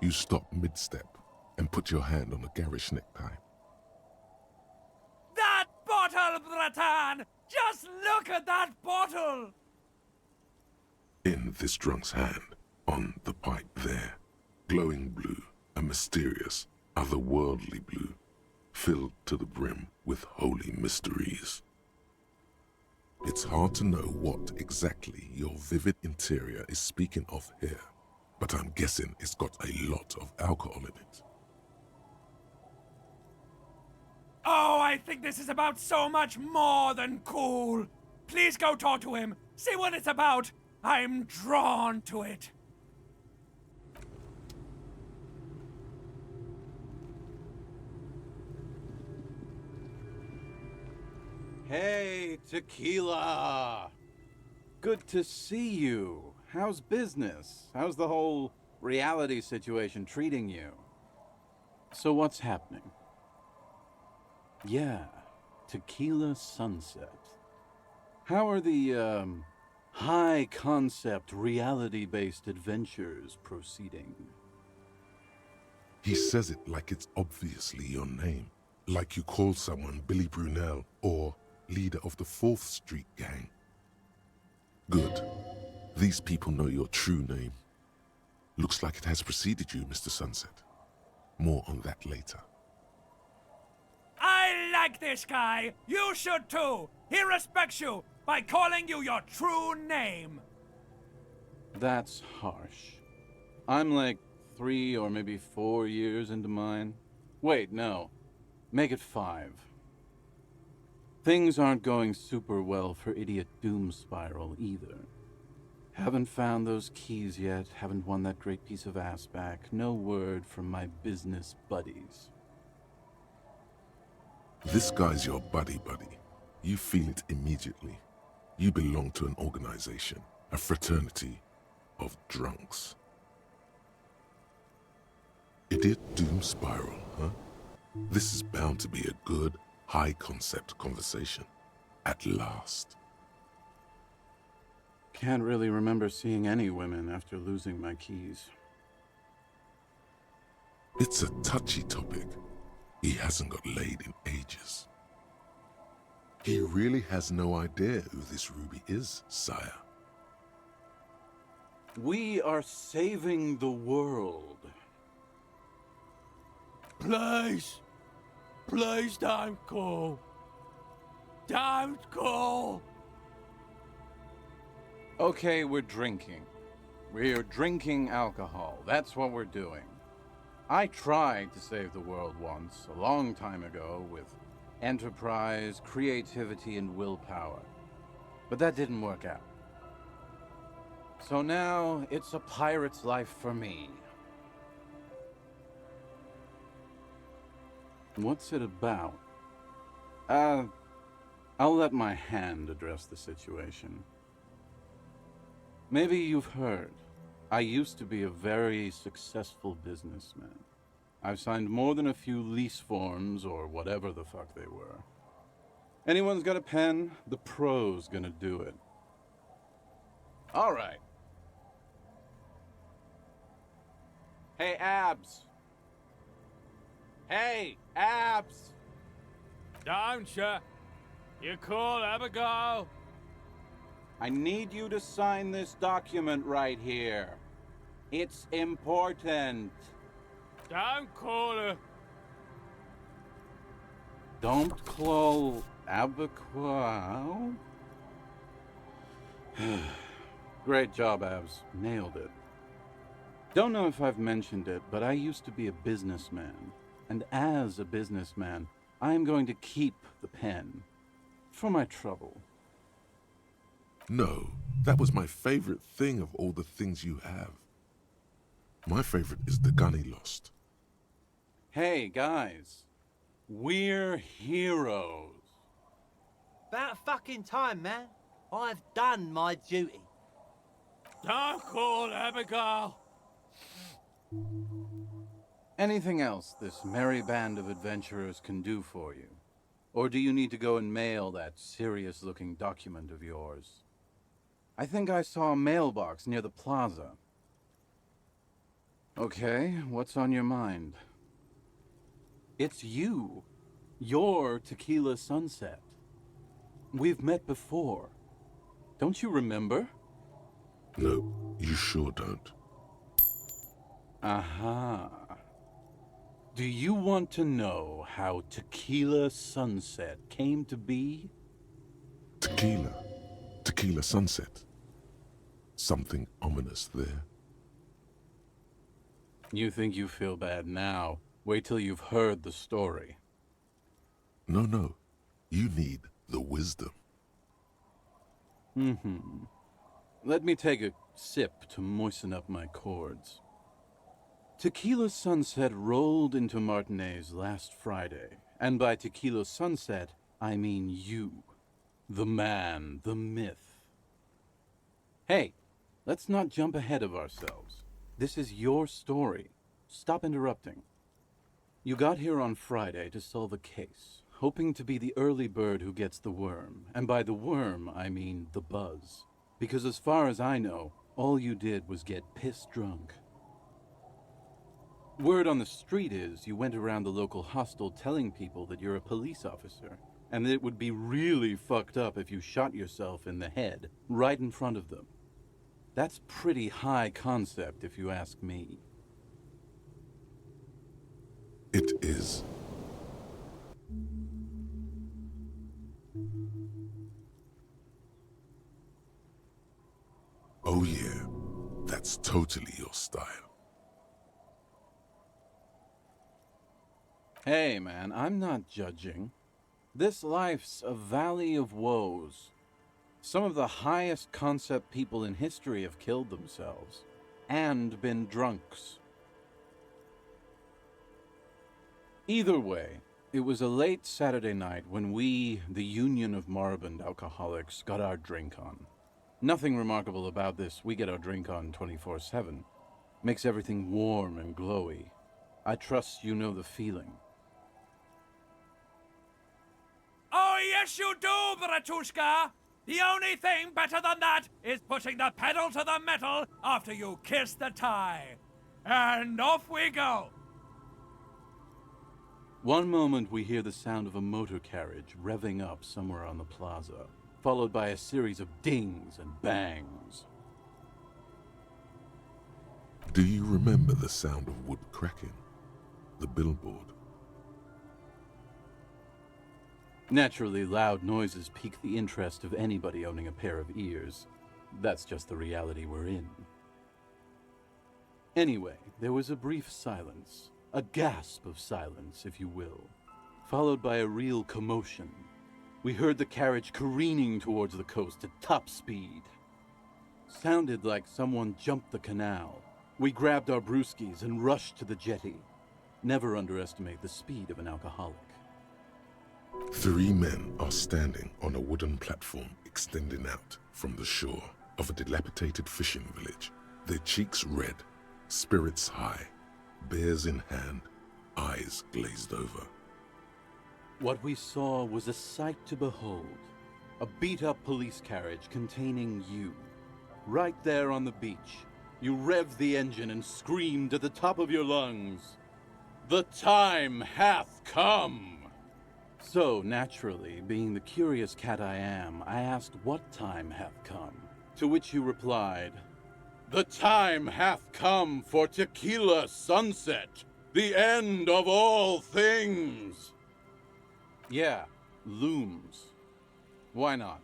You stop mid-step and put your hand on a garish necktie. That bottle, Bratan! Just look at that bottle! In this drunk's hand, on the pipe there, glowing blue, a mysterious, otherworldly blue, filled to the brim with holy mysteries. It's hard to know what exactly your vivid interior is speaking of here, but I'm guessing it's got a lot of alcohol in it. Oh, I think this is about so much more than cool. Please go talk to him. See what it's about. I'm drawn to it. Hey, Tequila! Good to see you. How's business? How's the whole reality situation treating you? So what's happening? Yeah, Tequila Sunset. How are the, high-concept, reality-based adventures proceeding? He says it like it's obviously your name, like you call someone Billy Brunel or leader of the 4th Street Gang. Good. These people know your true name. Looks like it has preceded you, Mr. Sunset. More on that later. I like this guy. You should too. He respects you by calling you your true name. That's harsh. I'm like 3 or maybe 4 years into mine. Wait, no. Make it 5. Things aren't going super well for Idiot Doom Spiral either. Haven't found those keys yet, haven't won that great piece of ass back. No word from my business buddies. This guy's your buddy. You feel it immediately. You belong to an organization, a fraternity of drunks. Idiot Doom Spiral, huh? This is bound to be a good, high-concept conversation. At last. Can't really remember seeing any women after losing my keys. It's a touchy topic. He hasn't got laid in ages. He really has no idea who this Ruby is, sire. We are saving the world. Please. Please don't call. Don't call. Okay, we're drinking. We're drinking alcohol. That's what we're doing. I tried to save the world once, a long time ago, with enterprise, creativity, and willpower. But that didn't work out. So now, it's a pirate's life for me. What's it about? I'll let my hand address the situation. Maybe you've heard. I used to be a very successful businessman. I've signed more than a few lease forms or whatever the fuck they were. Anyone's got a pen? The pro's gonna do it. All right. Hey, Abs. Hey, Abs. Don't you? You call Abigail? I need you to sign this document right here. It's important. Don't call her. Don't call Abigail. Great job, Abs. Nailed it. Don't know if I've mentioned it, but I used to be a businessman. And as a businessman, I'm going to keep the pen. For my trouble. No, that was my favorite thing of all the things you have. My favorite is the gun he lost. Hey, guys. We're heroes. About fucking time, man. I've done my duty. Don't call Abigail. Anything else this merry band of adventurers can do for you? Or do you need to go and mail that serious-looking document of yours? I think I saw a mailbox near the plaza. Okay, what's on your mind? It's you. You're Tequila Sunset. We've met before. Don't you remember? No, you sure don't. Aha. Do you want to know how Tequila Sunset came to be? Tequila. Tequila Sunset. Something ominous there. You think you feel bad now. Wait till you've heard the story. No. You need the wisdom. Let me take a sip to moisten up my cords. Tequila Sunset rolled into Martinez last Friday, and by Tequila Sunset, I mean you. The man, the myth. Hey, let's not jump ahead of ourselves. This is your story. Stop interrupting. You got here on Friday to solve a case, hoping to be the early bird who gets the worm. And by the worm, I mean the buzz. Because as far as I know, all you did was get piss drunk. Word on the street is you went around the local hostel telling people that you're a police officer, and that it would be really fucked up if you shot yourself in the head, right in front of them. That's pretty high concept, if you ask me. It is. Oh yeah, that's totally your style. Hey, man, I'm not judging. This life's a valley of woes. Some of the highest concept people in history have killed themselves, and been drunks. Either way, it was a late Saturday night when we, the Union of Moribund Alcoholics, got our drink on. Nothing remarkable about this, we get our drink on 24/7. Makes everything warm and glowy. I trust you know the feeling. Oh, yes, you do, Bratushka! The only thing better than that is putting the pedal to the metal after you kiss the tie. And off we go! One moment we hear the sound of a motor carriage revving up somewhere on the plaza, followed by a series of dings and bangs. Do you remember the sound of wood cracking? The billboard? Naturally, loud noises pique the interest of anybody owning a pair of ears. That's just the reality we're in. Anyway, there was a brief silence. A gasp of silence, if you will, followed by a real commotion. We heard the carriage careening towards the coast at top speed. Sounded like someone jumped the canal. We grabbed our brewskis and rushed to the jetty. Never underestimate the speed of an alcoholic. 3 men are standing on a wooden platform extending out from the shore of a dilapidated fishing village, their cheeks red, spirits high, beers in hand, eyes glazed over. What we saw was a sight to behold. A beat-up police carriage containing you. Right there on the beach, you revved the engine and screamed at the top of your lungs, "The time hath come!" So, naturally, being the curious cat I am, I asked what time hath come, to which you replied, "The time hath come for Tequila Sunset, the end of all things." Yeah, looms. Why not?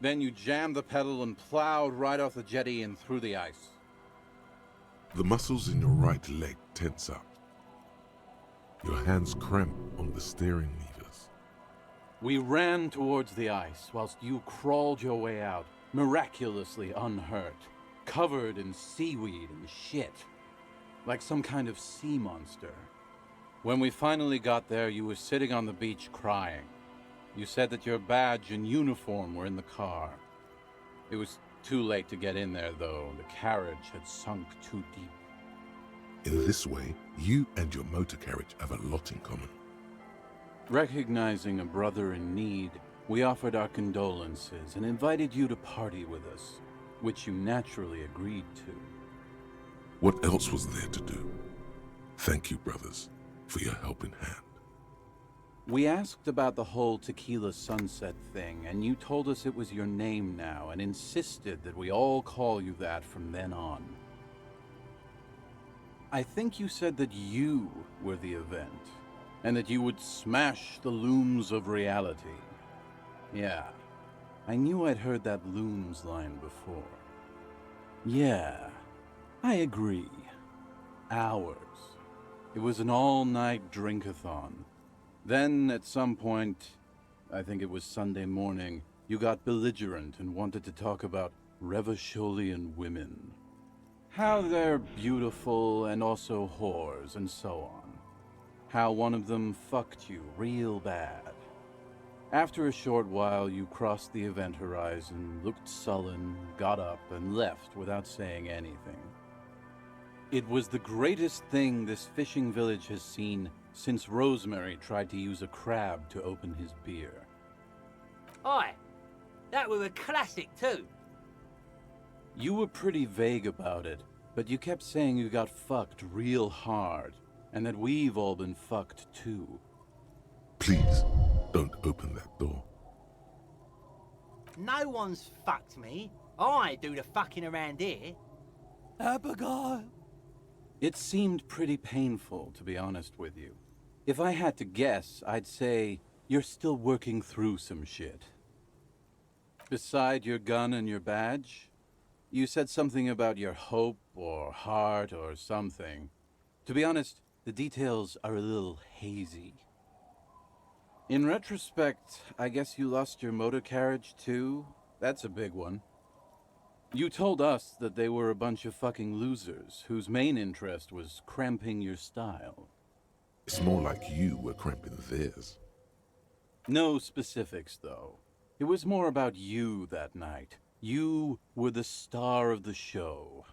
Then you jammed the pedal and plowed right off the jetty and through the ice. The muscles in your right leg tense up. Your hands cramp on the steering levers. We ran towards the ice whilst you crawled your way out, miraculously unhurt, covered in seaweed and shit, like some kind of sea monster. When we finally got there, you were sitting on the beach crying. You said that your badge and uniform were in the car. It was too late to get in there, though. The carriage had sunk too deep. In this way, you and your motor carriage have a lot in common. Recognizing a brother in need, we offered our condolences and invited you to party with us, which you naturally agreed to. What else was there to do? Thank you, brothers, for your helping hand. We asked about the whole Tequila Sunset thing, and you told us it was your name now, and insisted that we all call you that from then on. I think you said that you were the event, and that you would smash the looms of reality. Yeah, I knew I'd heard that looms line before. Yeah, I agree. Hours. It was an all-night drink-a-thon. Then, at some point, I think it was Sunday morning, you got belligerent and wanted to talk about Revacholian women. How they're beautiful and also whores and so on. How one of them fucked you real bad. After a short while, you crossed the event horizon, looked sullen, got up, and left without saying anything. It was the greatest thing this fishing village has seen since Rosemary tried to use a crab to open his beer. Aye, that was a classic too. You were pretty vague about it, but you kept saying you got fucked real hard, and that we've all been fucked too. Please, don't open that door. No one's fucked me. I do the fucking around here. Abigail! It seemed pretty painful, to be honest with you. If I had to guess, I'd say you're still working through some shit. Beside your gun and your badge, you said something about your hope or heart or something. To be honest, the details are a little hazy. In retrospect, I guess you lost your motor carriage too? That's a big one. You told us that they were a bunch of fucking losers whose main interest was cramping your style. It's more like you were cramping theirs. No specifics, though. It was more about you that night. You were the star of the show.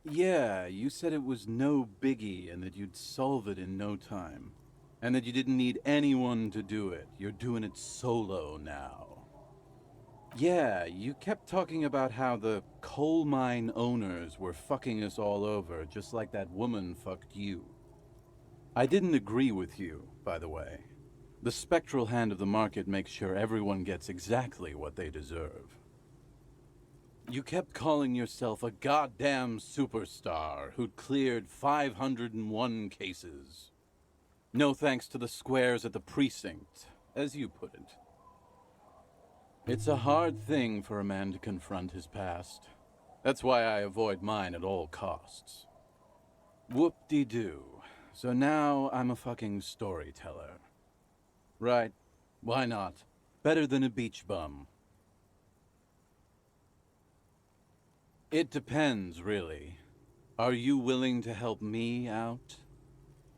Yeah, you said it was no biggie and that you'd solve it in no time. And that you didn't need anyone to do it. You're doing it solo now. Yeah, you kept talking about how the coal mine owners were fucking us all over, just like that woman fucked you. I didn't agree with you, by the way. The spectral hand of the market makes sure everyone gets exactly what they deserve. You kept calling yourself a goddamn superstar who'd cleared 501 cases. No thanks to the squares at the precinct, as you put it. It's a hard thing for a man to confront his past. That's why I avoid mine at all costs. Whoop-de-doo. So now I'm a fucking storyteller. Right. Why not? Better than a beach bum. It depends, really. Are you willing to help me out?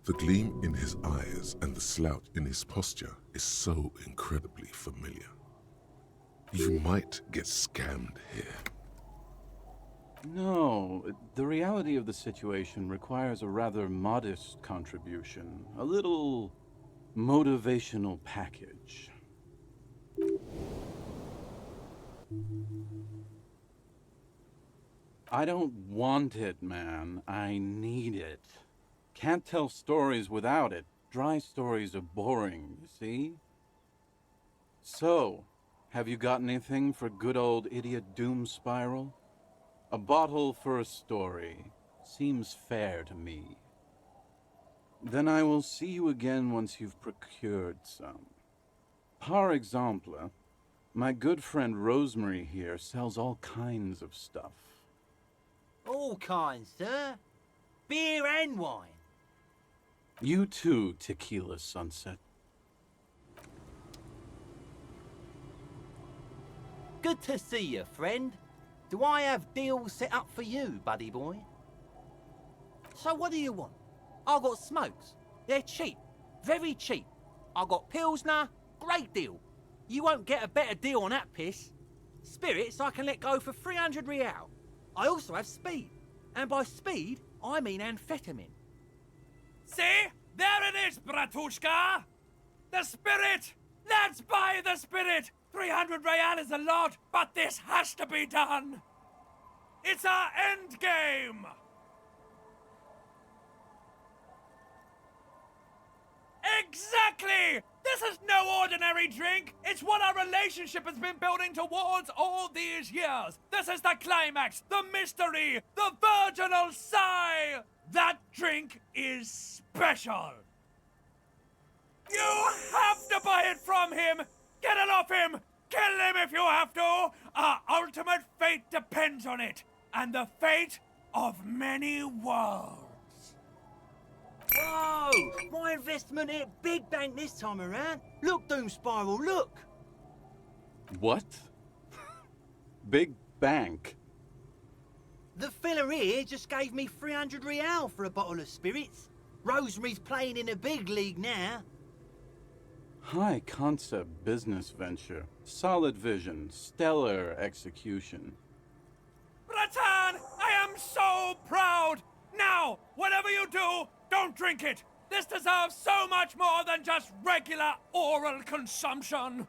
The gleam in his eyes and the slouch in his posture is so incredibly familiar. You might get scammed here. No, the reality of the situation requires a rather modest contribution. A little motivational package. I don't want it, man. I need it. Can't tell stories without it. Dry stories are boring, you see? So, have you got anything for good old idiot Doom Spiral? A bottle for a story. Seems fair to me. Then I will see you again once you've procured some. Par exemple, my good friend Rosemary here sells all kinds of stuff. All kinds, sir. Beer and wine. You too, Tequila Sunset. Good to see you, friend. Do I have deals set up for you, buddy boy? So what do you want? I got smokes. They're cheap. Very cheap. I got Pilsner. Great deal. You won't get a better deal on that piss. Spirits I can let go for 300 real. I also have speed. And by speed, I mean amphetamine. See? There it is, Bratushka! The spirit! Let's buy the spirit! 300 real is a lot, but this has to be done! It's our end game! Exactly! This is no ordinary drink! It's what our relationship has been building towards all these years! This is the climax, the mystery, the virginal sigh! That drink is special! You have to buy it from him! Get it off him! Kill him if you have to! Our ultimate fate depends on it, and the fate of many worlds. Whoa! My investment hit big bang this time around. Look, Doom Spiral, look! What? Big bank. The fella here just gave me 300 real for a bottle of spirits. Rosemary's playing in a big league now. High concept business venture. Solid vision. Stellar execution. Bratan, I am so proud! Now, whatever you do, don't drink it! This deserves so much more than just regular oral consumption!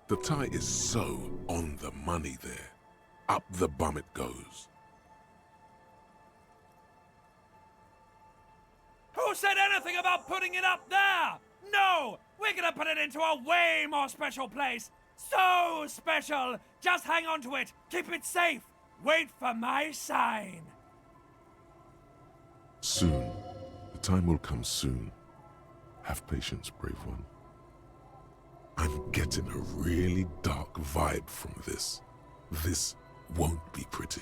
The tie is so on the money there. Up the bum it goes. Who said anything about putting it up there? No! We're gonna put it into a way more special place! So special! Just hang on to it! Keep it safe! Wait for my sign! Soon. The time will come soon. Have patience, brave one. I'm getting a really dark vibe from this. This won't be pretty.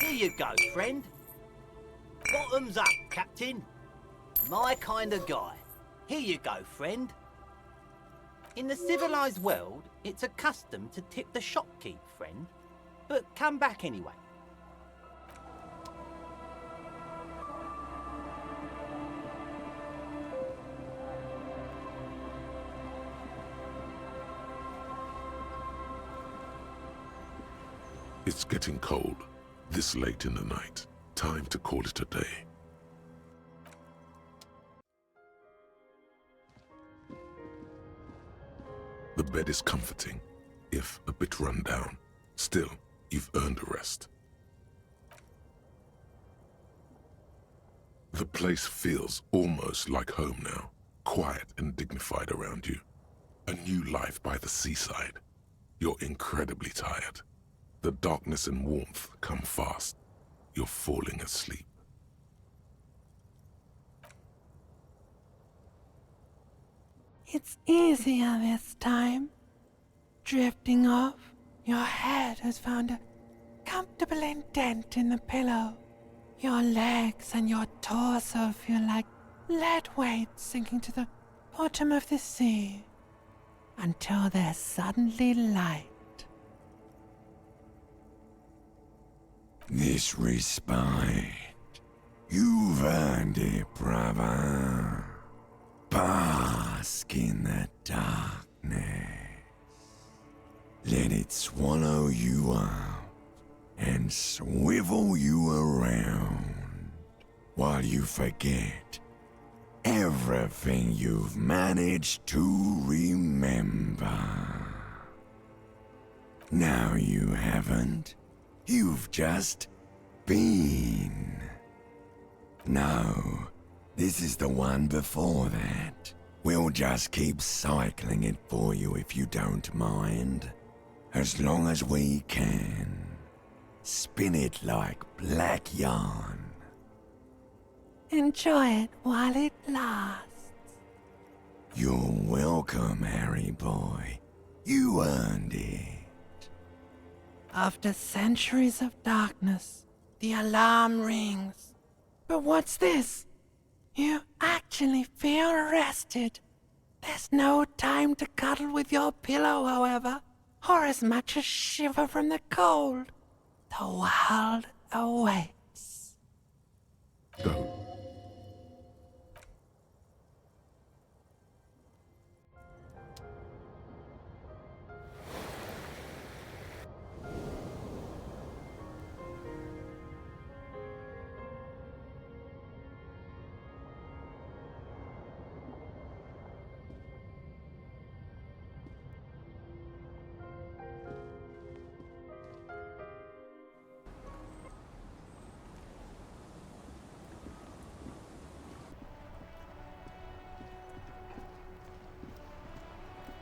Here you go, friend. Bottoms up, Captain. My kind of guy. Here you go, friend. In the civilized world, it's a custom to tip the shopkeep, friend. But come back anyway. It's getting cold, this late in the night. Time to call it a day. The bed is comforting, if a bit run down. Still, you've earned a rest. The place feels almost like home now, quiet and dignified around you. A new life by the seaside. You're incredibly tired. The darkness and warmth come fast. You're falling asleep. It's easier this time. Drifting off, your head has found a comfortable indent in the pillow. Your legs and your torso feel like lead weights sinking to the bottom of the sea until they're suddenly light. This respite, you've earned it, brother. Bask in the darkness. Let it swallow you up and swivel you around while you forget everything you've managed to remember. Now you haven't. You've just been. No, this is the one before that. We'll just keep cycling it for you if you don't mind. As long as we can. Spin it like black yarn. Enjoy it while it lasts. You're welcome, Harry boy. You earned it. After centuries of darkness, the alarm rings. But what's this? You actually feel rested. There's no time to cuddle with your pillow, however, or as much as shiver from the cold. The world awaits. Go.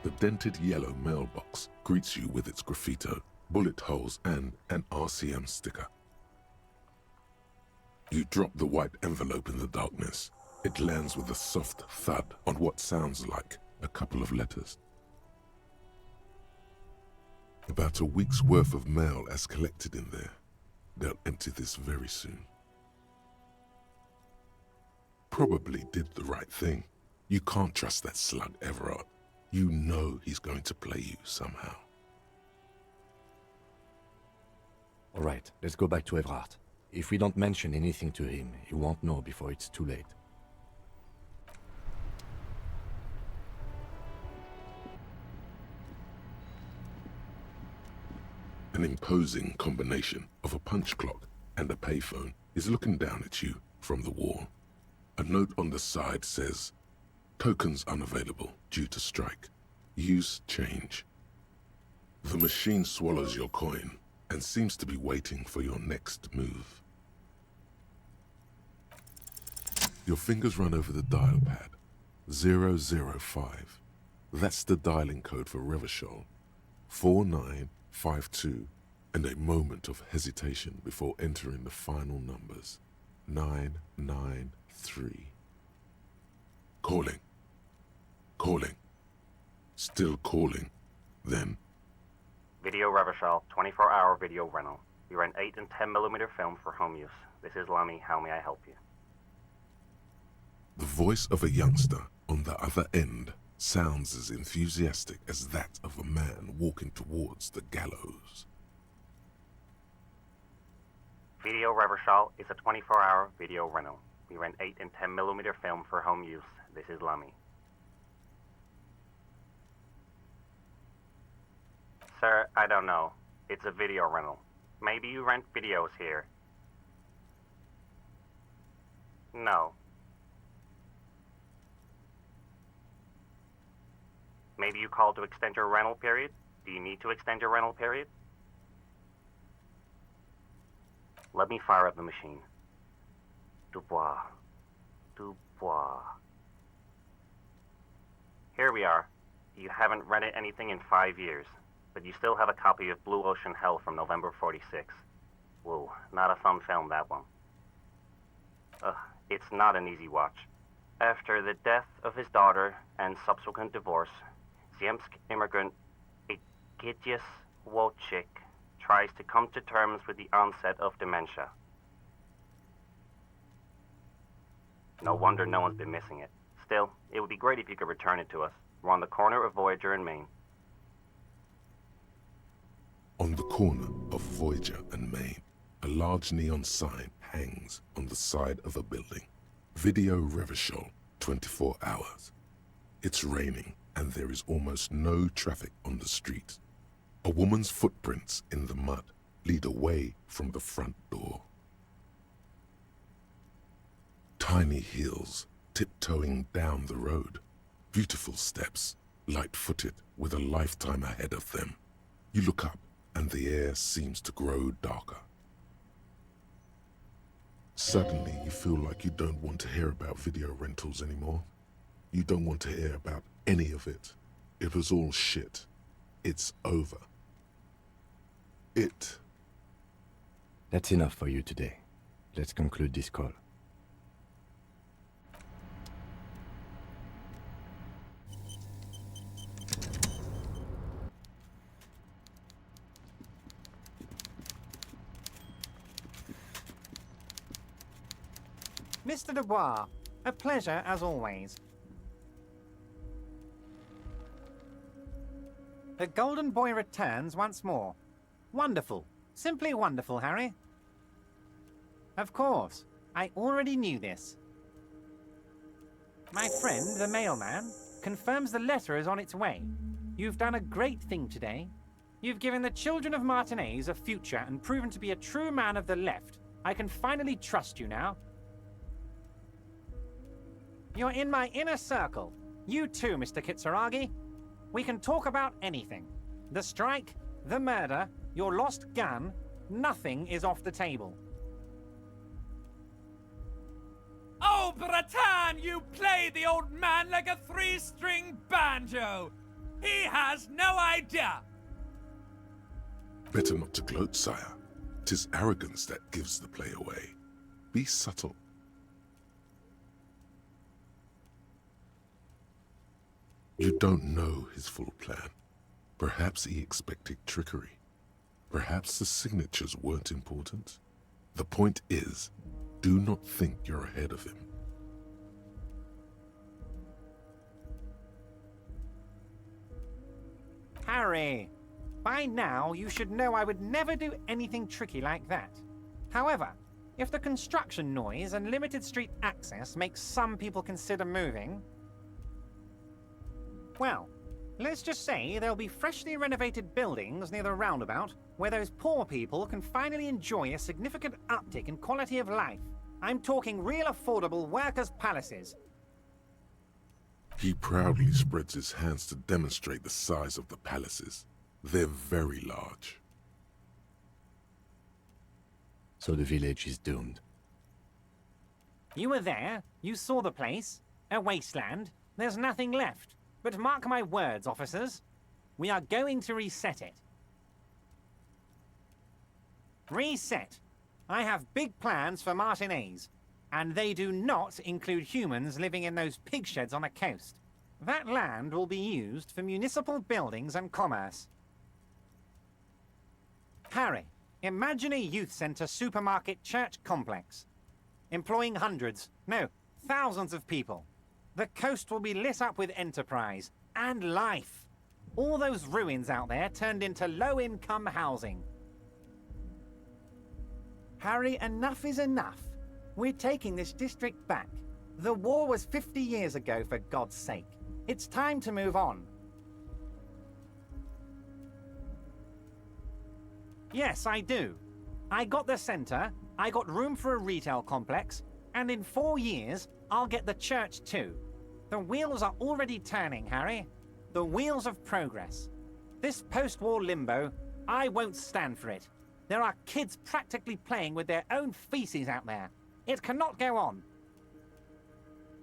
The dented yellow mailbox greets you with its graffito, bullet holes, and an RCM sticker. You drop the white envelope in the darkness. It lands with a soft thud on what sounds like a couple of letters. About a week's worth of mail as collected in there. They'll empty this very soon. Probably did the right thing. You can't trust that slug Evrart. You know he's going to play you somehow. All right, let's go back to Evrart. If we don't mention anything to him, he won't know before it's too late. An imposing combination of a punch clock and a payphone is looking down at you from the wall. A note on the side says, "Tokens unavailable due to strike. Use change." The machine swallows your coin and seems to be waiting for your next move. Your fingers run over the dial pad. 005. That's the dialing code for Revachol. 4952, and a moment of hesitation before entering the final numbers. 993. Calling. Calling. Still calling. Then, Video Revachol, 24-hour video rental. We rent 8 and 10mm film for home use. This is Lamy. How may I help you? the voice of a youngster on the other end sounds as enthusiastic as that of a man walking towards the gallows. Video Revachol is a 24-hour video rental. We rent 8 and 10mm film for home use. This is Lamy. Sir, I don't know. It's a video rental. Maybe you rent videos here. No. Maybe you called to extend your rental period? Do you need to extend your rental period? Let me fire up the machine. Dubois. Dubois. Here we are. You haven't rented anything in 5 years, but you still have a copy of Blue Ocean Hell from November 46. Whoa, not a fun film, that one. It's not an easy watch. After the death of his daughter and subsequent divorce, Ziemsk immigrant Egidius Wojcik tries to come to terms with the onset of dementia. No wonder no one's been missing it. Still, it would be great if you could return it to us. We're on the corner of Voyager and Main. On the corner of Voyager and Main, a large neon sign hangs on the side of a building. Video Revachol, 24 hours. It's raining and there is almost no traffic on the street. A woman's footprints in the mud lead away from the front door. Tiny heels tiptoeing down the road. Beautiful steps, light-footed with a lifetime ahead of them. You look up and the air seems to grow darker. Suddenly you feel like you don't want to hear about video rentals anymore. You don't want to hear about any of it. It was all shit. It's over. That's enough for you today. Let's conclude this call. Mr. Dubois, a pleasure as always. The Golden Boy returns once more. Wonderful. Simply wonderful, Harry. Of course. I already knew this. My friend, the mailman, confirms the letter is on its way. You've done a great thing today. You've given the children of Martinez a future and proven to be a true man of the left. I can finally trust you now. You're in my inner circle. You too, Mr. Kitsuragi. We can talk about anything. The strike, the murder, your lost gun, nothing is off the table. Oh, Bratan, you play the old man like a 3-string banjo! He has no idea! Better not to gloat, sire. 'Tis arrogance that gives the play away. Be subtle. You don't know his full plan. Perhaps he expected trickery. Perhaps the signatures weren't important. The point is, do not think you're ahead of him. Harry, by now you should know I would never do anything tricky like that. However, if the construction noise and limited street access makes some people consider moving, well, let's just say there'll be freshly renovated buildings near the roundabout where those poor people can finally enjoy a significant uptick in quality of life. I'm talking real affordable workers' palaces. He proudly spreads his hands to demonstrate the size of the palaces. They're very large. So the village is doomed. You were there, you saw the place, a wasteland, there's nothing left. But mark my words, officers, we are going to reset it. Reset. I have big plans for Martinez, and they do not include humans living in those pig sheds on the coast. That land will be used for municipal buildings and commerce. Harry, imagine a youth centre supermarket church complex, employing hundreds, no, thousands of people. The coast will be lit up with enterprise and life. All those ruins out there turned into low-income housing. Harry, enough is enough. We're taking this district back. The war was 50 years ago, for God's sake. It's time to move on. Yes, I do. I got the centre, I got room for a retail complex, and in 4 years, I'll get the church too. The wheels are already turning, Harry. The wheels of progress. This post-war limbo, I won't stand for it. There are kids practically playing with their own feces out there. It cannot go on.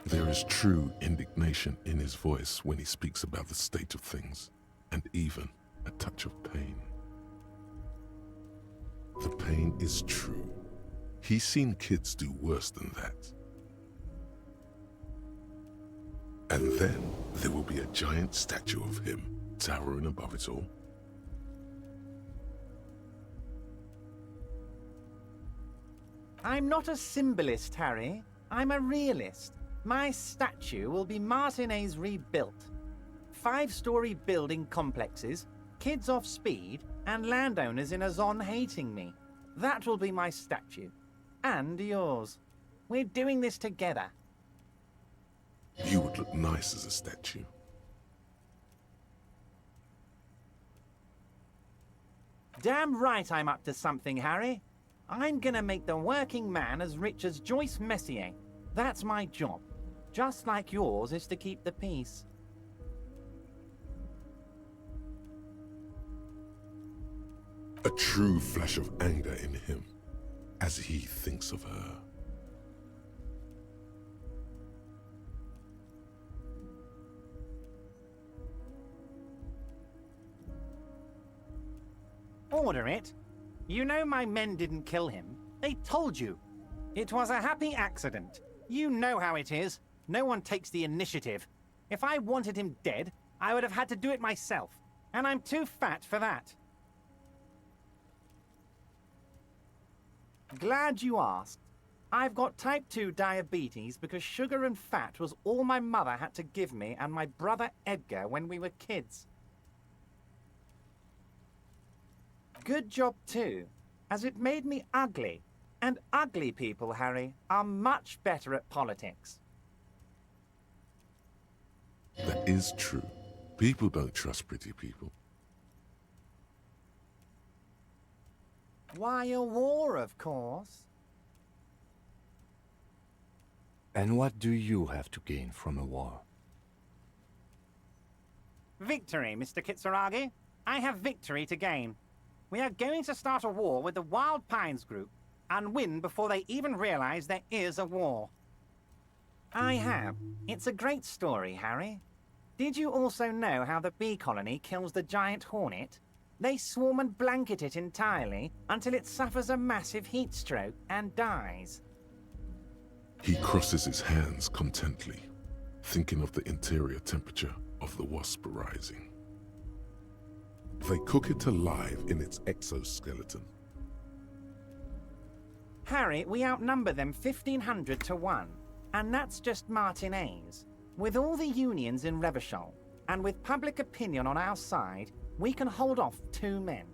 There is true indignation in his voice when he speaks about the state of things, and even a touch of pain. The pain is true. He's seen kids do worse than that. And then there will be a giant statue of him towering above it all. I'm not a symbolist, Harry. I'm a realist. My statue will be Martinez rebuilt. 5-story building complexes, kids off speed, and landowners in a zone hating me. That will be my statue. And yours. We're doing this together. You would look nice as a statue. Damn right I'm up to something, Harry. I'm gonna make the working man as rich as Joyce Messier. That's my job. Just like yours is to keep the peace. A true flash of anger in him, as he thinks of her. Order it. You know my men didn't kill him. They told you. It was a happy accident. You know how it is. No one takes the initiative. If I wanted him dead, I would have had to do it myself. And I'm too fat for that. Glad you asked. I've got type 2 diabetes because sugar and fat was all my mother had to give me and my brother Edgar when we were kids. Good job too, as it made me ugly. And ugly people, Harry, are much better at politics. That is true. People don't trust pretty people. Why a war, of course. And what do you have to gain from a war? Victory, Mr. Kitsuragi. I have victory to gain. We are going to start a war with the Wild Pines group and win before they even realize there is a war. I have. It's a great story, Harry. Did you also know how the bee colony kills the giant hornet? They swarm and blanket it entirely until it suffers a massive heat stroke and dies. He crosses his hands contently, thinking of the interior temperature of the wasp rising. They cook it alive in its exoskeleton. Harry, we outnumber them 1,500 to 1, and that's just Martinez. With all the unions in Revachol, and with public opinion on our side, we can hold off 2 men,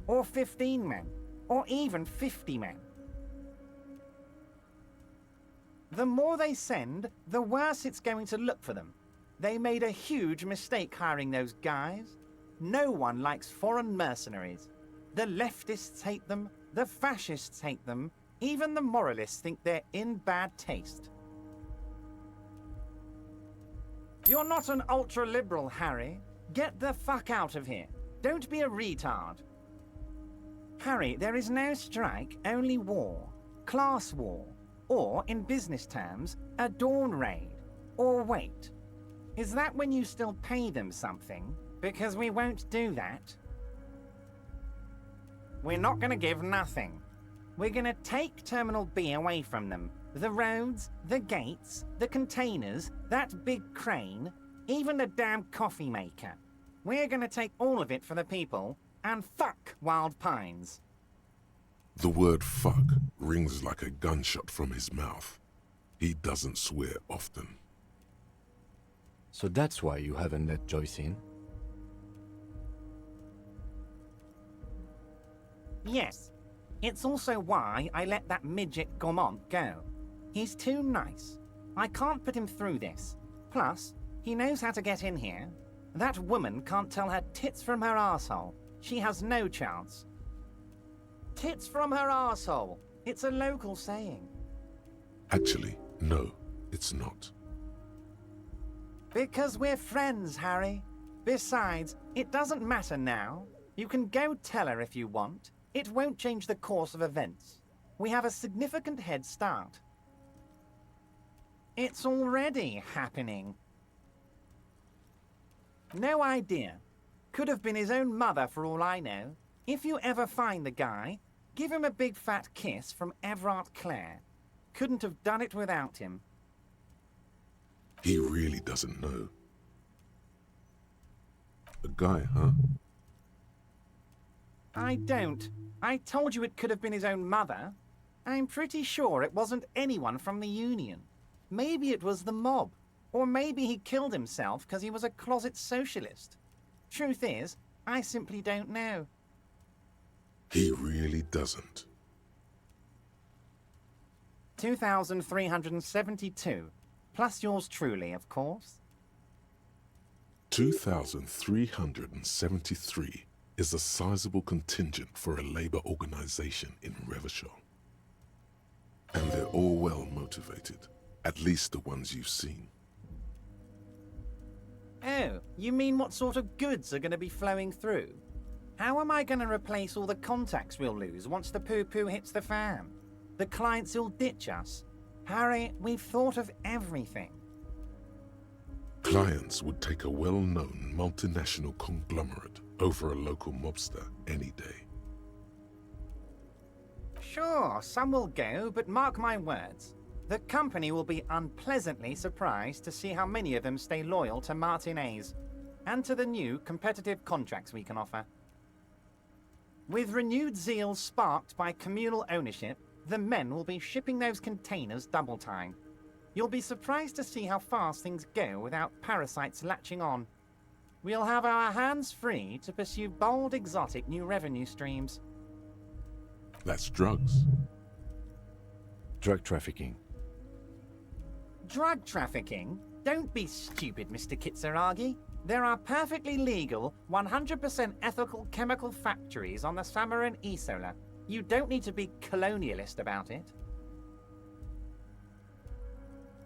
or 15 men, or even 50 men. The more they send, the worse it's going to look for them. They made a huge mistake hiring those guys. No one likes foreign mercenaries. The leftists hate them, the fascists hate them, even the moralists think they're in bad taste. You're not an ultra-liberal, Harry. Get the fuck out of here. Don't be a retard. Harry, there is no strike, only war. Class war. Or, in business terms, a dawn raid. Or wait. Is that when you still pay them something? Because we won't do that. We're not going to give nothing. We're going to take Terminal B away from them. The roads, the gates, the containers, that big crane, even the damn coffee maker. We're going to take all of it for the people, and fuck Wild Pines. The word fuck rings like a gunshot from his mouth. He doesn't swear often. So that's why you haven't let Joyce in? Yes. It's also why I let that midget Gaumont go. He's too nice. I can't put him through this. Plus, he knows how to get in here. That woman can't tell her tits from her arsehole. She has no chance. Tits from her arsehole. It's a local saying. Actually, no, it's not. Because we're friends, Harry. Besides, it doesn't matter now. You can go tell her if you want. It won't change the course of events. We have a significant head start. It's already happening. No idea. Could have been his own mother for all I know. If you ever find the guy, give him a big fat kiss from Evrart Clare. Couldn't have done it without him. He really doesn't know. A guy, huh? I don't. I told you it could have been his own mother. I'm pretty sure it wasn't anyone from the Union. Maybe it was the mob. Or maybe he killed himself because he was a closet socialist. Truth is, I simply don't know. He really doesn't. 2,372. Plus yours truly, of course. 2,373 is a sizable contingent for a labor organization in Revachol. And they're all well motivated, at least the ones you've seen. Oh, you mean what sort of goods are going to be flowing through? How am I going to replace all the contacts we'll lose once the poo-poo hits the fan? The clients will ditch us. Harry, we've thought of everything. Clients would take a well-known multinational conglomerate over a local mobster any day. Sure, some will go, but mark my words. The company will be unpleasantly surprised to see how many of them stay loyal to Martinez, and to the new competitive contracts we can offer. With renewed zeal sparked by communal ownership, the men will be shipping those containers double time. You'll be surprised to see how fast things go without parasites latching on. We'll have our hands free to pursue bold, exotic new revenue streams. That's drugs. Drug trafficking. Drug trafficking? Don't be stupid, Mr. Kitsuragi. There are perfectly legal, 100% ethical chemical factories on the Samaran Isola. You don't need to be colonialist about it.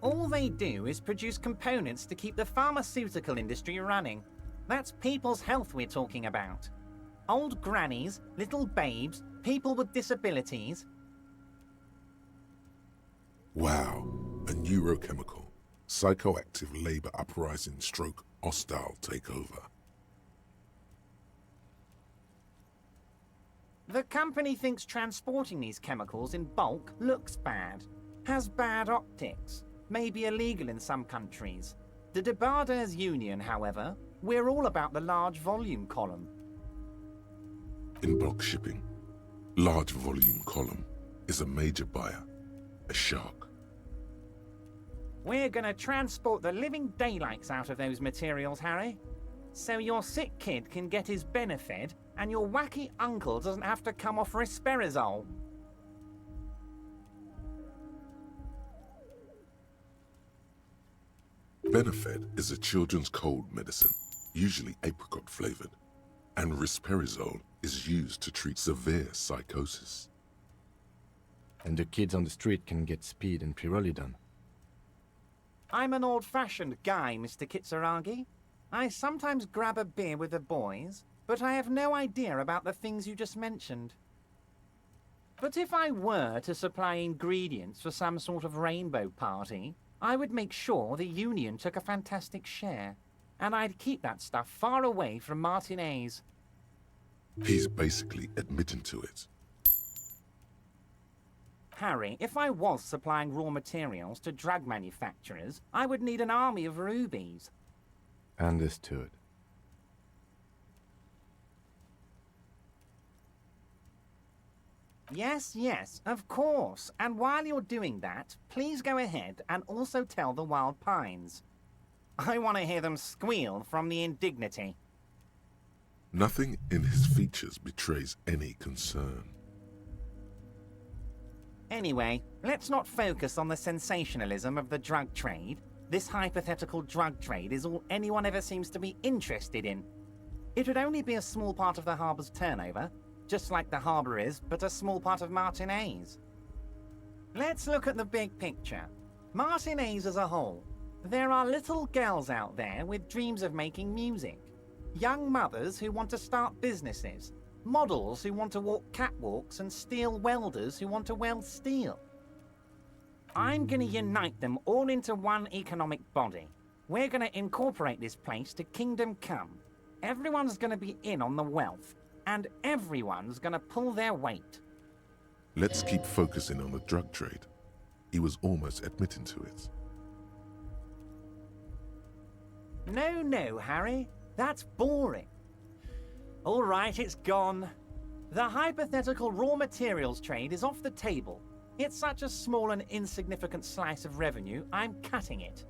All they do is produce components to keep the pharmaceutical industry running. That's people's health we're talking about. Old grannies, little babes, people with disabilities. Wow, a neurochemical, psychoactive labor uprising stroke hostile takeover. The company thinks transporting these chemicals in bulk looks bad, has bad optics, may be illegal in some countries. The Debarders Union, however, we're all about the large volume column. In bulk shipping, large volume column is a major buyer, a shark. We're gonna transport the living daylights out of those materials, Harry. So your sick kid can get his benefed and your wacky uncle doesn't have to come off risperazole. Benefed is a children's cold medicine, usually apricot flavored, and risperazole is used to treat severe psychosis. And the kids on the street can get speed and pyrrolidon. I'm an old-fashioned guy, Mr. Kitsuragi. I sometimes grab a beer with the boys, but I have no idea about the things you just mentioned. But if I were to supply ingredients for some sort of rainbow party, I would make sure the Union took a fantastic share, and I'd keep that stuff far away from Martinez. He's basically admitting to it. Harry, if I was supplying raw materials to drug manufacturers, I would need an army of rubies. Understood. Yes, of course. And while you're doing that, please go ahead and also tell the Wild Pines. I want to hear them squeal from the indignity. Nothing in his features betrays any concern. Anyway, let's not focus on the sensationalism of the drug trade. This hypothetical drug trade is all anyone ever seems to be interested in. It would only be a small part of the harbour's turnover, just like the harbour is, but a small part of Martinez. Let's look at the big picture. Martinez as a whole. There are little girls out there with dreams of making music. Young mothers who want to start businesses. Models who want to walk catwalks and steel welders who want to weld steel. I'm going to unite them all into one economic body. We're going to incorporate this place to Kingdom Come. Everyone's going to be in on the wealth, and everyone's going to pull their weight. Let's keep focusing on the drug trade. He was almost admitting to it. No, Harry. That's boring. All right, it's gone. The hypothetical raw materials trade is off the table. It's such a small and insignificant slice of revenue, I'm cutting it.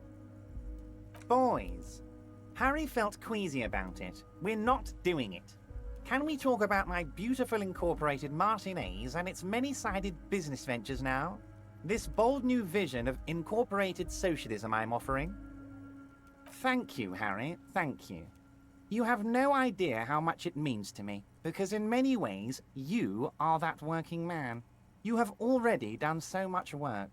Boys, Harry felt queasy about it. We're not doing it. Can we talk about my beautiful incorporated Martinez and its many-sided business ventures now? This bold new vision of incorporated socialism I'm offering? Thank you, Harry, thank you. You have no idea how much it means to me, because in many ways, you are that working man. You have already done so much work.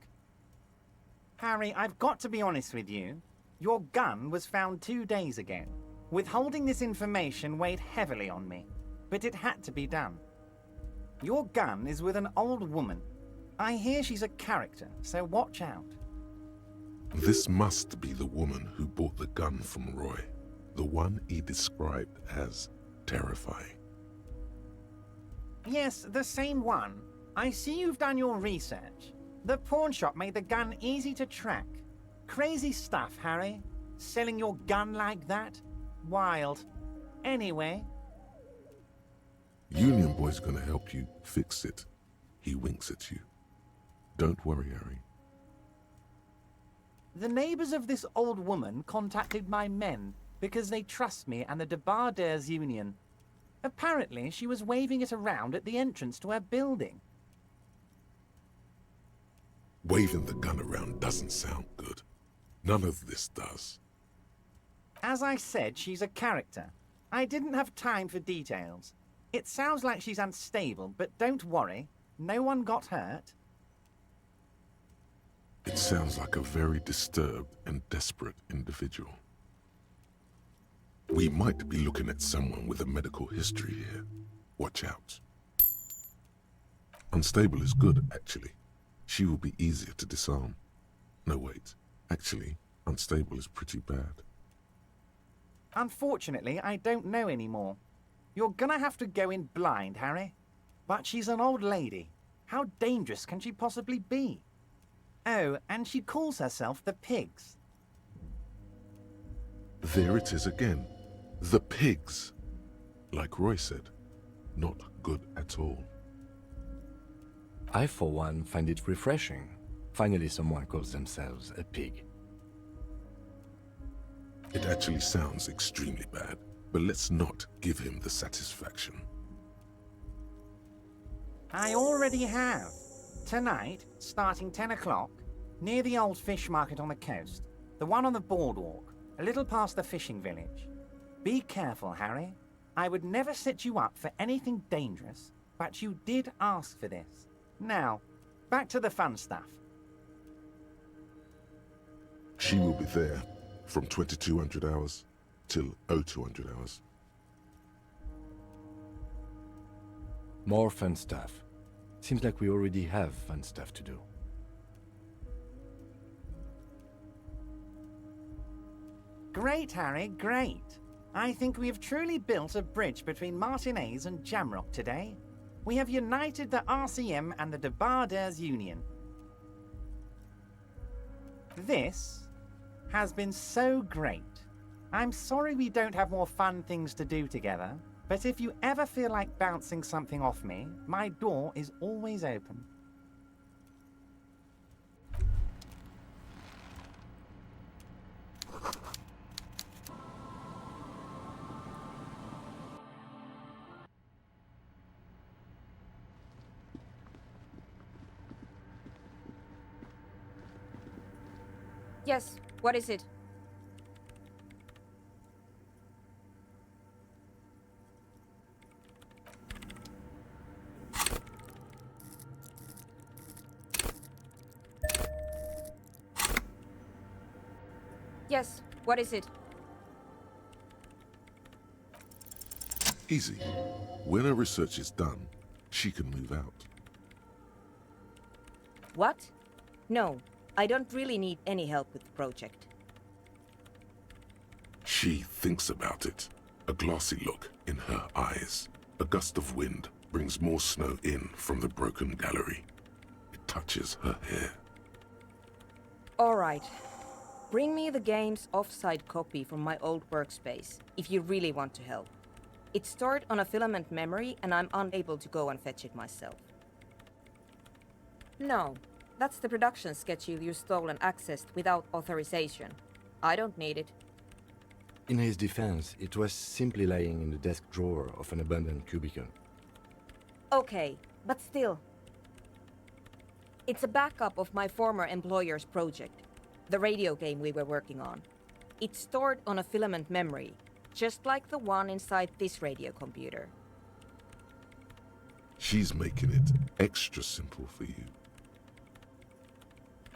Harry, I've got to be honest with you. Your gun was found 2 days ago. Withholding this information weighed heavily on me, but it had to be done. Your gun is with an old woman. I hear she's a character, so watch out. This must be the woman who bought the gun from Roy. The one he described as terrifying. Yes, the same one. I see you've done your research. The pawn shop made the gun easy to track. Crazy stuff, Harry. Selling your gun like that? Wild. Anyway. Union Boy's gonna help you fix it. He winks at you. Don't worry, Harry. The neighbors of this old woman contacted my men because they trust me and the Debarders Union. Apparently, she was waving it around at the entrance to her building. Waving the gun around doesn't sound good. None of this does. As I said, she's a character. I didn't have time for details. It sounds like she's unstable, but don't worry. No one got hurt. It sounds like a very disturbed and desperate individual. We might be looking at someone with a medical history here. Watch out. Unstable is good, actually. She will be easier to disarm. No, wait. Actually, unstable is pretty bad. Unfortunately, I don't know anymore. You're gonna have to go in blind, Harry. But she's an old lady. How dangerous can she possibly be? Oh, and she calls herself the Pigs. There it is again. The pigs. Like Roy said, not good at all. I, for one, find it refreshing. Finally, someone calls themselves a pig. It actually sounds extremely bad, but let's not give him the satisfaction. I already have. Tonight, starting 10 o'clock, near the old fish market on the coast. The one on the boardwalk, a little past the fishing village. Be careful, Harry. I would never set you up for anything dangerous, but you did ask for this. Now, back to the fun stuff. She will be there from 2200 hours till 0200 hours. More fun stuff. Seems like we already have fun stuff to do. Great, Harry, great. I think we have truly built a bridge between Martinez and Jamrock today. We have united the RCM and the Debardeurs Union. This has been so great. I'm sorry we don't have more fun things to do together, but if you ever feel like bouncing something off me, my door is always open. Yes, what is it? Yes, what is it? Easy. When her research is done, she can move out. What? No, I don't really need any help with the project. She thinks about it. A glassy look in her eyes. A gust of wind brings more snow in from the broken gallery. It touches her hair. All right. Bring me the game's offsite copy from my old workspace, if you really want to help. It's stored on a filament memory, and I'm unable to go and fetch it myself. No, that's the production schedule you stole and accessed without authorization. I don't need it. In his defense, it was simply lying in the desk drawer of an abandoned cubicle. Okay, but still. It's a backup of my former employer's project, the radio game we were working on. It's stored on a filament memory, just like the one inside this radio computer. She's making it extra simple for you.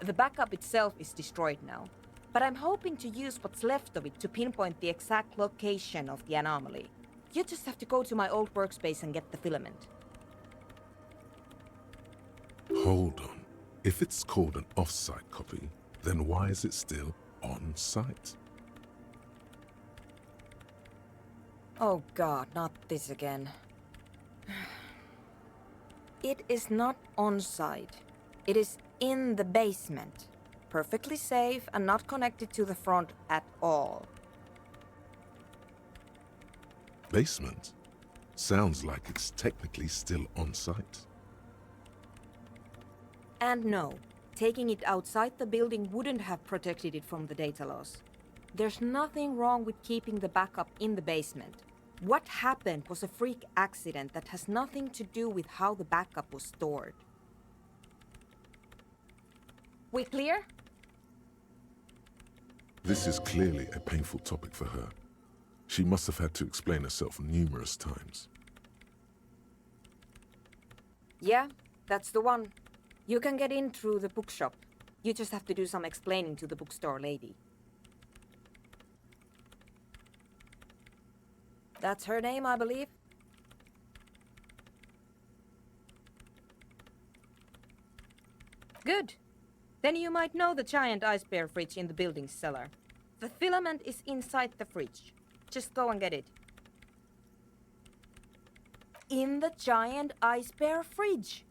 The backup itself is destroyed now, but I'm hoping to use what's left of it to pinpoint the exact location of the anomaly. You just have to go to my old workspace and get the filament. Hold on. If it's called an off-site copy, then why is it still on-site? Oh god, not this again. It is not on-site. It is in the basement. Perfectly safe and not connected to the front at all. Basement? Sounds like it's technically still on-site. And no, taking it outside the building wouldn't have protected it from the data loss. There's nothing wrong with keeping the backup in the basement. What happened was a freak accident that has nothing to do with how the backup was stored. We clear? This is clearly a painful topic for her. She must have had to explain herself numerous times. Yeah, that's the one. You can get in through the bookshop. You just have to do some explaining to the bookstore lady. That's her name, I believe. Good. Then you might know the giant ice bear fridge in the building's cellar. The filament is inside the fridge. Just go and get it. In the giant ice bear fridge.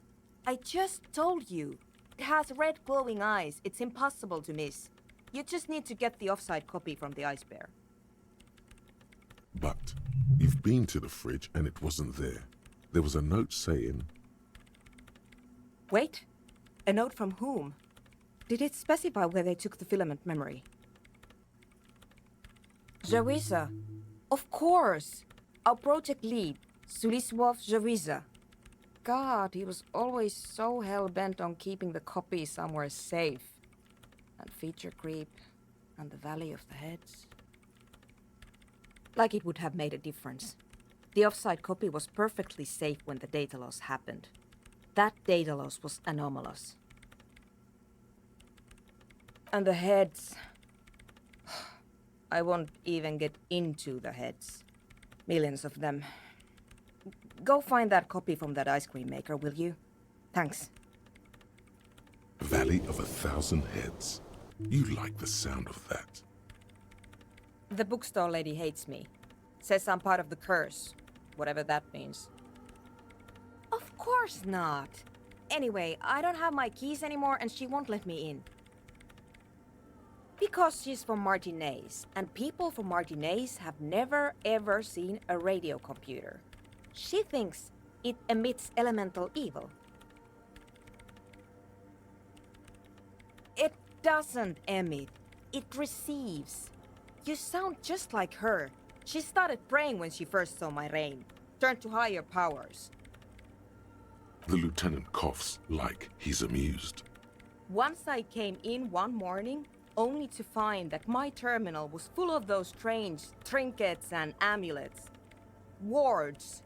I just told you. It has red glowing eyes. It's impossible to miss. You just need to get the offside copy from the ice bear. But you've been to the fridge and it wasn't there. There was a note saying... Wait. A note from whom? Did it specify where they took the filament memory? Jawiza. Of course. Our project lead, Suliswov Jawiza. God, he was always so hell-bent on keeping the copy somewhere safe. And feature creep, and the Valley of the Heads. Like it would have made a difference. The offside copy was perfectly safe when the data loss happened. That data loss was anomalous. And the heads... I won't even get into the heads. Millions of them. Go find that copy from that ice cream maker, will you? Thanks. Valley of 1,000 Heads. You like the sound of that. The bookstore lady hates me. Says I'm part of the curse. Whatever that means. Of course not. Anyway, I don't have my keys anymore and she won't let me in. Because she's from Martinez, and people from Martinez have never ever seen a radio computer. She thinks it emits elemental evil. It doesn't emit, it receives. You sound just like her. She started praying when she first saw my rain. Turned to higher powers. The lieutenant coughs like he's amused. Once I came in one morning, only to find that my terminal was full of those strange trinkets and amulets. Wards.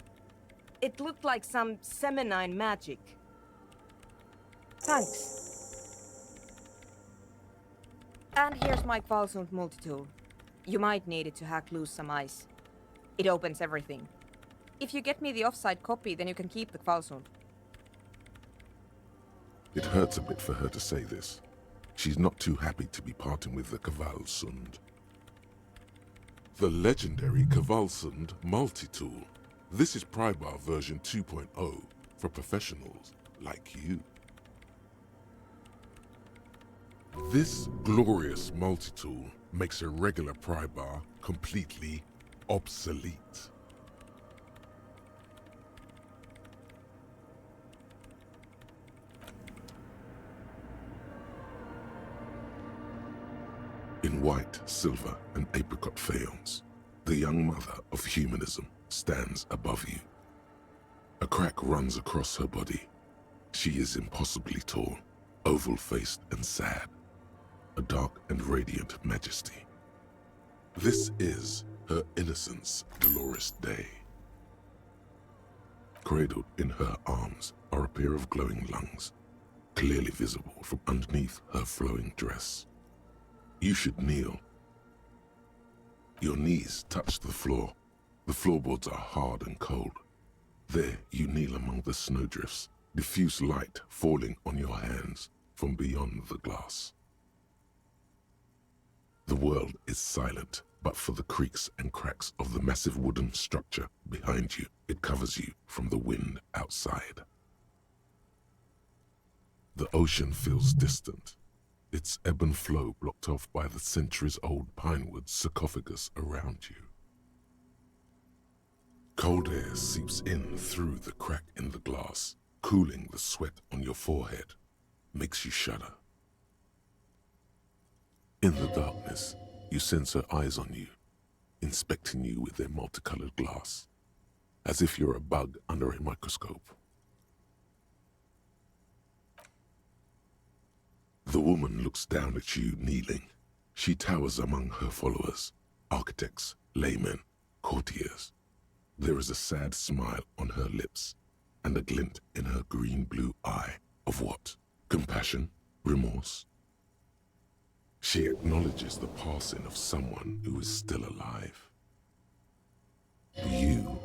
It looked like some Semenine magic. Thanks. And here's my Kvalsund multitool. You might need it to hack loose some ice. It opens everything. If you get me the offside copy, then you can keep the Kvalsund. It hurts a bit for her to say this. She's not too happy to be parting with the Kvalsund. The legendary Kvalsund multi-tool. This is Prybar version 2.0 for professionals like you. This glorious multi-tool makes a regular Prybar completely obsolete. In white, silver, and apricot faience, the young mother of humanism stands above you. A crack runs across her body. She is impossibly tall, oval-faced and sad, a dark and radiant majesty. This is her innocence, Dolores Day. Cradled in her arms are a pair of glowing lungs, clearly visible from underneath her flowing dress. You should kneel. Your knees touch the floor. The floorboards are hard and cold. There you kneel among the snowdrifts, diffuse light falling on your hands from beyond the glass. The world is silent, but for the creaks and cracks of the massive wooden structure behind you, it covers you from the wind outside. The ocean feels distant, its ebb and flow blocked off by the centuries-old pinewood sarcophagus around you. Cold air seeps in through the crack in the glass, cooling the sweat on your forehead, makes you shudder. In the darkness, you sense her eyes on you, inspecting you with their multicolored glass, as if you're a bug under a microscope. The woman looks down at you kneeling. She towers among her followers, architects, laymen, courtiers. There is a sad smile on her lips and a glint in her green-blue eye of what? Compassion? Remorse? She acknowledges the passing of someone who is still alive. You?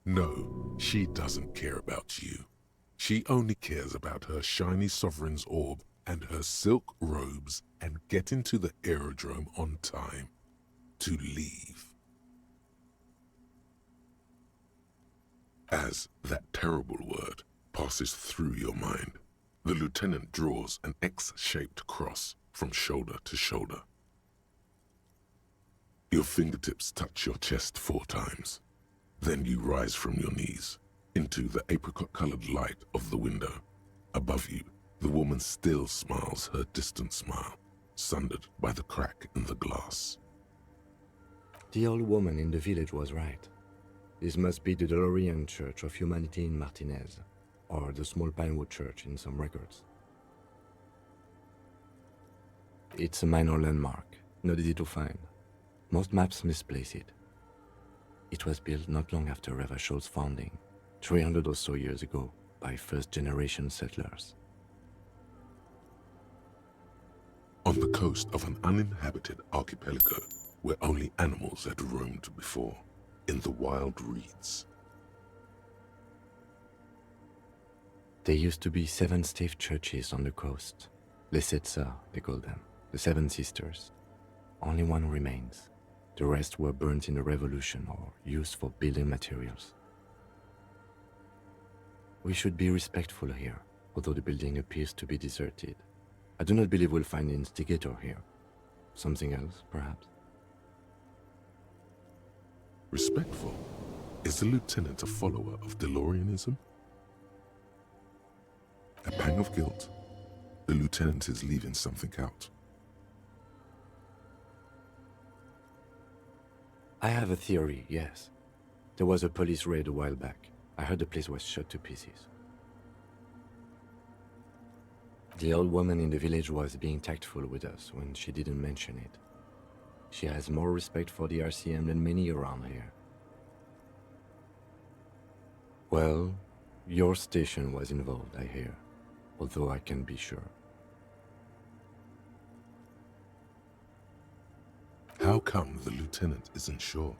No, she doesn't care about you. She only cares about her shiny sovereign's orb and her silk robes and getting to the aerodrome on time. to leave. As that terrible word passes through your mind, the lieutenant draws an X-shaped cross from shoulder to shoulder. Your fingertips touch your chest 4 times. Then you rise from your knees into the apricot-colored light of the window. Above you, the woman still smiles her distant smile, sundered by the crack in the glass. The old woman in the village was right. This must be the DeLorean Church of Humanity in Martinez, or the small Pinewood Church in some records. It's a minor landmark, not easy to find. Most maps misplace it. It was built not long after Revachol's founding, 300 or so years ago, by first-generation settlers. On the coast of an uninhabited archipelago where only animals had roamed before, in the wild reeds. There used to be 7 stave churches on the coast. Lesetsa, they call them, the 7 Sisters. Only one remains. The rest were burnt in the revolution or used for building materials. We should be respectful here, although the building appears to be deserted. I do not believe we'll find the instigator here. Something else, perhaps? Respectful? Is the lieutenant a follower of DeLoreanism? A pang of guilt. The lieutenant is leaving something out. I have a theory, yes. There was a police raid a while back. I heard the place was shot to pieces. The old woman in the village was being tactful with us when she didn't mention it. She has more respect for the RCM than many around here. Well, your station was involved, I hear, although I can't be sure. How come the lieutenant isn't sure?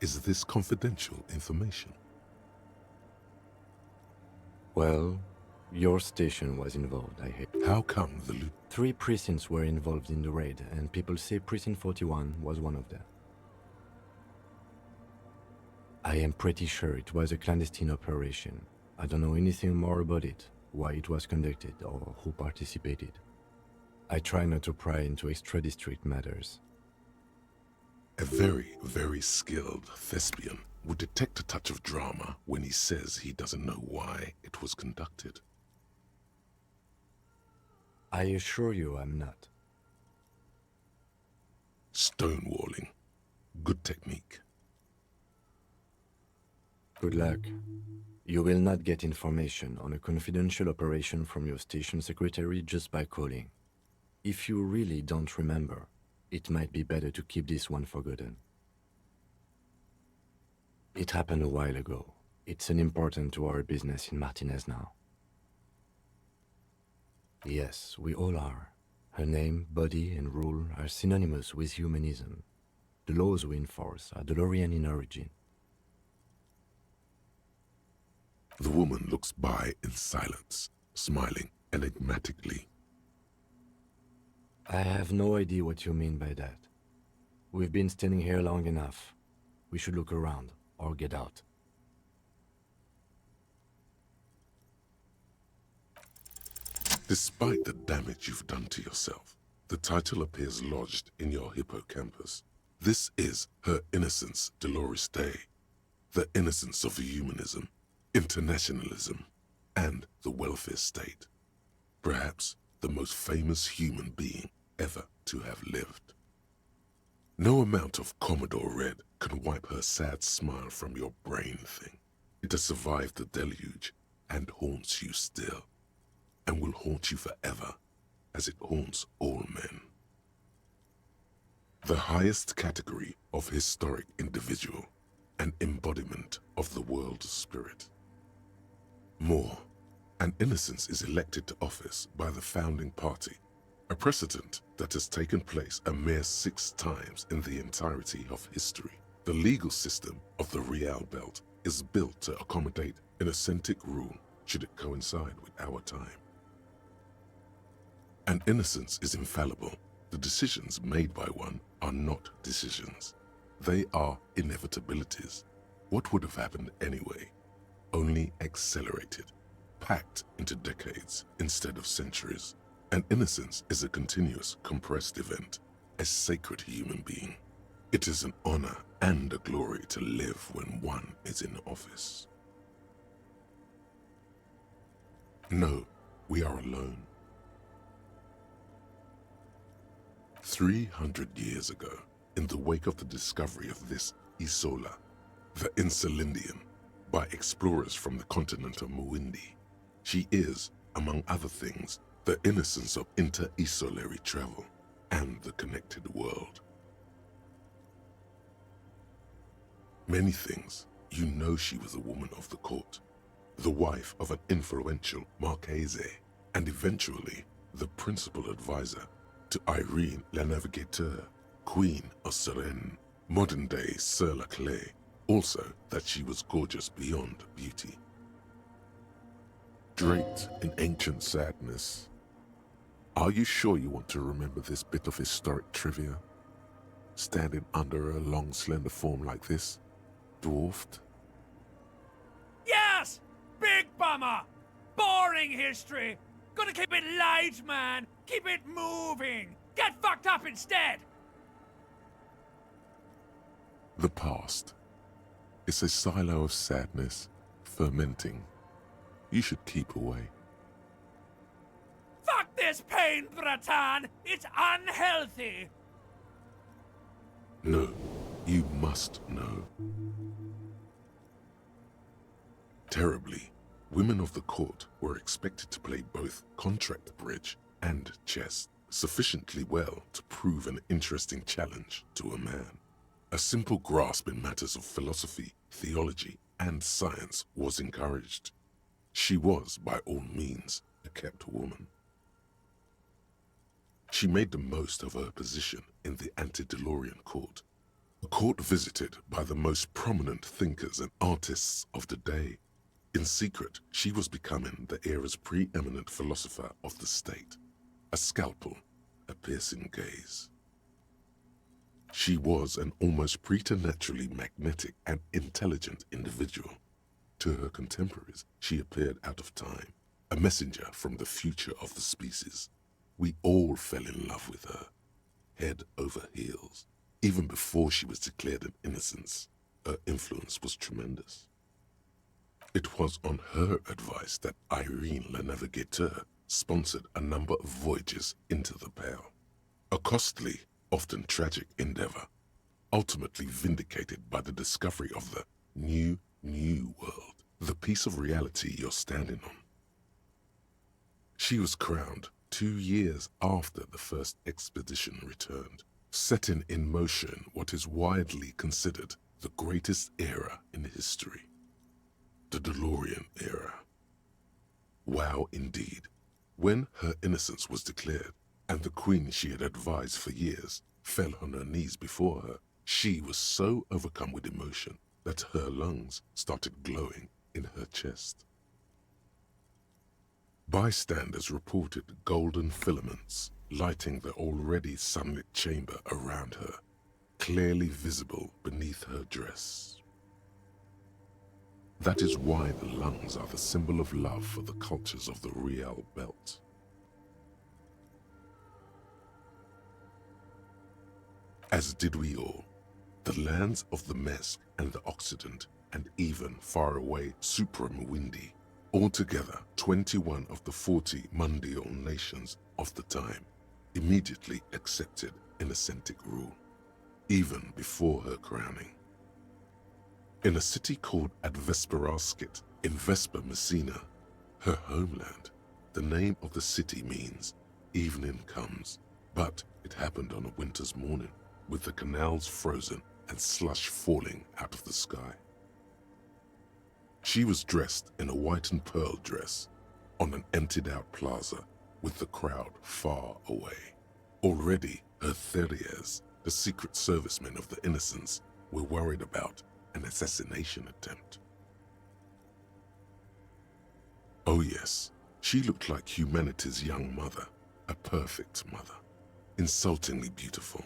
Is this confidential information? Well, your station was involved, I hear. How come the 3 precincts were involved in the raid, and people say Precinct 41 was one of them. I am pretty sure it was a clandestine operation. I don't know anything more about it, why it was conducted, or who participated. I try not to pry into extra-district matters. A very, very skilled thespian would detect a touch of drama when he says he doesn't know why it was conducted. I assure you I'm not. Stonewalling. Good technique. Good luck. You will not get information on a confidential operation from your station secretary just by calling. If you really don't remember, it might be better to keep this one forgotten. It happened a while ago. It's unimportant to our business in Martinez now. Yes, we all are. Her name, body, and rule are synonymous with humanism. The laws we enforce are DeLorean in origin. The woman looks by in silence, smiling enigmatically. I have no idea what you mean by that. We've been standing here long enough. We should look around, or get out. Despite the damage you've done to yourself, the title appears lodged in your hippocampus. This is Her Innocence Dolores Day, the innocence of humanism, internationalism, and the welfare state. Perhaps the most famous human being ever to have lived. No amount of Commodore Red can wipe her sad smile from your brain thing. It has survived the deluge and haunts you still, and will haunt you forever, as it haunts all men. The highest category of historic individual, an embodiment of the world spirit. More, an innocence is elected to office by the founding party, a precedent that has taken place a mere 6 times in the entirety of history. The legal system of the Real Belt is built to accommodate an authentic rule should it coincide with our time. An innocence is infallible, The decisions made by one are not decisions. They are inevitabilities. What would have happened anyway? Only accelerated, packed into decades instead of centuries. And innocence is a continuous, compressed event, a sacred human being. It is an honor and a glory to live when one is in office. No, we are alone. 300 years ago, in the wake of the discovery of this Isola, the Insulindian, by explorers from the continent of Muindi, she is, among other things, the innocence of inter-isolary travel and the connected world. Many things, you know she was a woman of the court, the wife of an influential Marchese, and eventually the principal advisor to Irene la Navigateur, Queen of Suresnes, modern-day Sir La Clé, also that she was gorgeous beyond beauty. Draped in ancient sadness, are you sure you want to remember this bit of historic trivia? Standing under a long, slender form like this, dwarfed? Yes! Big bummer! Boring history! Gotta keep it light, man! Keep it moving! Get fucked up instead! The past. It's a silo of sadness, fermenting. You should keep away. Fuck this pain, Bratan! It's unhealthy! No, you must know. Terribly, women of the court were expected to play both contract bridge and chess sufficiently well to prove an interesting challenge to a man. A simple grasp in matters of philosophy, theology, and science was encouraged. She was, by all means, a kept woman. She made the most of her position in the antediluvian court, a court visited by the most prominent thinkers and artists of the day. In secret, she was becoming the era's preeminent philosopher of the state, a scalpel, a piercing gaze. She was an almost preternaturally magnetic and intelligent individual. To her contemporaries, she appeared out of time, a messenger from the future of the species. We all fell in love with her, head over heels. Even before she was declared an innocence, her influence was tremendous. It was on her advice that Irene la Navigateur sponsored a number of voyages into the Pale, a costly, often tragic endeavor, ultimately vindicated by the discovery of the new world, the piece of reality you're standing on. She was crowned 2 years after the first expedition returned, setting in motion what is widely considered the greatest era in history, the DeLorean era. Wow, indeed. When her innocence was declared, and the queen she had advised for years fell on her knees before her, she was so overcome with emotion that her lungs started glowing in her chest. Bystanders reported golden filaments lighting the already sunlit chamber around her, clearly visible beneath her dress. That is why the lungs are the symbol of love for the cultures of the Riel Belt. As did we all, the lands of the Mesk and the Occident, and even far away Supra-Muindi, altogether 21 of the 40 Mundial nations of the time, immediately accepted Innocentic rule, even before her crowning. In a city called Advesperaskit in Vesper Messina, her homeland, the name of the city means evening comes, but it happened on a winter's morning, with the canals frozen and slush falling out of the sky. She was dressed in a white and pearl dress on an emptied-out plaza with the crowd far away. Already, her Theriers, the secret servicemen of the Innocents, were worried about an assassination attempt. Oh yes, she looked like humanity's young mother, a perfect mother. insultingly beautiful.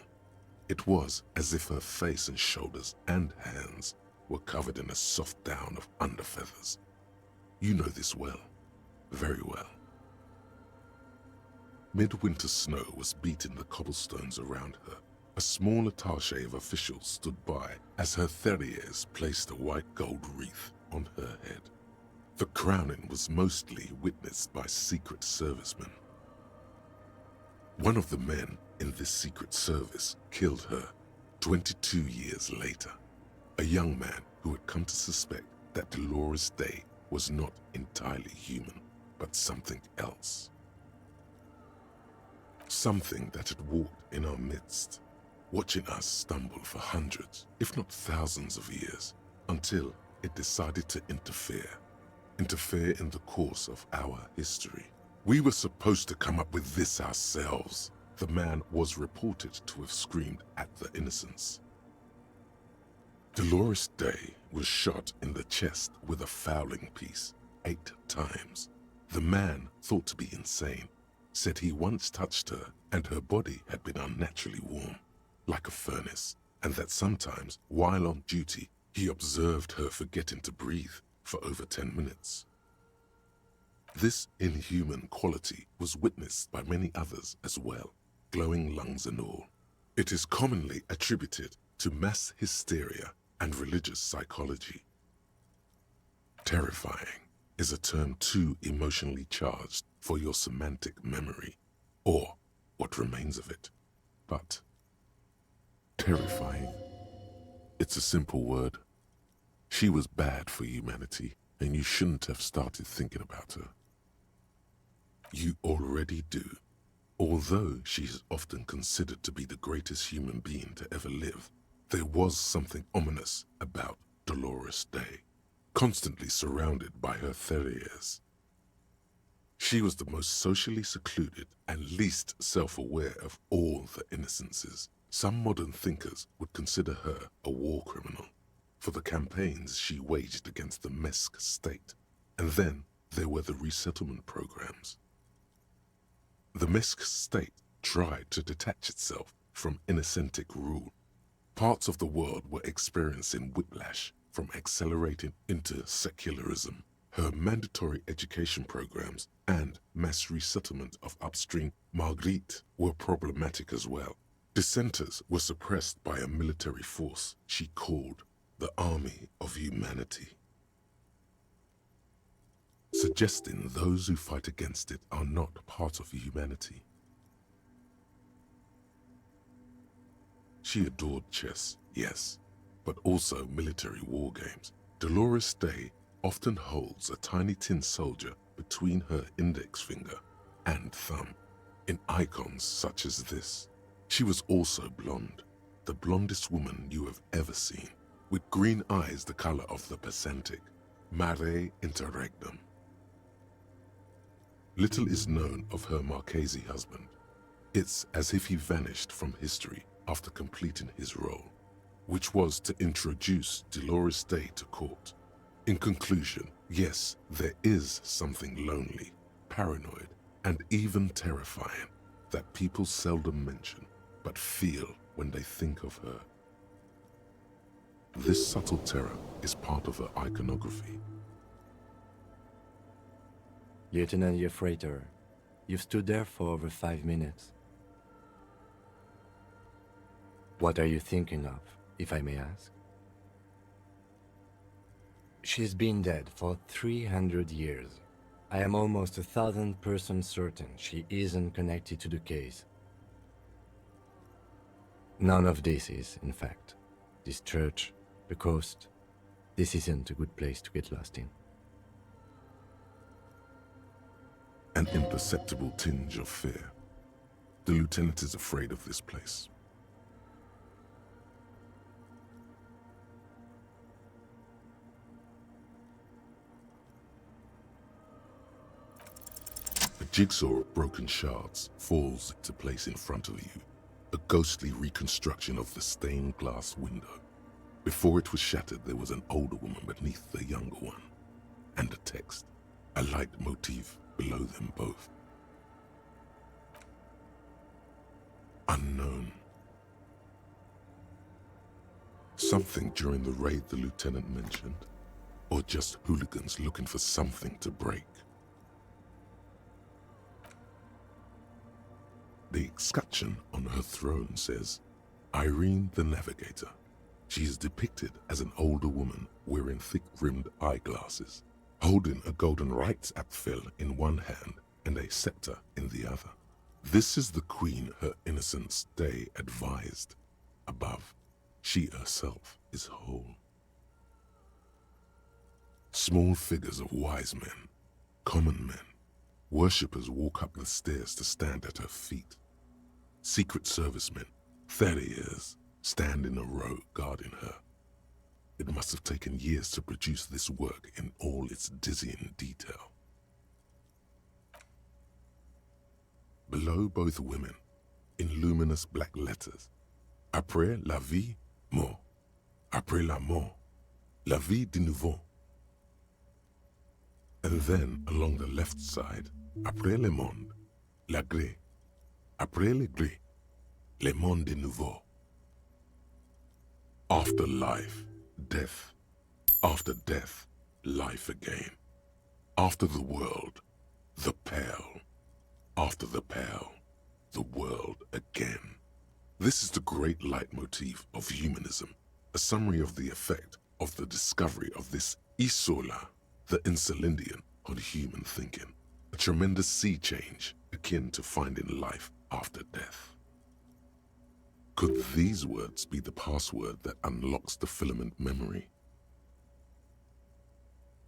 It was as if her face and shoulders and hands were covered in a soft down of underfeathers. You know this well, very well. Midwinter snow was beating the cobblestones around her. A small attaché of officials stood by as her Theriers placed a white gold wreath on her head. The crowning was mostly witnessed by Secret Servicemen. One of the men in this Secret Service killed her 22 years later, a young man who had come to suspect that Dolores Day was not entirely human, but something else. Something that had walked in our midst, watching us stumble for hundreds, if not thousands of years, until it decided to interfere in the course of our history. We were supposed to come up with this ourselves. The man was reported to have screamed at the innocents. Dolores Day was shot in the chest with a fowling piece 8 times. The man, thought to be insane, said he once touched her and her body had been unnaturally warm, like a furnace, and that sometimes, while on duty, he observed her forgetting to breathe for over 10 minutes. This inhuman quality was witnessed by many others as well, glowing lungs and all. It is commonly attributed to mass hysteria and religious psychology. Terrifying is a term too emotionally charged for your semantic memory, or what remains of it. But terrifying, it's a simple word. She was bad for humanity, and you shouldn't have started thinking about her. You already do. Although she is often considered to be the greatest human being to ever live, there was something ominous about Dolores Day, constantly surrounded by her Theriers. She was the most socially secluded and least self-aware of all the innocences. Some modern thinkers would consider her a war criminal for the campaigns she waged against the Mesk state. And then there were the resettlement programs. The Mesk state tried to detach itself from innocentic rule. Parts of the world were experiencing whiplash from accelerating into secularism. Her mandatory education programs and mass resettlement of upstream Marguerite were problematic as well. Dissenters were suppressed by a military force she called the Army of Humanity, suggesting those who fight against it are not part of humanity. She adored chess, yes, but also military war games. Dolores Day often holds a tiny tin soldier between her index finger and thumb in icons such as this. She was also blonde, the blondest woman you have ever seen, with green eyes the color of the Pacific, mare interregnum. Little is known of her Marchese husband. It's as if he vanished from history after completing his role, which was to introduce Dolores Day to court. In conclusion, yes, there is something lonely, paranoid, and even terrifying that people seldom mention, but feel when they think of her. This subtle terror is part of her iconography. Lieutenant Yefrater, you've stood there for over 5 minutes. What are you thinking of, if I may ask? She's been dead for 300 years. I am almost 1,000% certain she isn't connected to the case. None of this is, in fact. This church, the coast, this isn't a good place to get lost in. An imperceptible tinge of fear. The lieutenant is afraid of this place. A jigsaw of broken shards falls into place in front of you, a ghostly reconstruction of the stained glass window. Before it was shattered, there was an older woman beneath the younger one, and a text, a light motif below them both. Unknown. Something during the raid the lieutenant mentioned, or just hooligans looking for something to break. The escutcheon on her throne says, Irene the Navigator. She is depicted as an older woman wearing thick-rimmed eyeglasses, holding a golden rights apfel in one hand and a scepter in the other. This is the queen her innocence day advised. Above, she herself is whole. Small figures of wise men, common men, worshippers walk up the stairs to stand at her feet. Secret servicemen, 30 years, stand in a row guarding her. It must have taken years to produce this work in all its dizzying detail. Below both women, in luminous black letters, Après la vie, mort. Après la mort, la vie de nouveau. And then, along the left side, Après le monde, la gré. Après le gré, le monde de nouveau. After life, death. After death, life again. After the world, the pale. After the pale, the world again. This is the great leitmotif of humanism, a summary of the effect of the discovery of this isola, the Insulindian, on human thinking, a tremendous sea change akin to finding life after death. Could these words be the password that unlocks the filament memory?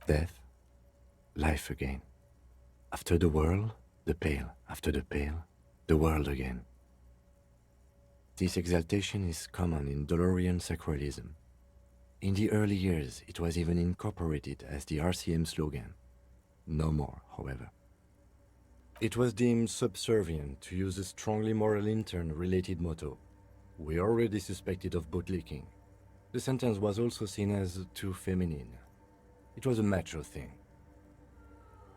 Death, life again. After the world, the pale. After the pale, the world again. This exaltation is common in Dolorian sacralism. In the early years, it was even incorporated as the RCM slogan. No more, however. It was deemed subservient to use a strongly moral intern-related motto. We already suspected of bootlicking. The sentence was also seen as too feminine. It was a macho thing.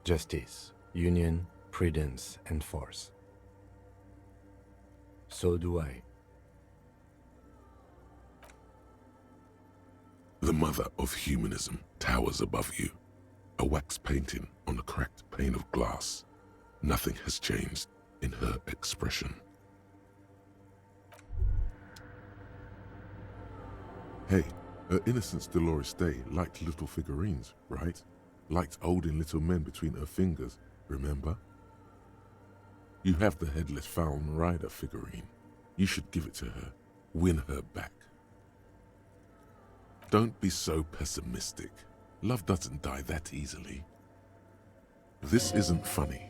Justice, union, prudence, and force. So do I. The mother of humanism towers above you, a wax painting on a cracked pane of glass. Nothing has changed in her expression. Hey, her Innocence Dolores Day liked little figurines, right? Liked holding little men between her fingers, remember? You have the headless Falcon Rider figurine. You should give it to her. Win her back. Don't be so pessimistic. Love doesn't die that easily. This isn't funny.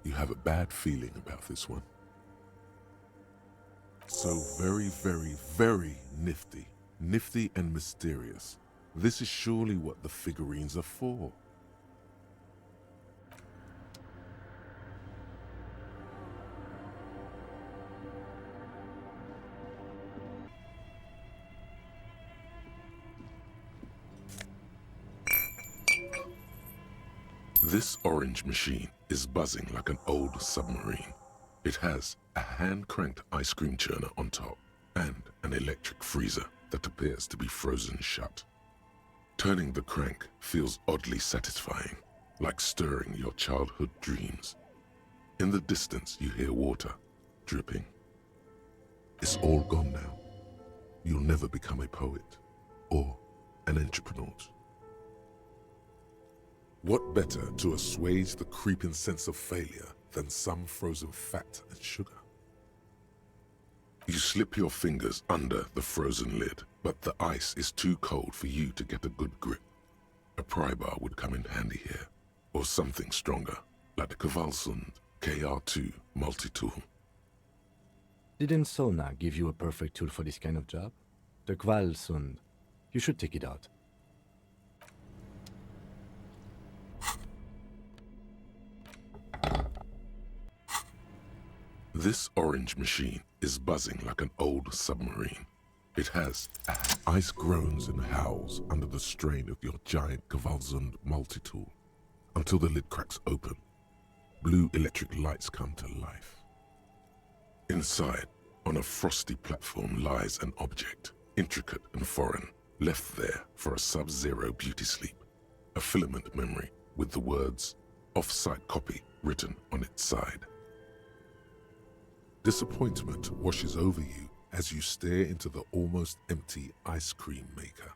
You have a bad feeling about this one. So very, very, very nifty. Nifty and mysterious. This is surely what the figurines are for. This orange machine is buzzing like an old submarine. It has a hand-cranked ice cream churner on top and an electric freezer that appears to be frozen shut. Turning the crank feels oddly satisfying, like stirring your childhood dreams. In the distance you hear water dripping. It's all gone now. You'll never become a poet or an entrepreneur. What better to assuage the creeping sense of failure than some frozen fat and sugar? You slip your fingers under the frozen lid, but the ice is too cold for you to get a good grip. A pry bar would come in handy here, or something stronger, like the Kvalsund KR2 multi-tool. Didn't Sona give you a perfect tool for this kind of job? The Kvalsund. You should take it out. This orange machine is buzzing like an old submarine. It has ice groans and howls under the strain of your giant Kvalsund multi-tool until the lid cracks open. Blue electric lights come to life. Inside, on a frosty platform, lies an object, intricate and foreign, left there for a sub-zero beauty sleep. A filament memory with the words, off-site copy, written on its side. Disappointment washes over you as you stare into the almost empty ice cream maker.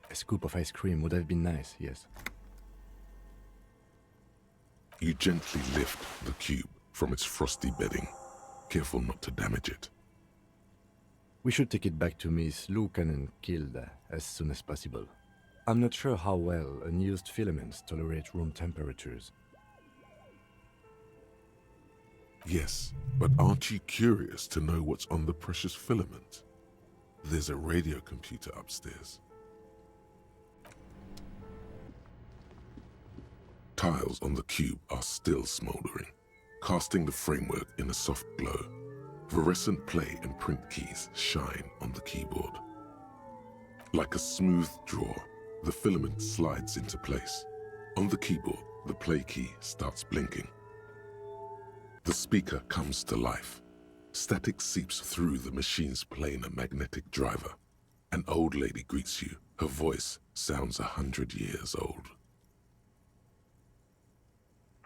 A scoop of ice cream would have been nice, yes. You gently lift the cube from its frosty bedding, careful not to damage it. We should take it back to Miss Lukanen-Kilde as soon as possible. I'm not sure how well unused filaments tolerate room temperatures. Yes, but aren't you curious to know what's on the precious filament? There's a radio computer upstairs. Tiles on the cube are still smoldering, casting the framework in a soft glow. Fluorescent play and print keys shine on the keyboard. Like a smooth draw, the filament slides into place. On the keyboard, the play key starts blinking. The speaker comes to life. Static seeps through the machine's planar magnetic driver. An old lady greets you. Her voice sounds 100 years old.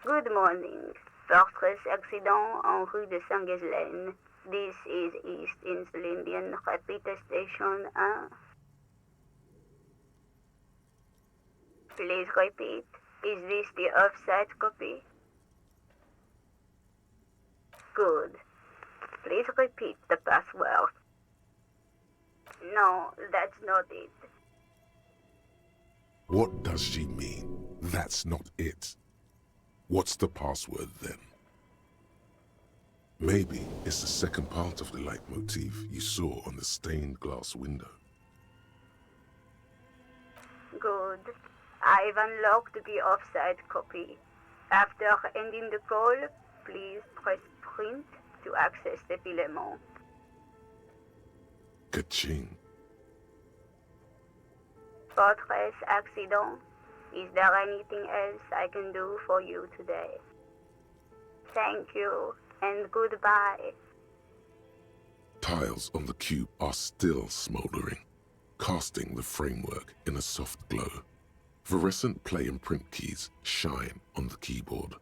Good morning. Fortress accident en rue de Saint-Ghislaine. This is East Insulindian Repeater Station 1. Please repeat. Is this the offsite copy? Good. Please repeat the password. No, that's not it. What does she mean? That's not it. What's the password then? Maybe it's the second part of the leitmotif you saw on the stained glass window. Good. I've unlocked the offsite copy. After ending the call, please press print to access the filament. Ka-ching. Fortress accident. Is there anything else I can do for you today? Thank you, and goodbye. Tiles on the cube are still smoldering, casting the framework in a soft glow. Fluorescent play and print keys shine on the keyboard.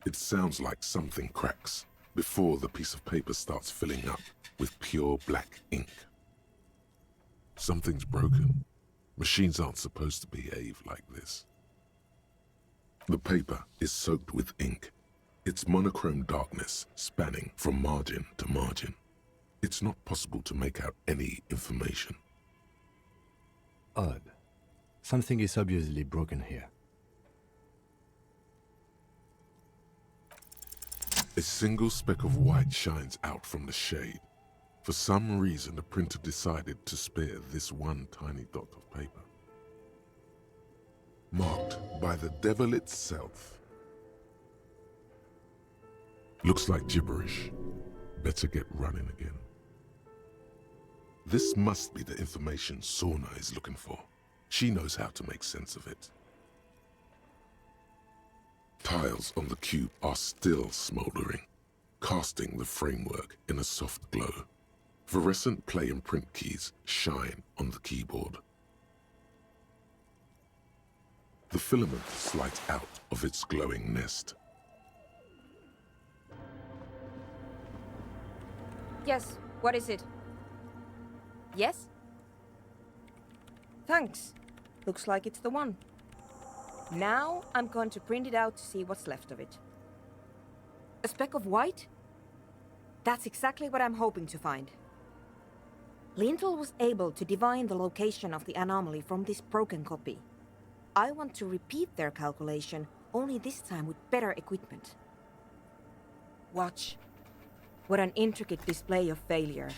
It sounds like something cracks before the piece of paper starts filling up with pure black ink. Something's broken. Machines aren't supposed to behave like this. The paper is soaked with ink, its monochrome darkness spanning from margin to margin. It's not possible to make out any information. Odd. Something is obviously broken here. A single speck of white shines out from the shade. For some reason, the printer decided to spare this one tiny dot of paper. Marked by the devil itself. Looks like gibberish. Better get running again. This must be the information Sorna is looking for. She knows how to make sense of it. Tiles on the cube are still smoldering, casting the framework in a soft glow. Fluorescent play and print keys shine on the keyboard. The filament slides out of its glowing nest. Yes, what is it? Yes? Thanks. Looks like it's the one. Now I'm going to print it out to see what's left of it. A speck of white? That's exactly what I'm hoping to find. Lintel was able to divine the location of the anomaly from this broken copy. I want to repeat their calculation, only this time with better equipment. Watch. What an intricate display of failure.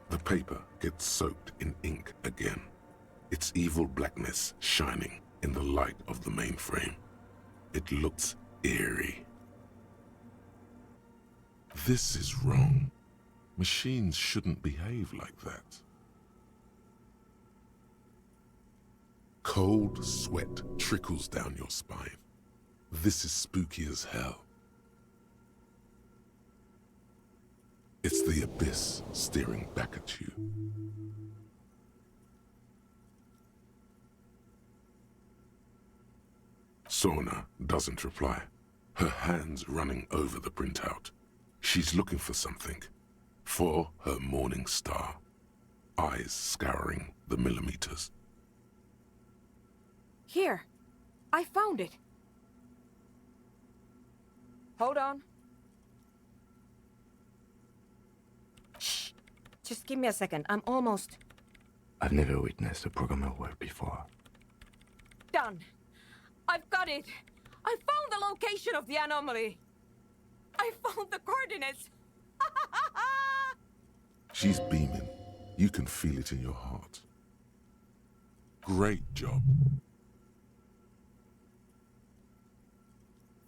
The paper gets soaked in ink again, its evil blackness shining in the light of the mainframe. It looks eerie. This is wrong. Machines shouldn't behave like that. Cold sweat trickles down your spine. This is spooky as hell. the abyss staring back at you. Sorna doesn't reply, her hands running over the printout. She's looking for something, for her morning star, eyes scouring the millimeters. Here, I found it. Hold on. Shh. Just give me a second. I'm almost I've never witnessed a programmer work before. done. I've got it. I found the location of the anomaly. I found the coordinates. She's beaming. You can feel it in your heart. Great job.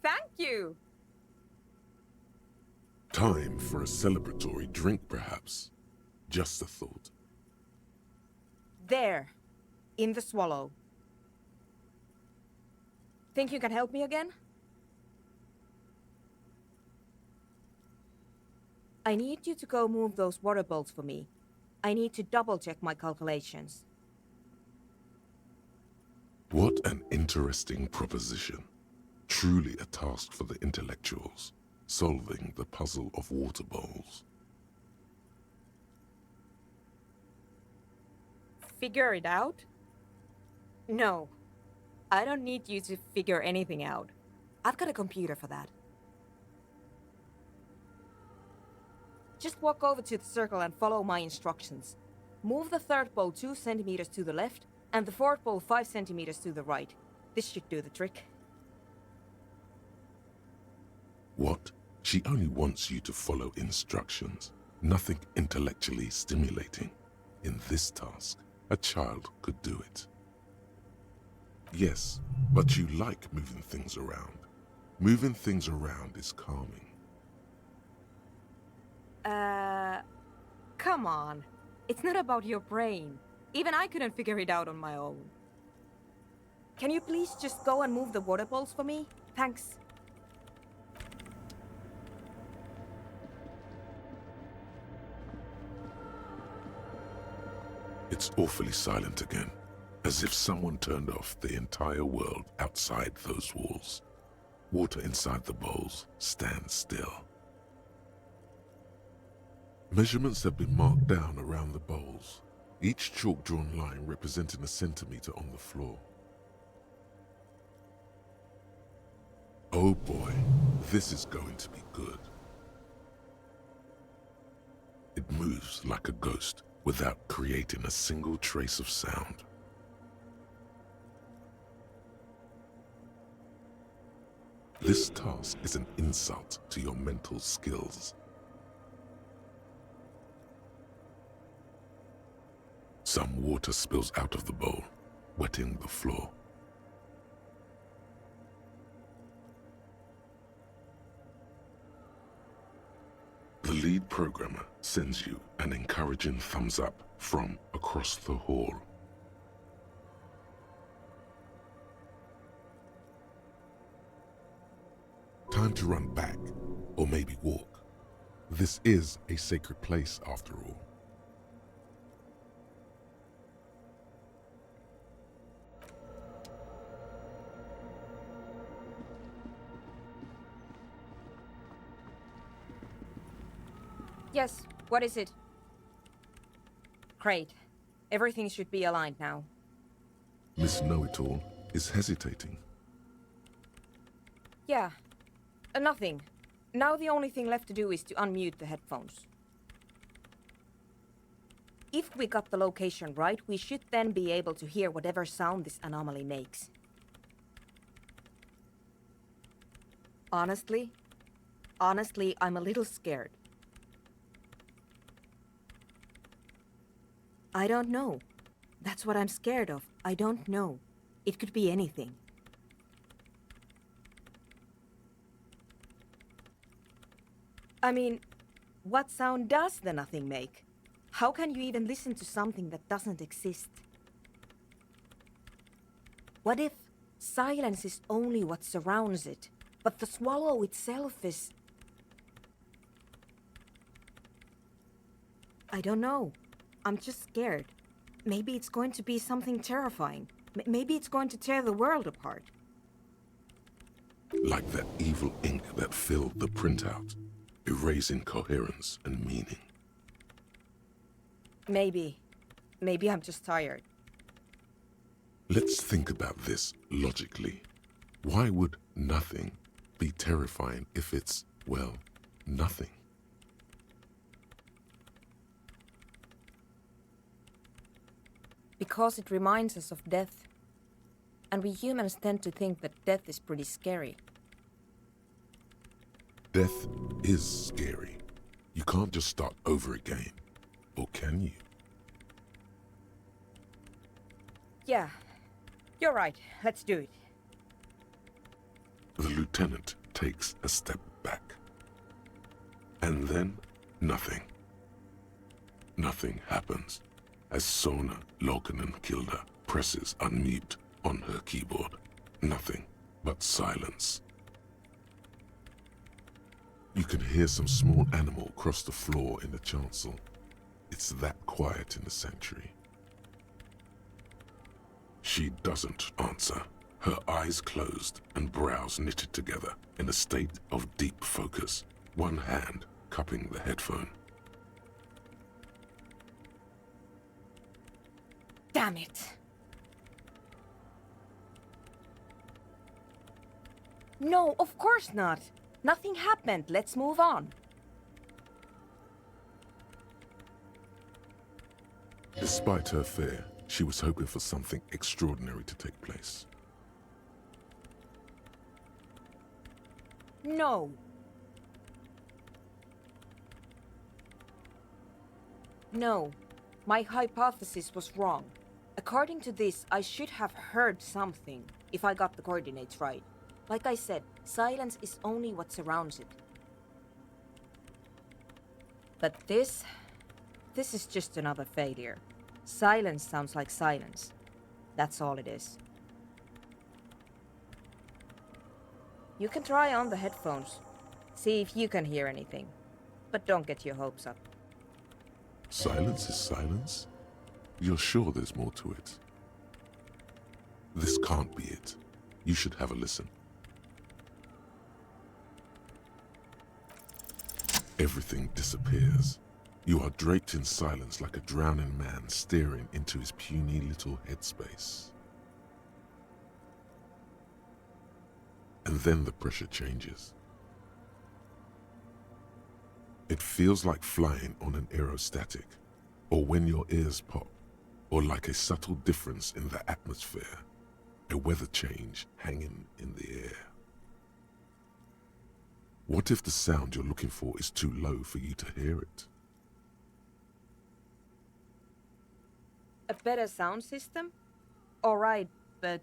Thank you. Time for a celebratory drink, perhaps. Just a thought. There, in the swallow. Think you can help me again? I need you to go move those water bolts for me. I need to double-check my calculations. What an interesting proposition. Truly a task for the intellectuals, solving the puzzle of water bowls. Figure it out? No. I don't need you to figure anything out. I've got a computer for that. Just walk over to the circle and follow my instructions. Move the third bowl 2 centimeters to the left, and the fourth bowl 5 centimeters to the right. This should do the trick. What? She only wants you to follow instructions. Nothing intellectually stimulating. In this task, a child could do it. Yes, but you like moving things around. Moving things around is calming. Come on. It's not about your brain. Even I couldn't figure it out on my own. Can you please just go and move the water bowls for me? Thanks. It's awfully silent again, as if someone turned off the entire world outside those walls. Water inside the bowls stands still. Measurements have been marked down around the bowls, each chalk-drawn line representing a centimeter on the floor. Oh boy, this is going to be good. It moves like a ghost without creating a single trace of sound. This task is an insult to your mental skills. Some water spills out of the bowl, wetting the floor. The lead programmer sends you an encouraging thumbs up from across the hall. Time to run back, or maybe walk. This is a sacred place after all. Yes, what is it? Great. Everything should be aligned now. Miss Know-It-All is hesitating. Yeah. Nothing. Now the only thing left to do is to unmute the headphones. If we got the location right, we should then be able to hear whatever sound this anomaly makes. Honestly, I'm a little scared. I don't know. That's what I'm scared of. I don't know. It could be anything. I mean, what sound does the nothing make? How can you even listen to something that doesn't exist? What if silence is only what surrounds it, but the swallow itself is... I don't know. I'm just scared. Maybe it's going to be something terrifying. Maybe it's going to tear the world apart. Like that evil ink that filled the printout, erasing coherence and meaning. Maybe. Maybe I'm just tired. Let's think about this logically. Why would nothing be terrifying if it's, well, nothing? Because it reminds us of death. And we humans tend to think that death is pretty scary. Death is scary. You can't just start over again. Or can you? Yeah. You're right. Let's do it. The lieutenant takes a step back. And then, nothing. Nothing happens as Sona Lokanen-Kilda presses unmute on her keyboard. Nothing but silence. You can hear some small animal cross the floor in the chancel. It's that quiet in the sanctuary. She doesn't answer, her eyes closed and brows knitted together in a state of deep focus, one hand cupping the headphone. Damn it! No, of course not. Nothing happened. Let's move on. Despite her fear, she was hoping for something extraordinary to take place. No. No. My hypothesis was wrong. According to this, I should have heard something, if I got the coordinates right. Like I said, silence is only what surrounds it. But this is just another failure. Silence sounds like silence. That's all it is. You can try on the headphones. See if you can hear anything. But don't get your hopes up. Silence is silence? You're sure there's more to it? This can't be it. You should have a listen. Everything disappears. You are draped in silence like a drowning man staring into his puny little headspace. And then the pressure changes. It feels like flying on an aerostatic, or when your ears pop, or like a subtle difference in the atmosphere, a weather change hanging in the air. What if the sound you're looking for is too low for you to hear it? A better sound system? Alright, but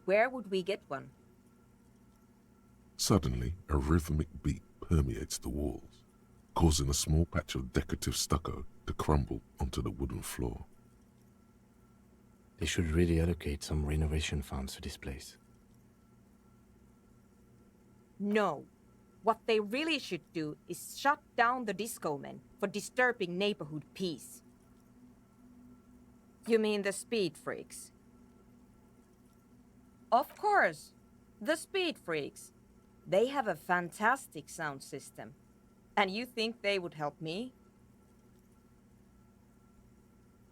where would we get one? Suddenly, a rhythmic beat permeates the walls, causing a small patch of decorative stucco to crumble onto the wooden floor. They should really allocate some renovation funds to this place. No. What they really should do is shut down the disco men for disturbing neighborhood peace. You mean the speed freaks? Of course, the speed freaks. They have a fantastic sound system. And you think they would help me?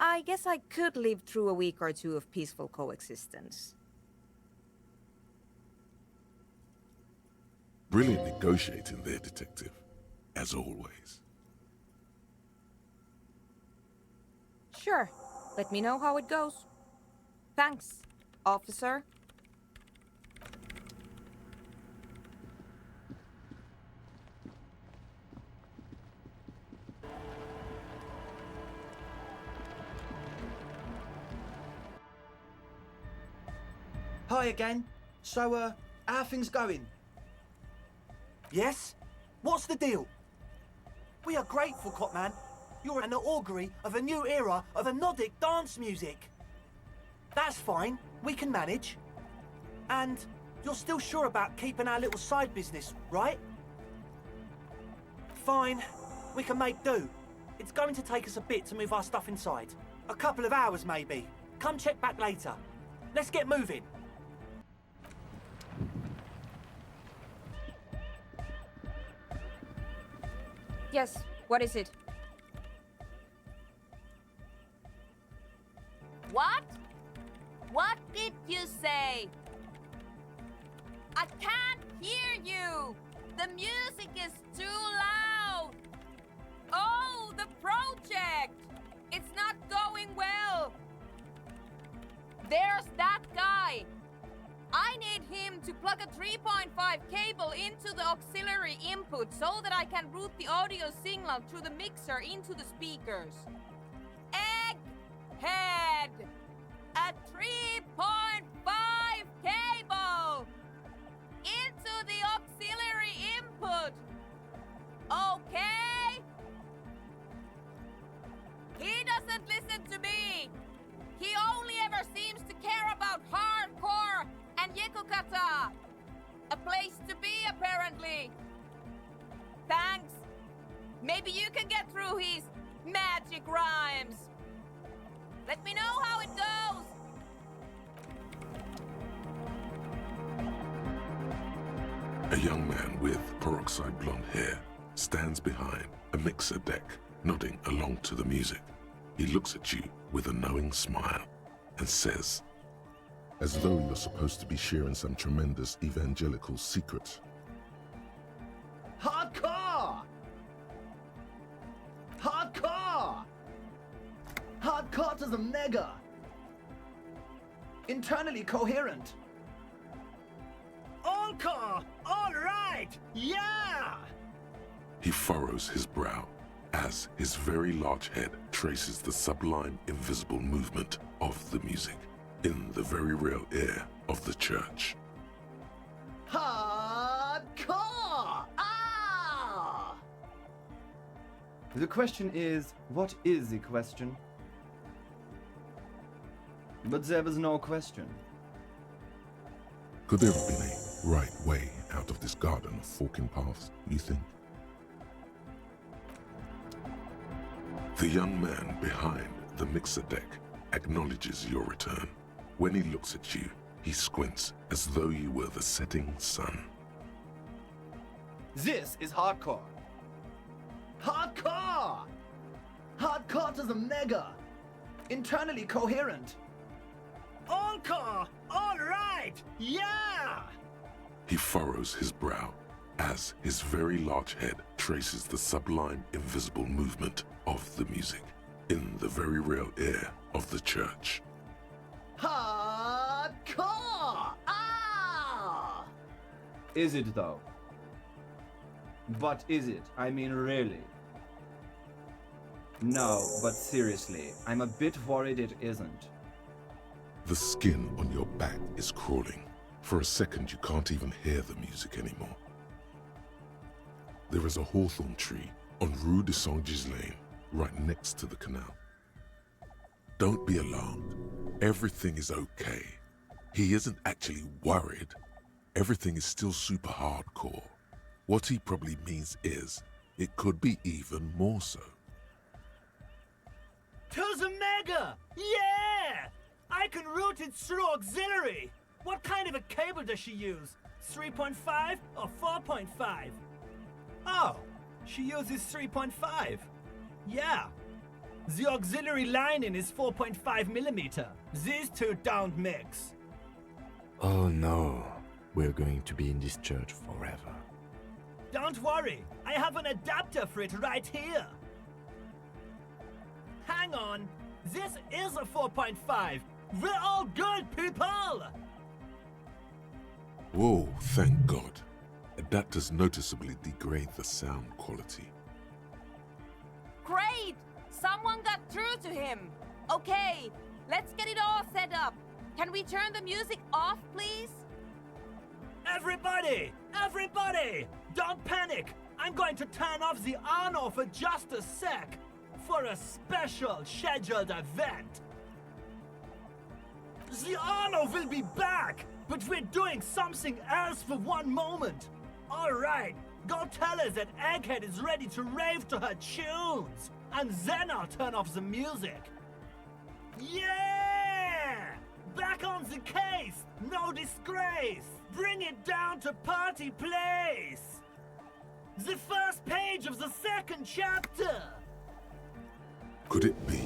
I guess I could live through a week or two of peaceful coexistence. Brilliant negotiating there, Detective, as always. Sure. Let me know how it goes. Thanks, officer. Hi again. So, how are things going? Yes? What's the deal? We are grateful, Copman. You're an augury of a new era of Nordic dance music. That's fine. We can manage. And you're still sure about keeping our little side business, right? Fine. We can make do. It's going to take us a bit to move our stuff inside. A couple of hours, maybe. Come check back later. Let's get moving. Yes, what is it? What? What did you say? I can't hear you! The music is too loud! Oh, the project! It's not going well! There's that guy! I need him to plug a 3.5 cable into the auxiliary input so that I can route the audio signal through the mixer into the speakers. Egghead! A 3.5 cable! Into the auxiliary input! Okay? He doesn't listen to me! He only ever seems to care about hardcore and Yekukata! A place to be, apparently! Thanks! Maybe you can get through his magic rhymes! Let me know how it goes! A young man with peroxide blonde hair stands behind a mixer deck, nodding along to the music. He looks at you with a knowing smile and says, as though you're supposed to be sharing some tremendous evangelical secret, Hardcore! Hardcore! Hardcore to the mega! Internally coherent! Encore! Alright! Yeah! he furrows his brow as his very large head traces the sublime invisible movement of the music in the very real air of the church. Hardcore! Ah! The question is, what is the question? But there was no question. Could there have been a right way out of this garden of forking paths, you think? The young man behind the mixer deck acknowledges your return. When he looks at you, he squints as though you were the setting sun. This is hardcore. Hardcore! Hardcore to the mega! Internally coherent! Encore! Alright! Yeah! He furrows his brow as his very large head traces the sublime invisible movement of the music in the very real air of the church. Hardcore! Ah! Is it though? But is it? I mean, really? No, but seriously, I'm a bit worried it isn't. The skin on your back is crawling. For a second, you can't even hear the music anymore. There is a hawthorn tree on Rue de Saint-Ghislain, right next to the canal. Don't be alarmed. Everything is okay. He isn't actually worried. Everything is still super hardcore. What he probably means is, it could be even more so. To the mega! Yeah! I can route it through auxiliary! What kind of a cable does she use? 3.5 or 4.5? Oh, she uses 3.5. Yeah. The auxiliary lining is 4.5 millimeter. These two don't mix. Oh no, we're going to be in this church forever. Don't worry, I have an adapter for it right here. Hang on, this is a 4.5. We're all good, people! Whoa, thank God. Adapters noticeably degrade the sound quality. Great! Someone got through to him! Okay, let's get it all set up. Can we turn the music off, please? Everybody! Everybody! Don't panic! I'm going to turn off the Arno for just a sec. For a special scheduled event. The Arno will be back, but we're doing something else for one moment. All right, go tell her that Egghead is ready to rave to her tunes. and then I'll turn off the music. Yeah! Back on the case! No disgrace! Bring it down to party place! The first page of the second chapter! Could it be?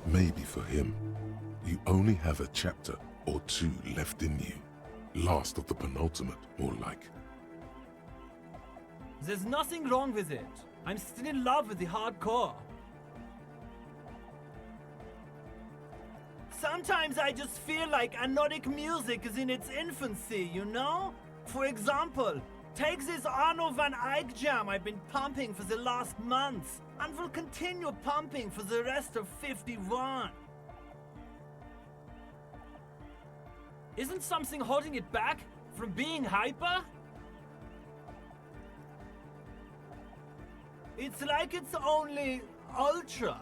Maybe for him, you only have a chapter or two left in you. Last of the penultimate, more like. There's nothing wrong with it. I'm still in love with the hardcore. Sometimes I just feel like anodic music is in its infancy, you know? For example, take this Arno Van Eyck jam I've been pumping for the last month, and will continue pumping for the rest of 51. Isn't something holding it back from being hyper? It's like it's only ultra.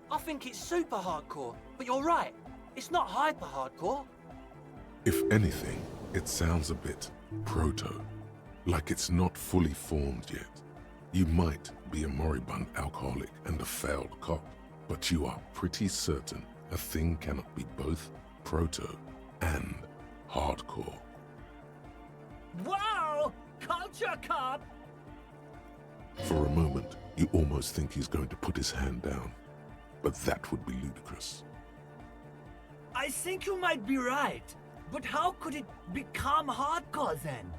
I think it's super hardcore, but you're right. It's not hyper hardcore. If anything, it sounds a bit proto, like it's not fully formed yet. You might be a moribund alcoholic and a failed cop, but you are pretty certain a thing cannot be both proto and hardcore. Wow! Culture cop! For a moment, you almost think he's going to put his hand down, but that would be ludicrous. I think you might be right, but how could it become hardcore then?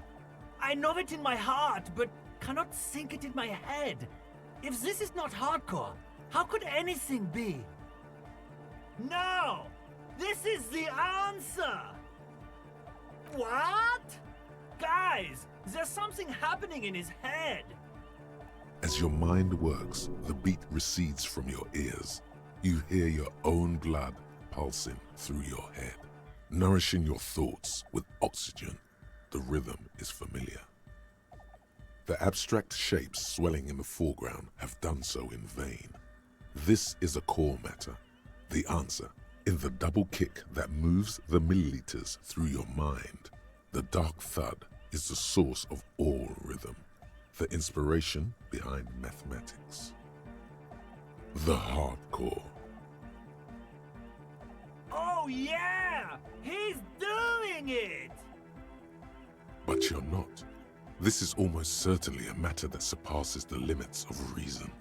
I know it in my heart, but cannot think it in my head. If this is not hardcore, how could anything be? No! This is the answer! What? Guys, there's something happening in his head. As your mind works, the beat recedes from your ears. You hear your own blood pulsing through your head, nourishing your thoughts with oxygen. The rhythm is familiar. The abstract shapes swelling in the foreground have done so in vain. This is a core matter, the answer, in the double kick that moves the milliliters through your mind. The dark thud is the source of all rhythm, the inspiration behind mathematics. The hardcore. Oh yeah! He's doing it! But you're not. This is almost certainly a matter that surpasses the limits of reason.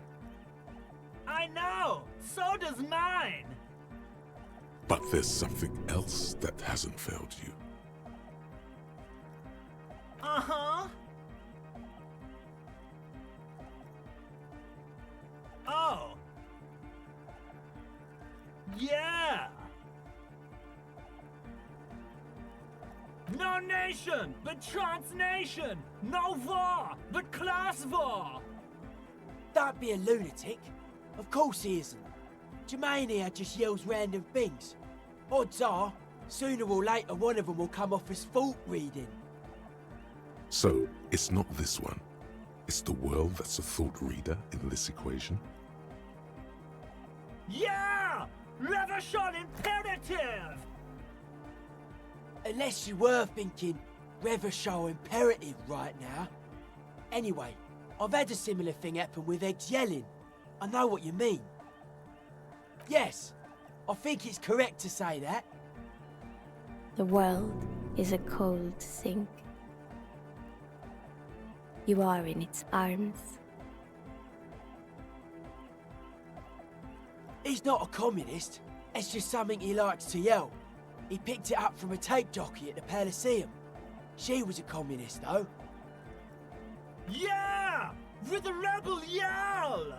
I know! So does mine! But there's something else that hasn't failed you. Uh-huh. Oh. Yeah! No nation, but transnation! No war, but class war! Don't be a lunatic. Of course he isn't. Jermaine here just yells random things. Odds are, sooner or later one of them will come off as fault reading. So, it's not this one. It's the world that's a thought reader in this equation. Yeah! Revolution imperative! Unless you were thinking Revolution imperative right now. Anyway, I've had a similar thing happen with eggs yelling. I know what you mean. Yes, I think it's correct to say that. The world is a cold sink. You are in its arms. He's not a communist. It's just something he likes to yell. He picked it up from a tape jockey at the Paledriver. She was a communist, though. Yeah! With a rebel yell!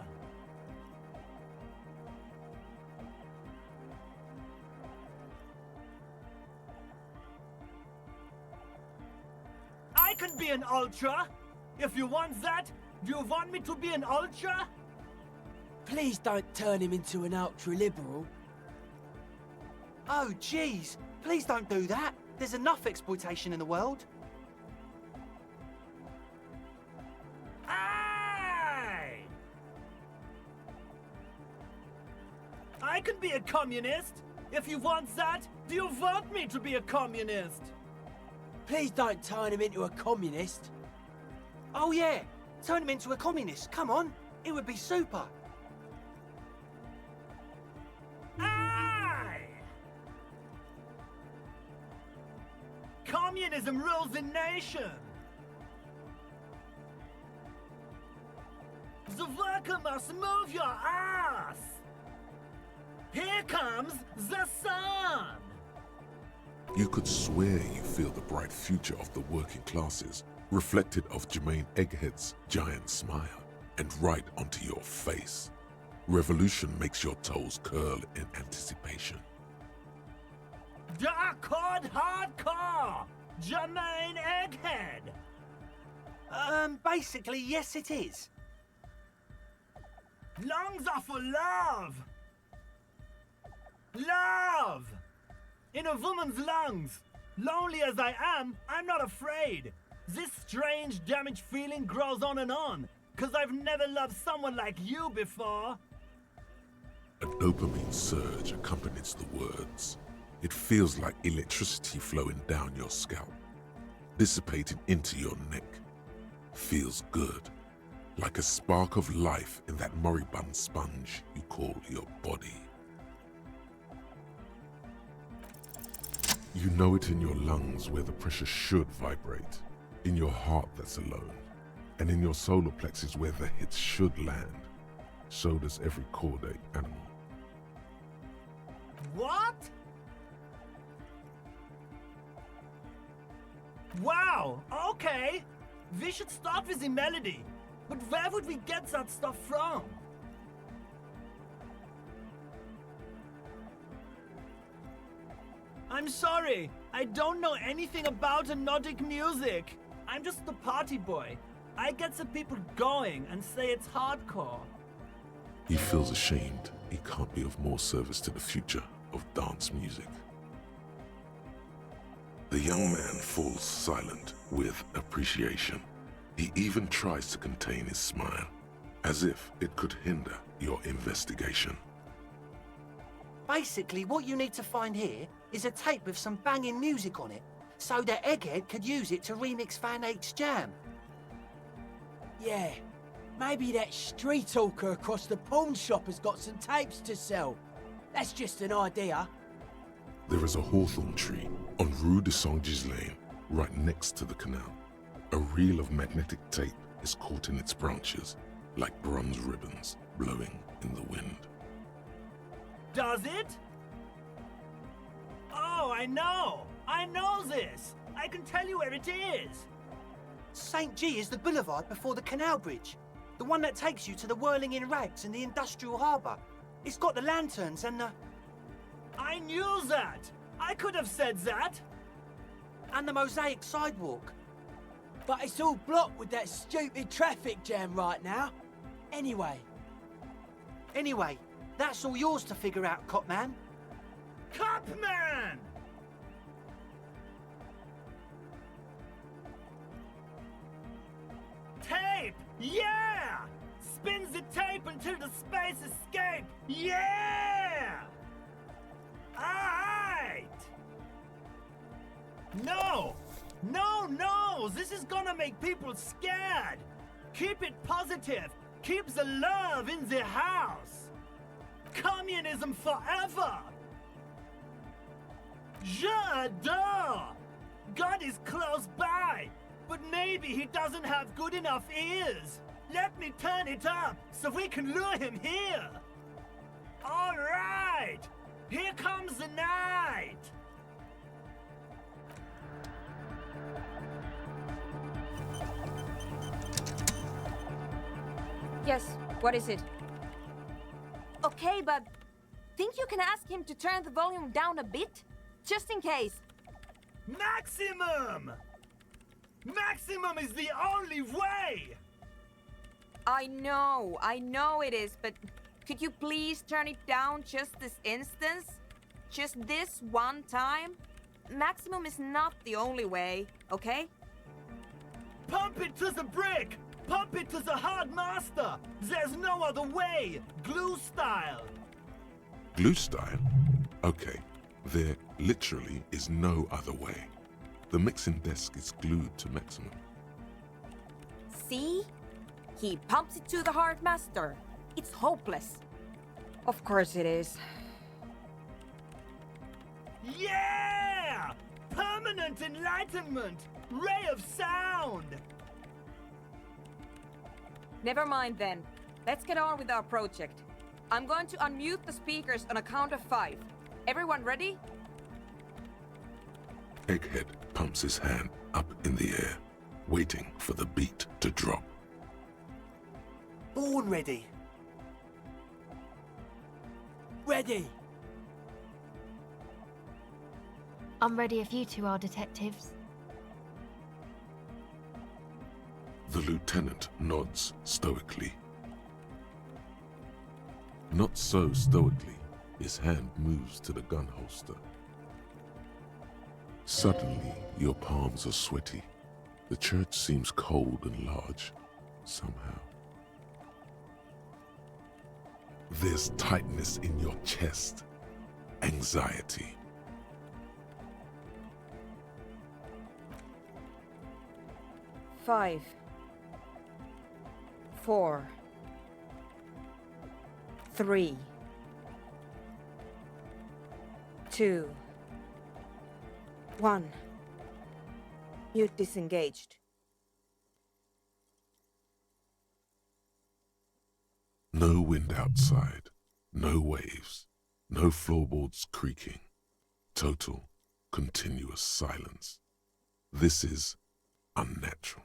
I can be an ultra! If you want that, do you want me to be an ultra? Please don't turn him into an ultra-liberal. Oh, jeez. Please don't do that. There's enough exploitation in the world. Aye! I can be a communist. If you want that, do you want me to be a communist? Please don't turn him into a communist. Oh yeah, turn him into a communist. Come on, it would be super. Communism rules the nation! The worker must move your ass! Here comes the sun! You could swear you feel the bright future of the working classes reflected of Jermaine Egghead's giant smile and right onto your face. Revolution makes your toes curl in anticipation. Dark hardcore! Jermaine Egghead! Basically, yes it is. Lungs are for love! Love! In a woman's lungs. Lonely as I am, I'm not afraid. This strange, damaged feeling grows on and on, 'cause I've never loved someone like you before. A dopamine surge accompanies the words. It feels like electricity flowing down your scalp, dissipating into your neck. Feels good, like a spark of life in that moribund sponge you call your body. You know it in your lungs where the pressure should vibrate, in your heart that's alone, and in your solar plexus where the hits should land. So does every caudate animal. What? Wow, okay. We should start with the melody. But where would we get that stuff from? I'm sorry, I don't know anything about Nordic music. I'm just the party boy. I get the people going and say it's hardcore. He feels ashamed he can't be of more service to the future of dance music. The young man falls silent with appreciation. He even tries to contain his smile, as if it could hinder your investigation. Basically, what you need to find here is a tape with some banging music on it, so that Egghead could use it to remix Van Eyck's jam. Yeah, maybe that street hawker across the pawn shop has got some tapes to sell. That's just an idea. There is a hawthorn tree on Rue de Saint-Ghislain, right next to the canal. A reel of magnetic tape is caught in its branches, like bronze ribbons blowing in the wind. Does it? Oh, I know! I know this! I can tell you where it is! St. G is the boulevard before the canal bridge. The one that takes you to the whirling in rags and the industrial harbour. It's got the lanterns and the... I knew that! I could have said that! And the mosaic sidewalk. But it's all blocked with that stupid traffic jam right now. Anyway, that's all yours to figure out, Copman. Copman! Tape! Yeah! Spins the tape until the space escape! Yeah! Alright! No! No! This is gonna make people scared! Keep it positive! Keep the love in the house! Communism forever! J'adore! God is close by, but maybe he doesn't have good enough ears. Let me turn it up so we can lure him here. All right, here comes the night. Yes, what is it? Okay, but think you can ask him to turn the volume down a bit? Just in case. Maximum! Maximum is the only way! I know it is, but could you please turn it down just this instance? Just this one time? Maximum is not the only way, okay? Pump it to the brick! Pump it to the hard master! There's no other way! Glue style! Glue style? Okay, there literally is no other way. The mixing desk is glued to maximum. See? He pumps it to the hard master. It's hopeless. Of course it is. Yeah! Permanent enlightenment! Ray of sound! Never mind then. Let's get on with our project. I'm going to unmute the speakers on a count of 5. Everyone ready? Egghead pumps his hand up in the air, waiting for the beat to drop. Born ready. Ready! I'm ready if you two are detectives. The lieutenant nods stoically. Not so stoically, his hand moves to the gun holster. Suddenly, your palms are sweaty. The church seems cold and large, somehow. There's tightness in your chest, anxiety. Five, 4, 3, 2, 1. Mute disengaged. No wind outside, no waves, no floorboards creaking. Total, continuous silence. This is unnatural.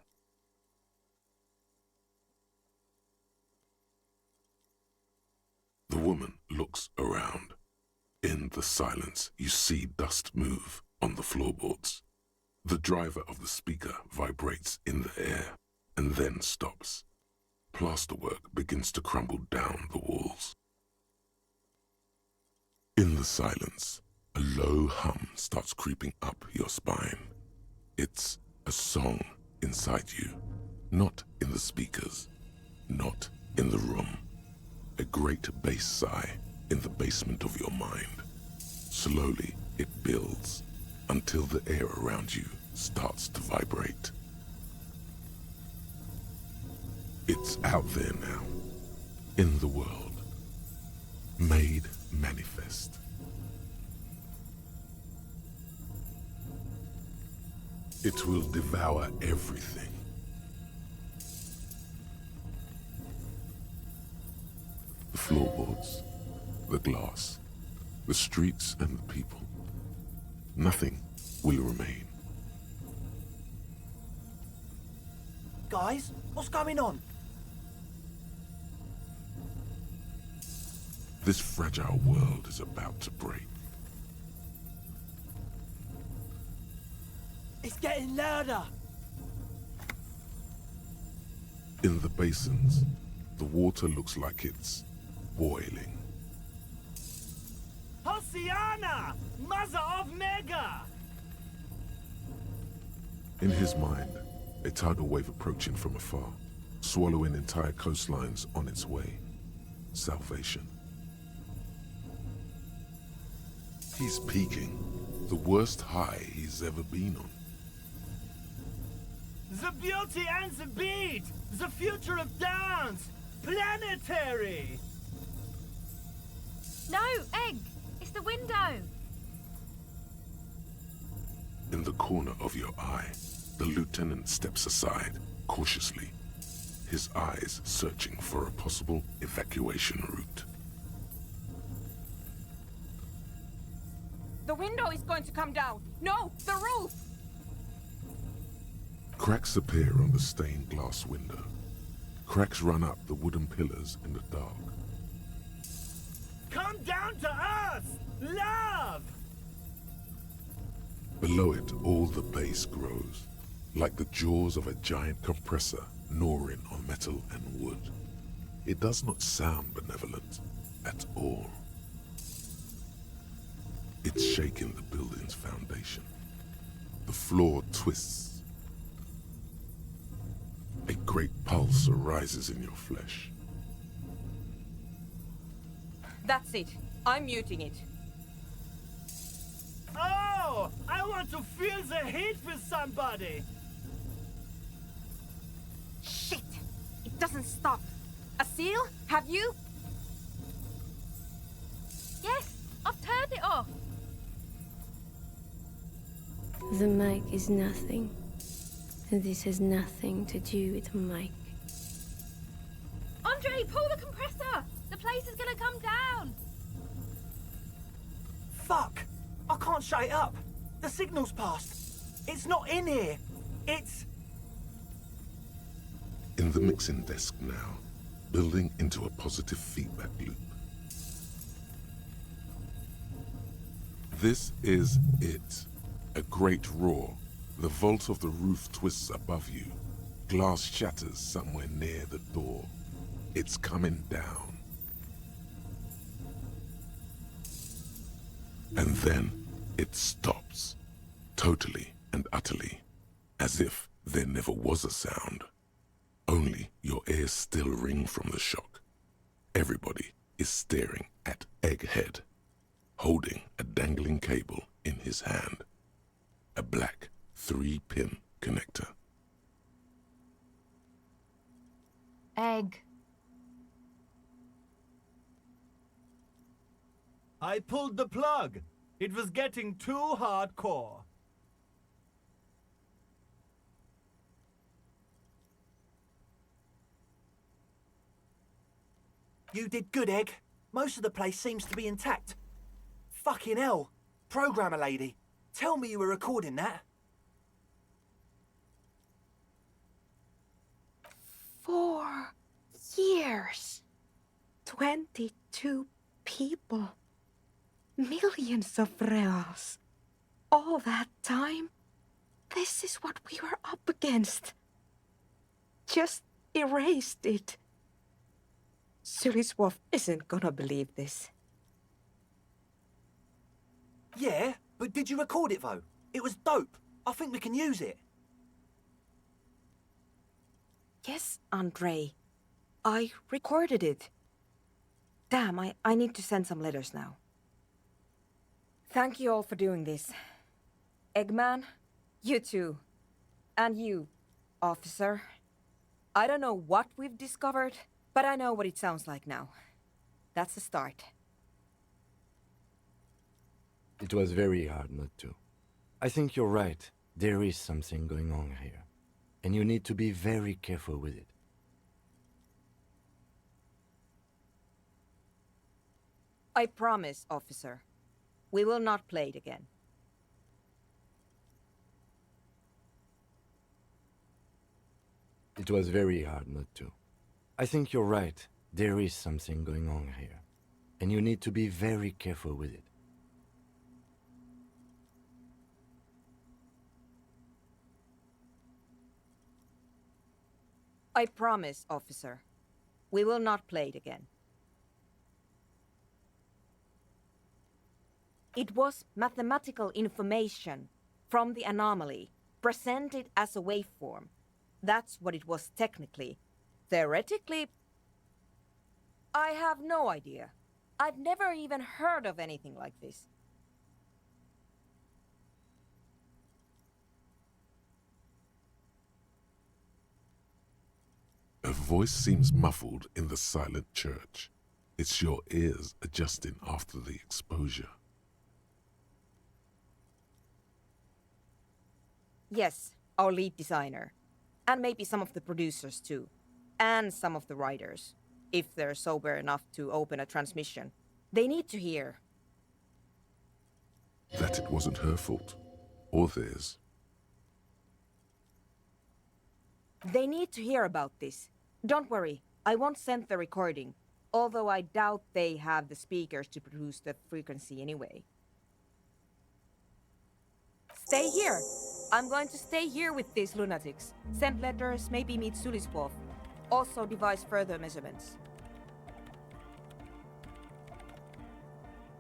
The woman looks around. In the silence, you see dust move on the floorboards. The driver of the speaker vibrates in the air and then stops. Plasterwork begins to crumble down the walls. In the silence, a low hum starts creeping up your spine. It's a song inside you, not in the speakers, not in the room. A great bass sigh in the basement of your mind. Slowly, it builds until the air around you starts to vibrate. It's out there now, in the world, made manifest. It will devour everything. The floorboards, the glass, the streets and the people. Nothing will remain. Guys, what's going on? This fragile world is about to break. It's getting louder! In the basins, the water looks like it's boiling. Hosiana! Mother of Mega! In his mind, a tidal wave approaching from afar, swallowing entire coastlines on its way. Salvation. He's peaking, the worst high he's ever been on. The beauty and the beat! The future of dance! Planetary! No, Egg! It's the window! In the corner of your eye, the lieutenant steps aside, cautiously, his eyes searching for a possible evacuation route. The window is going to come down! No, the roof! Cracks appear on the stained glass window. Cracks run up the wooden pillars in the dark. Come down to us! Love! Below it, all the bass grows, like the jaws of a giant compressor gnawing on metal and wood. It does not sound benevolent at all. It's shaking the building's foundation. The floor twists. A great pulse arises in your flesh. That's it. I'm muting it. Oh! I want to feel the heat with somebody! Shit! It doesn't stop. Asil, have you? Yes, I've turned it off. The mic is nothing. And this has nothing to do with Mike. Andre, pull the compressor! The place is gonna come down! Fuck! I can't shut it up. The signal's passed. It's not in here. It's... In the mixing desk now, building into a positive feedback loop. This is it. A great roar. The vault of the roof twists above you. Glass shatters somewhere near the door. It's coming down. And then it stops. Totally and utterly. As if there never was a sound. Only your ears still ring from the shock. Everybody is staring at Egghead, holding a dangling cable in his hand. A black 3-pin connector. Egg. I pulled the plug. It was getting too hardcore. You did good, Egg. Most of the place seems to be intact. Fucking hell. Programmer lady, tell me you were recording that. 4 years. 22 people. Millions of reals. All that time? This is what we were up against. Just erased it. Suliswolf isn't gonna believe this. Yeah, but did you record it though? It was dope. I think we can use it. Yes, Andre. I recorded it. Damn, I need to send some letters now. Thank you all for doing this. Eggman, you too. And you, officer. I don't know what we've discovered, but I know what it sounds like now. That's the start. It was very hard not to. I think you're right. There is something going on here. And you need to be very careful with it. I promise, officer. We will not play it again. It was very hard not to. I think you're right. There is something going on here. And you need to be very careful with it. I promise, officer. We will not play it again. It was mathematical information from the anomaly, presented as a waveform. That's what it was technically. Theoretically, I have no idea. I've never even heard of anything like this. A voice seems muffled in the silent church. It's your ears adjusting after the exposure. Yes, our lead designer. And maybe some of the producers too. And some of the writers. If they're sober enough to open a transmission. They need to hear. That it wasn't her fault. Or theirs. They need to hear about this. Don't worry, I won't send the recording. Although I doubt they have the speakers to produce the frequency anyway. Stay here. I'm going to stay here with these lunatics. Send letters, maybe meet Suliswolf. Also devise further measurements.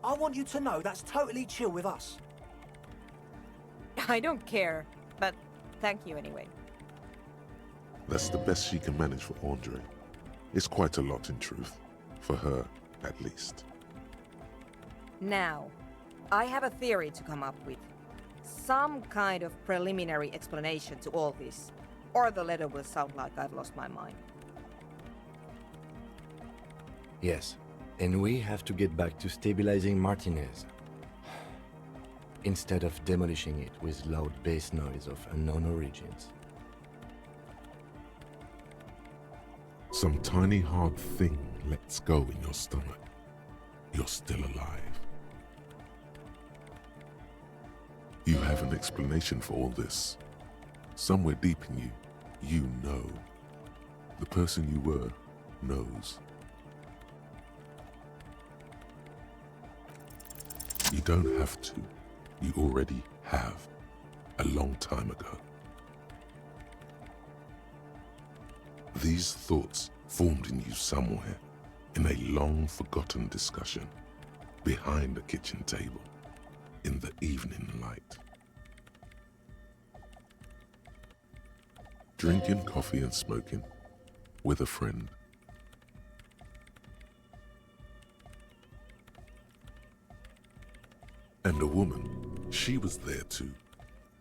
I want you to know that's totally chill with us. I don't care, but thank you anyway. That's the best she can manage for Andre. It's quite a lot in truth. For her, at least. Now, I have a theory to come up with. Some kind of preliminary explanation to all this. Or the letter will sound like I've lost my mind. Yes, and we have to get back to stabilizing Martinez. instead of demolishing it with loud bass noise of unknown origins. Some tiny hard thing lets go in your stomach. You're still alive. You have an explanation for all this. Somewhere deep in you, you know. The person you were knows. You don't have to. You already have. A long time ago. These thoughts formed in you somewhere, in a long-forgotten discussion, behind a kitchen table, in the evening light. Drinking coffee and smoking, with a friend. And a woman, she was there too.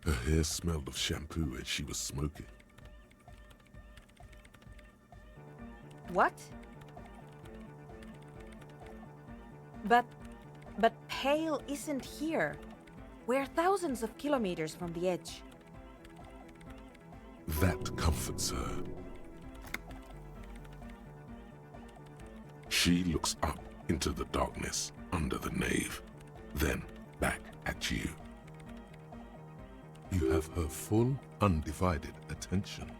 Her hair smelled of shampoo and she was smoking. What? But Pale isn't here. We're thousands of kilometers from the edge. That comforts her. She looks up into the darkness under the nave, then back at you. You have her full, undivided attention.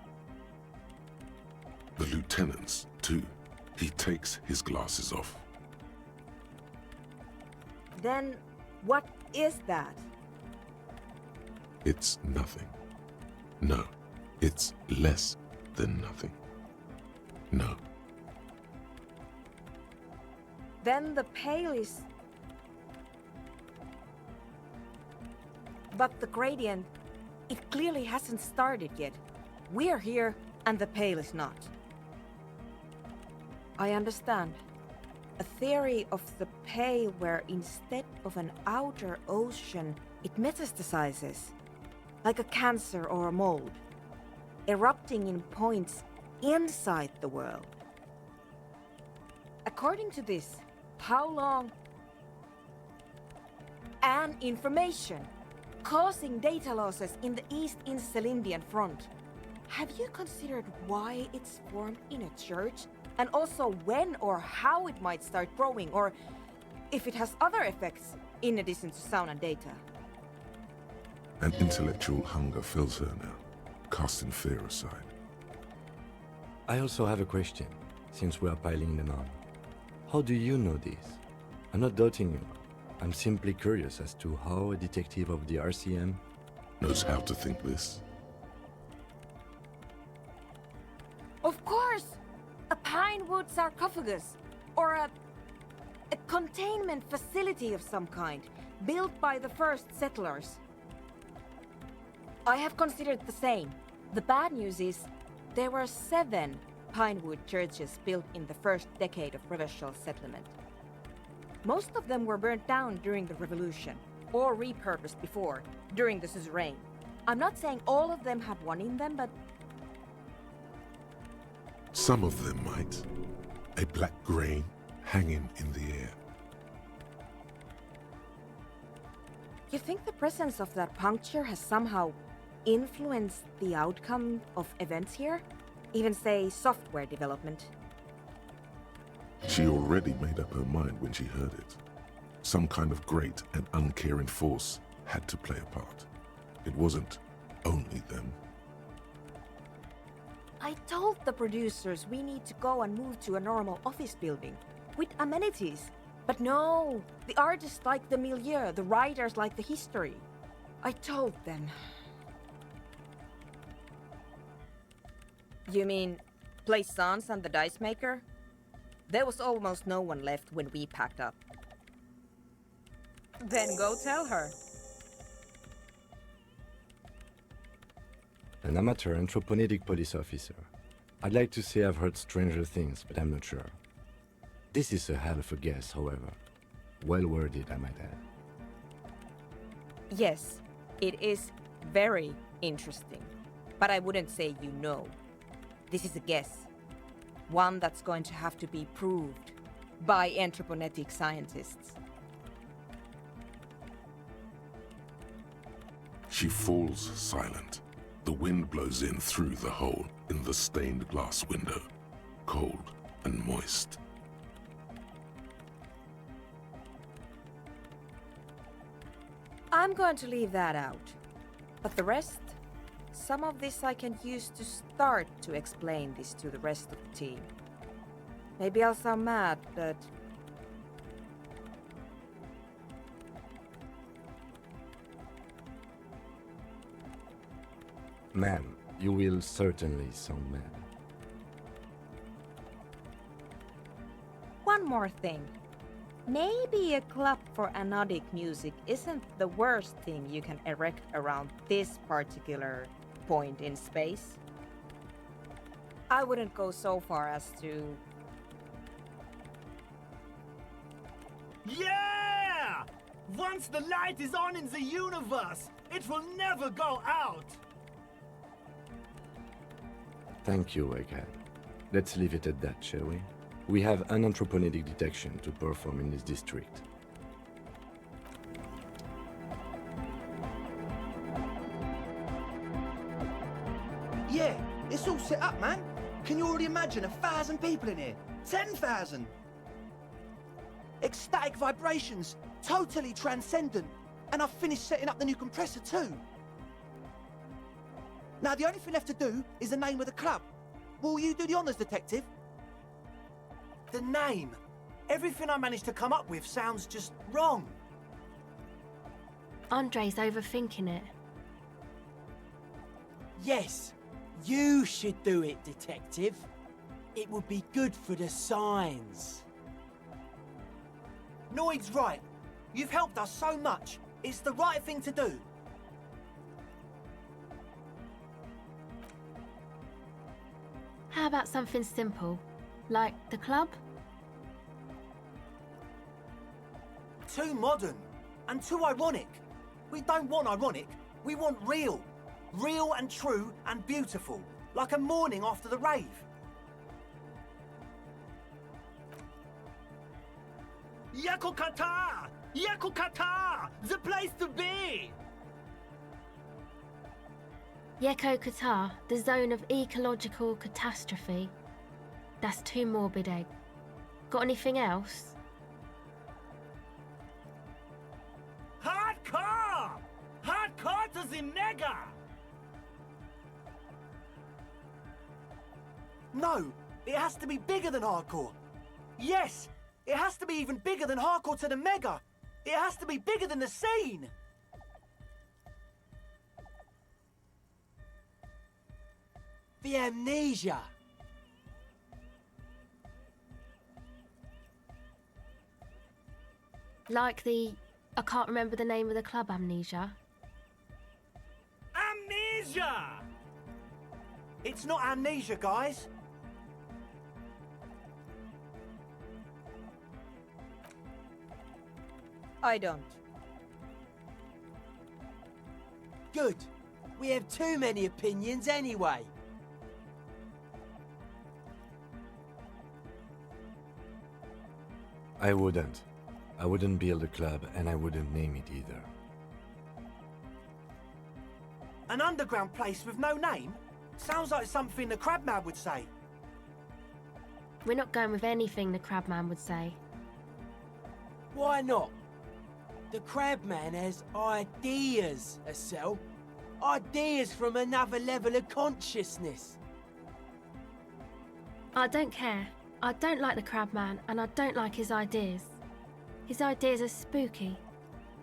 The lieutenant's, too. He takes his glasses off. Then, what is that? It's nothing. No, it's less than nothing. No. Then the Pale is... But the gradient, it clearly hasn't started yet. We're here, and the Pale is not. I understand. A theory of the Pale where instead of an outer ocean, it metastasizes, like a cancer or a mold, erupting in points inside the world. According to this, how long... And information, causing data losses in the East Insulindian front. Have you considered why it's formed in a church? And also when or how it might start growing, or if it has other effects in addition to sound and data? An intellectual hunger fills her now, casting fear aside. I also have a question, since we are piling them on. How do you know this? I'm not doubting you. I'm simply curious as to how a detective of the RCM knows how to think this. Of course! A pine wood sarcophagus, or a containment facility of some kind, built by the first settlers. I have considered the same. The bad news is, there were 7 pinewood churches built in the first decade of Revachol settlement. Most of them were burnt down during the revolution, or repurposed before, during the suzerain. I'm not saying all of them have one in them, but... Some of them might. A black grain hanging in the air. You think the presence of that puncture has somehow influenced the outcome of events here? Even, say, software development? She already made up her mind when she heard it. Some kind of great and uncaring force had to play a part. It wasn't only them. I told the producers we need to go and move to a normal office building, with amenities. But no, the artists like the milieu, the writers like the history. I told them. You mean Plaisance and the Dice Maker? There was almost no one left when we packed up. Then go tell her. An amateur anthropomedic police officer. I'd like to say I've heard stranger things, but I'm not sure. This is a hell of a guess, however. Well worded, I might add. Yes, it is very interesting. But I wouldn't say you know. This is a guess. One that's going to have to be proved by anthroponetic scientists. She falls silent. The wind blows in through the hole in the stained glass window, cold and moist. I'm going to leave that out. But the rest? Some of this I can use to start to explain this to the rest of the team. Maybe I'll sound mad, but... Ma'am, you will certainly sound mad. One more thing. Maybe a club for anodic music isn't the worst thing you can erect around this particular point in space. I wouldn't go so far as to... Yeah! Once the light is on in the universe, it will never go out! Thank you, Egghead. Let's leave it at that, shall we? We have an anthropogenic detection to perform in this district. Yeah, it's all set up, man. Can you already imagine 1,000 people in here? 10,000! Ecstatic vibrations, totally transcendent. And I've finished setting up the new compressor too. Now the only thing left to do is the name of the club. Will you do the honors, detective? The name? Everything I managed to come up with sounds just wrong. Andre's overthinking it. Yes, you should do it, detective. It would be good for the signs. Noid's right. You've helped us so much. It's the right thing to do. How about something simple, like the club? Too modern and too ironic. We don't want ironic. We want real. Real and true and beautiful. Like a morning after the rave. Yakukata! Yakukata! The place to be! Yeko Qatar, the zone of ecological catastrophe. That's too morbid, Egg. Got anything else? Hardcore! Hardcore to the mega! No, it has to be bigger than hardcore. Yes, it has to be even bigger than hardcore to the mega. It has to be bigger than the scene. The amnesia. Like the... I can't remember the name of the club, Amnesia. Amnesia! It's not amnesia, guys. I don't. Good. We have too many opinions anyway. I wouldn't. I wouldn't build a club, and I wouldn't name it either. An underground place with no name? Sounds like something the Crabman would say. We're not going with anything the Crabman would say. Why not? The Crabman has ideas, Acel. Ideas from another level of consciousness. I don't care. I don't like the Crabman, and I don't like his ideas. His ideas are spooky.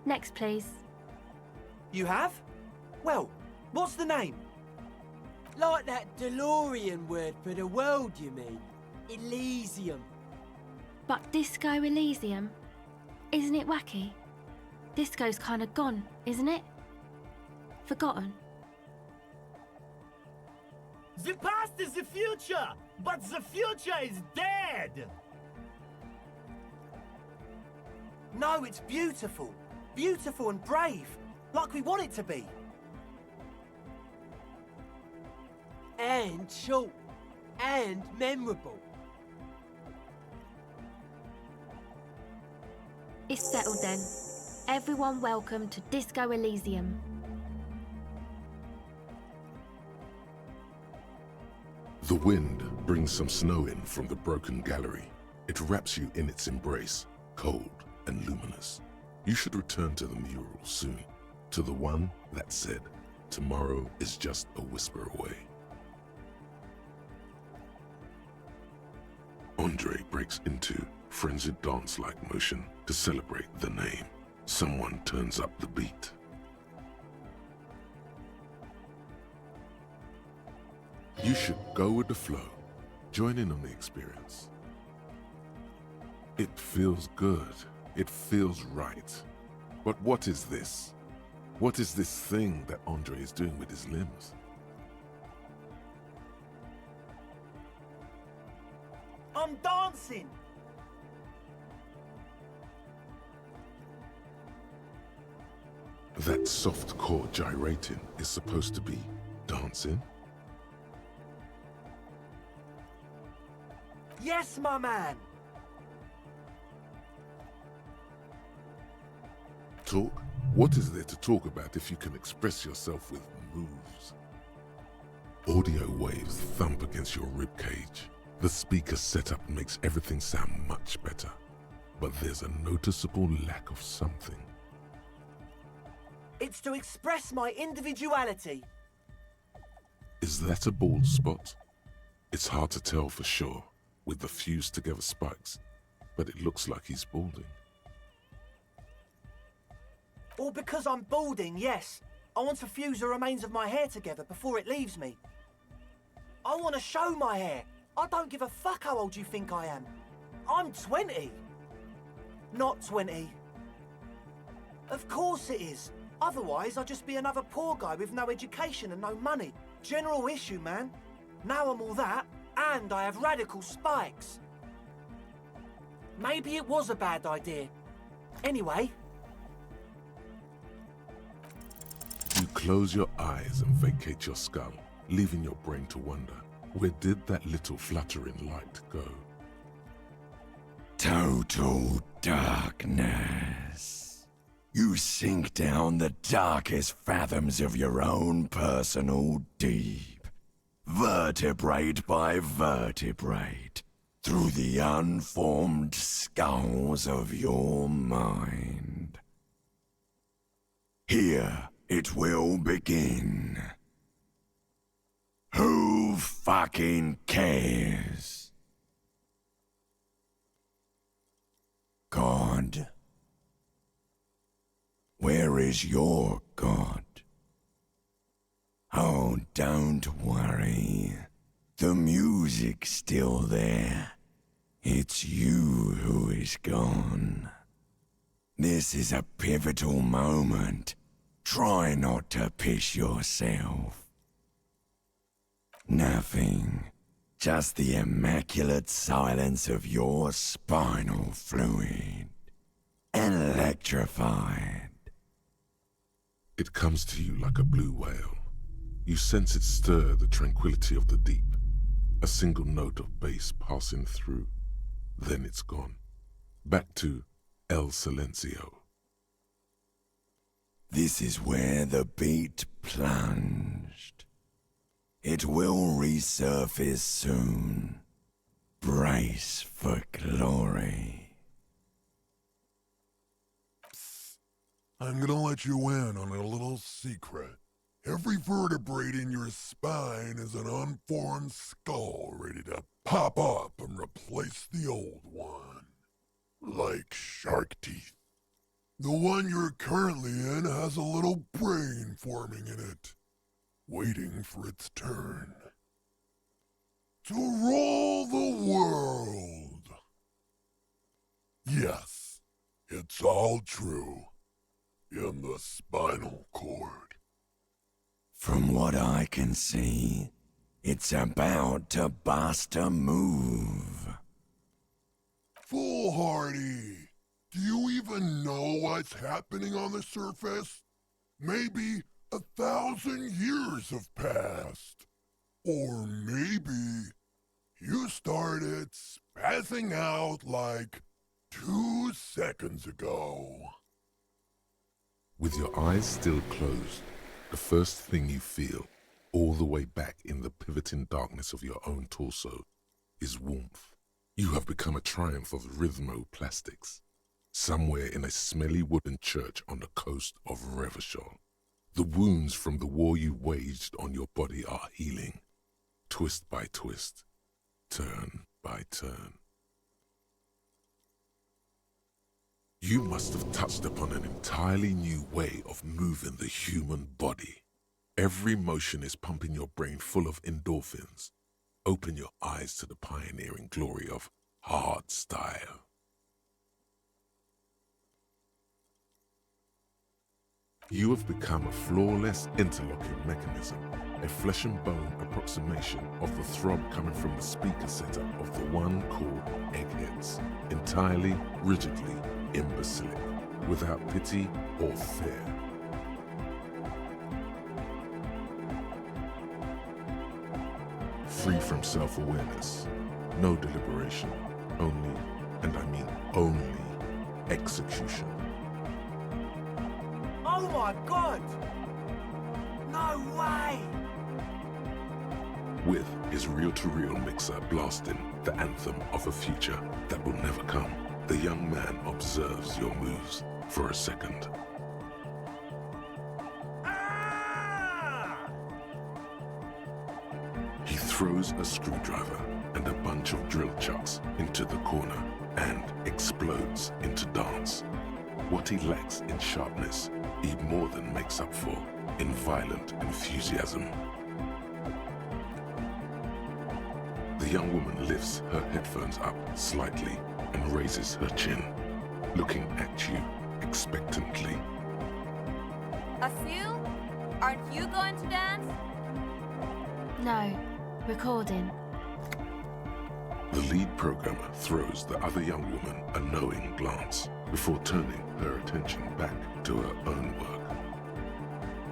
Next, please. You have? Well, what's the name? Like that DeLorean word for the world, you mean? Elysium. But Disco Elysium? Isn't it wacky? Disco's kind of gone, isn't it? Forgotten. The past is the future, but the future is dead! No, it's beautiful. Beautiful and brave. Like we want it to be. And short. And memorable. It's settled then. Everyone welcome to Disco Elysium. The wind brings some snow in from the broken gallery. It wraps you in its embrace, cold and luminous. You should return to the mural soon, to the one that said, tomorrow is just a whisper away. Andre breaks into frenzied dance-like motion to celebrate the name. Someone turns up the beat. You should go with the flow. Join in on the experience. It feels good. It feels right. But what is this? What is this thing that Andre is doing with his limbs? I'm dancing! That soft core gyrating is supposed to be dancing? Yes, my man! Talk? What is there to talk about if you can express yourself with moves? Audio waves thump against your ribcage. The speaker setup makes everything sound much better. But there's a noticeable lack of something. It's to express my individuality. Is that a bald spot? It's hard to tell for sure, with the fused together spikes, but it looks like he's balding. Or because I'm balding, yes. I want to fuse the remains of my hair together before it leaves me. I want to show my hair. I don't give a fuck how old you think I am. I'm 20. Not 20. Of course it is. Otherwise, I'd just be another poor guy with no education and no money. General issue, man. Now I'm all that, and I have radical spikes. Maybe it was a bad idea. Anyway. You close your eyes and vacate your skull, leaving your brain to wonder, where did that little fluttering light go? Total darkness. You sink down the darkest fathoms of your own personal deep, vertebrate by vertebrate, through the unformed skulls of your mind. Here it will begin. Who fucking cares? God? Where is your God? Oh, don't worry. The music's still there. It's you who is gone. This is a pivotal moment. Try not to piss yourself. Nothing. Just the immaculate silence of your spinal fluid. Electrified. It comes to you like a blue whale. You sense it stir the tranquility of the deep. A single note of bass passing through. Then it's gone. Back to El Silencio. This is where the beat plunged. It will resurface soon. Brace for glory. I'm gonna let you in on a little secret. Every vertebrae in your spine is an unformed skull ready to pop up and replace the old one. Like shark teeth. The one you're currently in has a little brain forming in it, waiting for its turn. To rule the world. Yes, it's all true. In the spinal cord. From what I can see, it's about to bust a move. Foolhardy! Do you even know what's happening on the surface? Maybe 1,000 years have passed. Or maybe you started spazzing out like 2 seconds ago. With your eyes still closed, the first thing you feel all the way back in the pivoting darkness of your own torso, is warmth. You have become a triumph of rhythmoplastics, somewhere in a smelly wooden church on the coast of Revachol. The wounds from the war you waged on your body are healing, twist by twist, turn by turn. You must have touched upon an entirely new way of moving the human body. Every motion is pumping your brain full of endorphins. Open your eyes to the pioneering glory of hard style. You have become a flawless interlocking mechanism, a flesh and bone approximation of the throb coming from the speaker setup of the one called Eggheads, entirely, rigidly imbecilic, without pity or fear. Free from self-awareness, no deliberation, only, and I mean only, execution. Oh my god! No way! With his reel-to-reel mixer blasting the anthem of a future that will never come, the young man observes your moves for a second. He throws a screwdriver and a bunch of drill chucks into the corner and explodes into dance. What he lacks in sharpness, he more than makes up for in violent enthusiasm. The young woman lifts her headphones up slightly and raises her chin, looking at you expectantly. Asil? Aren't you going to dance? No, recording. The lead programmer throws the other young woman a knowing glance before turning her attention back to her own work.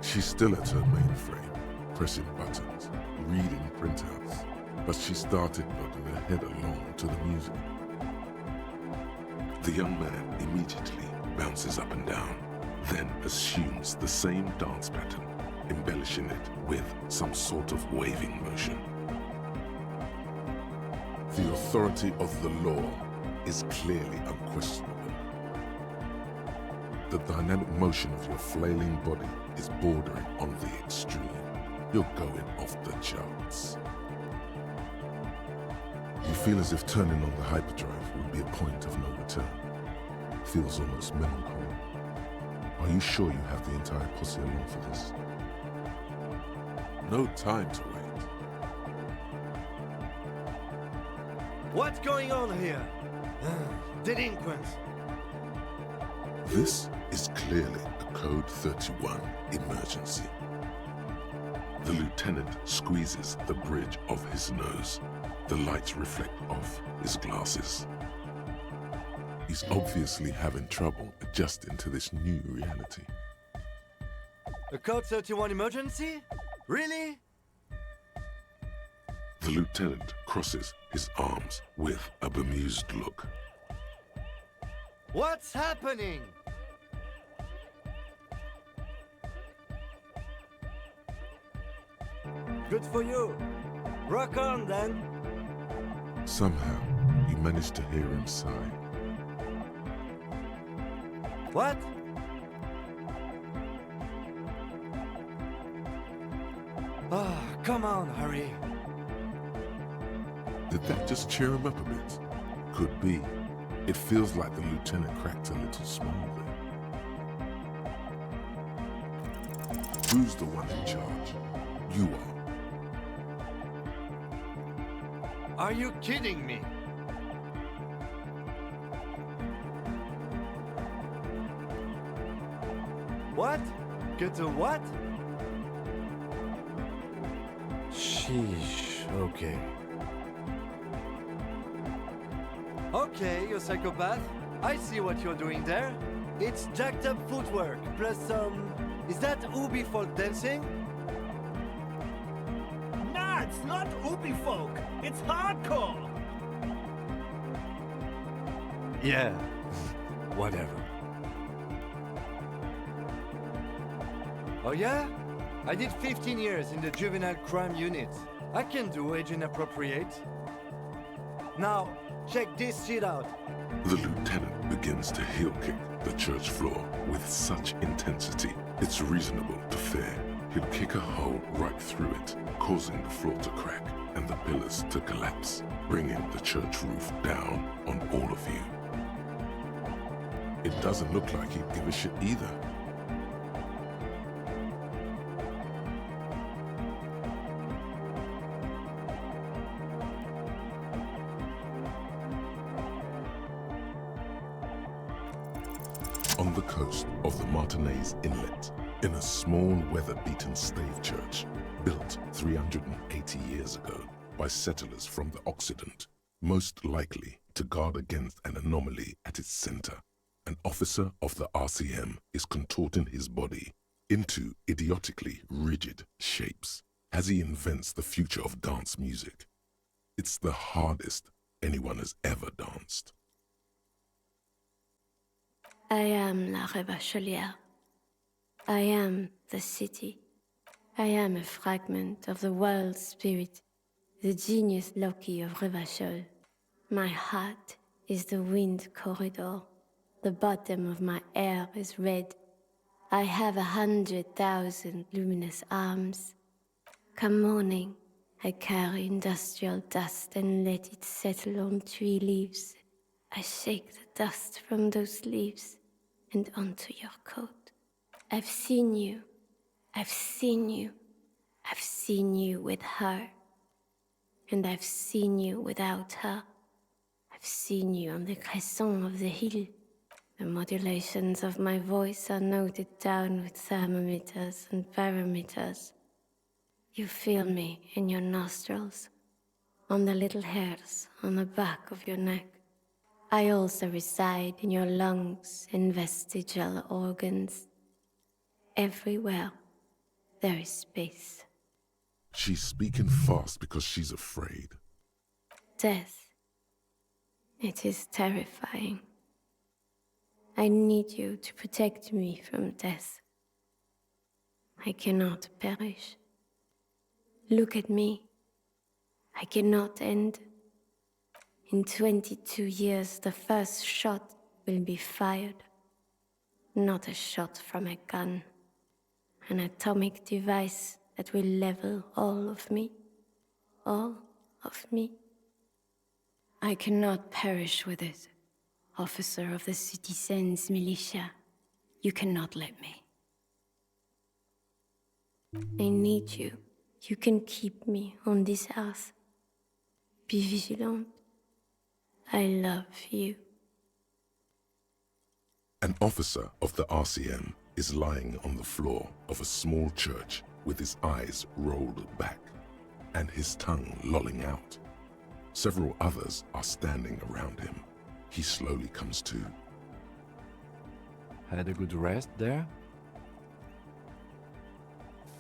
She's still at her mainframe, pressing buttons, reading printouts, but she started nodding her head along to the music. The young man immediately bounces up and down, then assumes the same dance pattern, embellishing it with some sort of waving motion. The authority of the law is clearly unquestionable. The dynamic motion of your flailing body is bordering on the extreme. You're going off the charts. You feel as if turning on the hyperdrive would be a point of no return. Feels almost melancholy. Are you sure you have the entire posse along for this? No time to wait. What's going on here? Delinquents. This is clearly a Code 31 emergency. The lieutenant squeezes the bridge of his nose. The lights reflect off his glasses. He's obviously having trouble adjusting to this new reality. A Code 31 emergency? Really? The lieutenant crosses his arms with a bemused look. What's happening? Good for you. Rock on, then. Somehow, you manage to hear him sigh. What? Ah, come on, hurry. Did that just cheer him up a bit? Could be. It feels like the lieutenant cracked a little smile there. Who's the one in charge? You are. Are you kidding me? What? Get a what? Sheesh, okay. Okay, you psychopath. I see what you're doing there. It's jacked up footwork, plus some... Is that Ubi folk dancing? Nah, it's not Ubi folk. It's hardcore. Yeah, whatever. Oh yeah? I did 15 years in the juvenile crime unit. I can do age inappropriate. Now, check this shit out. The lieutenant begins to heel kick the church floor with such intensity, it's reasonable to fear he'll kick a hole right through it, causing the floor to crack and the pillars to collapse, bringing the church roof down on all of you. It doesn't look like he'd give a shit either. On the coast of the Martinez Inlet, in a small weather-beaten stave church, built 380 years ago by settlers from the Occident, most likely to guard against an anomaly at its center, an officer of the RCM is contorting his body into idiotically rigid shapes as he invents the future of dance music. It's the hardest anyone has ever danced. I am La Revacholière. I am the city. I am a fragment of the world spirit, the genius Loki of Revachol. My heart is the wind corridor. The bottom of my air is red. I have 100,000 luminous arms. Come morning, I carry industrial dust and let it settle on tree leaves. I shake the dust from those leaves and onto your coat. I've seen you. I've seen you. I've seen you with her. And I've seen you without her. I've seen you on the crescent of the hill. The modulations of my voice are noted down with thermometers and barometers. You feel me in your nostrils, on the little hairs on the back of your neck. I also reside in your lungs and vestigial organs. Everywhere there is space. She's speaking fast because she's afraid. Death. It is terrifying. I need you to protect me from death. I cannot perish. Look at me. I cannot end. In 22 years, the first shot will be fired. Not a shot from a gun. An atomic device that will level all of me. All of me. I cannot perish with it. Officer of the citizens' militia, you cannot let me. I need you. You can keep me on this earth. Be vigilant. I love you. An officer of the RCM is lying on the floor of a small church with his eyes rolled back and his tongue lolling out. Several others are standing around him. He slowly comes to. Had a good rest there?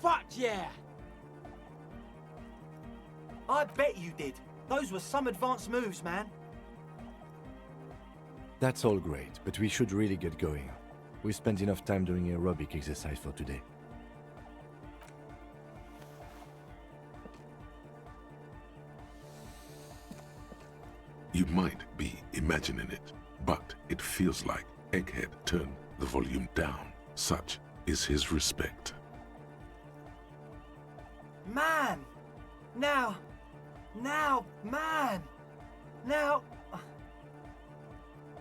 Fuck yeah! I bet you did. Those were some advanced moves, man. That's all great, but we should really get going. We spent enough time doing aerobic exercise for today. You might be imagining it, but it feels like Egghead turned the volume down. Such is his respect. Man! Now, man!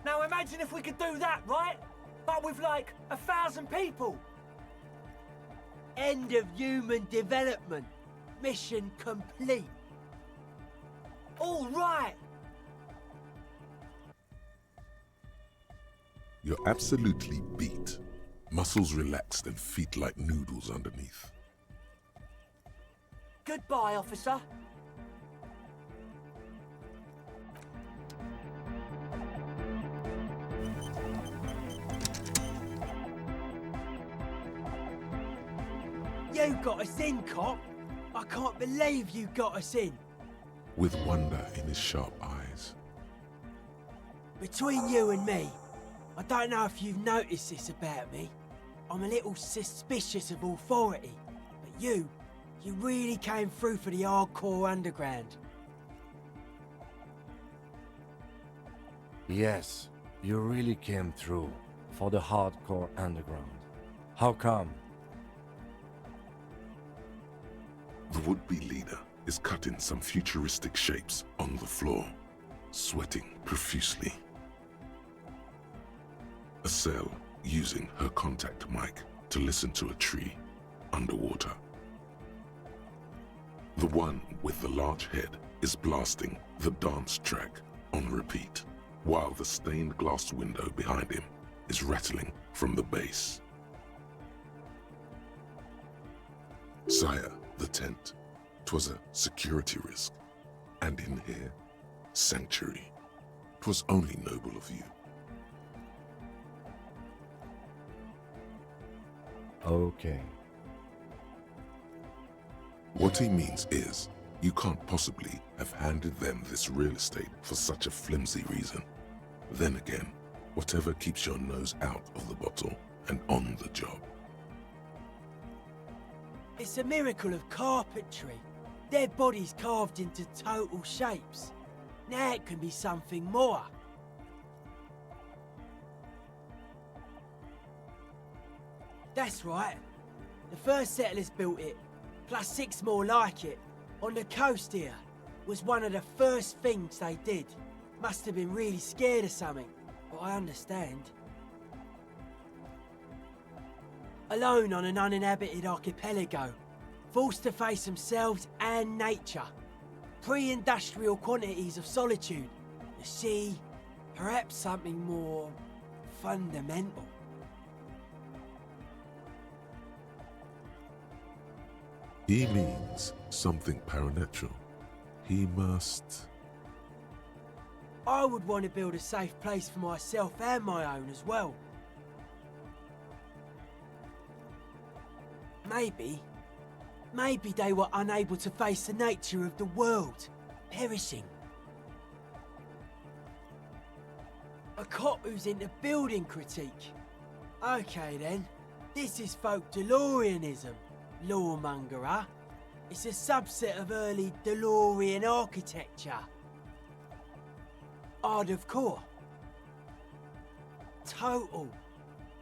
Now imagine if we could do that, right? But with like 1,000 people. End of human development. Mission complete. All right. You're absolutely beat. Muscles relaxed and feet like noodles underneath. Goodbye, officer. You got us in, cop. I can't believe you got us in. With wonder in his sharp eyes. Between you and me, I don't know if you've noticed this about me. I'm a little suspicious of authority, but You really came through for the hardcore underground. Yes, you really came through for the hardcore underground. How come? The would-be leader is cutting some futuristic shapes on the floor, sweating profusely. Estelle using her contact mic to listen to a tree underwater. The one with the large head is blasting the dance track on repeat, while the stained glass window behind him is rattling from the bass. Sire, the tent. 'Twas a security risk, and in here, sanctuary. 'Twas only noble of you. Okay. What he means is, you can't possibly have handed them this real estate for such a flimsy reason. Then again, whatever keeps your nose out of the bottle and on the job. It's a miracle of carpentry. Their bodies carved into total shapes. Now it can be something more. That's right. The first settlers built it, plus 6 more like it, on the coast here. Was one of the first things they did. Must have been really scared of something, but I understand. Alone on an uninhabited archipelago, forced to face themselves and nature. Pre-industrial quantities of solitude. The sea, perhaps something more fundamental. He means something paranatural. He must... I would want to build a safe place for myself and my own as well. Maybe they were unable to face the nature of the world, perishing. A cop who's into building critique. Okay then, this is folk DeLoreanism, lawmonger. It's a subset of early DeLorean architecture. Art of core. Total.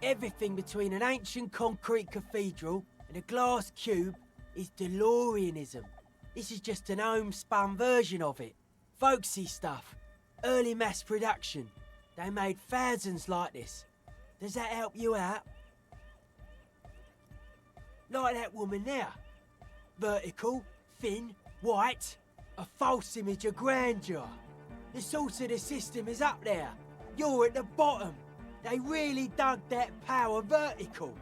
Everything between an ancient concrete cathedral and a glass cube is DeLoreanism. This is just an homespun version of it. Folksy stuff. Early mass production. They made thousands like this. Does that help you out? Like that woman there. Vertical, thin, white. A false image of grandeur. The source of the system is up there. You're at the bottom. They really dug that power vertical.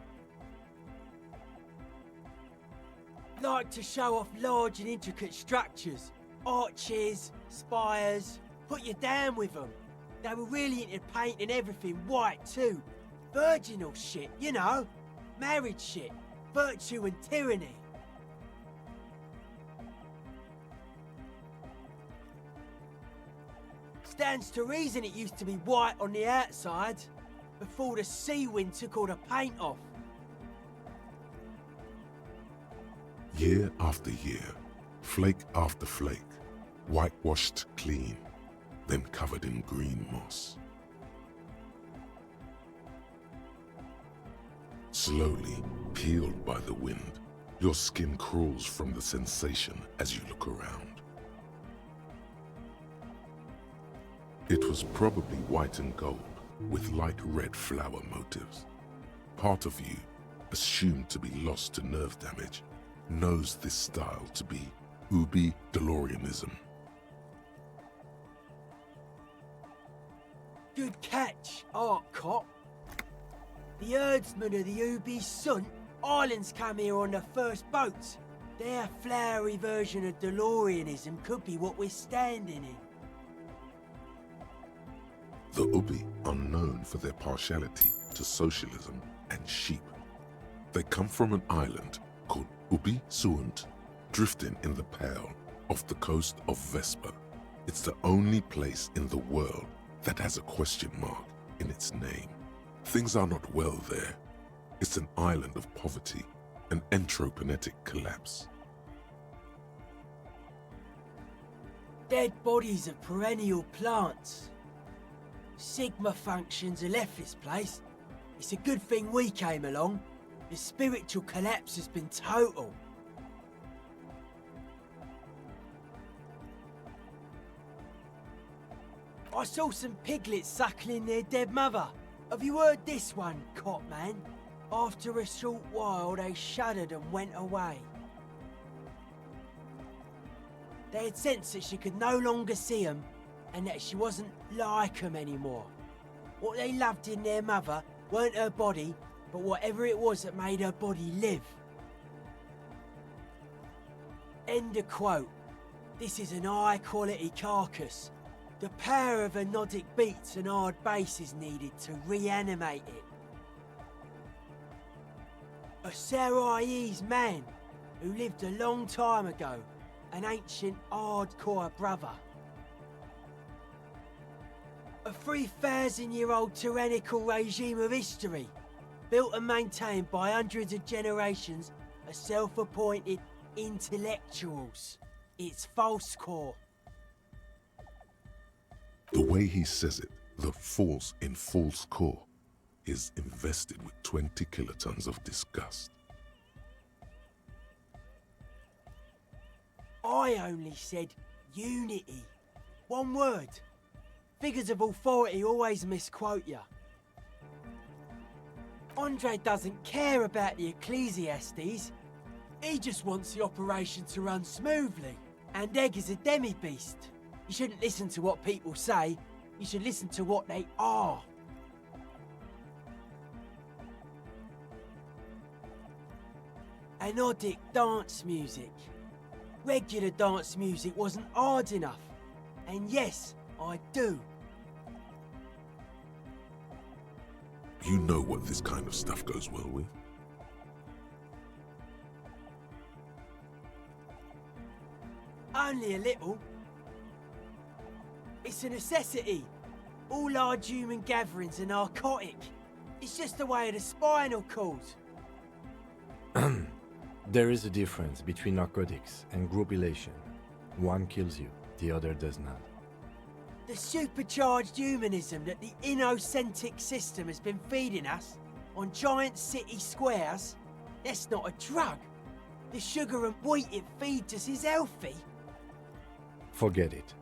Like to show off large and intricate structures. Arches, spires. Put you down with them. They were really into painting everything white too. Virginal shit, you know. Married shit. Virtue and tyranny. Stands to reason it used to be white on the outside, before the sea wind took all the paint off. Year after year, flake after flake, whitewashed clean, then covered in green moss. Slowly, peeled by the wind, your skin crawls from the sensation as you look around. It was probably white and gold, with light red flower motives. Part of you, assumed to be lost to nerve damage, knows this style to be Ubi DeLoreanism. Good catch, art cop. The herdsmen of the Ubi Sun Islands come here on the first boats. Their flowery version of DeLoreanism could be what we're standing in. The Ubi are known for their partiality to socialism and sheep. They come from an island called Ubi Suant, drifting in the Pale off the coast of Vespa. It's the only place in the world that has a question mark in its name. Things are not well there. It's an island of poverty an entropinetic collapse. Dead bodies of perennial plants. Sigma functions have left this place. It's a good thing we came along. The spiritual collapse has been total. I saw some piglets suckling their dead mother. Have you heard this one, cop man? After a short while, they shuddered and went away. They had sensed that she could no longer see them, and that she wasn't like them anymore. What they loved in their mother weren't her body, but whatever it was that made her body live. End of quote. This is an high-quality carcass. The power of anodic beats and hard bass is needed to reanimate it. A Sarai's man who lived a long time ago, an ancient hardcore brother. A 3,000-year-old tyrannical regime of history, built and maintained by hundreds of generations of self-appointed intellectuals. It's false core. The way he says it, the force in false core, is invested with 20 kilotons of disgust. I only said unity. One word. Figures of authority always misquote you. Andre doesn't care about the Ecclesiastes. He just wants the operation to run smoothly. And Egg is a demi-beast. You shouldn't listen to what people say. You should listen to what they are. Anodic dance music. Regular dance music wasn't hard enough. And yes, I do. You know what this kind of stuff goes well with. Only a little. It's a necessity. All large human gatherings are narcotic. It's just the way of the spinal cord. There is a difference between narcotics and group elation. One kills you, the other does not. The supercharged humanism that the innocentric system has been feeding us on giant city squares, that's not a drug. The sugar and wheat it feeds us is healthy. Forget it.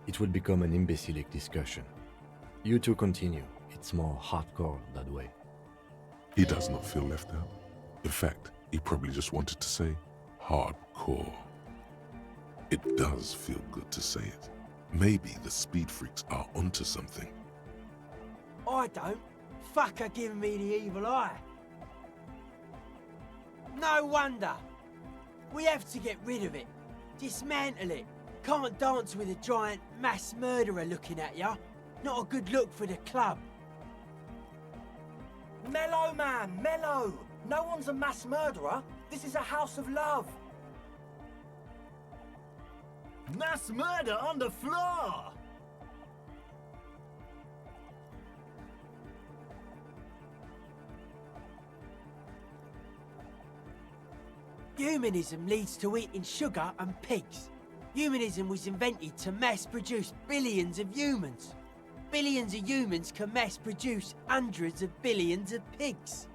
It will become an imbecilic discussion. You two continue. It's more hardcore that way. He does not feel left out. In fact, he probably just wanted to say hardcore. It does feel good to say it. Maybe the speed freaks are onto something. I don't. Fuck are giving me the evil eye. No wonder. We have to get rid of it. Dismantle it. Can't dance with a giant mass murderer looking at ya. Not a good look for the club. Mellow, man, mellow. No one's a mass murderer. This is a house of love. Mass murder on the floor! Humanism leads to eating sugar and pigs. Humanism was invented to mass-produce billions of humans. Billions of humans can mass-produce hundreds of billions of pigs.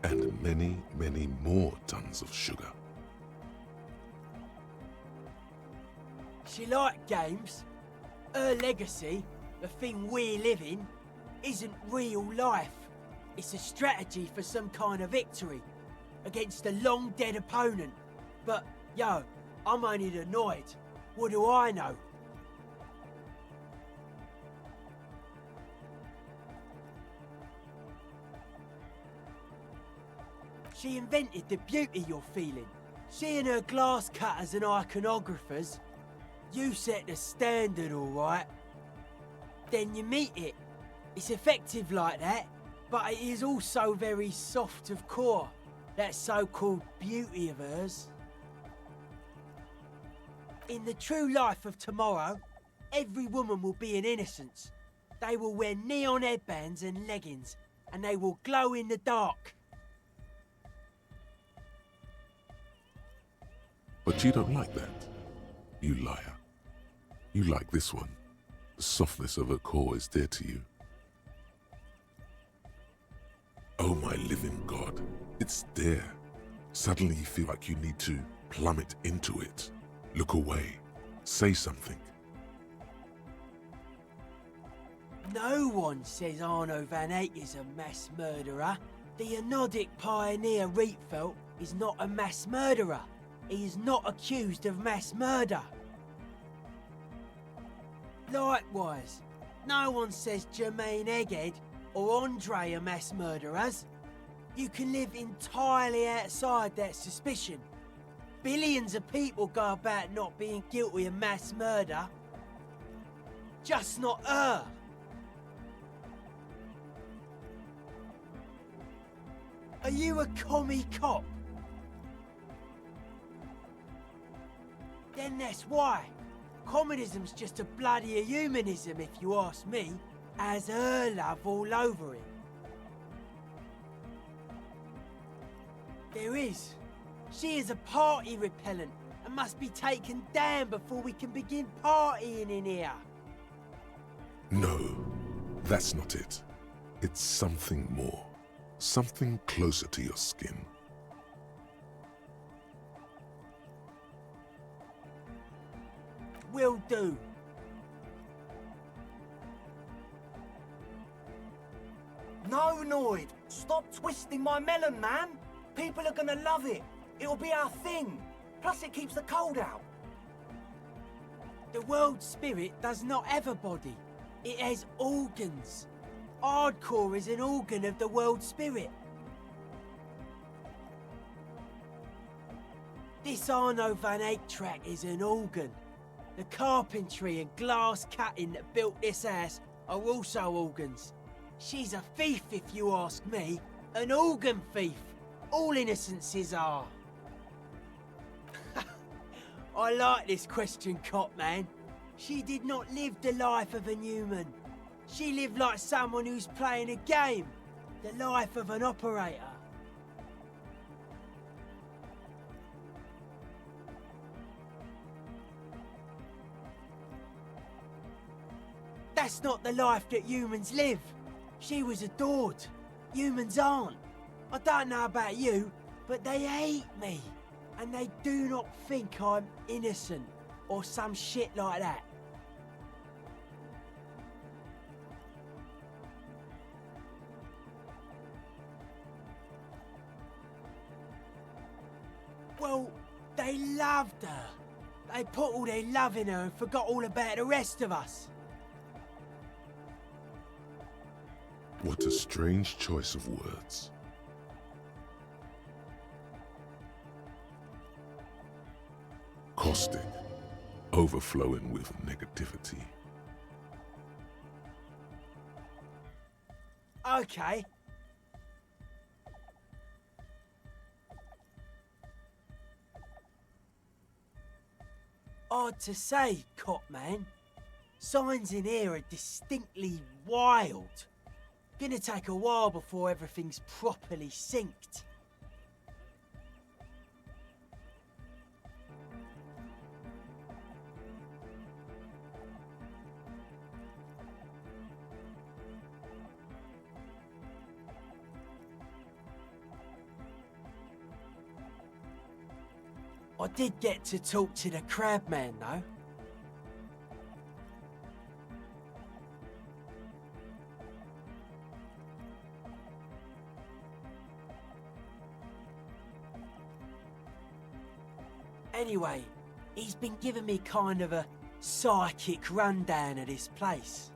And many, many more tons of sugar. She liked games. Her legacy, the thing we live in, isn't real life. It's a strategy for some kind of victory against a long-dead opponent. But, yo, I'm only the Noid. What do I know? She invented the beauty you're feeling. She and her glass cutters and iconographers. You set the standard, all right. Then you meet it. It's effective like that, but it is also very soft of core. That so-called beauty of hers. In the true life of tomorrow, every woman will be an innocence. They will wear neon headbands and leggings, and they will glow in the dark. But you don't like that, you liar. You like this one. The softness of her core is dear to you. Oh my living God, it's there. Suddenly you feel like you need to plummet into it. Look away. Say something. No one says Arno Van Eyck is a mass murderer. The Anodic pioneer Rietveld is not a mass murderer. He is not accused of mass murder. Likewise, no one says Jermaine Egghead or Andre are mass murderers. You can live entirely outside that suspicion. Billions of people go about not being guilty of mass murder. Just not her. Are you a commie cop? Then that's why. Communism's just a bloody humanism, if you ask me, has her love all over it. There is. She is a party repellent and must be taken down before we can begin partying in here. No, that's not it. It's something more. Something closer to your skin. Will do. No, Noid! Stop twisting my melon, man! People are gonna love it. It'll be our thing. Plus it keeps the cold out. The world spirit does not have a body. It has organs. Hardcore is an organ of the world spirit. This Arno Van Eyck track is an organ. The carpentry and glass cutting that built this house are also organs. She's a thief, if you ask me. An organ thief. All innocences are. I like this question, cop man. She did not live the life of a human. She lived like someone who's playing a game. The life of an operator. That's not the life that humans live. She was adored. Humans aren't. I don't know about you, but they hate me. And they do not think I'm innocent or some shit like that. Well, they loved her. They put all their love in her and forgot all about the rest of us. What a strange choice of words. Caustic, overflowing with negativity. Okay. Hard to say, cop man. Signs in here are distinctly wild. Gonna take a while before everything's properly synced. I did get to talk to the crab man, though. Anyway, he's been giving me kind of a psychic rundown of this place.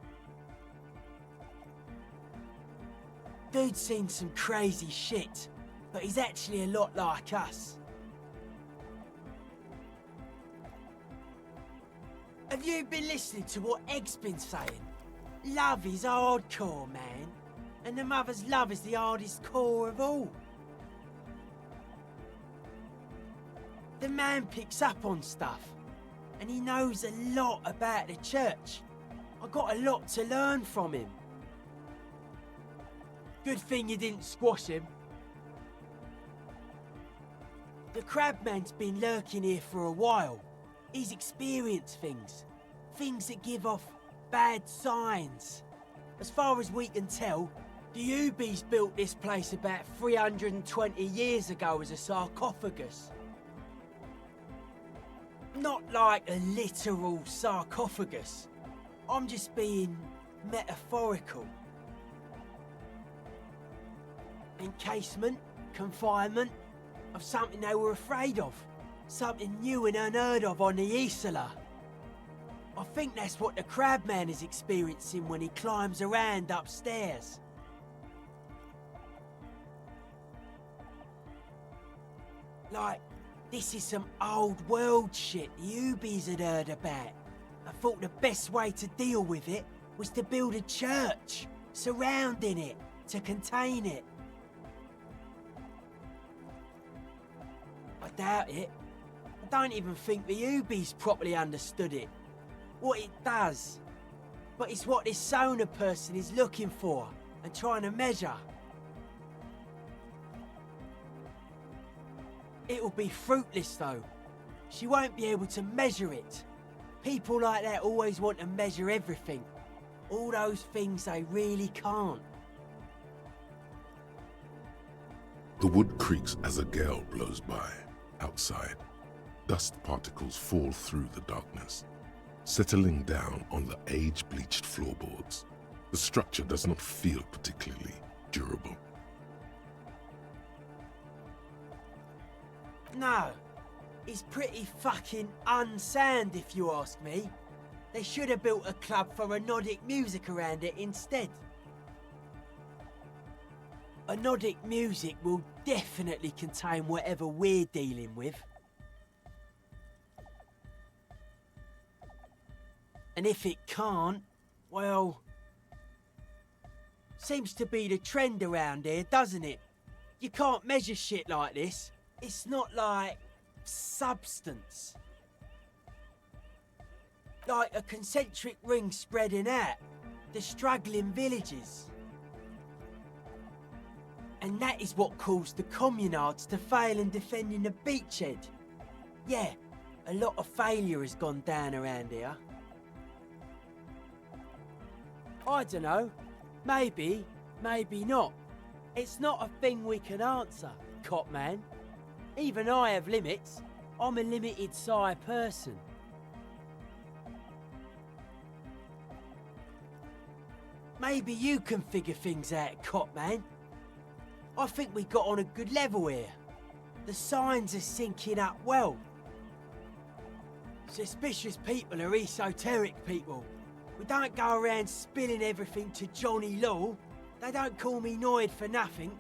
Dude's seen some crazy shit, but he's actually a lot like us. Have you been listening to what Egg's been saying? Love is hardcore, man. And the mother's love is the hardest core of all. The man picks up on stuff. And he knows a lot about the church. I got a lot to learn from him. Good thing you didn't squash him. The Crabman's been lurking here for a while. He's experienced things. Things that give off bad signs. As far as we can tell, the Ubies built this place about 320 years ago as a sarcophagus. Not like a literal sarcophagus. I'm just being metaphorical. Encasement, confinement, of something they were afraid of. Something new and unheard of on the Isla. I think that's what the Crabman is experiencing when he climbs around upstairs. Like, this is some old world shit the Ubies had heard about. I thought the best way to deal with it was to build a church surrounding it to contain it. I doubt it. I don't even think the Ubies properly understood it. What it does. But it's what this Sona person is looking for and trying to measure. It'll be fruitless though. She won't be able to measure it. People like that always want to measure everything. All those things they really can't. The wood creaks as a gale blows by. Outside, dust particles fall through the darkness, settling down on the age-bleached floorboards. The structure does not feel particularly durable. No, it's pretty fucking unsound if you ask me. They should have built a club for Anodic music around it instead. Anodic music will definitely contain whatever we're dealing with. And if it can't, well... Seems to be the trend around here, doesn't it? You can't measure shit like this. It's not like... substance. Like a concentric ring spreading out. The struggling villages. And that is what caused the communards to fail in defending the beachhead. Yeah, a lot of failure has gone down around here. I don't know. Maybe, maybe not. It's not a thing we can answer, Copman. Even I have limits. I'm a limited-size person. Maybe you can figure things out, Copman. I think we got on a good level here. The signs are syncing up well. Suspicious people are esoteric people. We don't go around spilling everything to Johnny Law. They don't call me Noid for nothing.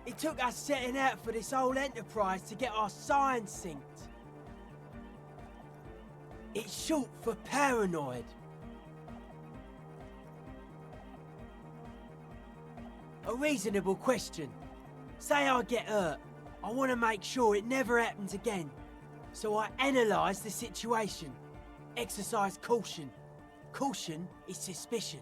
It took us setting out for this whole enterprise to get our signs synced. It's short for paranoid. A reasonable question. Say I get hurt. I want to make sure it never happens again. So I analyse the situation. Exercise caution. Caution is suspicion.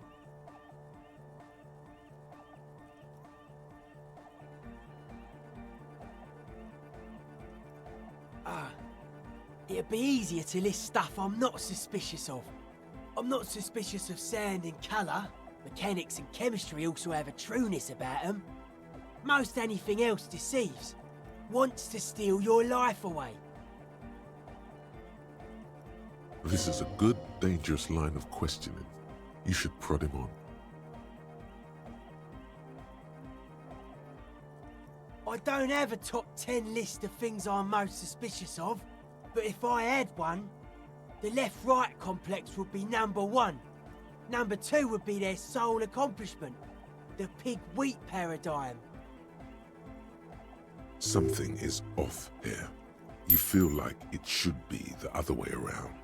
It'd be easier to list stuff I'm not suspicious of. I'm not suspicious of sound and colour. Mechanics and chemistry also have a trueness about them. Most anything else deceives. Wants to steal your life away. This is a good, dangerous line of questioning. You should prod him on. I don't have a top 10 list of things I'm most suspicious of, but if I had one, the left-right complex would be number 1. Number 2 would be their sole accomplishment, the pig-wheat paradigm. Something is off here. You feel like it should be the other way around.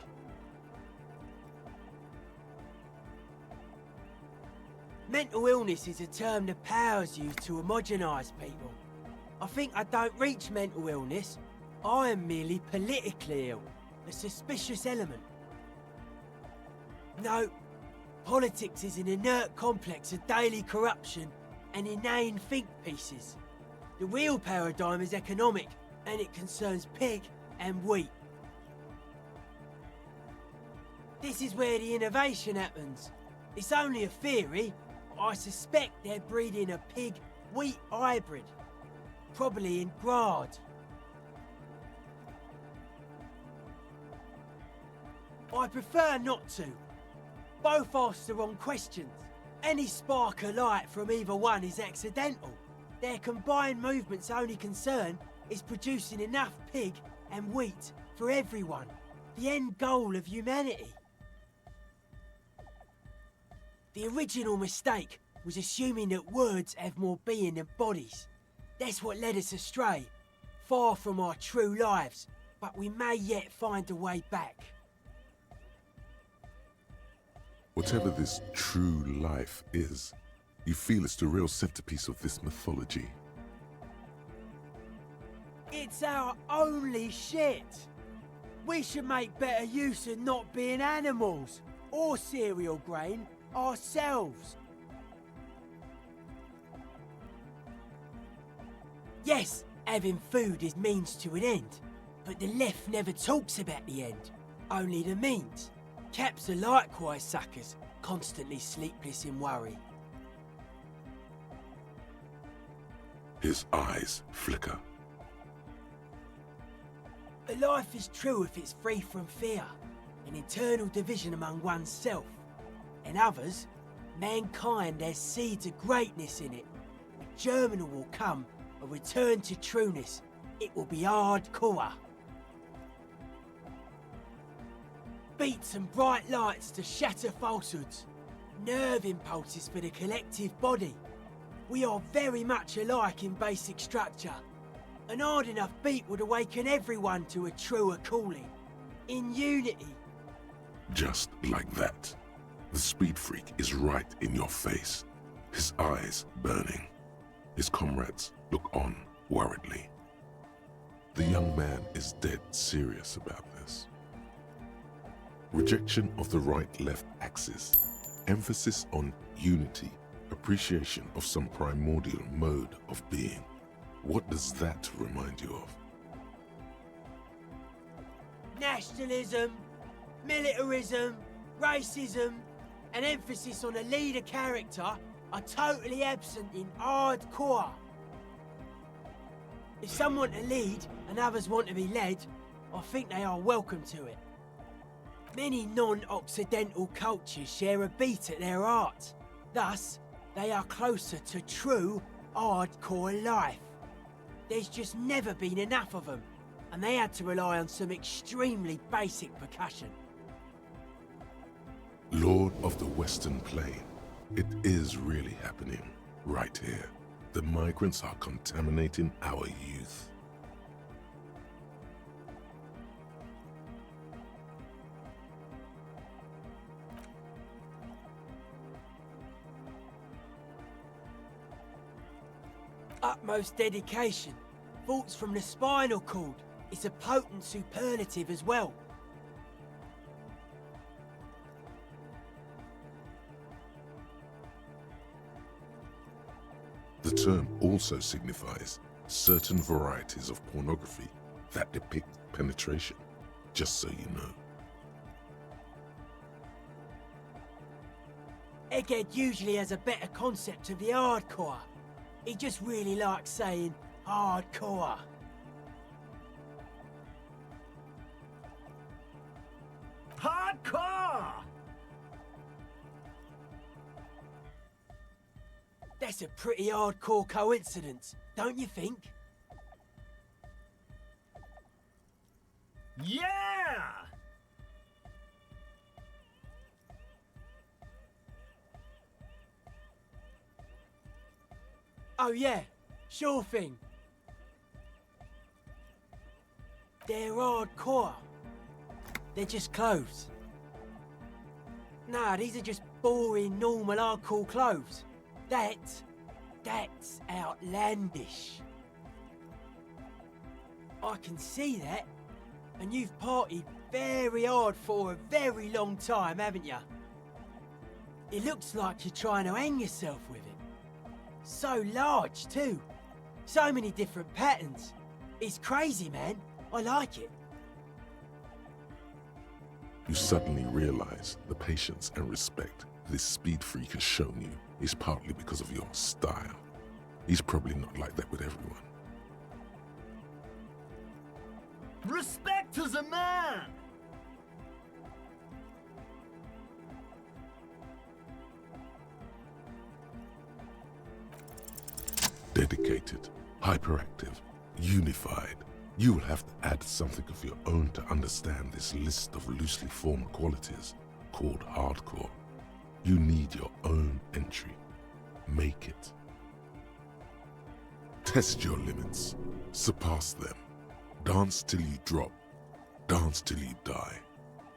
Mental illness is a term the powers use to homogenise people. I think I don't reach mental illness. I am merely politically ill, a suspicious element. No, Politics is an inert complex of daily corruption and inane think pieces. The real paradigm is economic, and it concerns pig and wheat. This is where the innovation happens. It's only a theory, but I suspect they're breeding a pig-wheat hybrid. Probably in Grad. I prefer not to. Both ask the wrong questions. Any spark of light from either one is accidental. Their combined movement's only concern is producing enough pig and wheat for everyone. The end goal of humanity. The original mistake was assuming that words have more being than bodies. That's what led us astray, far from our true lives, but we may yet find a way back. Whatever this true life is, you feel it's the real centerpiece of this mythology. It's our only shit. We should make better use of not being animals or cereal grain ourselves. Yes, having food is means to an end, but the left never talks about the end, only the means. Caps are likewise suckers, constantly sleepless in worry. His eyes flicker. A life is true if it's free from fear, an internal division among oneself. And others, mankind has seeds of greatness in it. A germinal will come, a return to trueness. It will be hardcore. Beats and bright lights to shatter falsehoods. Nerve impulses for the collective body. We are very much alike in basic structure. An hard enough beat would awaken everyone to a truer calling. In unity. Just like that. The speed freak is right in your face. His eyes burning. His comrades look on worriedly. The young man is dead serious about this. Rejection of the right-left axis. Emphasis on unity. Appreciation of some primordial mode of being. What does that remind you of? Nationalism, militarism, racism, and emphasis on a leader character are totally absent in hardcore. If some want to lead and others want to be led, I think they are welcome to it. Many non-Occidental cultures share a beat at their art. Thus, they are closer to true hardcore life. There's just never been enough of them, and they had to rely on some extremely basic percussion. Lord of the Western Plain, it is really happening right here. The migrants are contaminating our youth. Utmost dedication. Thoughts from the spinal cord. It's a potent superlative as well. The term also signifies certain varieties of pornography that depict penetration, just so you know. Egghead usually has a better concept of the hardcore. He just really likes saying hardcore. Hardcore! That's a pretty hardcore coincidence, don't you think? Yeah! Oh yeah, sure thing. They're hardcore. They're just clothes. Nah, these are just boring, normal, hardcore clothes. That's outlandish. I can see that. And you've partied very hard for a very long time, haven't you? It looks like you're trying to hang yourself with it. So large, too. So many different patterns. It's crazy, man. I like it. You suddenly realize the patience and respect this speed freak has shown you is partly because of your style. He's probably not like that with everyone. Respect to the man! Dedicated, hyperactive, unified. You will have to add something of your own to understand this list of loosely formed qualities called hardcore. You need your own entry. Make it. Test your limits. Surpass them. Dance till you drop. Dance till you die,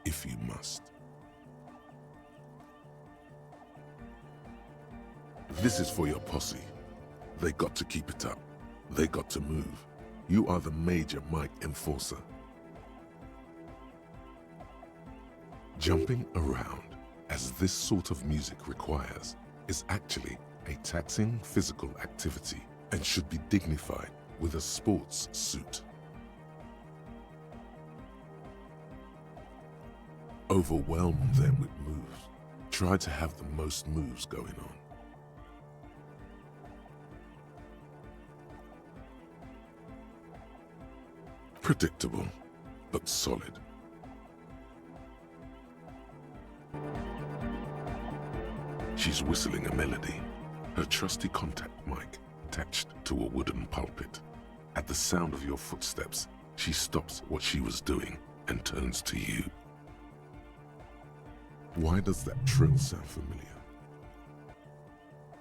if you must. This is for your posse. They got to keep it up. They got to move. You are the major mic enforcer. Jumping around, as this sort of music requires, is actually a taxing physical activity and should be dignified with a sports suit. Overwhelm them with moves. Try to have the most moves going on. Predictable, but solid. She's whistling a melody, her trusty contact mic attached to a wooden pulpit. At the sound of your footsteps, she stops what she was doing and turns to you. Why does that trill sound familiar?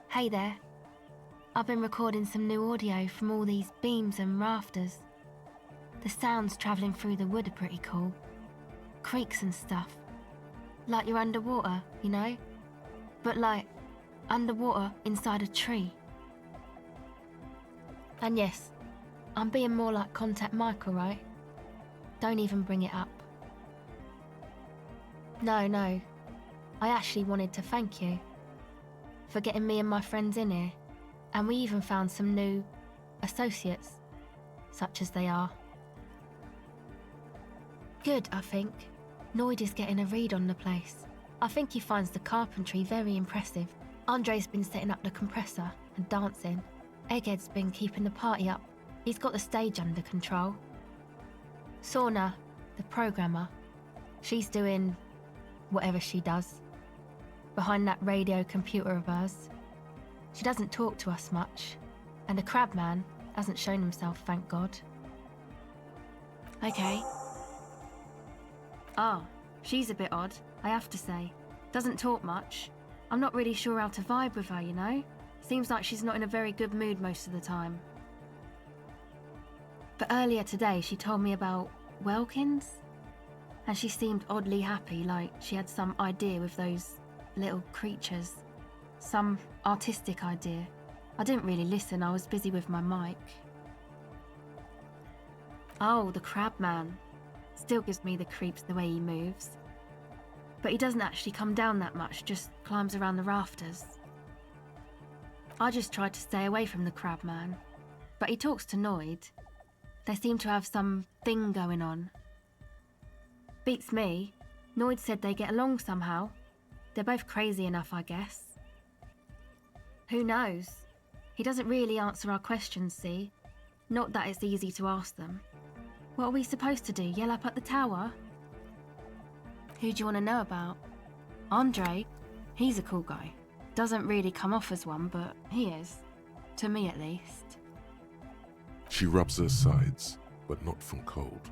Hey there. I've been recording some new audio from all these beams and rafters. The sounds travelling through the wood are pretty cool. Creaks and stuff. Like you're underwater, you know? But like, underwater inside a tree. And yes, I'm being more like Contact Mike, alright? Don't even bring it up. No. I actually wanted to thank you for getting me and my friends in here. And we even found some new associates, such as they are. Good, I think. Noid is getting a read on the place. I think he finds the carpentry very impressive. Andre's been setting up the compressor and dancing. Egghead's been keeping the party up. He's got the stage under control. Sorna, the programmer, she's doing whatever she does behind that radio computer of hers. She doesn't talk to us much, and the Crabman hasn't shown himself, thank God. Okay. She's a bit odd, I have to say. Doesn't talk much. I'm not really sure how to vibe with her, you know? Seems like she's not in a very good mood most of the time. But earlier today she told me about Welkins, and she seemed oddly happy, like she had some idea with those little creatures. Some artistic idea. I didn't really listen, I was busy with my mic. Oh, the Crabman. Still gives me the creeps the way he moves. But he doesn't actually come down that much, just climbs around the rafters. I just tried to stay away from the Crabman, but he talks to Noid. They seem to have some thing going on. Beats me. Noid said they get along somehow. They're both crazy enough, I guess. Who knows? He doesn't really answer our questions, see? Not that it's easy to ask them. What are we supposed to do, yell up at the tower? Who do you want to know about? Andre? He's a cool guy. Doesn't really come off as one, but he is. To me, at least. She rubs her sides, but not from cold.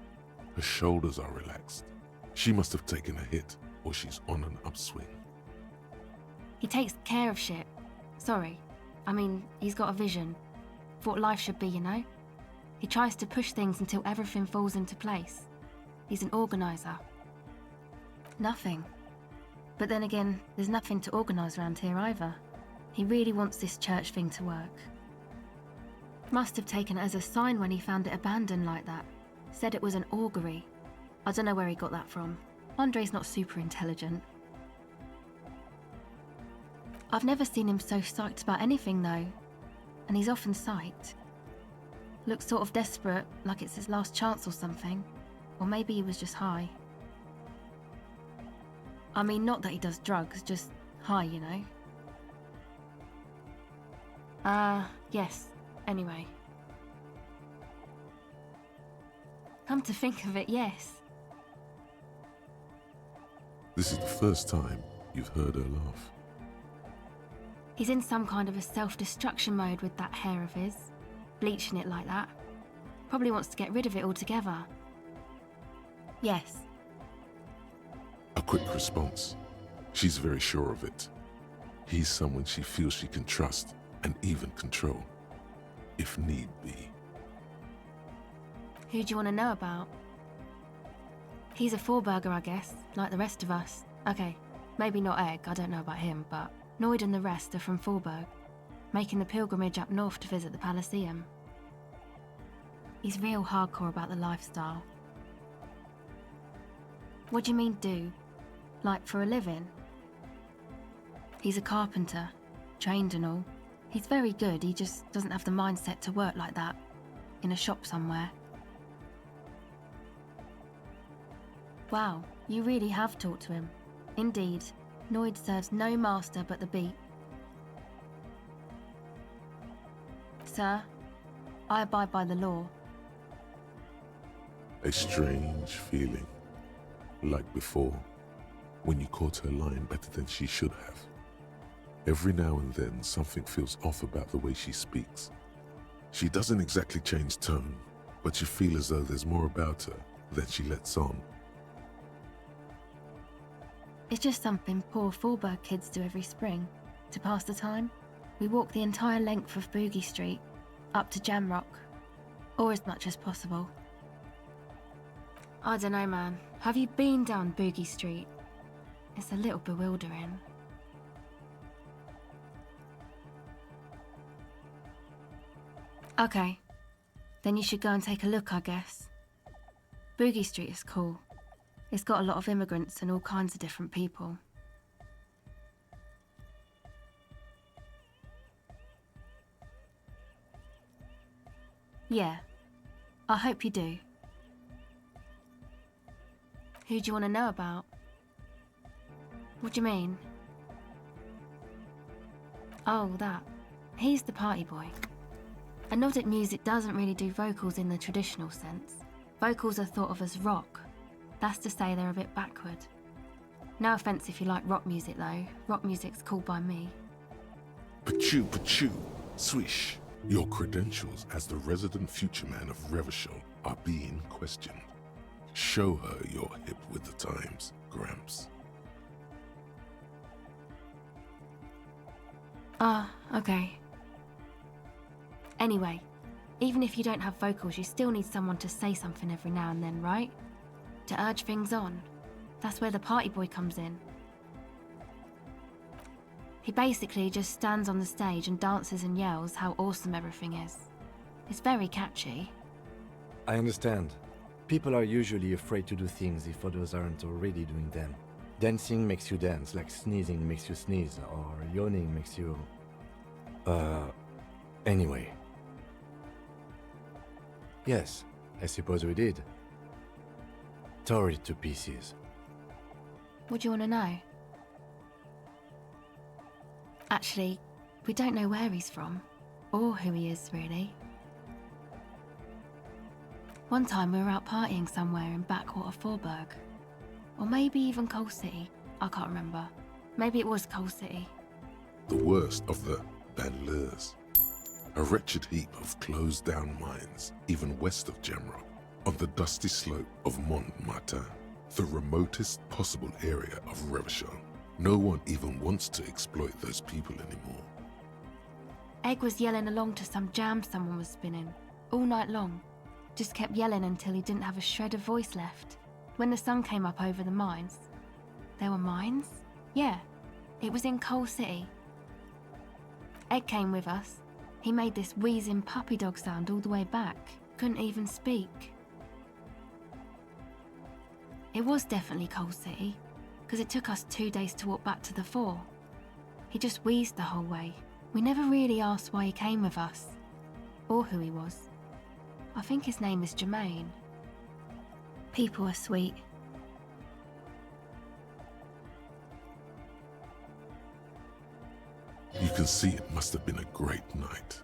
Her shoulders are relaxed. She must have taken a hit, or she's on an upswing. He takes care of shit. Sorry. I mean, he's got a vision. For what life should be, you know? He tries to push things until everything falls into place. He's an organiser. Nothing. But then again, there's nothing to organise around here either. He really wants this church thing to work. Must have taken it as a sign when he found it abandoned like that. Said it was an augury. I don't know where he got that from. Andre's not super intelligent. I've never seen him so psyched about anything, though. And he's often psyched. Looks sort of desperate, like it's his last chance or something. Or maybe he was just high. I mean, not that he does drugs, just high, you know. Yes. Anyway. Come to think of it, yes. This is the first time you've heard her laugh. He's in some kind of a self-destruction mode with that hair of his. Bleaching it like that. Probably wants to get rid of it altogether. Yes. A quick response. She's very sure of it. He's someone she feels she can trust and even control, if need be. Who do you want to know about? He's a four-burger, I guess, like the rest of us. Okay, maybe not Egg, I don't know about him, but Noid and the rest are from Forburg, making the pilgrimage up north to visit the Palaceum. He's real hardcore about the lifestyle. What do you mean, do? Like, for a living? He's a carpenter, trained and all. He's very good, he just doesn't have the mindset to work like that, in a shop somewhere. Wow, you really have talked to him. Indeed, Noid serves no master but the beat. Sir, I abide by the law. A strange feeling, like before, when you caught her lying better than she should have. Every now and then, something feels off about the way she speaks. She doesn't exactly change tone, but you feel as though there's more about her than she lets on. It's just something poor Forburg kids do every spring. To pass the time, we walk the entire length of Boogie Street, up to Jamrock, or as much as possible. I don't know, man. Have you been down Boogie Street? It's a little bewildering. Okay, then you should go and take a look, I guess. Boogie Street is cool. It's got a lot of immigrants and all kinds of different people. Yeah, I hope you do. Who do you want to know about? What do you mean? Oh, that. He's the party boy. Anodic music doesn't really do vocals in the traditional sense. Vocals are thought of as rock. That's to say they're a bit backward. No offence if you like rock music though. Rock music's cool by me. Pachoo, swish. Your credentials as the resident future man of Revachol are being questioned. Show her you're hip with the times, Gramps. Okay. Anyway, even if you don't have vocals, you still need someone to say something every now and then, right? To urge things on. That's where the party boy comes in. He basically just stands on the stage and dances and yells how awesome everything is. It's very catchy. I understand. People are usually afraid to do things if others aren't already doing them. Dancing makes you dance, like sneezing makes you sneeze, or yawning makes you... Anyway. Yes, I suppose we did. Tore it to pieces. What do you want to know? Actually, we don't know where he's from, or who he is, really. One time we were out partying somewhere in backwater Forburg. Or maybe even Coal City, I can't remember. Maybe it was Coal City. The worst of the banlieues. A wretched heap of closed-down mines, even west of Jamrock, on the dusty slope of Montmartin, the remotest possible area of Revachol. No one even wants to exploit those people anymore. Egg was yelling along to some jam someone was spinning, all night long. Just kept yelling until he didn't have a shred of voice left. When the sun came up over the mines. There were mines? Yeah, it was in Coal City. Egg came with us. He made this wheezing puppy dog sound all the way back. Couldn't even speak. It was definitely Coal City, because it took us 2 days to walk back to the fort. He just wheezed the whole way. We never really asked why he came with us, or who he was. I think his name is Jermaine. People are sweet. You can see it must have been a great night.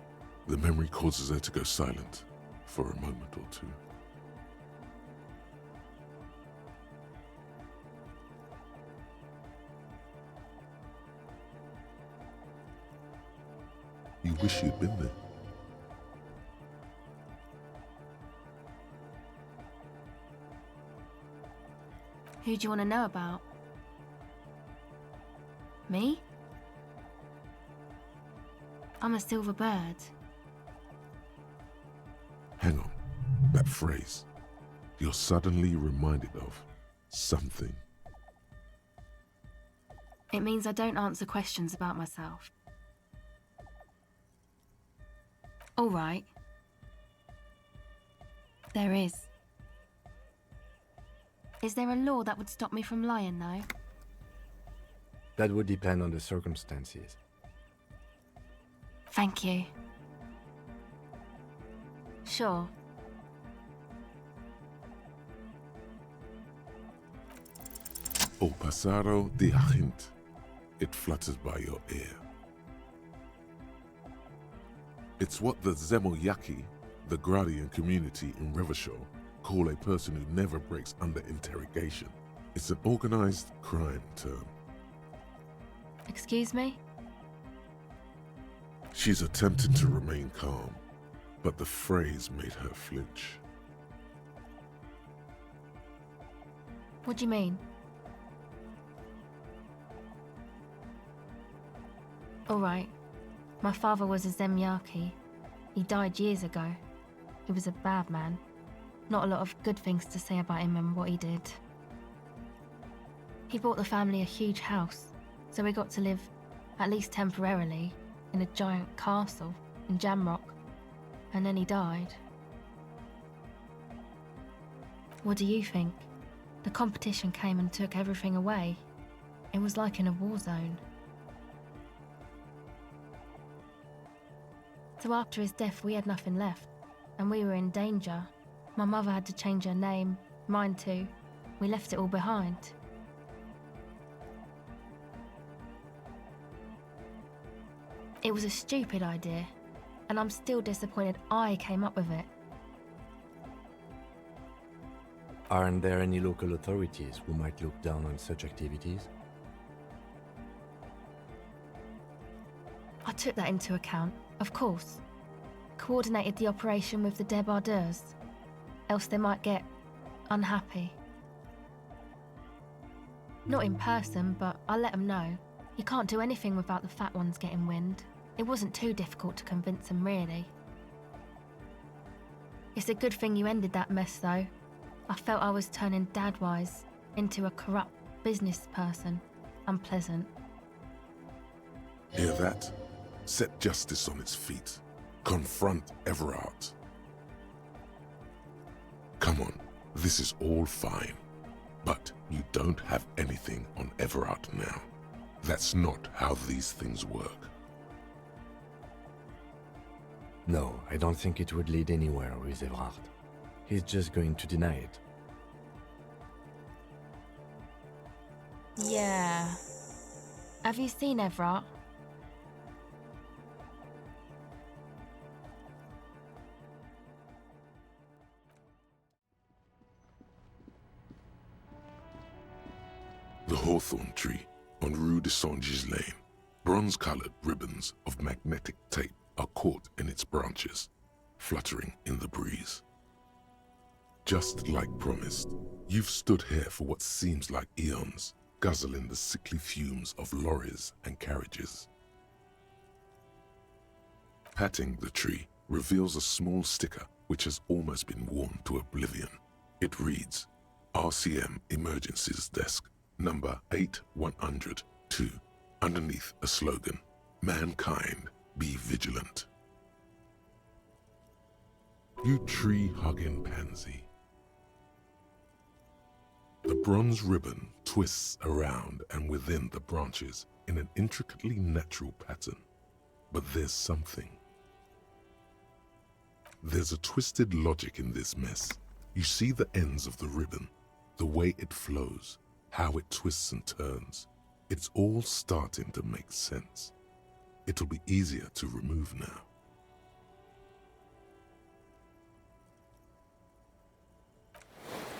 The memory causes her to go silent for a moment or two. You wish you'd been there. Who do you want to know about? Me? I'm a silver bird. Hang on. That phrase. You're suddenly reminded of something. It means I don't answer questions about myself. All right. There is. Is there a law that would stop me from lying, though? That would depend on the circumstances. Thank you. Sure. O passaro de agint. It flutters by your ear. It's what the Zemoyaki, the Gradian community in Revachol, call a person who never breaks under interrogation. It's an organized crime term. Excuse me? She's attempting to remain calm, but the phrase made her flinch. What do you mean? All right. My father was a Zemyaki. He died years ago. He was a bad man. Not a lot of good things to say about him and what he did. He bought the family a huge house, so we got to live, at least temporarily, in a giant castle in Jamrock. And then he died. What do you think? The competition came and took everything away. It was like in a war zone. So after his death, we had nothing left, and we were in danger. My mother had to change her name, mine too. We left it all behind. It was a stupid idea, and I'm still disappointed I came up with it. Aren't there any local authorities who might look down on such activities? I took that into account, of course. Coordinated the operation with the débardeurs, else they might get unhappy. Not in person, but I let them know. You can't do anything without the fat ones getting wind. It wasn't too difficult to convince them, really. It's a good thing you ended that mess, though. I felt I was turning Dadwise into a corrupt business person. Unpleasant. Hear that? Set justice on its feet. Confront Evrart. Come on, this is all fine. But you don't have anything on Evrart now. That's not how these things work. No, I don't think it would lead anywhere with Evrart. He's just going to deny it. Yeah. Have you seen Evrart? The hawthorn tree on Rue de Saint-Gislain. Bronze-colored ribbons of magnetic tape are caught in its branches, fluttering in the breeze. Just like promised, you've stood here for what seems like eons, guzzling the sickly fumes of lorries and carriages. Patting the tree reveals a small sticker which has almost been worn to oblivion. It reads, RCM Emergencies Desk, number 8102, underneath a slogan, Mankind, be vigilant. You tree-hugging pansy. The bronze ribbon twists around and within the branches in an intricately natural pattern. But there's something. There's a twisted logic in this mess. You see the ends of the ribbon, the way it flows, how it twists and turns. It's all starting to make sense. It'll be easier to remove now.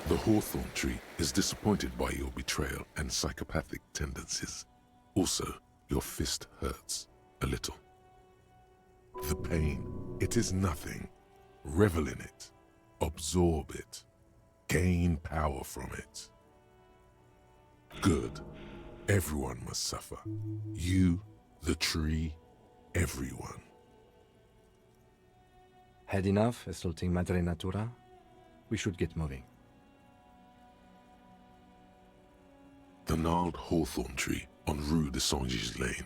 The hawthorn tree is disappointed by your betrayal and psychopathic tendencies. Also, your fist hurts a little. The pain, it is nothing. Revel in it. Absorb it. Gain power from it. Good. Everyone must suffer. You, the tree, everyone. Had enough assaulting Madre Natura? We should get moving. The gnarled hawthorn tree on Rue de Saint-Gilles Lane.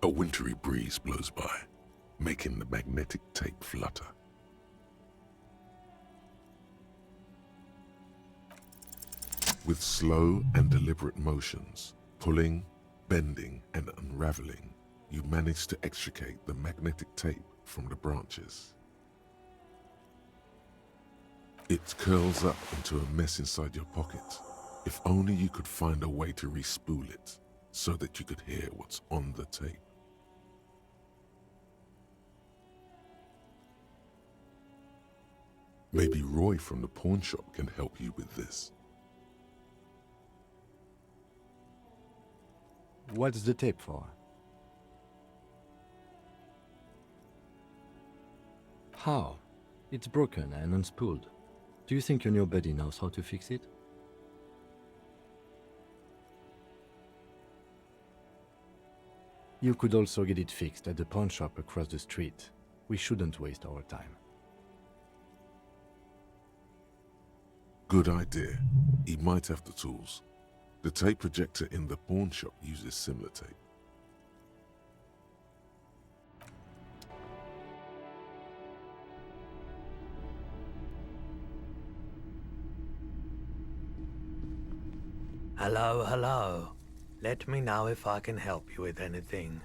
A wintry breeze blows by, making the magnetic tape flutter. With slow and deliberate motions, pulling, bending, and unraveling, you manage to extricate the magnetic tape from the branches. It curls up into a mess inside your pocket. If only you could find a way to re-spool it, so that you could hear what's on the tape. Maybe Roy from the pawn shop can help you with this. What's the tape for? How? It's broken and unspooled. Do you think your new buddy knows how to fix it? You could also get it fixed at the pawn shop across the street. We shouldn't waste our time. Good idea. He might have the tools. The tape projector in the pawn shop uses similar tape. Hello, hello. Let me know if I can help you with anything.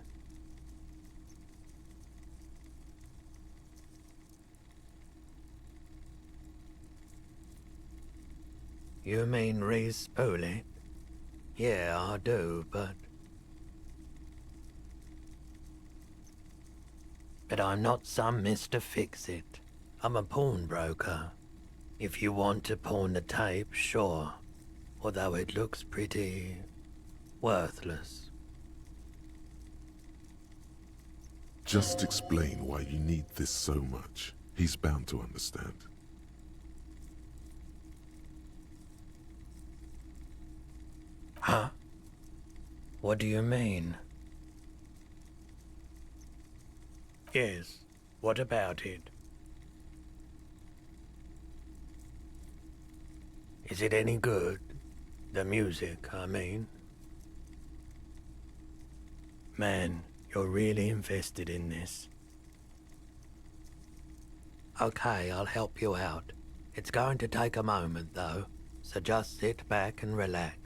You mean re-spool it? Yeah, I do, but I'm not some Mr. Fix-It. I'm a pawnbroker. If you want to pawn the tape, sure. Although it looks pretty worthless. Just explain why you need this so much. He's bound to understand. Huh? What do you mean? Yes, what about it? Is it any good? The music, I mean. Man, you're really invested in this. Okay, I'll help you out. It's going to take a moment, though, so just sit back and relax.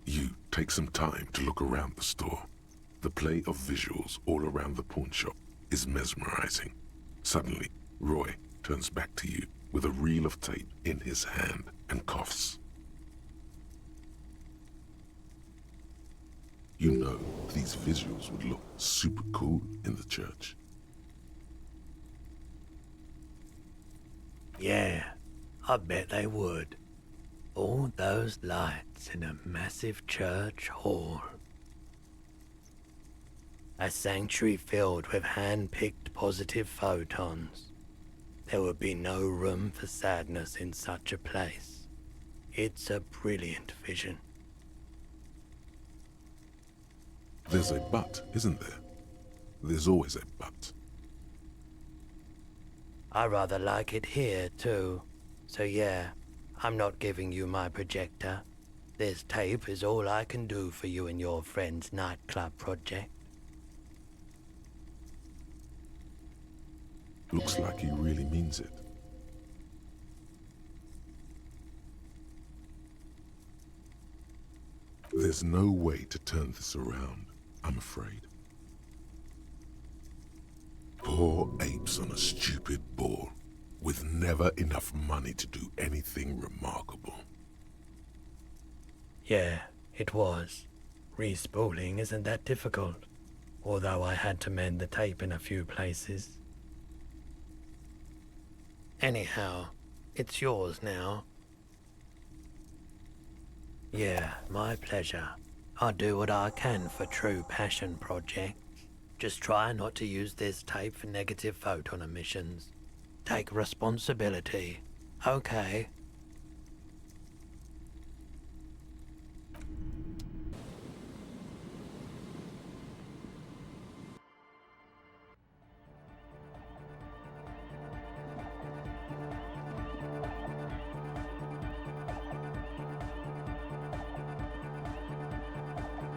You take some time to look around the store. The play of visuals all around the pawn shop is mesmerizing. Suddenly, Roy turns back to you with a reel of tape in his hand and coughs. You know these visuals would look super cool in the church. Yeah, I bet they would. All those lights in a massive church hall. A sanctuary filled with hand-picked positive photons. There would be no room for sadness in such a place. It's a brilliant vision. There's a but, isn't there? There's always a but. I rather like it here, too. So yeah, I'm not giving you my projector. This tape is all I can do for you and your friend's nightclub project. Looks like he really means it. There's no way to turn this around, I'm afraid. Poor apes on a stupid board, with never enough money to do anything remarkable. Yeah, it was. Respooling isn't that difficult, although I had to mend the tape in a few places. Anyhow, it's yours now. Yeah, my pleasure. I'll do what I can for true passion projects. Just try not to use this tape for negative photon emissions. Take responsibility, okay?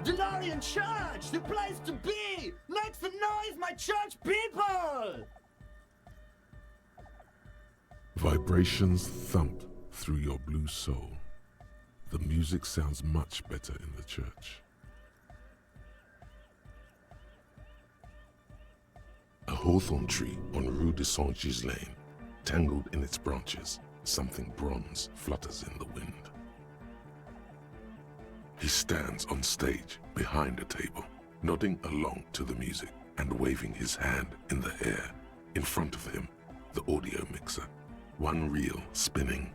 Delorian Church! The place to be! Make some noise, my church people! Vibrations thump through your blue soul. The music sounds much better in the church. A hawthorn tree on Rue de Saint-Ghislain, tangled in its branches, something bronze flutters in the wind. He stands on stage behind a table, nodding along to the music and waving his hand in the air. In front of him, the audio mixer, one reel spinning.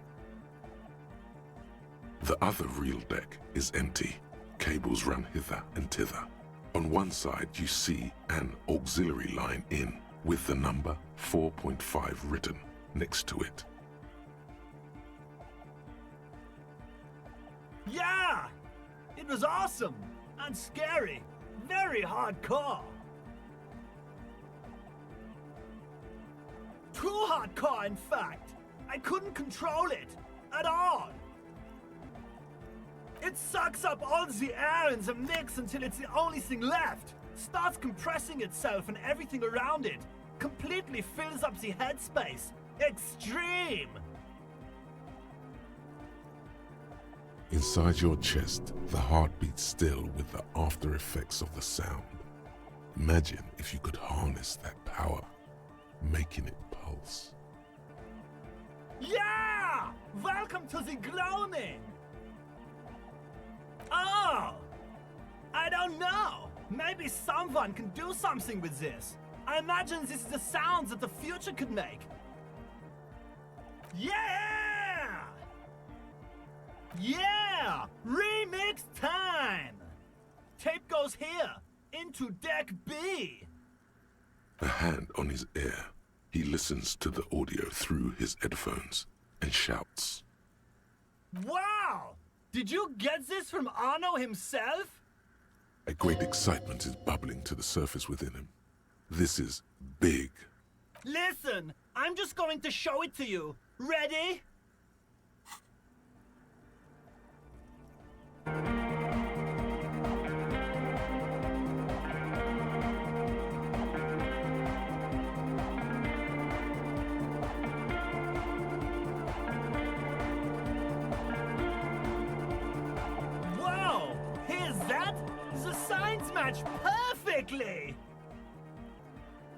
The other reel deck is empty. Cables run hither and thither. On one side you see an auxiliary line in with the number 4.5 written next to it. Yeah! It was awesome and scary. Very hardcore. Too hardcore, in fact. I couldn't control it at all. It sucks up all the air in the mix until it's the only thing left. Starts compressing itself and everything around it. Completely fills up the headspace. Extreme! Inside your chest, the heart beats still with the after effects of the sound. Imagine if you could harness that power, making it pulse. Yeah! Welcome to the gloaming! Oh! I don't know. Maybe someone can do something with this. I imagine this is the sounds that the future could make. Yeah! Yeah! Remix time! Tape goes here, into deck B. A hand on his ear, he listens to the audio through his headphones and shouts. Wow! Did you get this from Arno himself? A great excitement is bubbling to the surface within him. This is big. Listen, I'm just going to show it to you. Ready? Wow! Here's that? The signs match perfectly!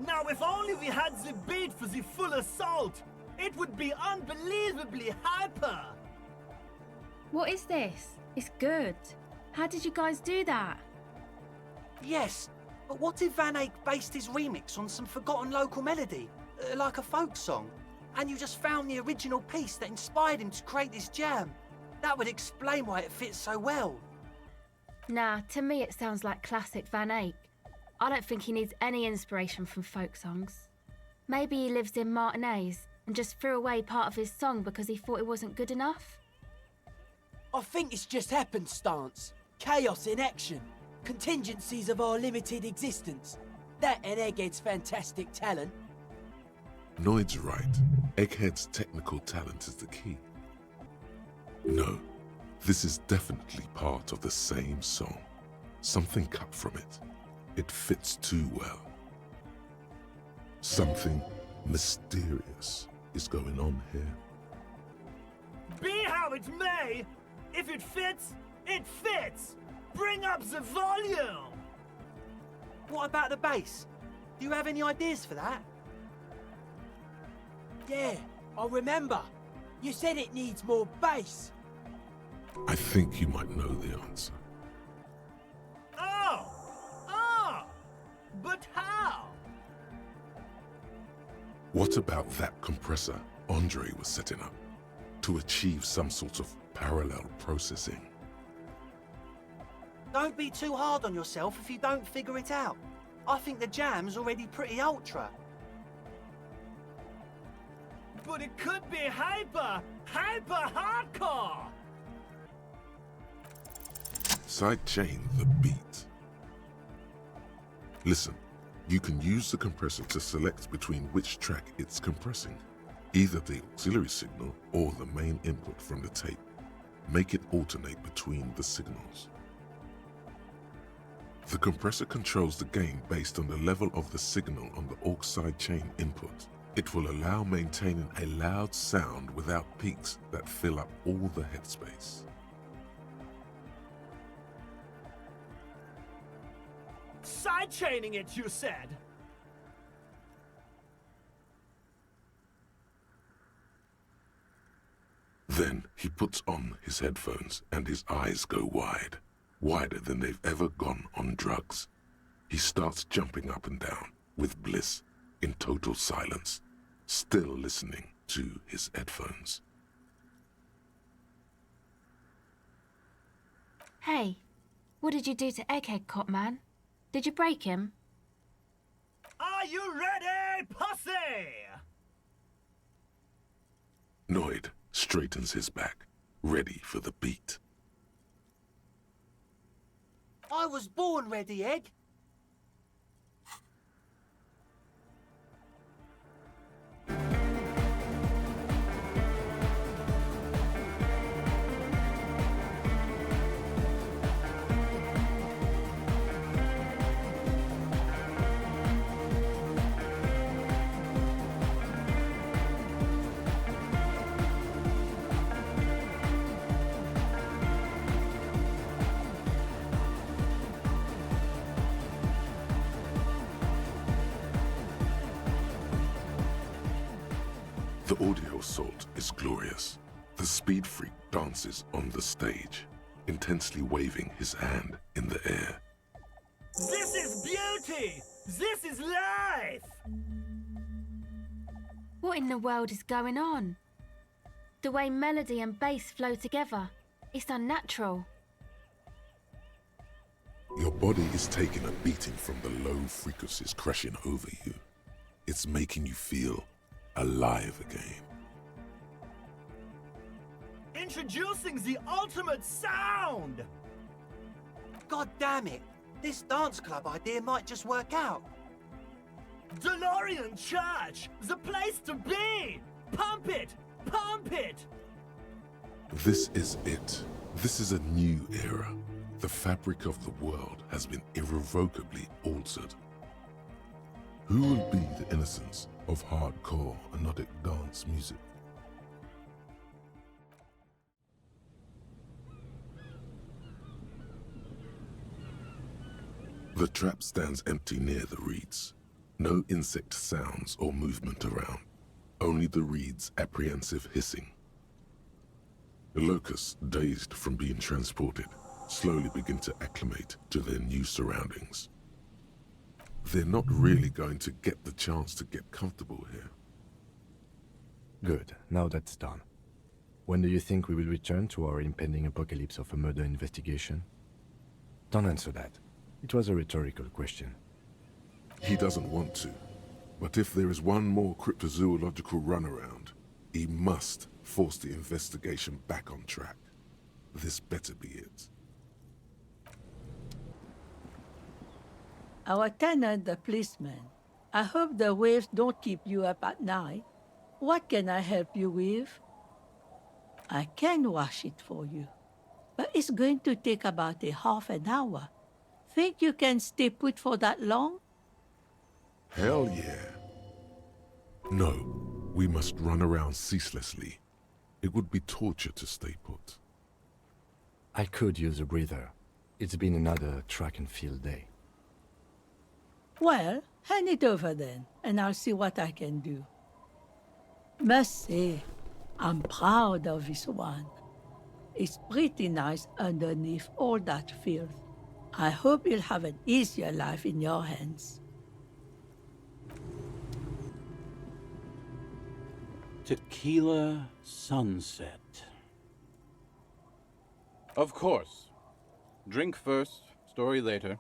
Now, if only we had the beat for the full assault, it would be unbelievably hyper! What is this? It's good. How did you guys do that? Yes, but what if Van Eyck based his remix on some forgotten local melody, like a folk song, and you just found the original piece that inspired him to create this jam? That would explain why it fits so well. Nah, to me it sounds like classic Van Eyck. I don't think he needs any inspiration from folk songs. Maybe he lives in Martinez and just threw away part of his song because he thought it wasn't good enough. I think it's just happenstance. Chaos in action. Contingencies of our limited existence. That and Egghead's fantastic talent. Noid's right. Egghead's technical talent is the key. No, this is definitely part of the same song. Something cut from it. It fits too well. Something mysterious is going on here. Be how it may, if it fits, it fits! Bring up the volume! What about the bass? Do you have any ideas for that? Yeah, I remember. You said it needs more bass. I think you might know the answer. Oh! Oh! But how? What about that compressor Andre was setting up to achieve some sort of parallel processing? Don't be too hard on yourself if you don't figure it out. I think the jam's already pretty ultra. But it could be hyper hardcore! Sidechain the beat. Listen, you can use the compressor to select between which track it's compressing, either the auxiliary signal or the main input from the tape. Make it alternate between the signals. The compressor controls the gain based on the level of the signal on the aux sidechain input. It will allow maintaining a loud sound without peaks that fill up all the headspace. Sidechaining it, you said? Then he puts on his headphones and his eyes go wide, wider than they've ever gone on drugs. He starts jumping up and down with bliss in total silence, still listening to his headphones. Hey, what did you do to Egghead, Cop Man? Did you break him? Are you ready, pussy? Noid straightens his back, ready for the beat. I was born ready, Egg. The audio assault is glorious. The speed freak dances on the stage, intensely waving his hand in the air. This is beauty! This is life! What in the world is going on? The way melody and bass flow together, it's unnatural. Your body is taking a beating from the low frequencies crashing over you. It's making you feel alive again. Introducing the ultimate sound! God damn it! This dance club idea might just work out. DeLorean Church! The place to be! Pump it! Pump it! This is it. This is a new era. The fabric of the world has been irrevocably altered. Who will be the innocence of hardcore anodic dance music? The trap stands empty near the reeds. No insect sounds or movement around. Only the reeds' apprehensive hissing. The locusts, dazed from being transported, slowly begin to acclimate to their new surroundings. They're not really going to get the chance to get comfortable here. Good, now that's done. When do you think we will return to our impending apocalypse of a murder investigation? Don't answer that. It was a rhetorical question. He doesn't want to, but if there is one more cryptozoological runaround, he must force the investigation back on track. This better be it. Our tenant, the policeman. I hope the waves don't keep you up at night. What can I help you with? I can wash it for you, but it's going to take about a half an hour. Think you can stay put for that long? Hell yeah. No, we must run around ceaselessly. It would be torture to stay put. I could use a breather, It's been another track and field day. Well, hand it over then, and I'll see what I can do. Must say, I'm proud of this one. It's pretty nice underneath all that filth. I hope you'll have an easier life in your hands. Tequila sunset. Of course. Drink first, story later.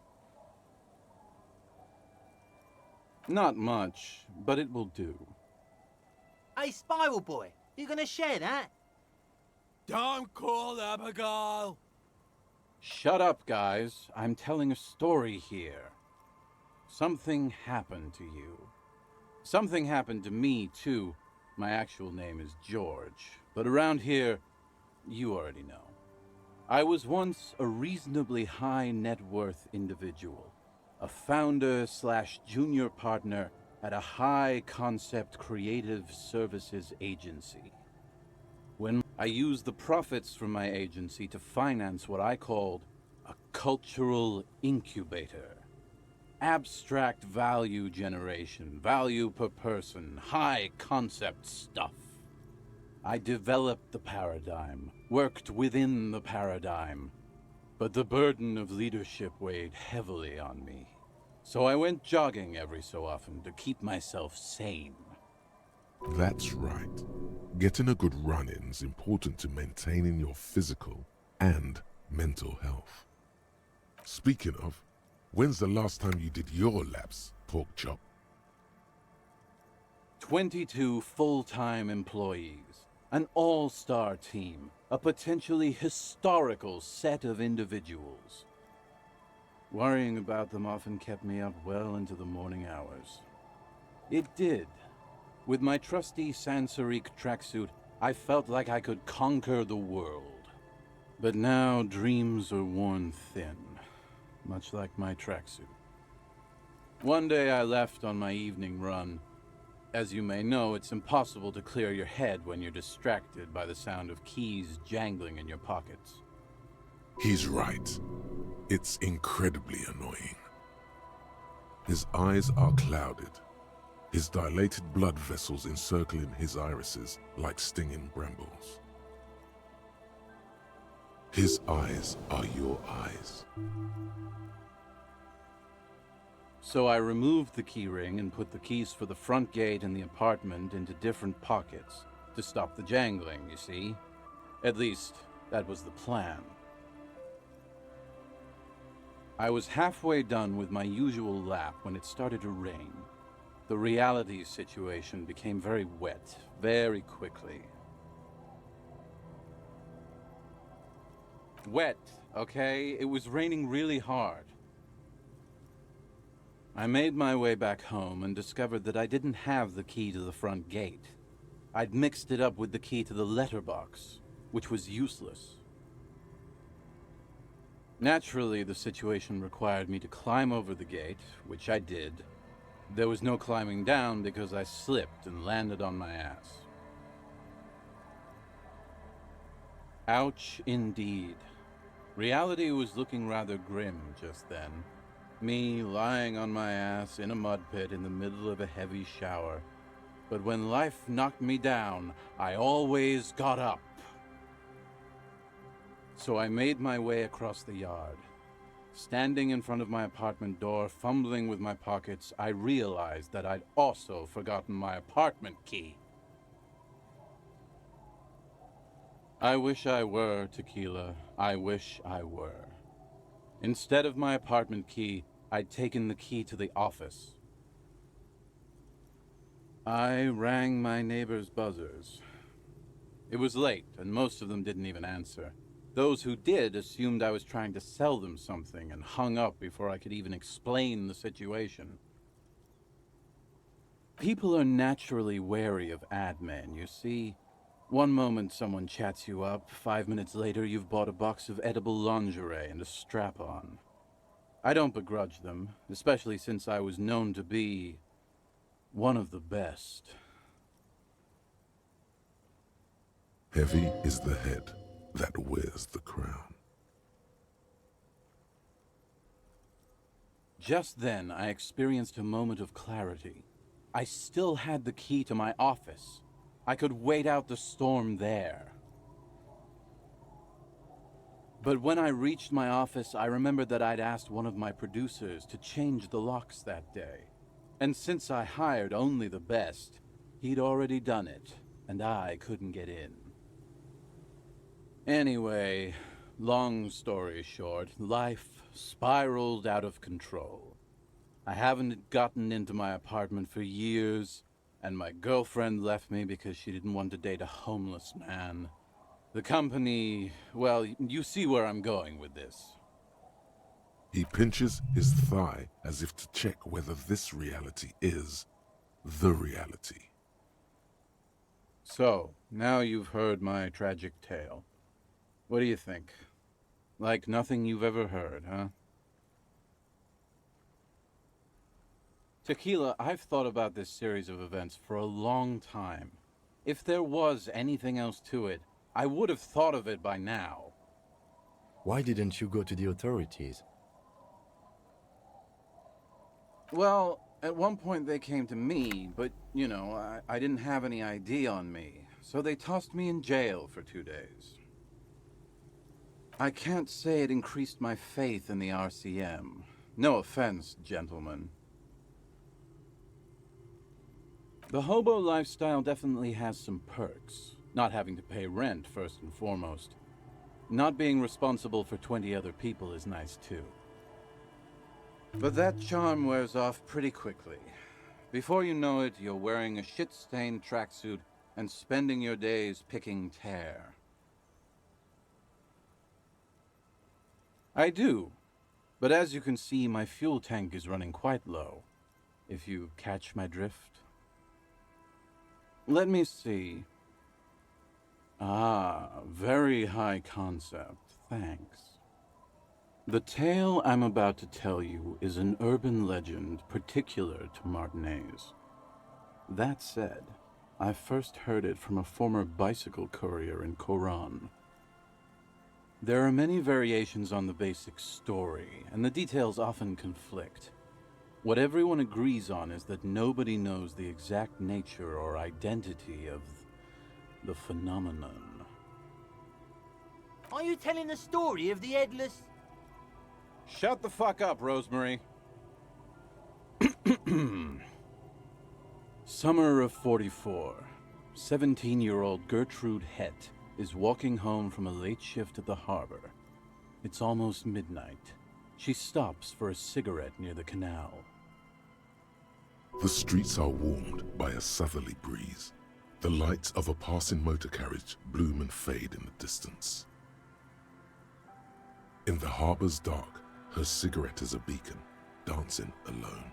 Not much, but it will do. Hey, Spiral Boy, you gonna share that? Don't call Abigail! Shut up, guys. I'm telling a story here. Something happened to you. Something happened to me, too. My actual name is George, but around here, you already know. I was once a reasonably high net worth individual, a founder/junior partner at a high concept creative services agency. When I used the profits from my agency to finance what I called a cultural incubator. Abstract value generation, value per person, high concept stuff. I developed the paradigm, worked within the paradigm, but the burden of leadership weighed heavily on me. So I went jogging every so often to keep myself sane. That's right. Getting a good run-in's important to maintaining your physical and mental health. Speaking of, when's the last time you did your laps, pork chop? 22 full-time employees, an all-star team, a potentially historical set of individuals. Worrying about them often kept me up well into the morning hours. It did. With my trusty Sansarique tracksuit, I felt like I could conquer the world. But now dreams are worn thin, much like my tracksuit. One day I left on my evening run. As you may know, it's impossible to clear your head when you're distracted by the sound of keys jangling in your pockets. He's right. It's incredibly annoying. His eyes are clouded, his dilated blood vessels encircling his irises like stinging brambles. His eyes are your eyes. So I removed the key ring and put the keys for the front gate and the apartment into different pockets to stop the jangling, you see? At least, that was the plan. I was halfway done with my usual lap when it started to rain. The reality situation became very wet, very quickly. Wet, okay? It was raining really hard. I made my way back home and discovered that I didn't have the key to the front gate. I'd mixed it up with the key to the letterbox, which was useless. Naturally, the situation required me to climb over the gate, which I did. There was no climbing down because I slipped and landed on my ass. Ouch, indeed. Reality was looking rather grim just then. Me lying on my ass in a mud pit in the middle of a heavy shower. But when life knocked me down, I always got up. So I made my way across the yard. Standing in front of my apartment door, fumbling with my pockets, I realized that I'd also forgotten my apartment key. I wish I were, Tequila. I wish I were. Instead of my apartment key, I'd taken the key to the office. I rang my neighbors' buzzers. It was late, and most of them didn't even answer. Those who did assumed I was trying to sell them something and hung up before I could even explain the situation. People are naturally wary of ad men, you see. One moment someone chats you up, 5 minutes later you've bought a box of edible lingerie and a strap-on. I don't begrudge them, especially since I was known to be one of the best. Heavy is the head that wears the crown. Just then, I experienced a moment of clarity. I still had the key to my office. I could wait out the storm there. But when I reached my office, I remembered that I'd asked one of my producers to change the locks that day. And since I hired only the best, he'd already done it, and I couldn't get in. Anyway, long story short, life spiraled out of control. I haven't gotten into my apartment for years, and my girlfriend left me because she didn't want to date a homeless man. The company, well, you see where I'm going with this. He pinches his thigh as if to check whether this reality is the reality. So, now you've heard my tragic tale. What do you think? Like nothing you've ever heard, huh? Tequila, I've thought about this series of events for a long time. If there was anything else to it, I would have thought of it by now. Why didn't you go to the authorities? Well, at one point they came to me, but, you know, I didn't have any ID on me, so they tossed me in jail for 2 days. I can't say it increased my faith in the RCM. No offense, gentlemen. The hobo lifestyle definitely has some perks. Not having to pay rent, first and foremost. Not being responsible for 20 other people is nice, too. But that charm wears off pretty quickly. Before you know it, you're wearing a shit-stained tracksuit and spending your days picking tear. I do. But as you can see, my fuel tank is running quite low. If you catch my drift. Let me see. Ah, very high concept. Thanks. The tale I'm about to tell you is an urban legend particular to Martinaise. That said, I first heard it from a former bicycle courier in Coran. There are many variations on the basic story, and the details often conflict. What everyone agrees on is that nobody knows the exact nature or identity of the phenomenon. Are you telling the story of the headless... Shut the fuck up, Rosemary. Summer of 44. 17-year-old Gertrude Het is walking home from a late shift at the harbor. It's almost midnight. She stops for a cigarette near the canal. The streets are warmed by a southerly breeze. The lights of a passing motor carriage bloom and fade in the distance. In the harbor's dark, her cigarette is a beacon, dancing alone.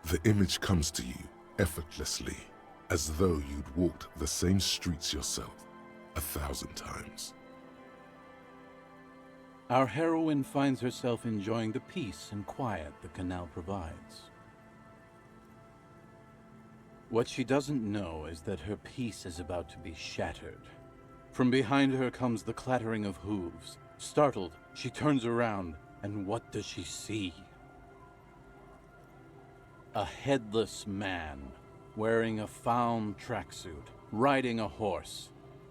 The image comes to you effortlessly, as though you'd walked the same streets yourself 1,000 times. Our heroine finds herself enjoying the peace and quiet the canal provides. What she doesn't know is that her peace is about to be shattered. From behind her comes the clattering of hooves. Startled, she turns around, and what does she see? A headless man, wearing a fawn tracksuit, riding a horse.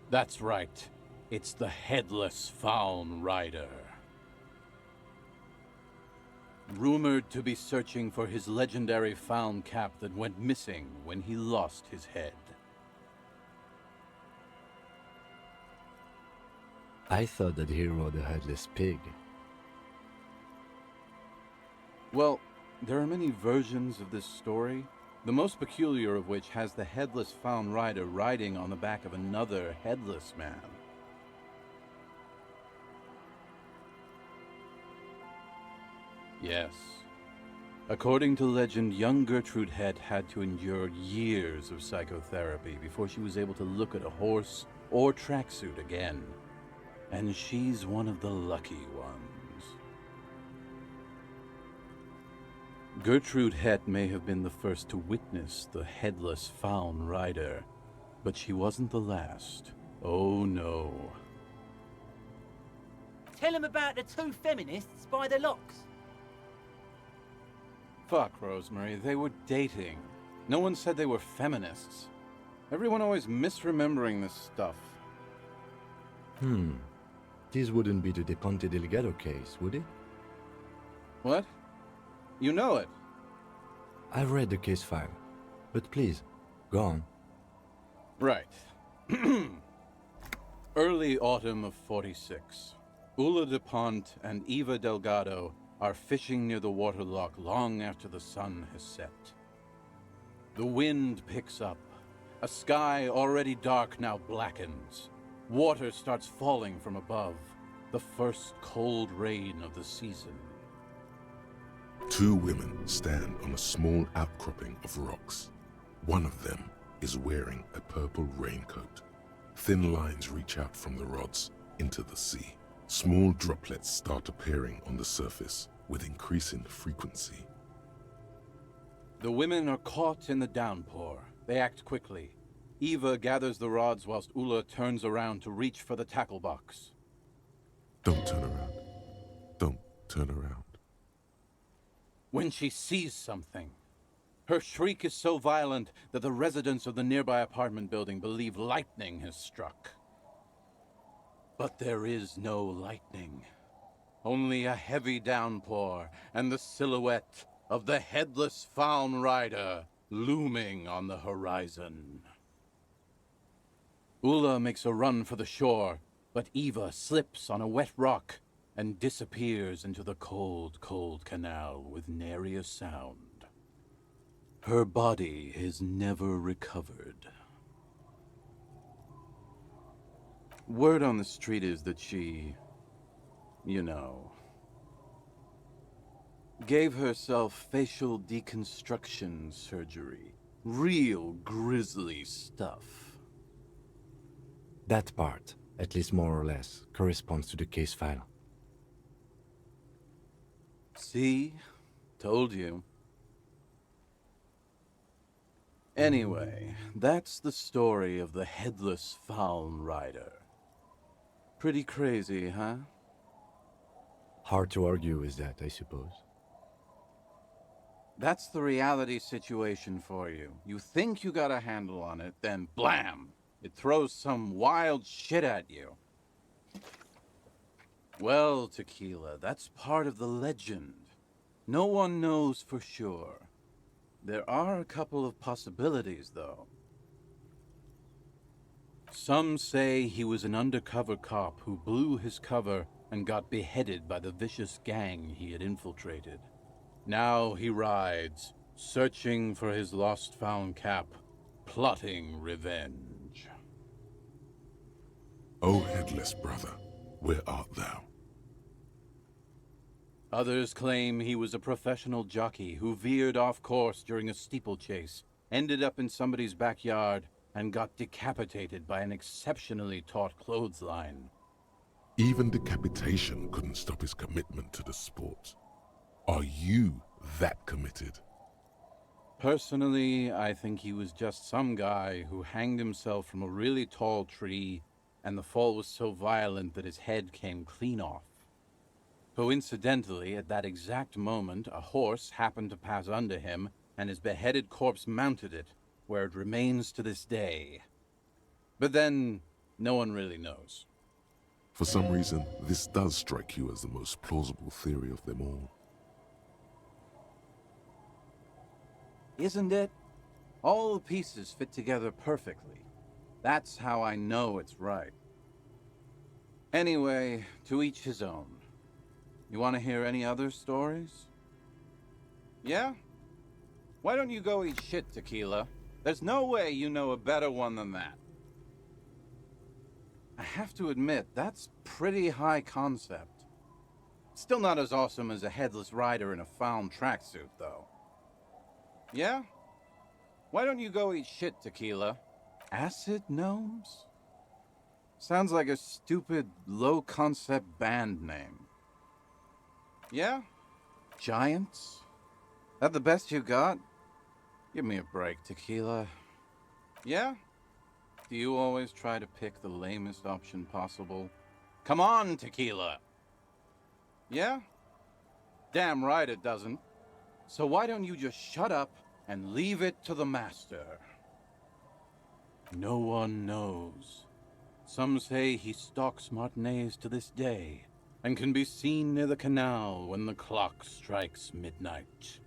That's right, it's the headless fawn rider. Rumored to be searching for his legendary fawn cap that went missing when he lost his head. I thought that he rode a headless pig. Well, there are many versions of this story, the most peculiar of which has the headless fawn rider riding on the back of another headless man. Yes. According to legend, young Gertrude Het had to endure years of psychotherapy before she was able to look at a horse or tracksuit again. And she's one of the lucky ones. Gertrude Het may have been the first to witness the headless fawn rider, but she wasn't the last. Oh no. Tell him about the two feminists by the locks. Fuck, Rosemary, they were dating. No one said they were feminists. Everyone always misremembering this stuff. This wouldn't be the De Ponte Delgado case, would it? What? You know it? I've read the case file, but please, go on. Right. Early autumn of 46. Ulla de Ponte and Eva Delgado are fishing near the waterlock long after the sun has set. The wind picks up. A sky already dark now blackens. Water starts falling from above. The first cold rain of the season. Two women stand on a small outcropping of rocks. One of them is wearing a purple raincoat. Thin lines reach out from the rods into the sea. Small droplets start appearing on the surface with increasing frequency. The women are caught in the downpour. They act quickly. Eva gathers the rods whilst Ulla turns around to reach for the tackle box. Don't turn around. Don't turn around. When she sees something, her shriek is so violent that the residents of the nearby apartment building believe lightning has struck. But there is no lightning. Only a heavy downpour and the silhouette of the headless Faun Rider looming on the horizon. Ulla makes a run for the shore, but Eva slips on a wet rock and disappears into the cold, cold canal with nary a sound. Her body is never recovered. Word on the street is that she, you know, gave herself facial deconstruction surgery. Real grisly stuff. That part, at least more or less, corresponds to the case file. See? Told you. Anyway, that's the story of the headless Faun Rider. Pretty crazy, huh? Hard to argue with that, I suppose. That's the reality situation for you. You think you got a handle on it, then blam! It throws some wild shit at you. Well, Tequila, that's part of the legend. No one knows for sure. There are a couple of possibilities, though. Some say he was an undercover cop who blew his cover and got beheaded by the vicious gang he had infiltrated. Now he rides, searching for his lost-found cap, plotting revenge. O headless brother, where art thou? Others claim he was a professional jockey who veered off course during a steeplechase, ended up in somebody's backyard, and got decapitated by an exceptionally taut clothesline. Even decapitation couldn't stop his commitment to the sport. Are you that committed? Personally, I think he was just some guy who hanged himself from a really tall tree, and the fall was so violent that his head came clean off. Coincidentally, at that exact moment, a horse happened to pass under him, and his beheaded corpse mounted it, where it remains to this day. But then, no one really knows. For some reason, this does strike you as the most plausible theory of them all. Isn't it? All the pieces fit together perfectly. That's how I know it's right. Anyway, to each his own. You want to hear any other stories? Yeah? Why don't you go eat shit, Tequila? There's no way you know a better one than that. I have to admit, that's pretty high concept. Still not as awesome as a headless rider in a found tracksuit, though. Yeah? Why don't you go eat shit, Tequila? Acid Gnomes? Sounds like a stupid, low-concept band name. Yeah? Giants? That the best you got? Give me a break, Tequila. Yeah? Do you always try to pick the lamest option possible? Come on, Tequila! Yeah? Damn right it doesn't. So why don't you just shut up and leave it to the master? No one knows. Some say he stalks Martinez to this day, and can be seen near the canal when the clock strikes midnight.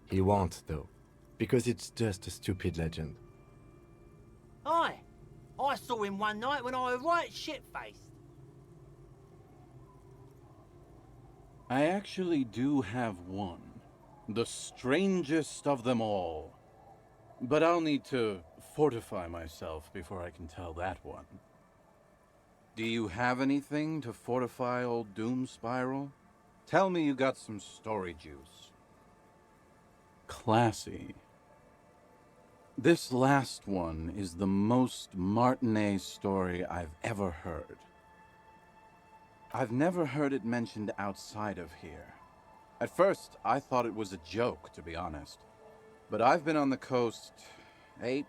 He won't, though, because it's just a stupid legend. Aye. I saw him one night when I was right shit-faced. I actually do have one. The strangest of them all. But I'll need to fortify myself before I can tell that one. Do you have anything to fortify old Doom Spiral? Tell me you got some story juice. Classy. This last one is the most Martinez story I've ever heard. I've never heard it mentioned outside of here. At first, I thought it was a joke, to be honest. But I've been on the coast 8,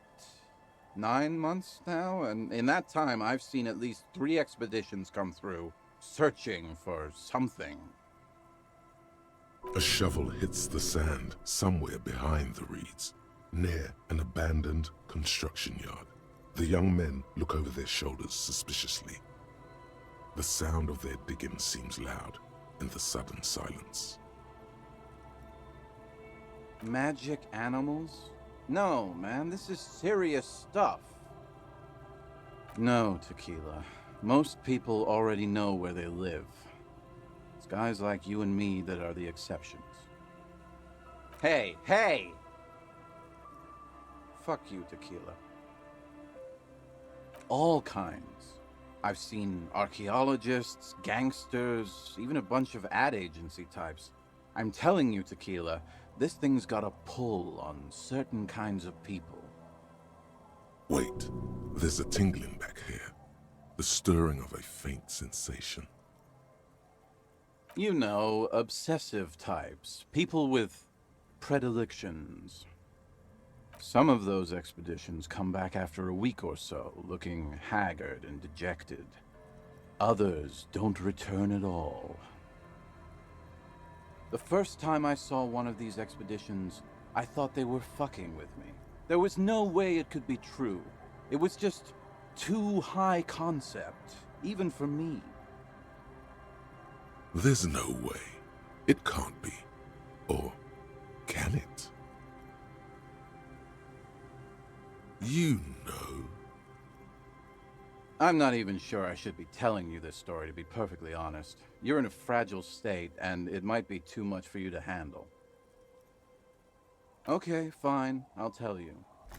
9 months now, and in that time I've seen at least 3 expeditions come through, searching for something. A shovel hits the sand somewhere behind the reeds, near an abandoned construction yard. The young men look over their shoulders suspiciously. The sound of their digging seems loud in the sudden silence. Magic animals? No, man, this is serious stuff. No, Tequila. Most people already know where they live. It's guys like you and me that are the exceptions. Hey, hey! Fuck you, Tequila. All kinds. I've seen archaeologists, gangsters, even a bunch of ad agency types. I'm telling you, Tequila, this thing's got a pull on certain kinds of people. Wait, there's a tingling back here. The stirring of a faint sensation. You know, obsessive types. People with predilections. Some of those expeditions come back after a week or so, looking haggard and dejected. Others don't return at all. The first time I saw one of these expeditions, I thought they were fucking with me. There was no way it could be true. It was just too high concept, even for me. There's no way. It can't be. Or can it? You know. I'm not even sure I should be telling you this story, to be perfectly honest. You're in a fragile state, and it might be too much for you to handle. Okay, fine, I'll tell you.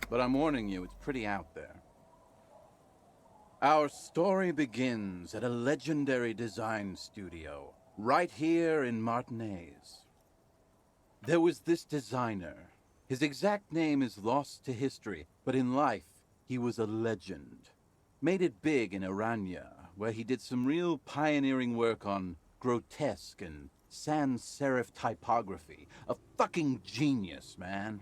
But I'm warning you, it's pretty out there. Our story begins at a legendary design studio, right here in Martinez. There was this designer. His exact name is lost to history, but in life, he was a legend. Made it big in Aranya, where he did some real pioneering work on grotesque and sans serif typography. A fucking genius, man.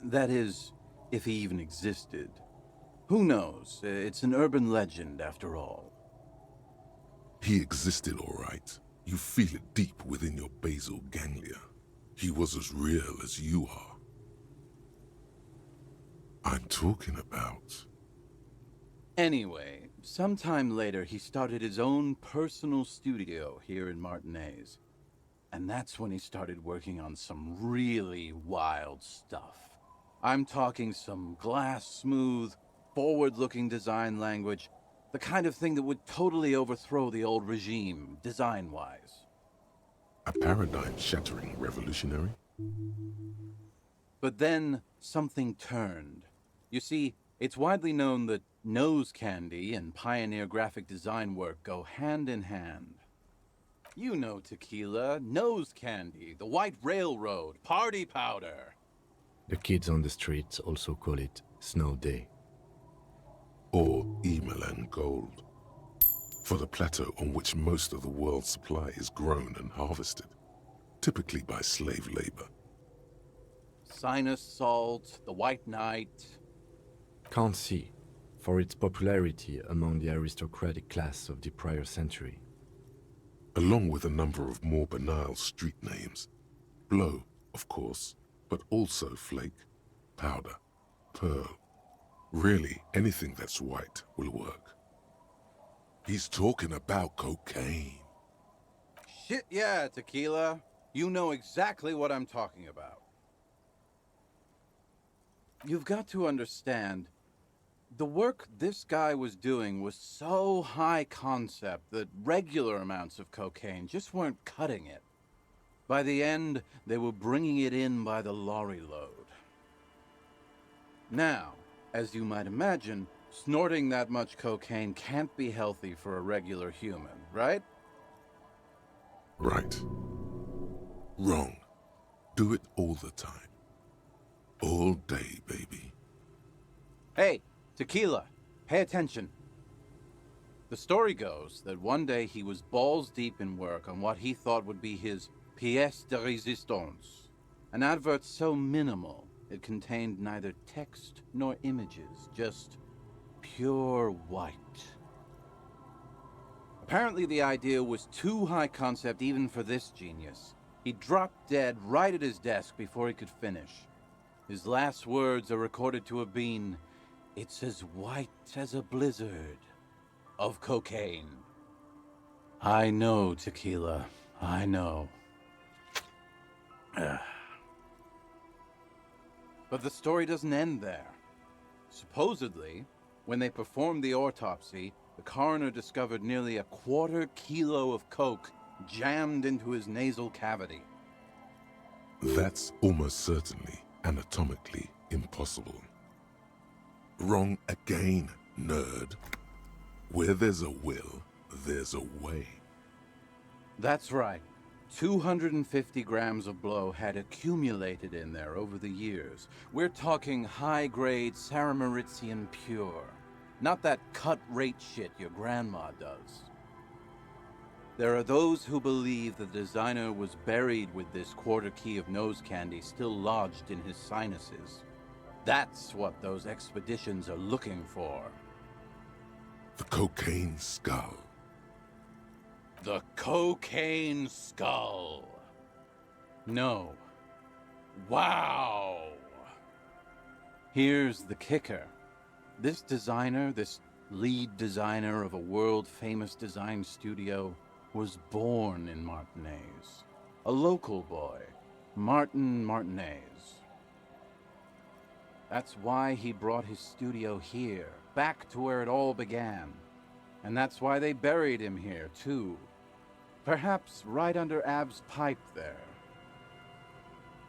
That is, if he even existed. Who knows? It's an urban legend, after all. He existed, all right. You feel it deep within your basal ganglia. He was as real as you are. I'm talking about... Anyway, sometime later he started his own personal studio here in Martinez. And that's when he started working on some really wild stuff. I'm talking some glass-smooth, forward-looking design language, the kind of thing that would totally overthrow the old regime, design-wise. A paradigm-shattering revolutionary? But then, something turned. You see, it's widely known that nose candy and pioneer graphic design work go hand in hand. You know Tequila, nose candy, the White Railroad, party powder. The kids on the streets also call it Snow Day. Or Emelan gold. For the plateau on which most of the world's supply is grown and harvested, typically by slave labor. Sinus salt, the White Knight. Can't see, for its popularity among the aristocratic class of the prior century. Along with a number of more banal street names. Blow, of course, but also Flake, Powder, Pearl. Really, anything that's white will work. He's talking about cocaine. Shit, yeah, Tequila. You know exactly what I'm talking about. You've got to understand, the work this guy was doing was so high concept that regular amounts of cocaine just weren't cutting it. By the end, they were bringing it in by the lorry load. Now, as you might imagine, snorting that much cocaine can't be healthy for a regular human, right? Right. Wrong. Do it all the time. All day, baby. Hey, Tequila, pay attention. The story goes that one day he was balls deep in work on what he thought would be his pièce de résistance, an advert so minimal it contained neither text nor images, just pure white. Apparently the idea was too high concept even for this genius. He dropped dead right at his desk before he could finish. His last words are recorded to have been, "It's as white as a blizzard of cocaine." I know, Tequila. I know. But the story doesn't end there. Supposedly, when they performed the autopsy, the coroner discovered nearly a quarter kilo of coke jammed into his nasal cavity. That's almost certainly anatomically impossible. Wrong again, nerd. Where there's a will, there's a way. That's right. 250 grams of blow had accumulated in there over the years. We're talking high-grade Saramaritsian pure. Not that cut-rate shit your grandma does. There are those who believe the designer was buried with this quarter key of nose candy still lodged in his sinuses. That's what those expeditions are looking for. The cocaine skull. The cocaine skull. No. Wow. Here's the kicker. This designer, this lead designer of a world-famous design studio, was born in Martinez. A local boy, Martin Martinez. That's why he brought his studio here, back to where it all began. And that's why they buried him here, too. Perhaps right under Ab's pipe there.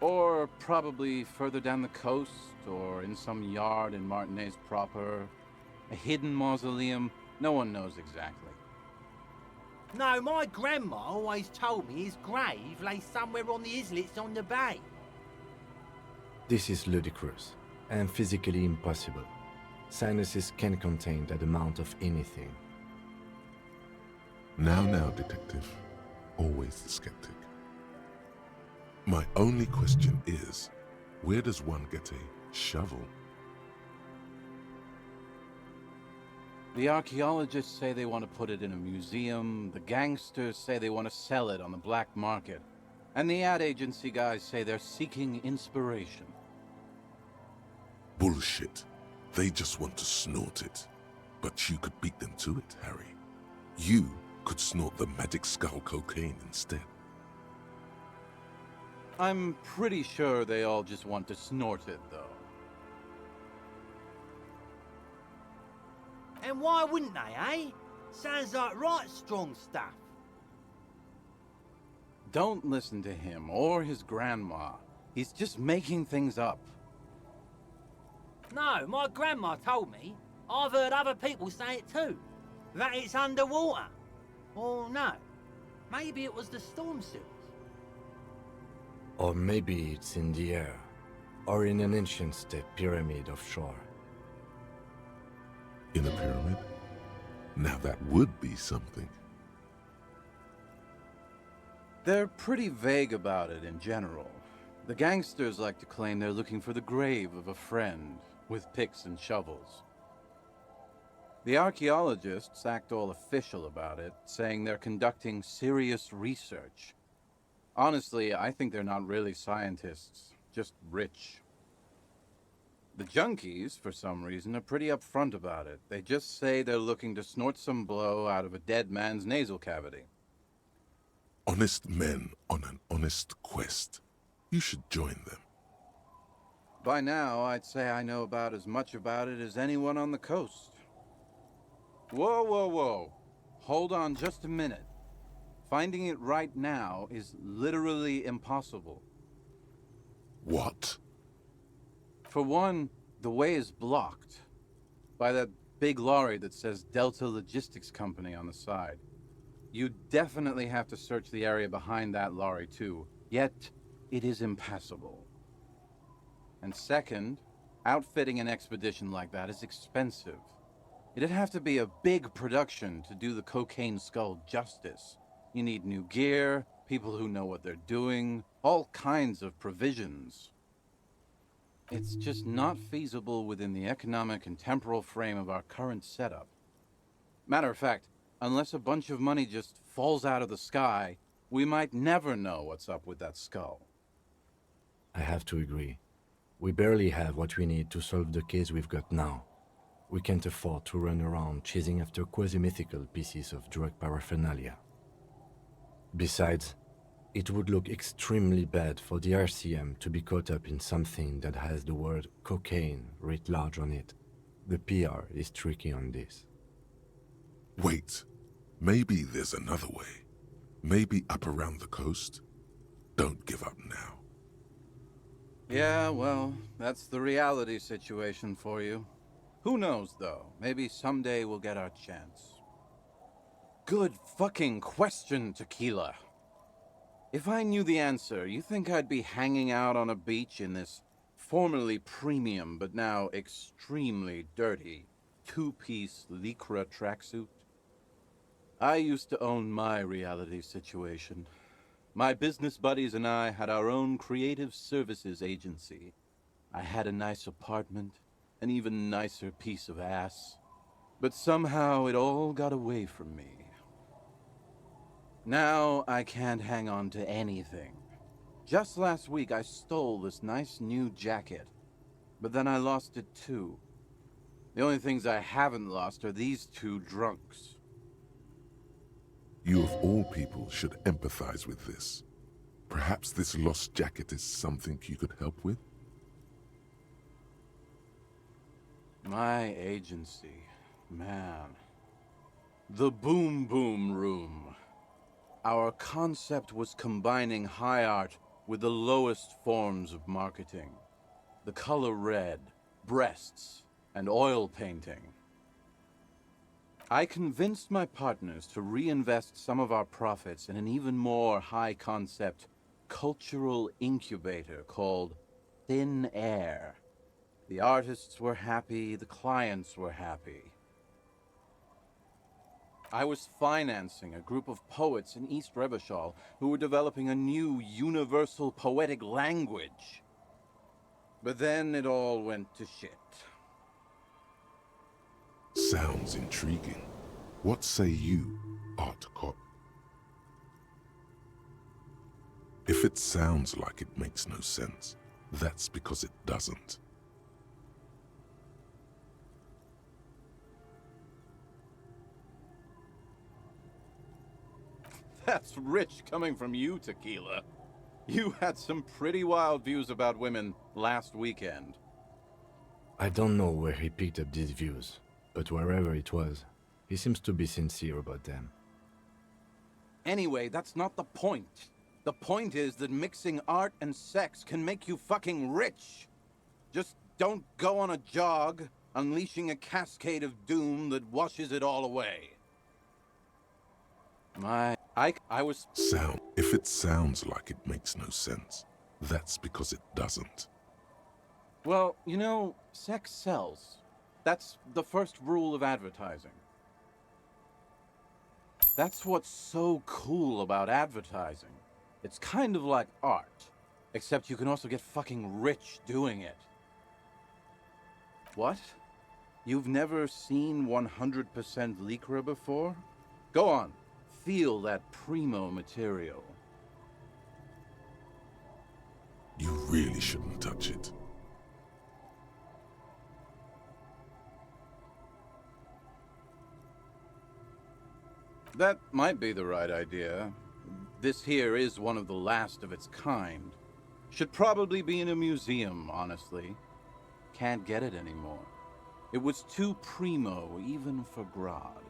Or probably further down the coast, or in some yard in Martinez proper. A hidden mausoleum, no one knows exactly. No, my grandma always told me his grave lay somewhere on the islets on the bay. This is ludicrous and physically impossible. Sinuses can contain that amount of anything. Now, detective. Always the skeptic. My only question is, where does one get a shovel? The archaeologists say they want to put it in a museum, the gangsters say they want to sell it on the black market, and the ad agency guys say they're seeking inspiration. Bullshit. They just want to snort it. But you could beat them to it, Harry. You could snort the magic skull cocaine instead. I'm pretty sure they all just want to snort it, though. And why wouldn't they, eh? Sounds like right strong stuff. Don't listen to him or his grandma. He's just making things up. No, my grandma told me. I've heard other people say it too. That it's underwater. Or no, maybe it was the storm sewers. Or maybe it's in the air, or in an ancient step pyramid offshore. In a pyramid? Now that would be something. They're pretty vague about it in general. The gangsters like to claim they're looking for the grave of a friend, with picks and shovels. The archaeologists act all official about it, saying they're conducting serious research. Honestly, I think they're not really scientists, just rich. The junkies, for some reason, are pretty upfront about it. They just say they're looking to snort some blow out of a dead man's nasal cavity. Honest men on an honest quest. You should join them. By now, I'd say I know about as much about it as anyone on the coast. Whoa, whoa, whoa. Hold on just a minute. Finding it right now is literally impossible. What? For one, the way is blocked by that big lorry that says Delta Logistics Company on the side. You definitely have to search the area behind that lorry too, yet it is impassable. And second, outfitting an expedition like that is expensive. It'd have to be a big production to do the cocaine skull justice. You need new gear, people who know what they're doing, all kinds of provisions. It's just not feasible within the economic and temporal frame of our current setup. Matter of fact, unless a bunch of money just falls out of the sky, we might never know what's up with that skull. I have to agree. We barely have what we need to solve the case we've got now. We can't afford to run around chasing after quasi-mythical pieces of drug paraphernalia. Besides, it would look extremely bad for the RCM to be caught up in something that has the word cocaine writ large on it. The PR is tricky on this. Wait, maybe there's another way. Maybe up around the coast? Don't give up now. Yeah, well, that's the reality situation for you. Who knows, though? Maybe someday we'll get our chance. Good fucking question, Tequila. If I knew the answer, you think I'd be hanging out on a beach in this formerly premium but now extremely dirty two-piece Lycra tracksuit? I used to own my reality situation. My business buddies and I had our own creative services agency. I had a nice apartment, an even nicer piece of ass. But somehow it all got away from me. Now I can't hang on to anything. Just last week I stole this nice new jacket, but then I lost it too. The only things I haven't lost are these two drunks. You of all people should empathize with this. Perhaps this lost jacket is something you could help with? My agency, man. The Boom Boom Room. Our concept was combining high art with the lowest forms of marketing. The color red, breasts, and oil painting. I convinced my partners to reinvest some of our profits in an even more high-concept cultural incubator called Thin Air. The artists were happy, the clients were happy. I was financing a group of poets in East Revachol who were developing a new universal poetic language. But then it all went to shit. Sounds intriguing. What say you, Art Cop? If it sounds like it makes no sense, that's because it doesn't. That's rich coming from you, Tequila. You had some pretty wild views about women last weekend. I don't know where he picked up these views, but wherever it was, he seems to be sincere about them. Anyway, that's not the point. The point is that mixing art and sex can make you fucking rich. Just don't go on a jog, unleashing a cascade of doom that washes it all away. I was... If it sounds like it makes no sense, that's because it doesn't. Well, you know, sex sells. That's the first rule of advertising. That's what's so cool about advertising. It's kind of like art, except you can also get fucking rich doing it. What? You've never seen 100% Lycra before? Go on, feel that primo material. You really shouldn't touch it. That might be the right idea. This here is one of the last of its kind. Should probably be in a museum, honestly. Can't get it anymore. It was too primo, even for Grodd.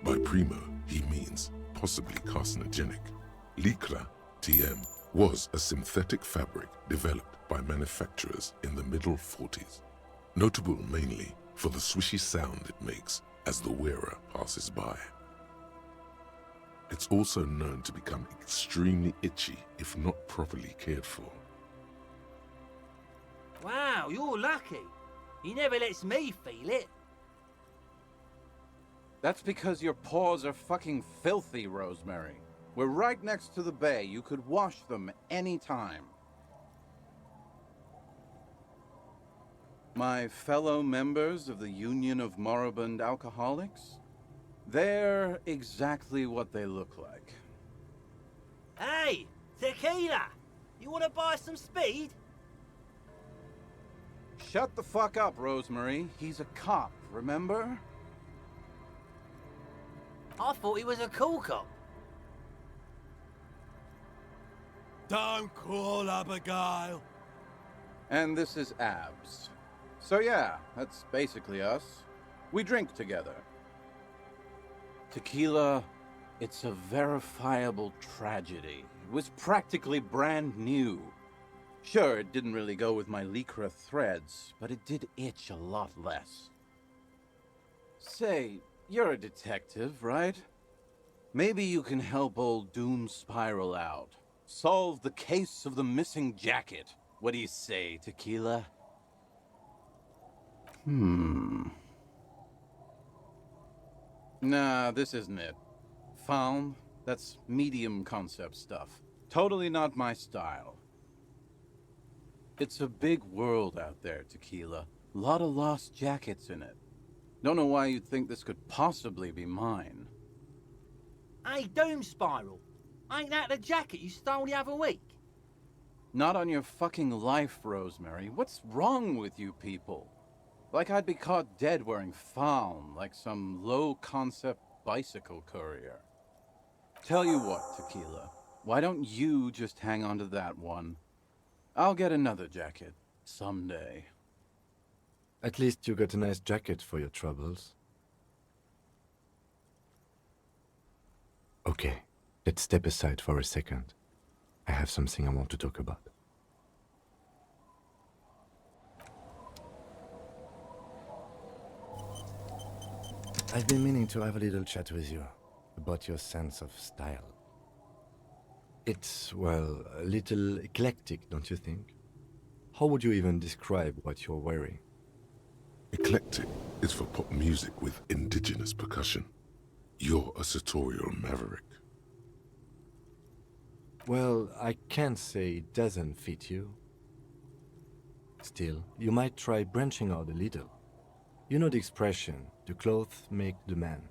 By primo, he means possibly carcinogenic. Lycra, TM, was a synthetic fabric developed by manufacturers in the middle 40s, notable mainly for the swishy sound it makes as the wearer passes by. It's also known to become extremely itchy if not properly cared for. Wow, you're lucky. He never lets me feel it. That's because your paws are fucking filthy, Rosemary. We're right next to the bay. You could wash them anytime. My fellow members of the Union of Moribund Alcoholics? They're exactly what they look like. Hey, tequila! You want to buy some speed? Shut the fuck up, Rosemary. He's a cop, remember? I thought he was a cool cop. Don't call Abigail. And this is Abs. So yeah, that's basically us. We drink together. Tequila, it's a verifiable tragedy. It was practically brand new. Sure, it didn't really go with my Lycra threads, but it did itch a lot less. Say, you're a detective, right? Maybe you can help old Doom Spiral out. Solve the case of the missing jacket. What do you say, Tequila? Nah, this isn't it. Found? That's medium concept stuff. Totally not my style. It's a big world out there, Tequila. Lot of lost jackets in it. Don't know why you'd think this could possibly be mine. Hey, Doom Spiral. Ain't that the jacket you stole the other week? Not on your fucking life, Rosemary. What's wrong with you people? Like I'd be caught dead wearing fawn, like some low-concept bicycle courier. Tell you what, Tequila. Why don't you just hang on to that one? I'll get another jacket. Someday. At least you got a nice jacket for your troubles. Okay, let's step aside for a second. I have something I want to talk about. I've been meaning to have a little chat with you about your sense of style. It's, well, a little eclectic, don't you think? How would you even describe what you're wearing? Eclectic is for pop music with indigenous percussion. You're a sartorial maverick. Well, I can't say it doesn't fit you. Still, you might try branching out a little. You know the expression, the clothes make the man.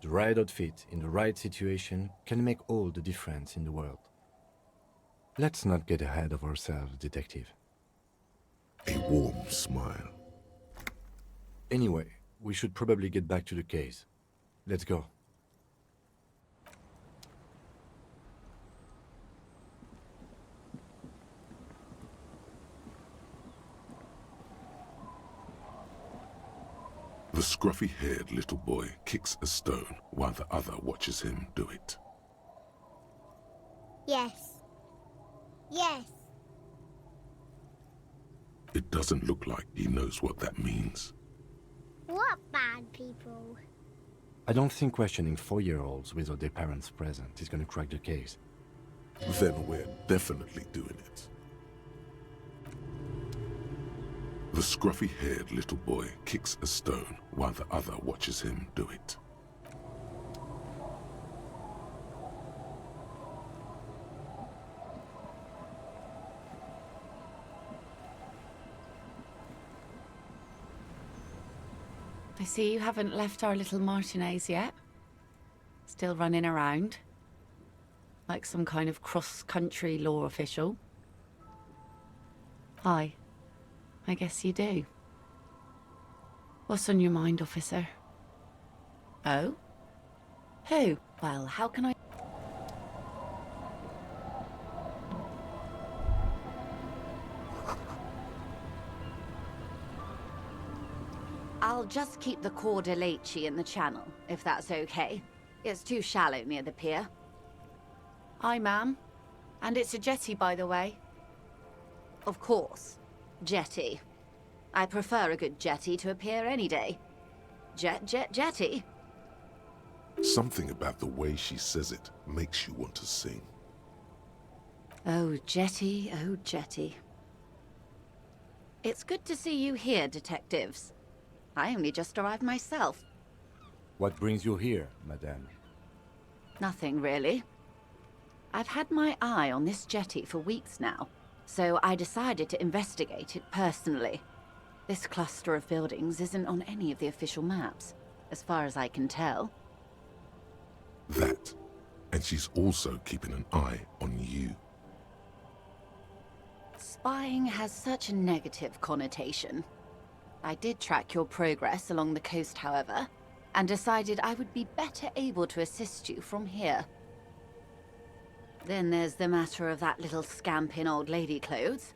The right outfit in the right situation can make all the difference in the world. Let's not get ahead of ourselves, detective. A warm smile. Anyway, we should probably get back to the case. Let's go. The scruffy-haired little boy kicks a stone while the other watches him do it. Yes. Yes. It doesn't look like he knows what that means. What bad people? I don't think questioning 4-year-olds without their parents present is gonna crack the case. Then we're definitely doing it. The scruffy-haired little boy kicks a stone while the other watches him do it. I see you haven't left our little Martinez yet. Still running around. Like some kind of cross-country law official. Hi. I guess you do. What's on your mind, officer? Oh? Who? Well, how can I... I'll just keep the Cordelechi in the channel, if that's okay. It's too shallow near the pier. Aye, ma'am. And it's a jetty, by the way. Of course. Jetty. I prefer a good jetty to a pier any day. Jetty? Something about the way she says it makes you want to sing. Oh, jetty, oh, jetty. It's good to see you here, detectives. I only just arrived myself. What brings you here, madame? Nothing, really. I've had my eye on this jetty for weeks now, so I decided to investigate it personally. This cluster of buildings isn't on any of the official maps, as far as I can tell. That. And she's also keeping an eye on you. Spying has such a negative connotation. I did track your progress along the coast, however, and decided I would be better able to assist you from here. Then there's the matter of that little scamp in old lady clothes.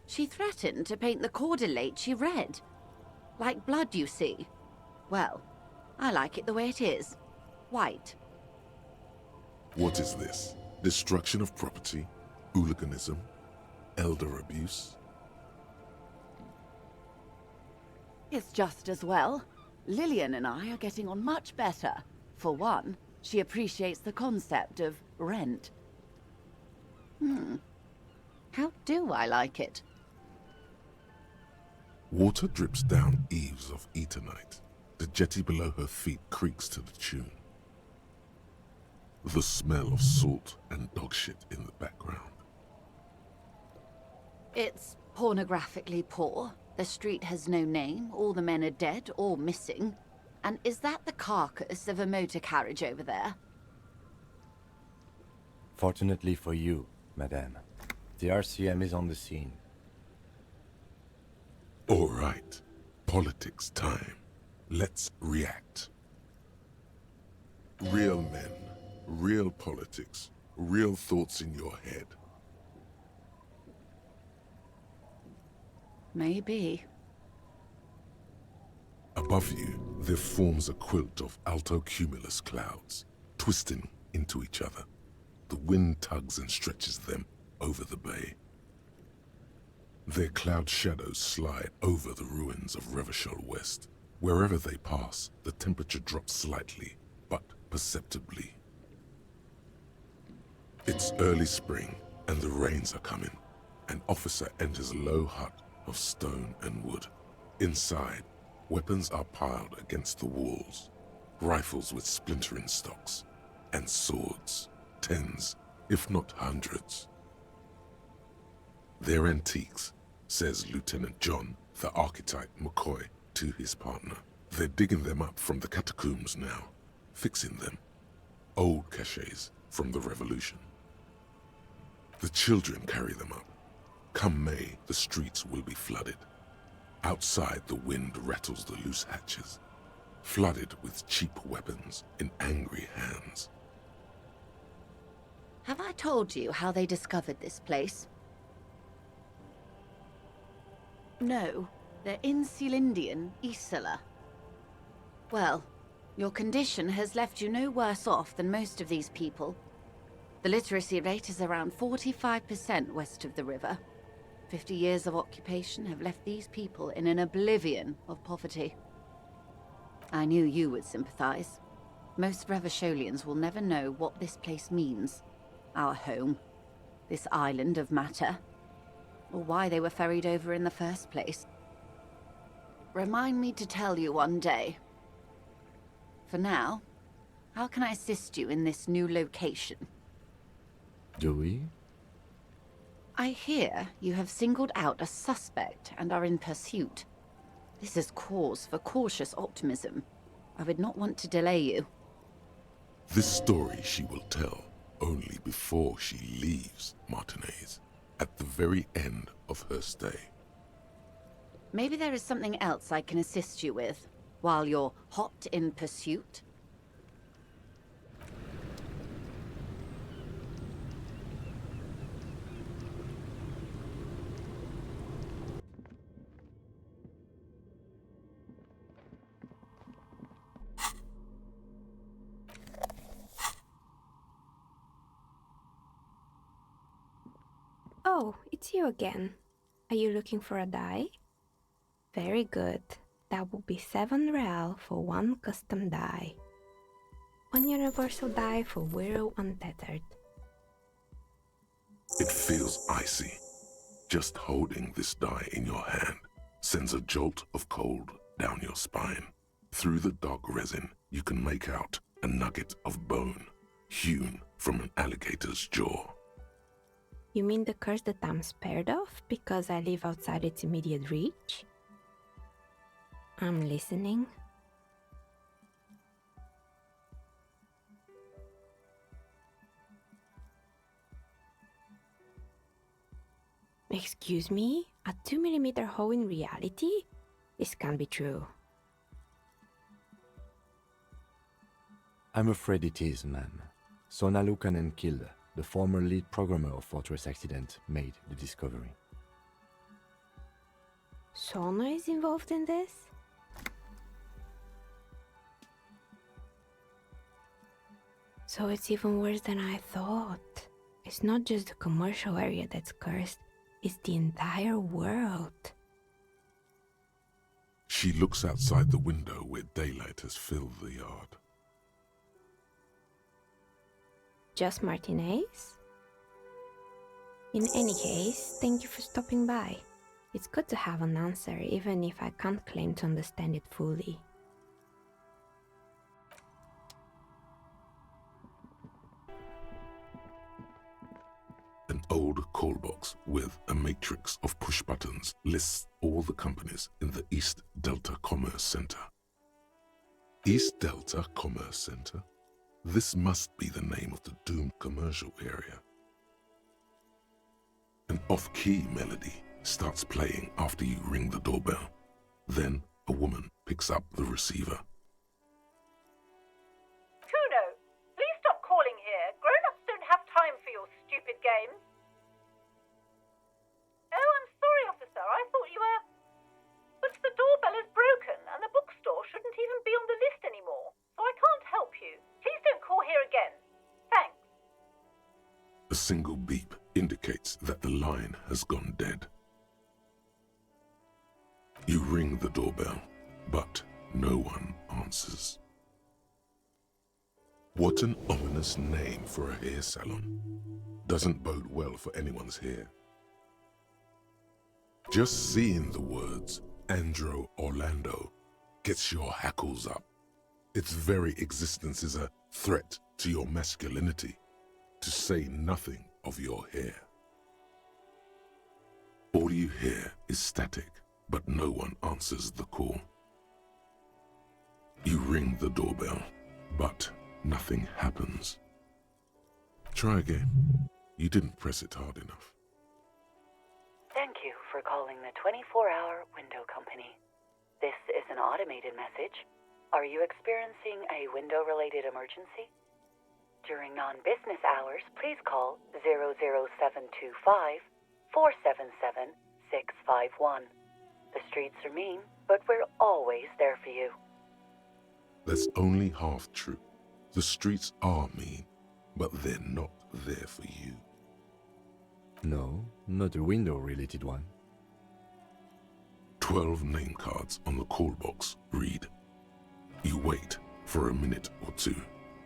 She threatened to paint the Cordelechi red. Like blood, you see. Well, I like it the way it is. White. What is this? Destruction of property? Hooliganism? Elder abuse? It's just as well. Lillian and I are getting on much better. For one, she appreciates the concept of rent. How do I like it? Water drips down eaves of Eternite. The jetty below her feet creaks to the tune. The smell of salt and dog shit in the background. It's pornographically poor. The street has no name, all the men are dead or missing. And is that the carcass of a motor carriage over there? Fortunately for you, madame, the RCM is on the scene. All right. Politics time. Let's react. Real men, real politics, real thoughts in your head. Maybe. Above you, there forms a quilt of alto-cumulus clouds, twisting into each other. The wind tugs and stretches them over the bay. Their cloud shadows slide over the ruins of Revachol West. Wherever they pass, the temperature drops slightly, but perceptibly. It's early spring, and the rains are coming. An officer enters a low hut of stone and wood. Inside, weapons are piled against the walls. Rifles with splintering stocks, and swords, tens, if not hundreds. They're antiques, says Lieutenant John, the archetype McCoy, to his partner. They're digging them up from the catacombs now, fixing them. Old caches from the Revolution. The children carry them up. Come May, the streets will be flooded. Outside, the wind rattles the loose hatches, flooded with cheap weapons in angry hands. Have I told you how they discovered this place? No, they're in Sealindian, Isala. Well, your condition has left you no worse off than most of these people. The literacy rate is around 45% west of the river. 50 years of occupation have left these people in an oblivion of poverty. I knew you would sympathize. Most Revacholians will never know what this place means. Our home. This island of matter. Or why they were ferried over in the first place. Remind me to tell you one day. For now, how can I assist you in this new location? Do we? I hear you have singled out a suspect and are in pursuit. This is cause for cautious optimism. I would not want to delay you. This story she will tell only before she leaves Martinez, at the very end of her stay. Maybe there is something else I can assist you with, while you're hot in pursuit? Oh, it's you again. Are you looking for a die? Very good. That will be 7 real for 1 custom die. 1 universal die for Wirral Untethered. It feels icy. Just holding this die in your hand sends a jolt of cold down your spine. Through the dark resin, you can make out a nugget of bone hewn from an alligator's jaw. You mean the curse that I'm spared of because I live outside its immediate reach? I'm listening. Excuse me? A 2mm hole in reality? This can't be true. I'm afraid it is, ma'am. Sona Lukanen killed the former lead programmer of Fortress Accident made the discovery. Sona is involved in this? So it's even worse than I thought. It's not just the commercial area that's cursed, it's the entire world. She looks outside the window where daylight has filled the yard. Just Martinez? In any case, thank you for stopping by. It's good to have an answer, even if I can't claim to understand it fully. An old call box with a matrix of push buttons lists all the companies in the East Delta Commerce Center. East Delta Commerce Center? This must be the name of the doomed commercial area. An off-key melody starts playing after you ring the doorbell. Then a woman picks up the receiver. Kuno, please stop calling here. Grown-ups don't have time for your stupid games. Oh, I'm sorry, officer. I thought you were... But the doorbell is broken, and the bookstore shouldn't even be on the list anymore, so I can't help you. Please don't call here again. Thanks. A single beep indicates that the line has gone dead. You ring the doorbell, but no one answers. What an ominous name for a hair salon. Doesn't bode well for anyone's hair. Just seeing the words Andro Orlando gets your hackles up. Its very existence is a threat to your masculinity, to say nothing of your hair. All you hear is static, but no one answers the call. You ring the doorbell, but nothing happens. Try again. You didn't press it hard enough. Thank you for calling the 24-hour window company. This is an automated message. Are you experiencing a window-related emergency? During non-business hours, please call 00725 477 651. The streets are mean, but we're always there for you. That's only half true. The streets are mean, but they're not there for you. No, not a window-related one. 12 name cards on the call box read. You wait for a minute or two,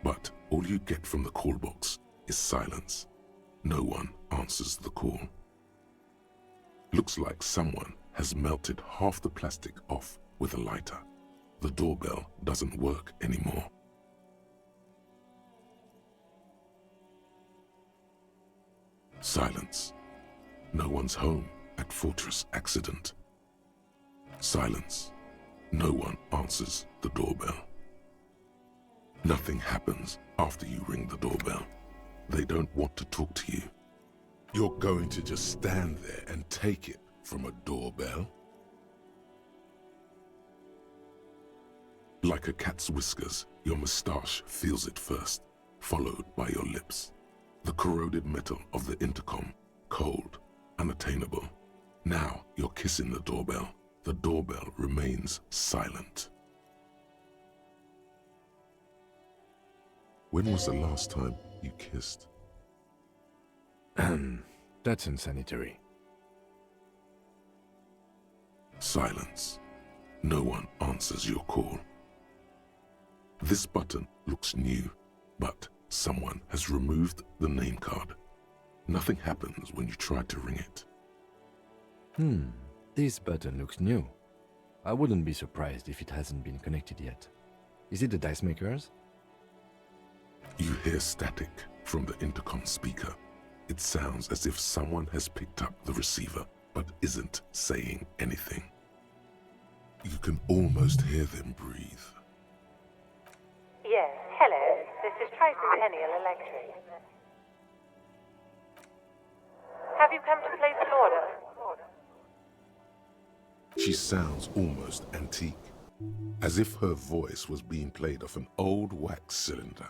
but all you get from the call box is silence. No one answers the call. Looks like someone has melted half the plastic off with a lighter. The doorbell doesn't work anymore. Silence. No one's home at Fortress Accident. Silence. No one answers the doorbell. Nothing happens after you ring the doorbell. They don't want to talk to you. You're going to just stand there and take it from a doorbell? Like a cat's whiskers, your moustache feels it first, followed by your lips. The corroded metal of the intercom, cold, unattainable. Now you're kissing the doorbell. The doorbell remains silent. When was the last time you kissed? That's unsanitary. Silence. No one answers your call. This button looks new, but someone has removed the name card. Nothing happens when you try to ring it. This button looks new. I wouldn't be surprised if it hasn't been connected yet. Is it the dice makers? You hear static from the intercom speaker. It sounds as if someone has picked up the receiver, but isn't saying anything. You can almost hear them breathe. Yes, hello. This is Tricentennial Electric. Have you come to place an order? She sounds almost antique, as if her voice was being played off an old wax cylinder.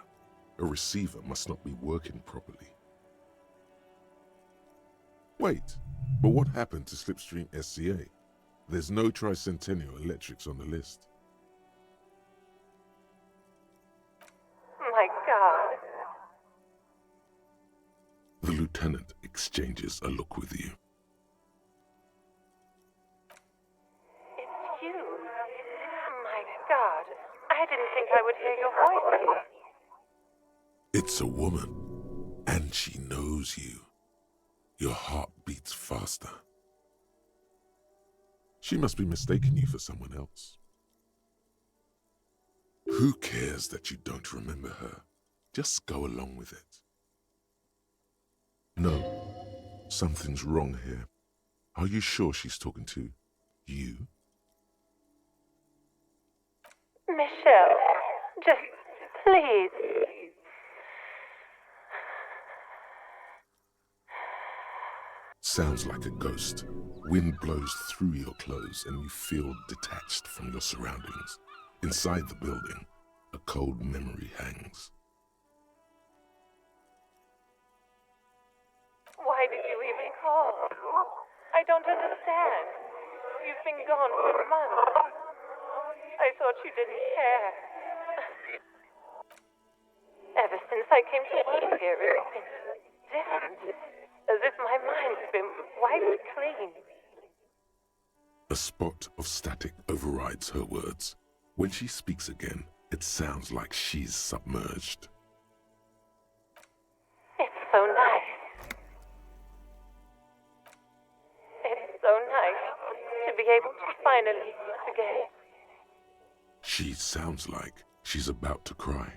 A receiver must not be working properly. Wait, but what happened to Slipstream SCA? There's no Tricentennial Electrics on the list. My God. The lieutenant exchanges a look with you. It's you. My God. I didn't think I would hear your voice here. It's a woman, and she knows you. Your heart beats faster. She must be mistaking you for someone else. Who cares that you don't remember her? Just go along with it. No, something's wrong here. Are you sure she's talking to you? Michelle, just please. Sounds like a ghost. Wind blows through your clothes and you feel detached from your surroundings. Inside the building, a cold memory hangs. Why did you even call? I don't understand. You've been gone for months. I thought you didn't care. Ever since I came to work here, it's been different. As if my mind's been wiped clean. A spot of static overrides her words. When she speaks again, it sounds like she's submerged. It's so nice. It's so nice to be able to finally forget. She sounds like she's about to cry.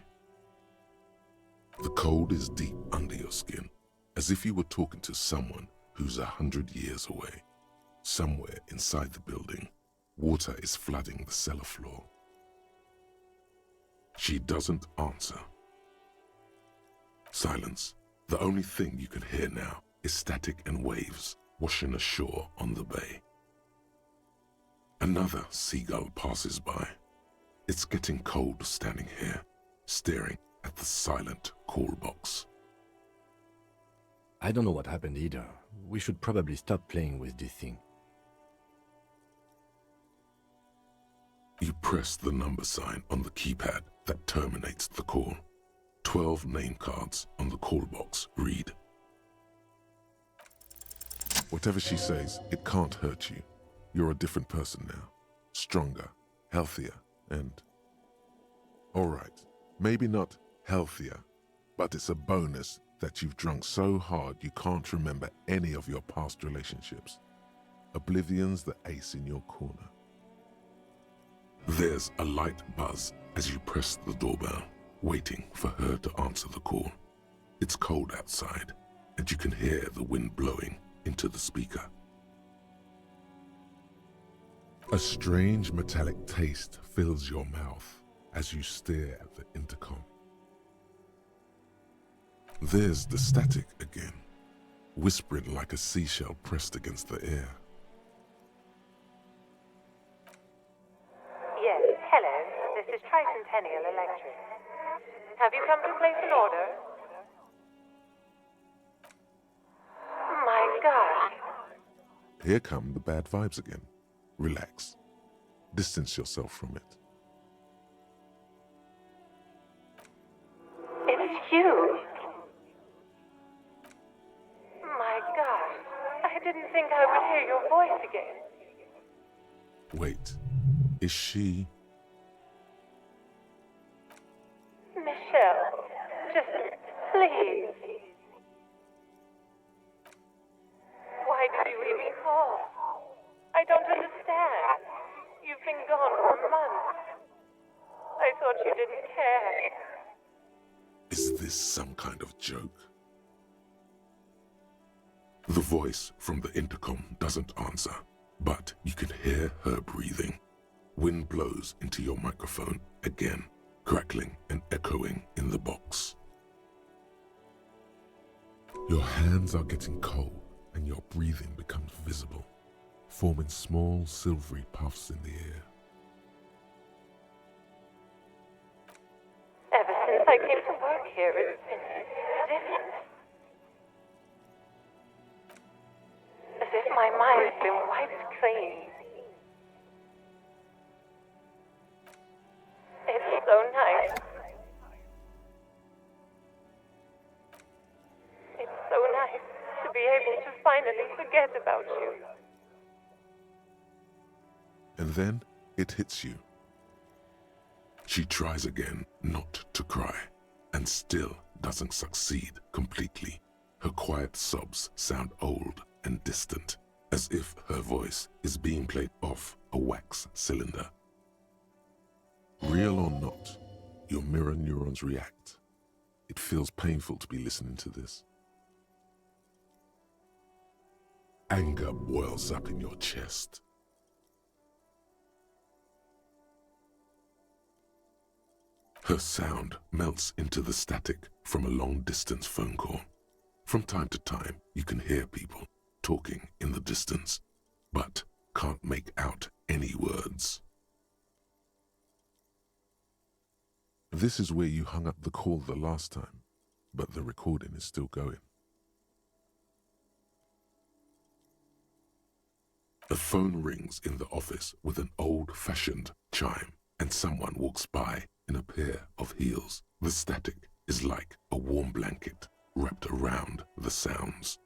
The cold is deep under your skin, as if you were talking to someone who's 100 years away. Somewhere inside the building, water is flooding the cellar floor. She doesn't answer. Silence. The only thing you can hear now is static and waves washing ashore on the bay. Another seagull passes by. It's getting cold standing here, staring at the silent call box. I don't know what happened either. We should probably stop playing with this thing. You press the number sign on the keypad that terminates the call. 12 name cards on the call box read. Whatever she says, it can't hurt you. You're a different person now. Stronger, healthier, and... Alright, maybe not healthier, but it's a bonus that you've drunk so hard you can't remember any of your past relationships. Oblivion's the ace in your corner. There's a light buzz as you press the doorbell, waiting for her to answer the call. It's cold outside, and you can hear the wind blowing into the speaker. A strange metallic taste fills your mouth as you stare at the intercom. There's the static again, whispering like a seashell pressed against the air. Yes, hello. This is Tricentennial Electric. Have you come to place an order? My God. Here come the bad vibes again. Relax. Distance yourself from it. It's you. My God. I didn't think I would hear your voice again. Wait, is she... Michelle, just please. Why did you even call? I don't understand. You've been gone for months. I thought you didn't care. Is this some kind of joke? The voice from the intercom doesn't answer, but you can hear her breathing. Wind blows into your microphone again, crackling and echoing in the box. Your hands are getting cold and your breathing becomes visible, forming small silvery puffs in the air. Ever since I came to work here, it's been different. As if my mind's been wiped clean. It's so nice. It's so nice to be able to finally forget about you. And then it hits you. She tries again not to cry, and still doesn't succeed completely. Her quiet sobs sound old and distant, as if her voice is being played off a wax cylinder. Real or not, your mirror neurons react. It feels painful to be listening to this. Anger boils up in your chest. Her sound melts into the static from a long-distance phone call. From time to time, you can hear people talking in the distance, but can't make out any words. This is where you hung up the call the last time, but the recording is still going. A phone rings in the office with an old-fashioned chime, and someone walks by in a pair of heels. The static is like a warm blanket wrapped around the sounds.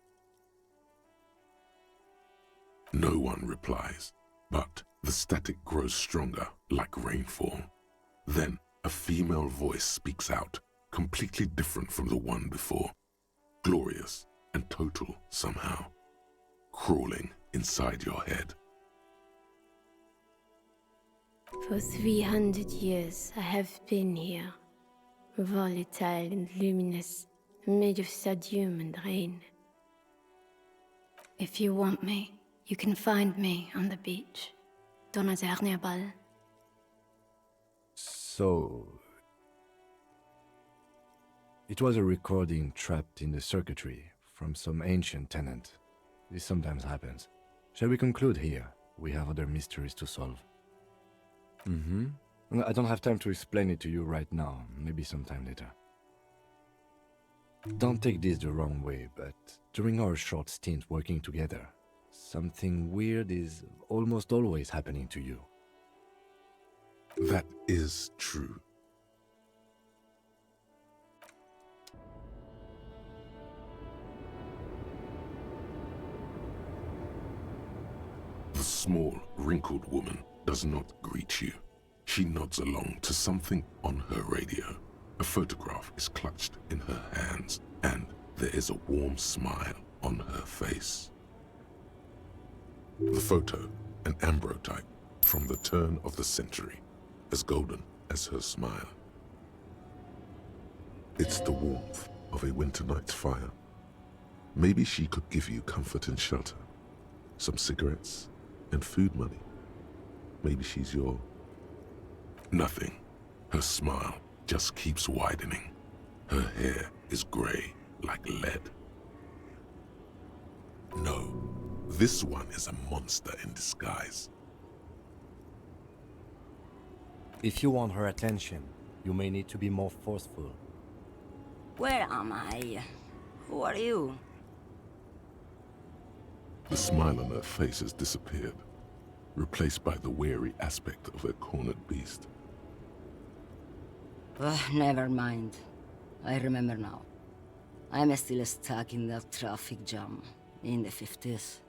No one replies, but the static grows stronger like rainfall. Then a female voice speaks out, completely different from the one before, glorious and total somehow, crawling inside your head. For 300 years I have been here, volatile and luminous, made of sodium and rain. If you want me, you can find me on the beach, Donauerball. So... it was a recording trapped in the circuitry from some ancient tenant. This sometimes happens. Shall we conclude here? We have other mysteries to solve. I don't have time to explain it to you right now. Maybe sometime later. Don't take this the wrong way, but during our short stint working together, something weird is almost always happening to you. That is true. The small, wrinkled woman does not greet you. She nods along to something on her radio. A photograph is clutched in her hands, and there is a warm smile on her face. The photo, an ambrotype from the turn of the century, as golden as her smile. It's the warmth of a winter night's fire. Maybe she could give you comfort and shelter, some cigarettes and food money. Maybe she's your... Nothing. Her smile just keeps widening. Her hair is grey like lead. No, this one is a monster in disguise. If you want her attention, you may need to be more forceful. Where am I? Who are you? The smile on her face has disappeared, replaced by the wary aspect of a cornered beast. Never mind. I remember now. I'm still stuck in that traffic jam in the 50s.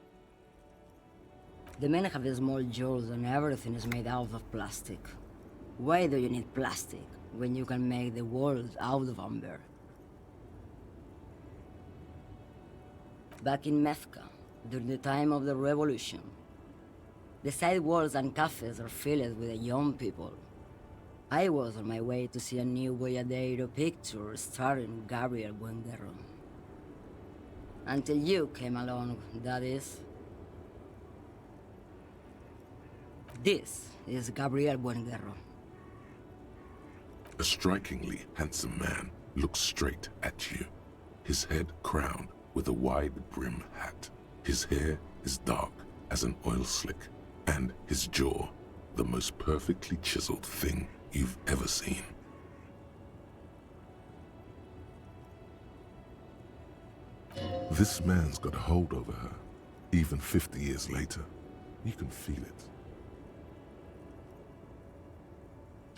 The men have small jaws and everything is made out of plastic. Why do you need plastic when you can make the world out of amber? Back in Methka, during the time of the revolution, the side walls and cafes are filled with young people. I was on my way to see a new Boyadero picture starring Gabriel Buenguerro. Until you came along, that is. This is Gabriel Buenguerro. A strikingly handsome man looks straight at you, his head crowned with a wide-brim hat. His hair is dark as an oil slick, and his jaw the most perfectly chiseled thing you've ever seen. This man's got a hold over her, even 50 years later. You can feel it.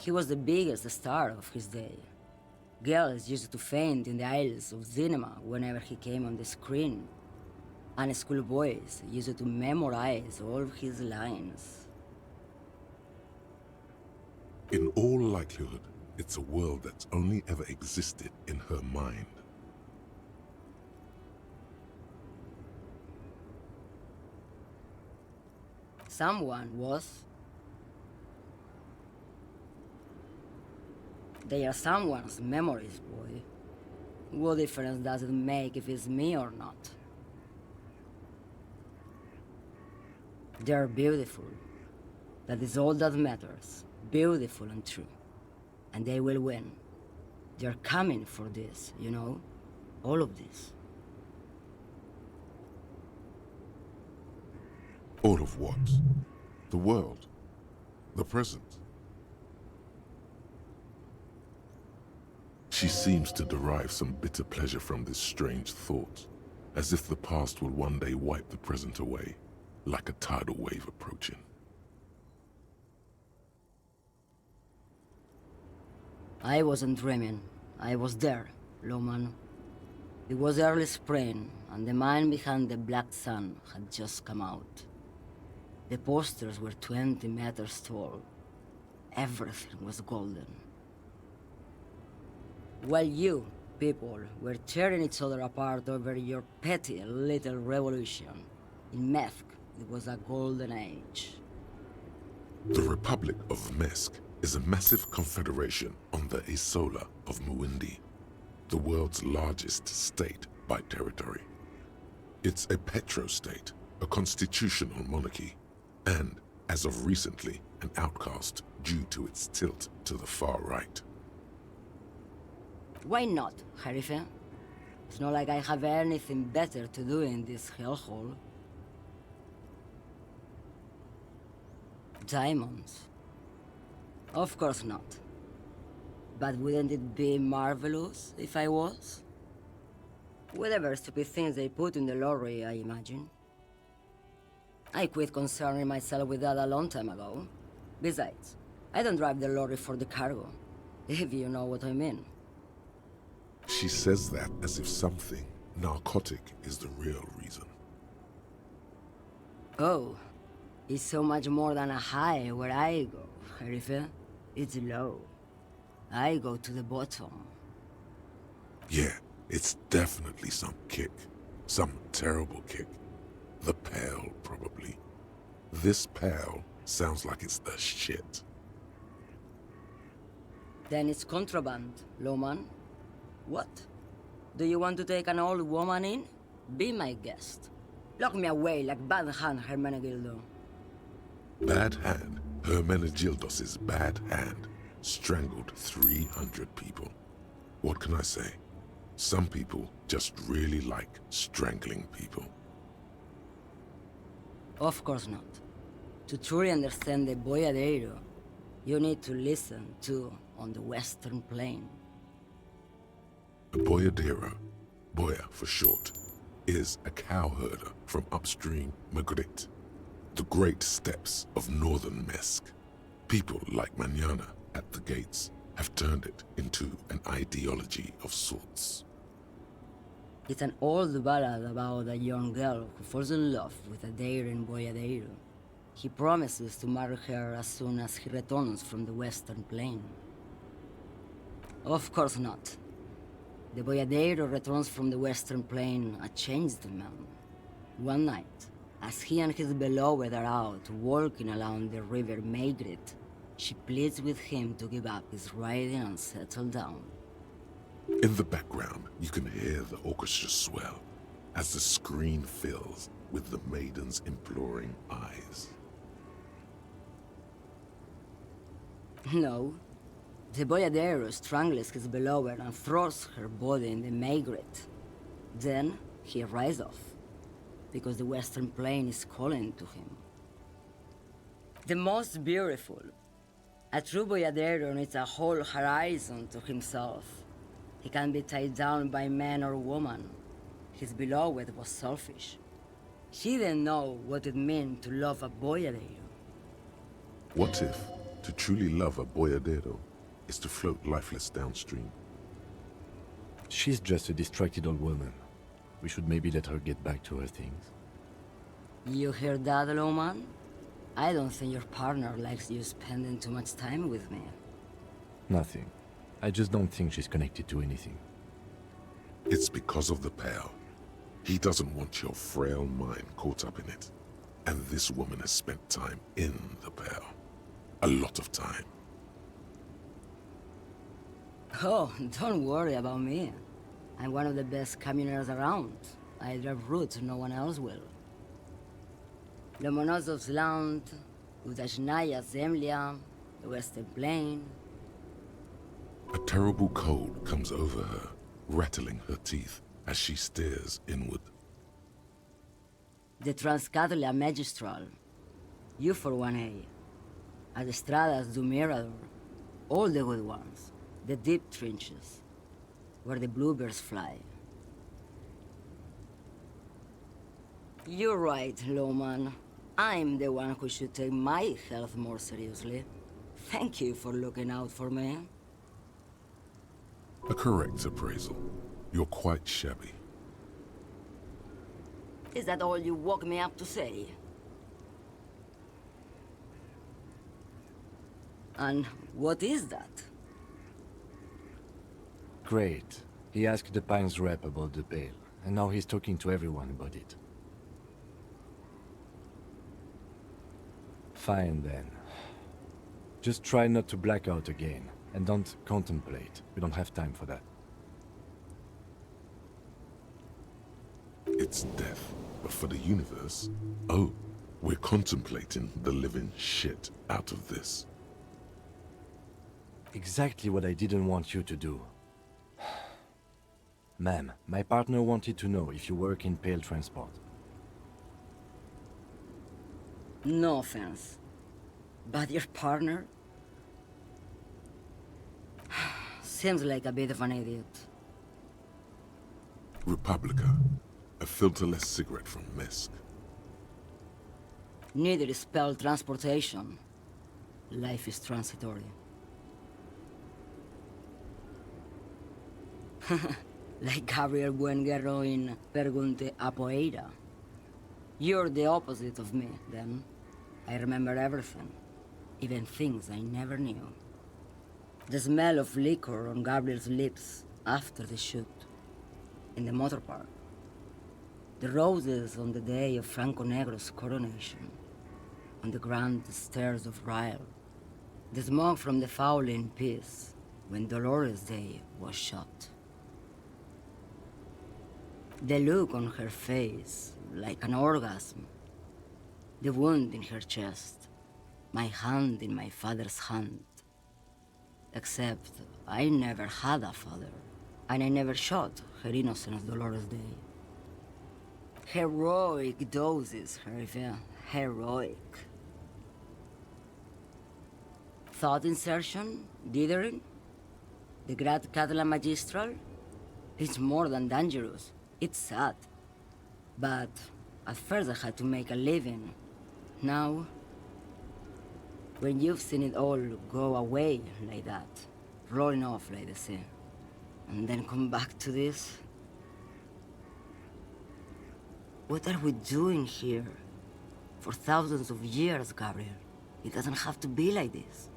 He was the biggest star of his day. Girls used to faint in the aisles of cinema whenever he came on the screen. And schoolboys used to memorize all of his lines. In all likelihood, it's a world that's only ever existed in her mind. Someone was. They are someone's memories, boy. What difference does it make if it's me or not? They're beautiful. That is all that matters. Beautiful and true. And they will win. They're coming for this, you know? All of this. All of what? The world? The present? She seems to derive some bitter pleasure from this strange thought, as if the past will one day wipe the present away, like a tidal wave approaching. I wasn't dreaming. I was there, Lawman. It was early spring, and the man behind the black sun had just come out. The posters were 20 meters tall. Everything was golden. While you, people, were tearing each other apart over your petty little revolution, in Methk, it was a golden age. The Republic of Mesk is a massive confederation on the Isola of Muindi, the world's largest state by territory. It's a petrostate, a constitutional monarchy, and, as of recently, an outcast due to its tilt to the far right. Why not, Harife? It's not like I have anything better to do in this hellhole. Diamonds? Of course not. But wouldn't it be marvelous if I was? Whatever stupid things they put in the lorry, I imagine. I quit concerning myself with that a long time ago. Besides, I don't drive the lorry for the cargo, if you know what I mean. She says that as if something narcotic is the real reason. Oh, it's so much more than a high where I go, Harife. It's low. I go to the bottom. Yeah, it's definitely some kick. Some terrible kick. The Pale, probably. This Pale sounds like it's the shit. Then it's contraband, Lawman. What? Do you want to take an old woman in? Be my guest. Lock me away like Bad Hand Hermenegildo. Bad Hand Hermenegildos' bad hand strangled 300 people. What can I say? Some people just really like strangling people. Of course not. To truly understand the boyadero, you need to listen to on the Western Plain. A boyadero, boya for short, is a cowherder from upstream Magritte, the great steppes of northern Mesk. People like Manana at the gates have turned it into an ideology of sorts. It's an old ballad about a young girl who falls in love with a daring boyadero. He promises to marry her as soon as he returns from the Western Plain. Of course not. The boyadero returns from the Western Plain a changed man. One night, as he and his beloved are out walking along the river Maigret, she pleads with him to give up his riding and settle down. In the background, you can hear the orchestra swell as the screen fills with the maiden's imploring eyes. No. The boyadero strangles his beloved and throws her body in the Maigret. Then he rides off, because the Western Plain is calling to him. The most beautiful. A true boyadero needs a whole horizon to himself. He can be tied down by man or woman. His beloved was selfish. She didn't know what it meant to love a boyadero. What if to truly love a boyadero is to float lifeless downstream? She's just a distracted old woman. We should maybe let her get back to her things. You hear that, Lowman? I don't think your partner likes you spending too much time with me. Nothing. I just don't think she's connected to anything. It's because of the Pale. He doesn't want your frail mind caught up in it. And this woman has spent time in the Pale. A lot of time. Oh, don't worry about me. I'm one of the best communers around. I drive routes no one else will. Lomonosov's Land, Udashnaya Zemlya, the Western Plain. A terrible cold comes over her, rattling her teeth as she stares inward. The Transcatolia Magistral. You for 1A. Adestradas du Mirador. All the good ones. The deep trenches. Where the bluebirds fly. You're right, Lowman. I'm the one who should take my health more seriously. Thank you for looking out for me. A correct appraisal. You're quite shabby. Is that all you woke me up to say? And what is that? Great. He asked the Pines rep about the Pale, and now he's talking to everyone about it. Fine then. Just try not to black out again, and don't contemplate. We don't have time for that. It's death, but for the universe, oh, we're contemplating the living shit out of this. Exactly what I didn't want you to do. Ma'am, my partner wanted to know if you work in Pale Transport. No offense. But your partner? Seems like a bit of an idiot. Republica, a filterless cigarette from Mesk. Neither is Pale transportation. Life is transitory. Like Gabriel Buenguerro in Pergunte a Poeira. You're the opposite of me, then. I remember everything. Even things I never knew. The smell of liquor on Gabriel's lips after the shoot. In the motor park. The roses on the day of Franco Negro's coronation. On the grand stairs of Ryle. The smoke from the Fowling Piece when Dolores Day was shot. The look on her face, like an orgasm. The wound in her chest. My hand in my father's hand. Except I never had a father, and I never shot her innocent Dolores Day. Heroic doses, Hervé. Heroic. Thought insertion? Dithering? The Grad Catalan Magistral? It's more than dangerous. It's sad. But at first I had to make a living. Now, when you've seen it all go away like that, rolling off like the sea, and then come back to this? What are we doing here? For thousands of years, Gabriel. It doesn't have to be like this.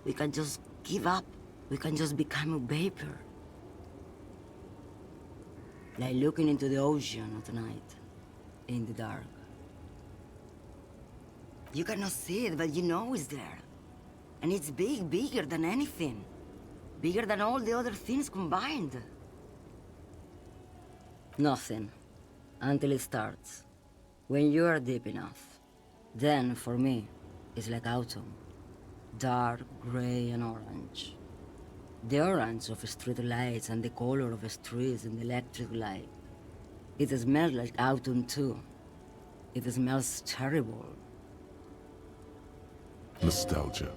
We can just give up. We can just become a vapor. Like looking into the ocean at night, in the dark. You cannot see it, but you know it's there. And it's big, bigger than anything. Bigger than all the other things combined. Nothing. Until it starts. When you are deep enough. Then, for me, it's like autumn. Dark, gray, and orange. The orange of street lights and the color of streets in the electric light. It smells like autumn too. It smells terrible. Nostalgia.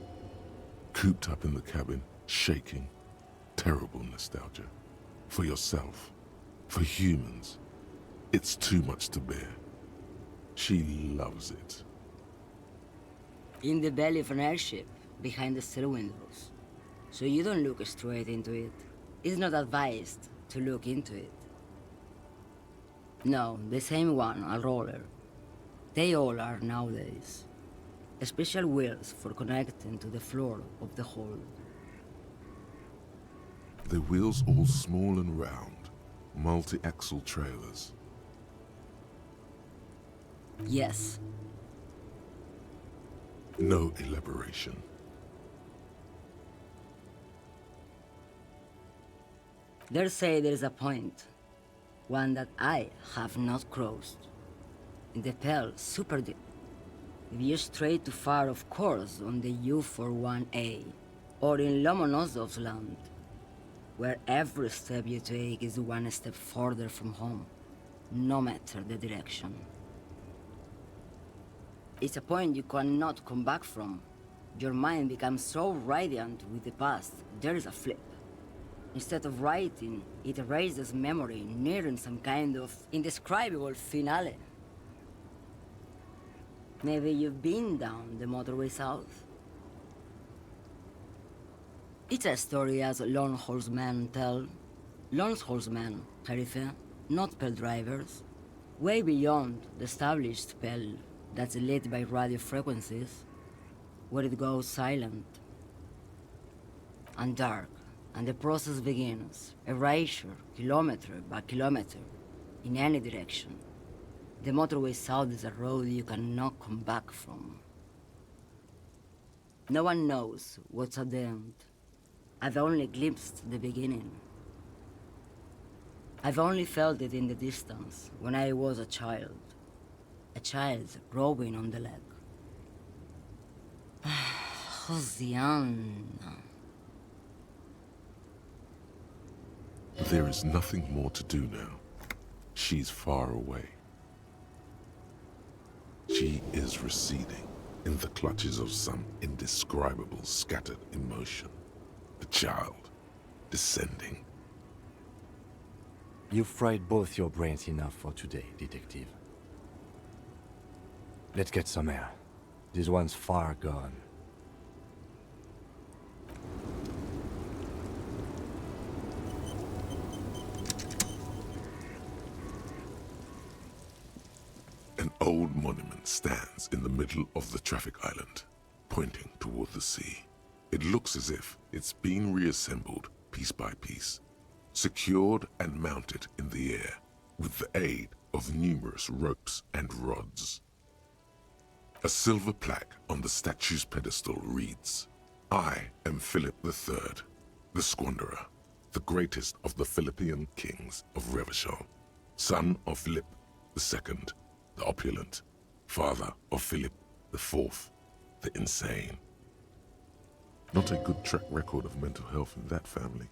Cooped up in the cabin, shaking. Terrible nostalgia. For yourself. For humans. It's too much to bear. She loves it. In the belly of an airship, behind the steel windows. So you don't look straight into it. It's not advised to look into it. No, the same one, a roller. They all are nowadays. Special wheels for connecting to the floor of the hold. The wheels all small and round. Multi-axle trailers. Yes. No elaboration. They say there is a point. One that I have not crossed. In the Pale, super deep. If you stray too far, of course, on the U41A, or in Lomonosov's land, where every step you take is one step further from home, no matter the direction. It's a point you cannot come back from. Your mind becomes so radiant with the past, there is a flip. Instead of writing, it erases memory, nearing some kind of indescribable finale. Maybe you've been down the motorway south? It's a story as lone horsemen tell. Lone horsemen, Tarife, not Paledrivers. Way beyond the established Pale that's lit by radio frequencies, where it goes silent and dark, and the process begins, erasure, kilometer by kilometer, in any direction. The motorway south is a road you cannot come back from. No one knows what's at the end. I've only glimpsed the beginning. I've only felt it in the distance, when I was a child. A child rowing on the lake. Josiana. There is nothing more to do now. She's far away. She is receding in the clutches of some indescribable scattered emotion. The child, descending. You've fried both your brains enough for today, detective. Let's get some air. This one's far gone. An old monument stands in the middle of the traffic island, pointing toward the sea. It looks as if it's been reassembled piece by piece, secured and mounted in the air with the aid of numerous ropes and rods. A silver plaque on the statue's pedestal reads, "I am Philip III, the Squanderer, the greatest of the Philippian kings of Revachol, son of Philip II, the opulent, father of Philip IV, the insane. Not a good track record of mental health in that family.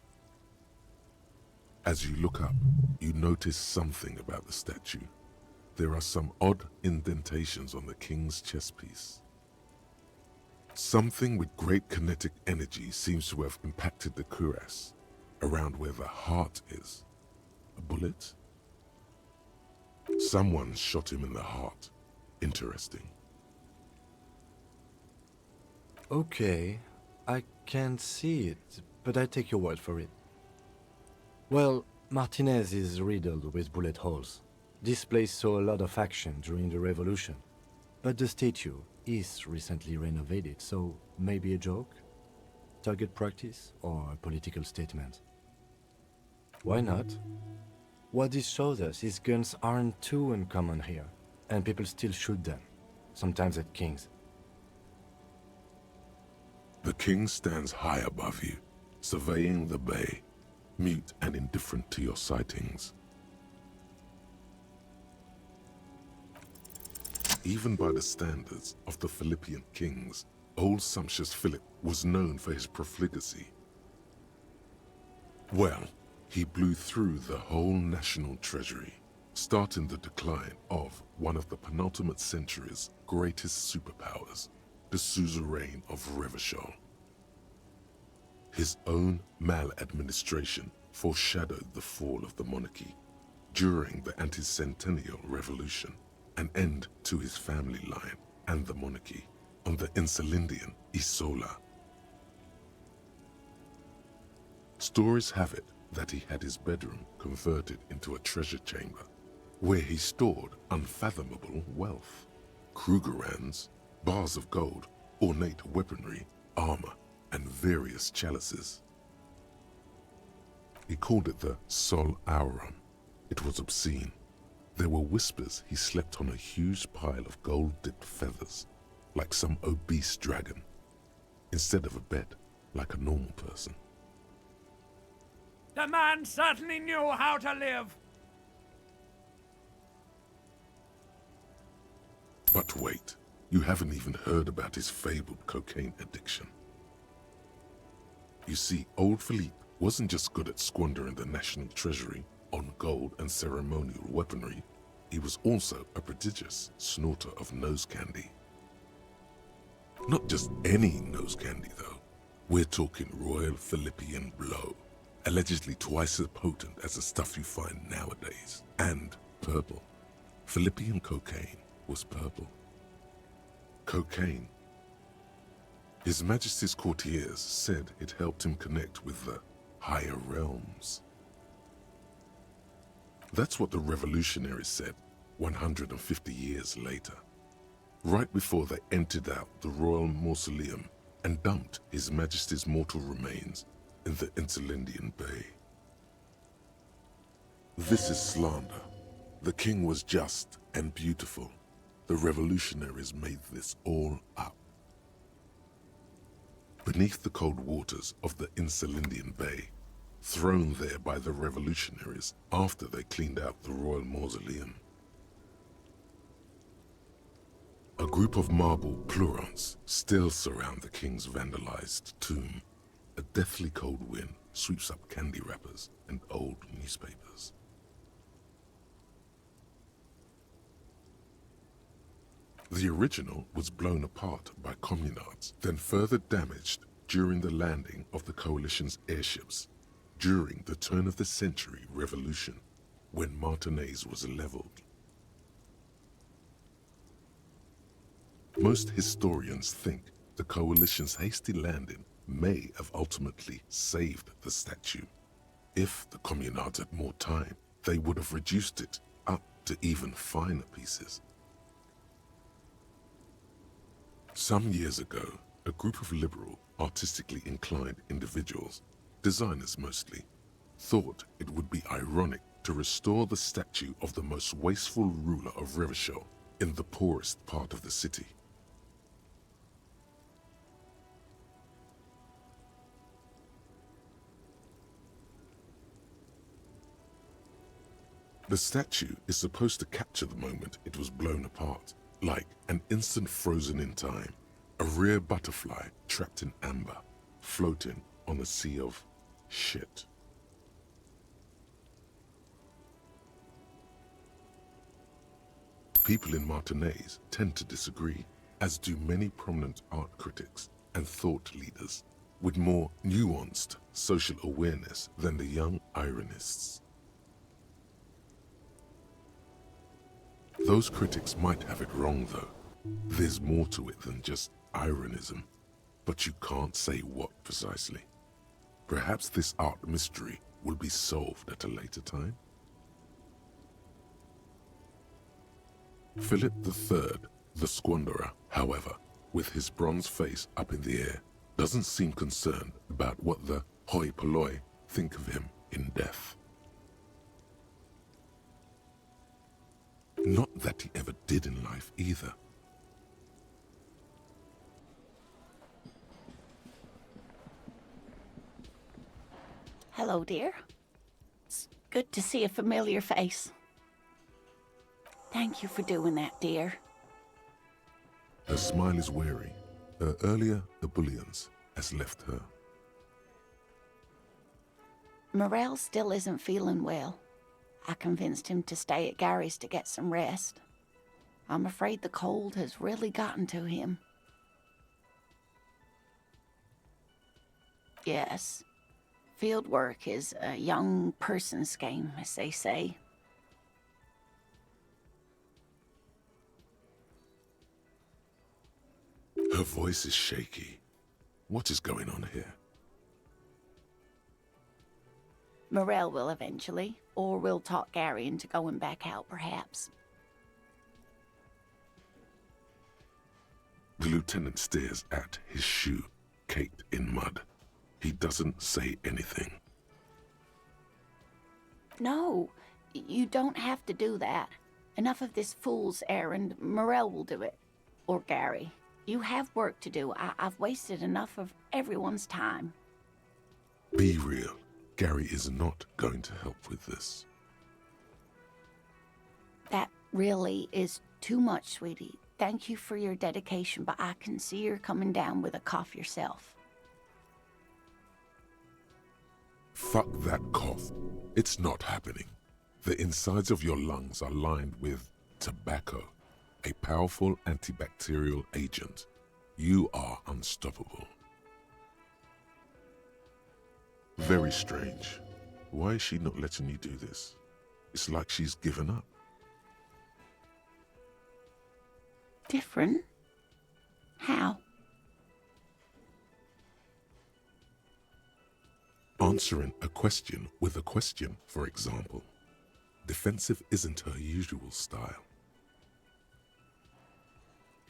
As you look up, you notice something about the statue. There are some odd indentations on the king's chest piece. Something with great kinetic energy seems to have impacted the cuirass, around where the heart is. A bullet? Someone shot him in the heart. Interesting. Okay, I can't see it, but I take your word for it. Well, Martinez is riddled with bullet holes. This place saw a lot of action during the revolution, but the statue is recently renovated, so maybe a joke? Target practice or a political statement? Why not? What this shows us is guns aren't too uncommon here, and people still shoot them, sometimes at kings. The king stands high above you, surveying the bay, mute and indifferent to your sightings. Even by the standards of the Philippian kings, old sumptuous Philip was known for his profligacy. Well, he blew through the whole national treasury, starting the decline of one of the penultimate century's greatest superpowers, the suzerain of Revachol. His own maladministration foreshadowed the fall of the monarchy during the anti-centennial revolution, an end to his family line and the monarchy on the Insulindian Isola. Stories have it that he had his bedroom converted into a treasure chamber, where he stored unfathomable wealth, Krugerrands, bars of gold, ornate weaponry, armor, and various chalices. He called it the Sol Aurum. It was obscene. There were whispers he slept on a huge pile of gold-dipped feathers, like some obese dragon, instead of a bed, like a normal person. The man certainly knew how to live. But wait, you haven't even heard about his fabled cocaine addiction. You see, old Philippe wasn't just good at squandering the national treasury on gold and ceremonial weaponry, he was also a prodigious snorter of nose candy. Not just any nose candy, though. We're talking Royal Philippian Blow, allegedly twice as potent as the stuff you find nowadays, and purple. Philippian cocaine was purple. Cocaine. His Majesty's courtiers said it helped him connect with the higher realms. That's what the revolutionaries said 150 years later, right before they emptied out the royal mausoleum and dumped His Majesty's mortal remains in the Insulindian Bay. This is slander. The king was just and beautiful. The revolutionaries made this all up. Beneath the cold waters of the Insulindian Bay, thrown there by the revolutionaries after they cleaned out the royal mausoleum. A group of marble pleurants still surround the king's vandalized tomb. A deathly cold wind sweeps up candy wrappers and old newspapers. The original was blown apart by communards, then further damaged during the landing of the coalition's airships during the turn-of-the-century revolution, when Martinez was leveled. Most historians think the coalition's hasty landing may have ultimately saved the statue. If the communards had more time, they would have reduced it up to even finer pieces. Some years ago, a group of liberal, artistically inclined individuals, designers mostly, thought it would be ironic to restore the statue of the most wasteful ruler of Revachol in the poorest part of the city. The statue is supposed to capture the moment it was blown apart, like an instant frozen in time, A rare butterfly trapped in amber, floating on a sea of shit. People in Martinaise tend to disagree, as do many prominent art critics and thought leaders with more nuanced social awareness than the young ironists. Those critics might have it wrong, though. There's more to it than just ironism, but you can't say what precisely. Perhaps this art mystery will be solved at a later time? Philip III, the Squanderer, however, with his bronze face up in the air, doesn't seem concerned about what the hoi polloi think of him in death. Not that he ever did in life either. Hello, dear. It's good to see a familiar face. Thank you for doing that, dear. Her smile is wary. Her earlier ebullience has left her. Morel still isn't feeling well. I convinced him to stay at Gary's to get some rest. I'm afraid the cold has really gotten to him. Yes, field work is a young person's game, as they say. Her voice is shaky. What is going on here? Morel will eventually, or we'll talk Gary into going back out, perhaps. The lieutenant stares at his shoe, caked in mud. He doesn't say anything. No, you don't have to do that. Enough of this fool's errand. Morel will do it. Or Gary. You have work to do. I've wasted enough of everyone's time. Be real. Gary is not going to help with this. That really is too much, sweetie. Thank you for your dedication, but I can see you're coming down with a cough yourself. Fuck that cough. It's not happening. The insides of your lungs are lined with tobacco, a powerful antibacterial agent. You are unstoppable. Very strange. Why is she not letting you do this? It's like she's given up. Different? How? Answering a question with a question, for example. Defensive isn't her usual style.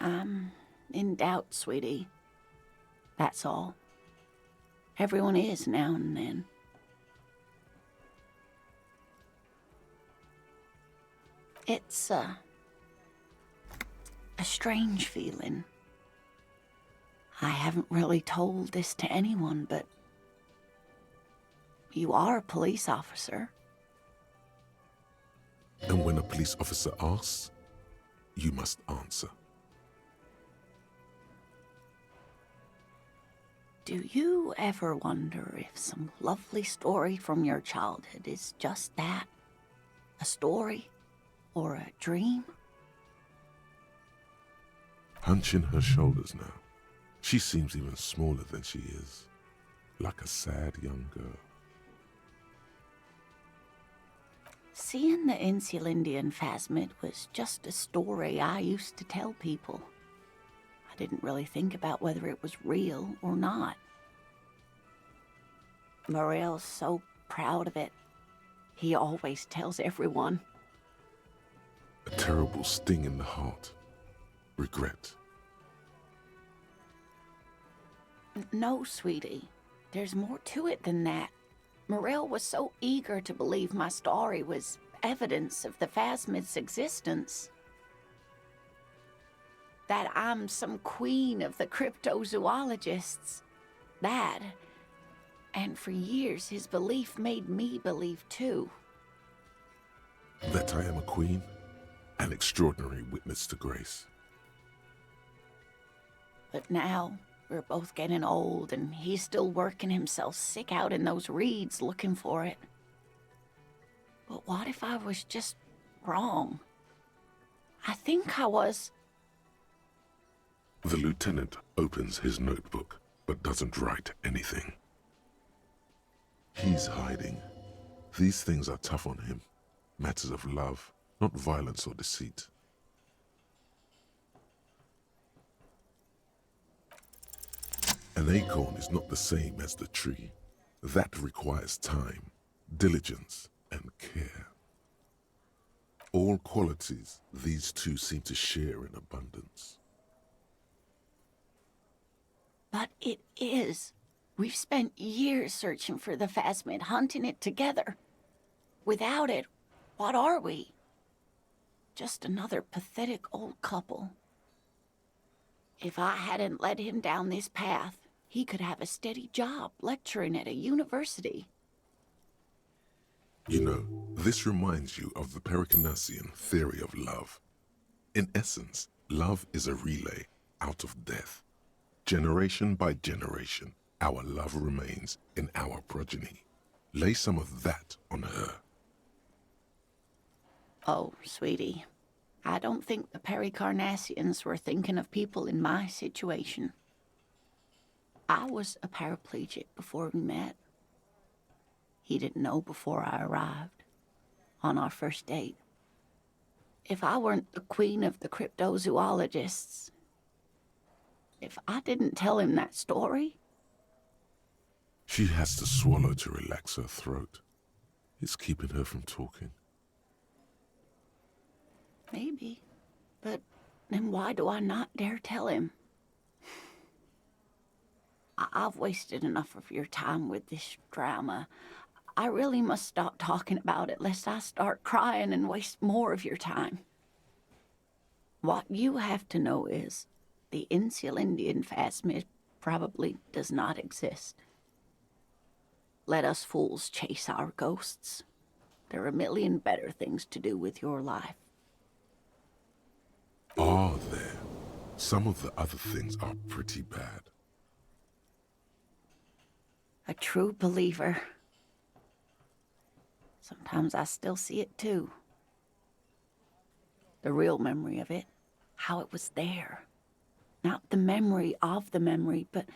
I'm in doubt, sweetie. That's all. Everyone is now and then. It's a strange feeling. I haven't really told this to anyone, but you are a police officer. And when a police officer asks, you must answer. Do you ever wonder if some lovely story from your childhood is just that? A story? Or a dream? Hunching her shoulders now. She seems even smaller than she is. Like a sad young girl. Seeing the Insulindian phasmid was just a story I used to tell people. I didn't really think about whether it was real or not. Morel's so proud of it. He always tells everyone. A terrible sting in the heart. Regret. No, sweetie. There's more to it than that. Morel was so eager to believe my story was evidence of the phasmid's existence. That I'm some queen of the cryptozoologists. That, and for years his belief made me believe too. That I am a queen, an extraordinary witness to grace. But now, we're both getting old, and he's still working himself sick out in those reeds looking for it. But what if I was just wrong? I think I was. The lieutenant opens his notebook, but doesn't write anything. He's hiding. These things are tough on him. Matters of love, not violence or deceit. An acorn is not the same as the tree. That requires time, diligence, and care. All qualities these two seem to share in abundance. But it is. We've spent years searching for the phasmid, hunting it together. Without it, what are we? Just another pathetic old couple. If I hadn't led him down this path, he could have a steady job lecturing at a university. You know, this reminds you of the Pericarnassian theory of love. In essence, love is a relay out of death. Generation by generation, our love remains in our progeny. Lay some of that on her. Oh, sweetie, I don't think the Pericarnassians were thinking of people in my situation. I was a paraplegic before we met. He didn't know before I arrived, on our first date. If I weren't the queen of the cryptozoologists, if I didn't tell him that story... She has to swallow to relax her throat. It's keeping her from talking. Maybe. But then why do I not dare tell him? I've wasted enough of your time with this drama. I really must stop talking about it lest I start crying and waste more of your time. What you have to know is the Insulindian phasmid probably does not exist. Let us fools chase our ghosts. There are a million better things to do with your life. Are there? Some of the other things are pretty bad. A true believer. Sometimes I still see it too. The real memory of it, how it was there. Not the memory of the memory, but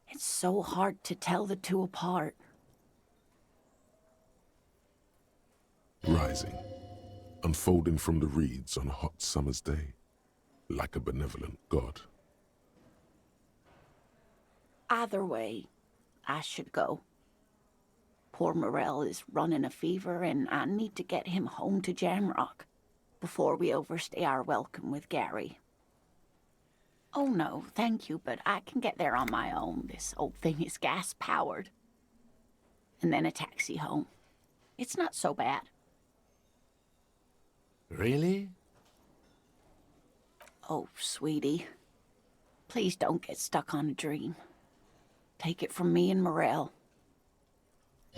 it's so hard to tell the two apart. Rising, unfolding from the reeds on a hot summer's day, like a benevolent god. Either way, I should go. Poor Morel is running a fever, and I need to get him home to Jamrock before we overstay our welcome with Gary. Oh no, thank you, but I can get there on my own. This old thing is gas-powered. And then a taxi home. It's not so bad. Really? Oh, sweetie. Please don't get stuck on a dream. Take it from me and Morel.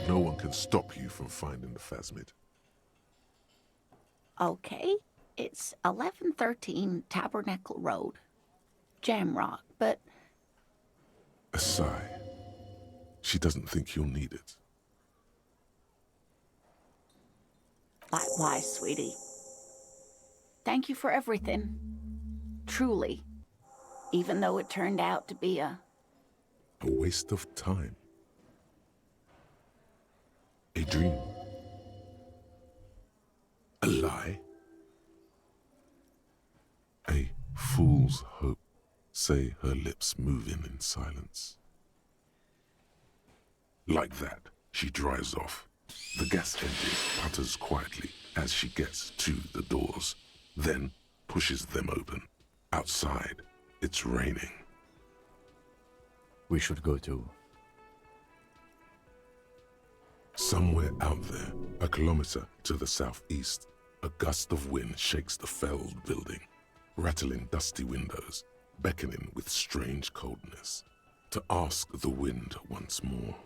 No one can stop you from finding the phasmid. Okay, it's 1113 Tabernacle Road. Jamrock, but... A sigh. She doesn't think you'll need it. Likewise, sweetie. Thank you for everything. Truly. Even though it turned out to be a waste of time. A dream. A lie. A fool's hope, say her lips moving in silence. Like that, she drives off. The gas engine putters quietly as she gets to the doors, then pushes them open. Outside, it's raining. We should go too. Somewhere out there, a kilometer to the southeast, a gust of wind shakes the felled building, rattling dusty windows, beckoning with strange coldness, to ask the wind once more.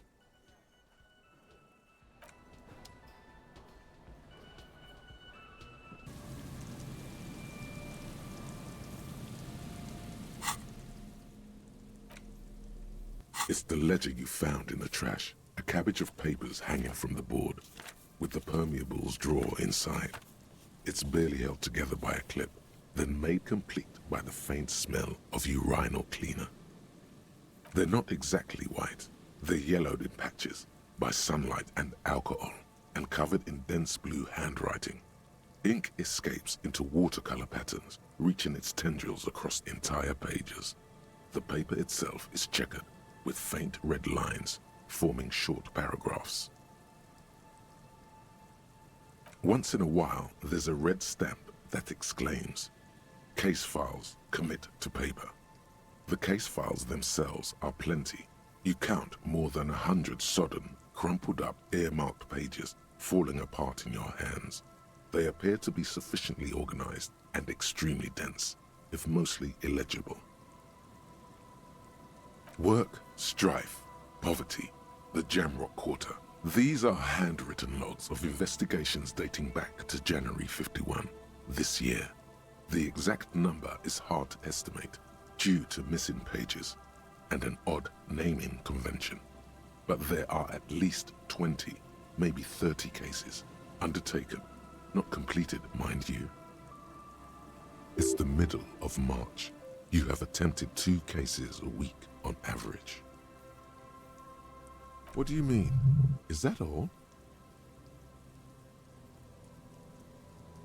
It's the ledger you found in the trash, a cabbage of papers hanging from the board, with the permeables drawer inside. It's barely held together by a clip, then made complete by the faint smell of urinal cleaner. They're not exactly white. They're yellowed in patches by sunlight and alcohol, and covered in dense blue handwriting. Ink escapes into watercolor patterns, reaching its tendrils across entire pages. The paper itself is checkered, with faint red lines forming short paragraphs. Once in a while, there's a red stamp that exclaims, "Case files commit to paper." The case files themselves are plenty. You count more than 100 sodden, crumpled up, earmarked pages falling apart in your hands. They appear to be sufficiently organized and extremely dense, if mostly illegible. Work, strife, poverty, the Jamrock Quarter. These are handwritten logs of investigations dating back to January 51, this year. The exact number is hard to estimate, due to missing pages and an odd naming convention. But there are at least 20, maybe 30 cases undertaken, not completed, mind you. It's the middle of March. You have attempted 2 cases a week on average. What do you mean? Is that all?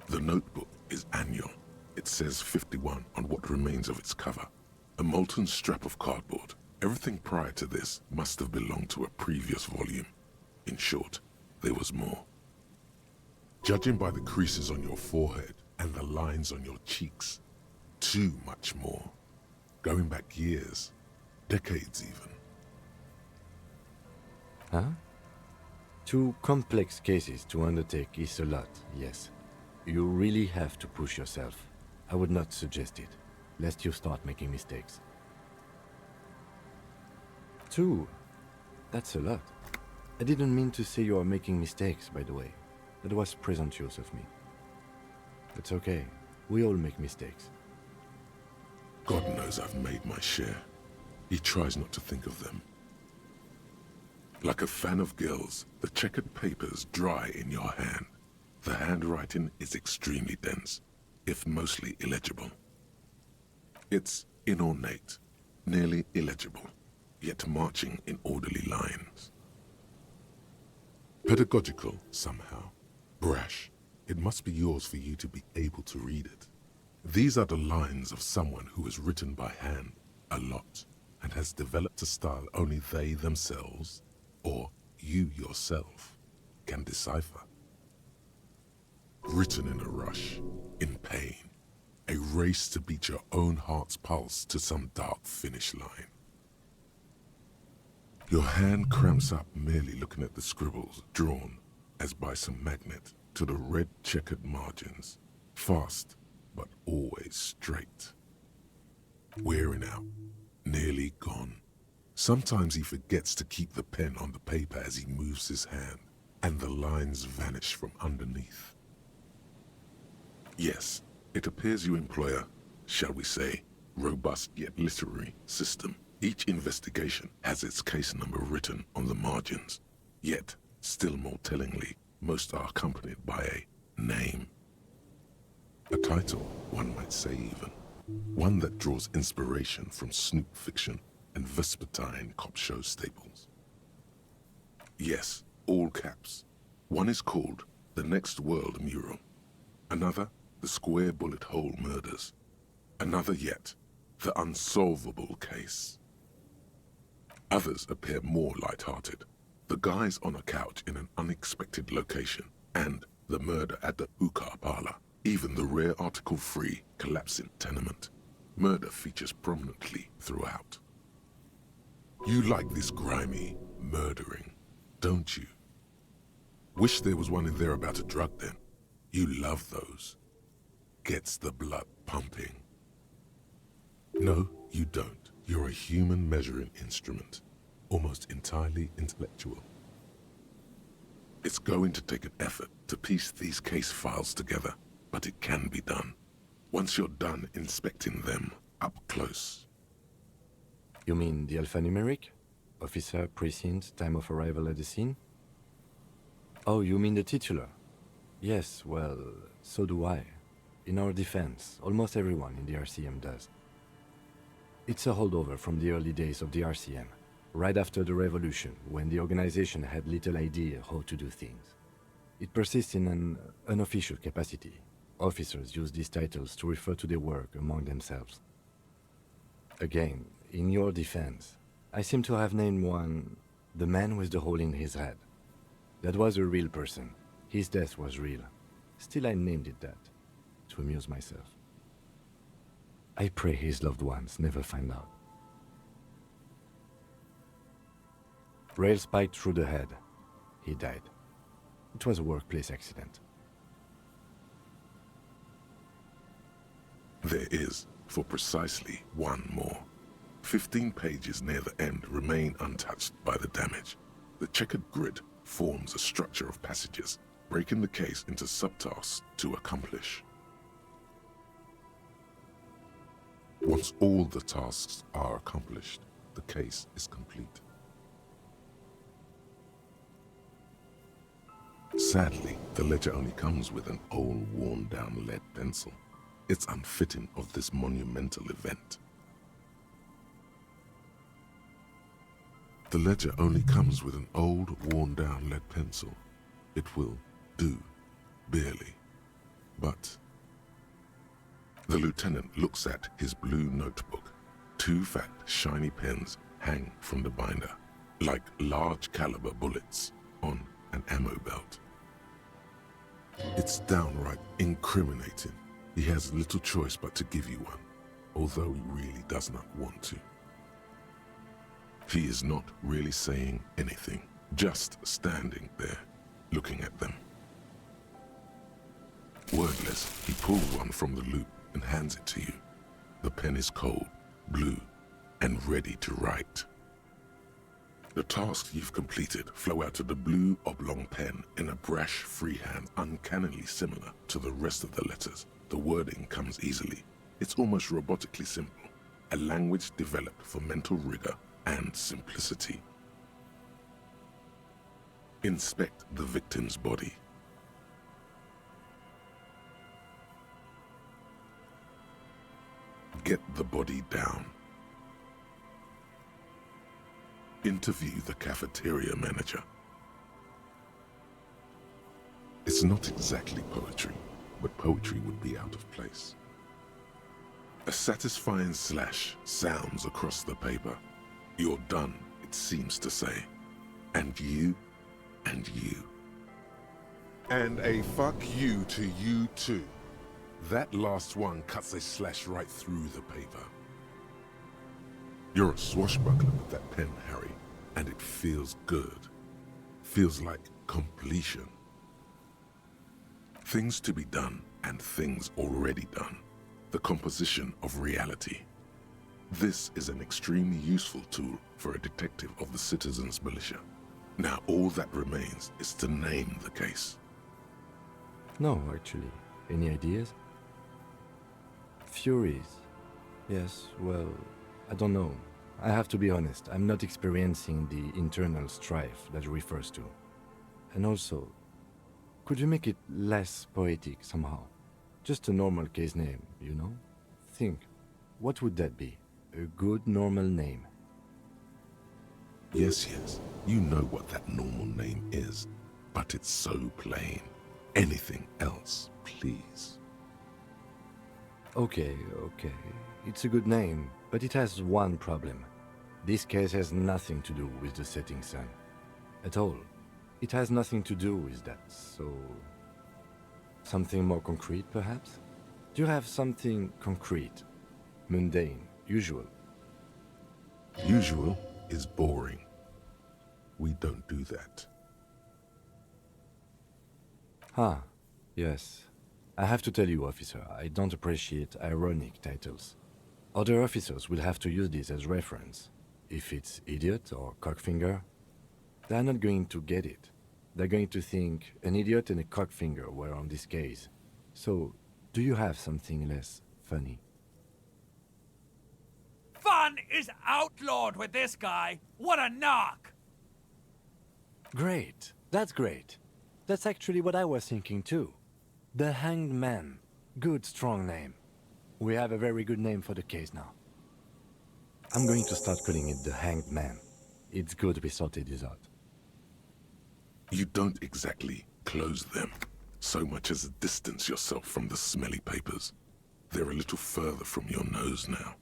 The notebook is annual. It says 51 on what remains of its cover. A molten strap of cardboard. Everything prior to this must have belonged to a previous volume. In short, there was more. Judging by the creases on your forehead and the lines on your cheeks, too much more. Going back years, decades even. Huh? 2 complex cases to undertake is a lot, yes. You really have to push yourself. I would not suggest it, lest you start making mistakes. 2? That's a lot. I didn't mean to say you are making mistakes, by the way. That was presumptuous of me. It's okay. We all make mistakes. God knows I've made my share. He tries not to think of them. Like a fan of gills, the checkered papers dry in your hand. The handwriting is extremely dense, if mostly illegible. It's inornate, nearly illegible, yet marching in orderly lines. Pedagogical, somehow. Brash. It must be yours for you to be able to read it. These are the lines of someone who has written by hand a lot and has developed a style only they themselves, or you yourself, can decipher. Written in a rush, in pain, a race to beat your own heart's pulse to some dark finish line. Your hand cramps up merely looking at the scribbles drawn, as by some magnet, to the red checkered margins, fast but always straight. Wearing out, nearly gone. Sometimes he forgets to keep the pen on the paper as he moves his hand, and the lines vanish from underneath. Yes, it appears you employ a, shall we say, robust yet literary system. Each investigation has its case number written on the margins, yet, still more tellingly, most are accompanied by a name. A title, one might say even. One that draws inspiration from snoop fiction and vespertine cop show staples. Yes, all caps. One is called The Next World Mural. Another, The Square Bullet Hole Murders. Another yet, The Unsolvable Case. Others appear more light-hearted. The guys on a couch in an unexpected location, and the murder at the hookah parlor. Even the rare article-free collapsing tenement. Murder features prominently throughout. You like this grimy murdering, don't you? Wish there was one in there about a drug den. You love those. Gets the blood pumping. No, you don't. You're a human measuring instrument, almost entirely intellectual. It's going to take an effort to piece these case files together, but it can be done. Once you're done inspecting them up close. You mean the alphanumeric? Officer, precinct, time of arrival at the scene? Oh, you mean the titular? Yes, well, so do I. In our defense, almost everyone in the RCM does. It's a holdover from the early days of the RCM, right after the revolution, when the organization had little idea how to do things. It persists in an unofficial capacity. Officers use these titles to refer to their work among themselves. Again, in your defense, I seem to have named one the man with the hole in his head. That was a real person. His death was real. Still, I named it that, to amuse myself. I pray his loved ones never find out. Rail spiked through the head. He died. It was a workplace accident. There is, for precisely one more. 15 pages near the end remain untouched by the damage. The checkered grid forms a structure of passages, breaking the case into subtasks to accomplish. Once all the tasks are accomplished, the case is complete. Sadly, the ledger only comes with an old, worn-down lead pencil. It's unfitting of this monumental event. The ledger only comes with an old, worn-down lead pencil. It will do, barely. But the lieutenant looks at his blue notebook. 2 fat, shiny pens hang from the binder, like large-caliber bullets on an ammo belt. It's downright incriminating. He has little choice but to give you one, although he really does not want to. He is not really saying anything, just standing there, looking at them. Wordless, he pulls one from the loop and hands it to you. The pen is cold, blue, and ready to write. The tasks you've completed flow out of the blue oblong pen in a brash freehand uncannily similar to the rest of the letters. The wording comes easily. It's almost robotically simple, a language developed for mental rigor and simplicity. Inspect the victim's body. Get the body down. Interview the cafeteria manager. It's not exactly poetry, but poetry would be out of place. A satisfying slash sounds across the paper. You're done, it seems to say. And you, and you. And a fuck you to you too. That last one cuts a slash right through the paper. You're a swashbuckler with that pen, Harry, and it feels good. Feels like completion. Things to be done and things already done. The composition of reality. This is an extremely useful tool for a detective of the citizens' militia. Now all that remains is to name the case. No, actually. Any ideas? Furies. Yes, well, I don't know. I have to be honest, I'm not experiencing the internal strife that it refers to. And also, could you make it less poetic somehow? Just a normal case name, you know? Think, what would that be? A good normal name. Yes, you know what that normal name is, but it's so plain. Anything else, please. Okay. It's a good name, but it has one problem. This case has nothing to do with the setting sun. At all. It has nothing to do with that, so... Something more concrete, perhaps? Do you have something concrete? Mundane, usual? Usual is boring. We don't do that. Ah, yes. I have to tell you, officer, I don't appreciate ironic titles. Other officers will have to use this as reference. If it's idiot or cockfinger, they're not going to get it. They're going to think an idiot and a cockfinger were on this case. So, do you have something less funny? Everyone is outlawed with this guy. What a knock! Great. That's great. That's actually what I was thinking too. The Hanged Man. Good, strong name. We have a very good name for the case now. I'm going to start calling it the Hanged Man. It's good we sorted this out. You don't exactly close them, so much as distance yourself from the smelly papers. They're a little further from your nose now.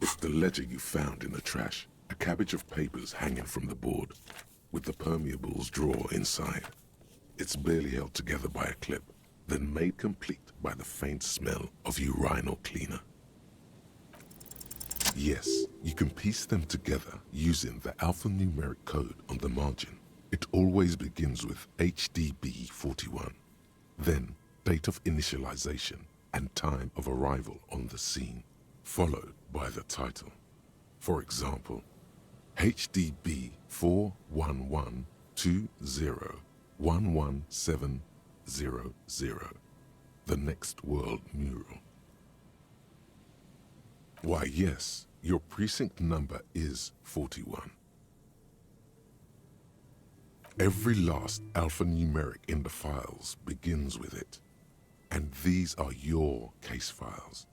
It's the ledger you found in the trash, a cabbage of papers hanging from the board, with the permeables drawer inside. It's barely held together by a clip, then made complete by the faint smell of urinal cleaner. Yes, you can piece them together using the alphanumeric code on the margin. It always begins with HDB41, then date of initialization and time of arrival on the scene, followed by the title. For example, HDB 41120111700, the Next World Mural. Why, yes, your precinct number is 41. Every last alphanumeric in the files begins with it, and these are your case files.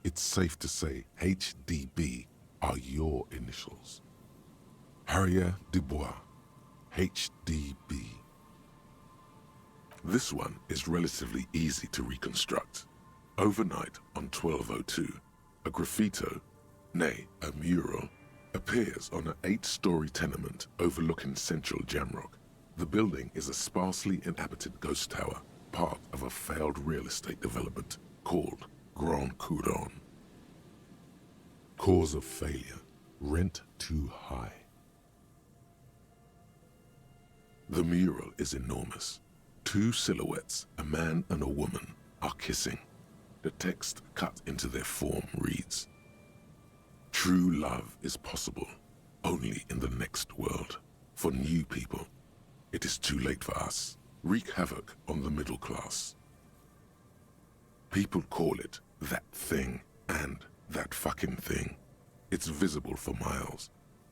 It's safe to say HDB are your initials. Harrier Dubois, HDB. This one is relatively easy to reconstruct. Overnight on 1202, a graffito, nay, a mural, appears on an 8-story tenement overlooking central Jamrock. The building is a sparsely inhabited ghost tower, part of a failed real estate development called Grand Couronne. Cause of failure, rent too high. The mural is enormous. 2 silhouettes, a man and a woman, are kissing. The text cut into their form reads, "True love is possible only in the next world. For new people, it is too late for us. Wreak havoc on the middle class." People call it that thing and that fucking thing. It's visible for miles.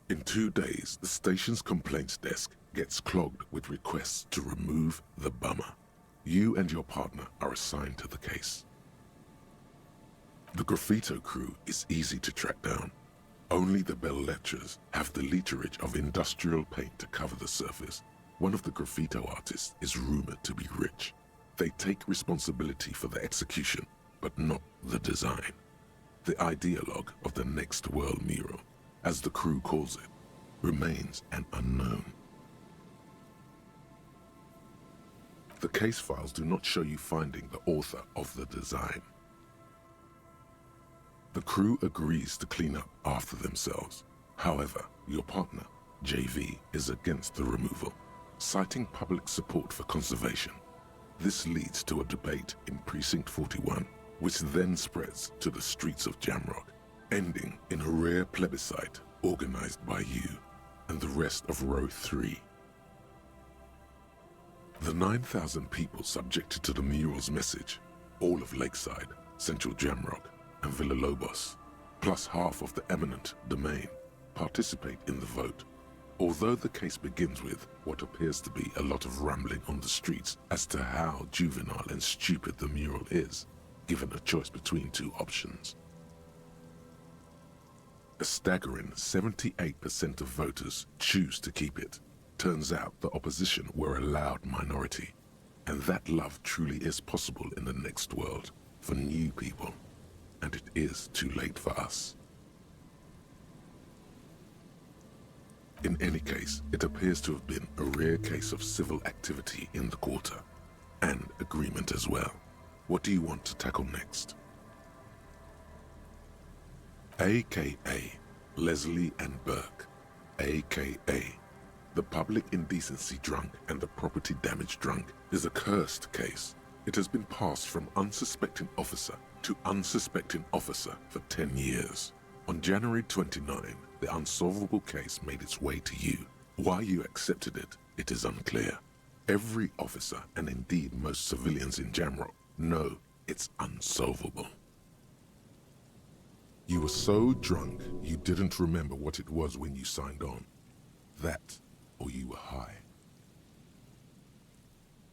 In 2 days, the station's complaints desk gets clogged with requests to remove the bummer. You and your partner are assigned to the case. The graffito crew is easy to track down. Only the belles lettres have the literage of industrial paint to cover the surface. One of the graffito artists is rumored to be rich. They take responsibility for the execution, but not the design. The ideologue of the Next World Mural, as the crew calls it, remains an unknown. The case files do not show you finding the author of the design. The crew agrees to clean up after themselves. However, your partner, JV, is against the removal, citing public support for conservation. This leads to a debate in Precinct 41, which then spreads to the streets of Jamrock, ending in a rare plebiscite organized by you and the rest of Row 3. The 9,000 people subjected to the mural's message, all of Lakeside, Central Jamrock, and Villalobos, plus half of the eminent domain, participate in the vote. Although the case begins with what appears to be a lot of rambling on the streets as to how juvenile and stupid the mural is, given a choice between 2 options. A staggering 78% of voters choose to keep it. Turns out the opposition were a loud minority, and that love truly is possible in the next world for new people, and it is too late for us. In any case, it appears to have been a rare case of civil activity in the quarter, and agreement as well. What do you want to tackle next? AKA Leslie and Burke, AKA the public indecency drunk and the property damage drunk, is a cursed case. It has been passed from unsuspecting officer to unsuspecting officer for 10 years. On January 29, the unsolvable case made its way to you. Why you accepted it, it is unclear. Every officer, and indeed most civilians in Jamrock, know it's unsolvable. You were so drunk you didn't remember what it was when you signed on. That, or you were high.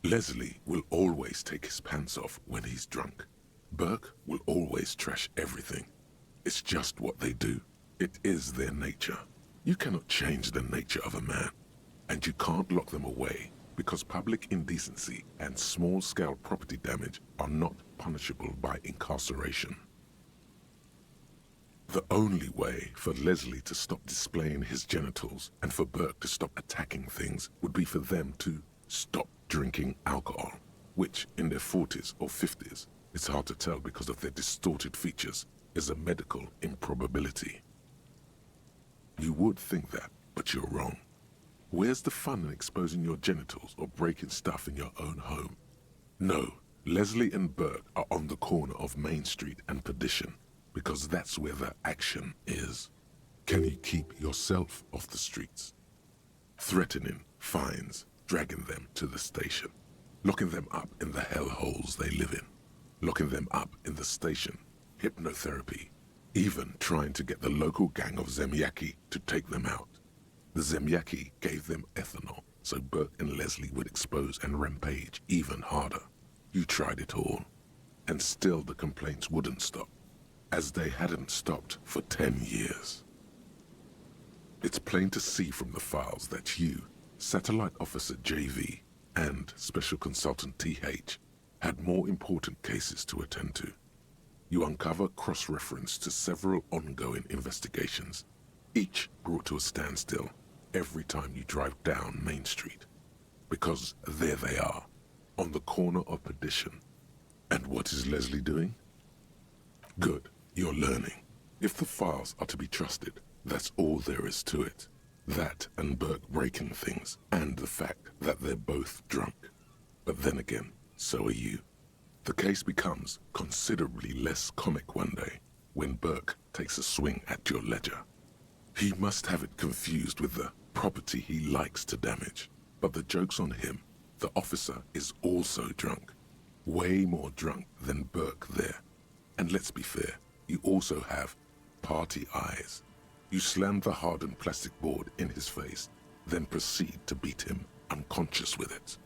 Leslie will always take his pants off when he's drunk. Burke will always trash everything. It's just what they do. It is their nature. You cannot change the nature of a man, and you can't lock them away because public indecency and small-scale property damage are not punishable by incarceration. The only way for Leslie to stop displaying his genitals and for Burke to stop attacking things would be for them to stop drinking alcohol, which in their 40s or 50s, it's hard to tell because of their distorted features, is a medical improbability. You would think that, but you're wrong. Where's the fun in exposing your genitals or breaking stuff in your own home? No, Leslie and Burke are on the corner of Main Street and Perdition, because that's where the action is. Can you keep yourself off the streets? Threatening fines, dragging them to the station, locking them up in the hellholes they live in, locking them up in the station, hypnotherapy, even trying to get the local gang of Zemyaki to take them out. The Zemyaki gave them ethanol, so Burke and Leslie would expose and rampage even harder. You tried it all, and still the complaints wouldn't stop, as they hadn't stopped for 10 years. It's plain to see from the files that you, Satellite Officer JV, and Special Consultant TH had more important cases to attend to. You uncover cross-reference to several ongoing investigations, each brought to a standstill every time you drive down Main Street. Because there they are, on the corner of Perdition. And what is Leslie doing? Good, you're learning. If the files are to be trusted, that's all there is to it. That and Burke breaking things, and the fact that they're both drunk. But then again, so are you. The case becomes considerably less comic one day when Burke takes a swing at your ledger. He must have it confused with the property he likes to damage. But the joke's on him. The officer is also drunk. Way more drunk than Burke there. And let's be fair, you also have party eyes. You slam the hardened plastic board in his face, then proceed to beat him unconscious with it.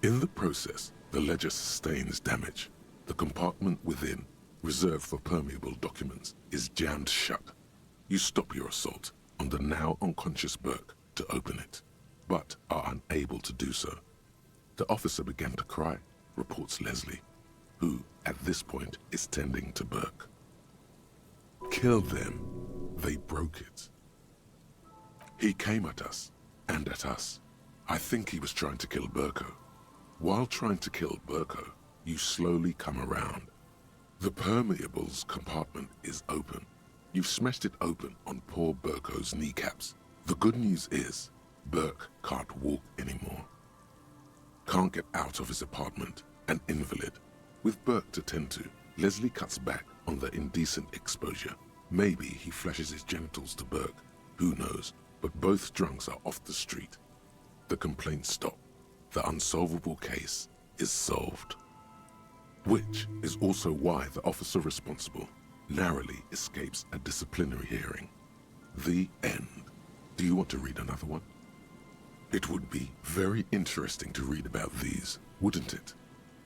In the process, the ledger sustains damage. The compartment within, reserved for permeable documents, is jammed shut. You stop your assault on the now unconscious Burke to open it, but are unable to do so. The officer began to cry, reports Leslie, who at this point is tending to Burke. Kill them. They broke it. He came at us, and at us. I think he was trying to kill Burko. While trying to kill Burko, you slowly come around. The permeables compartment is open. You've smashed it open on poor Burko's kneecaps. The good news is, Burke can't walk anymore. Can't get out of his apartment, an invalid. With Burke to tend to, Leslie cuts back on the indecent exposure. Maybe he flashes his genitals to Burke, who knows, but both drunks are off the street. The complaints stop. The unsolvable case is solved. Which is also why the officer responsible narrowly escapes a disciplinary hearing. The end. Do you want to read another one? It would be very interesting to read about these, wouldn't it?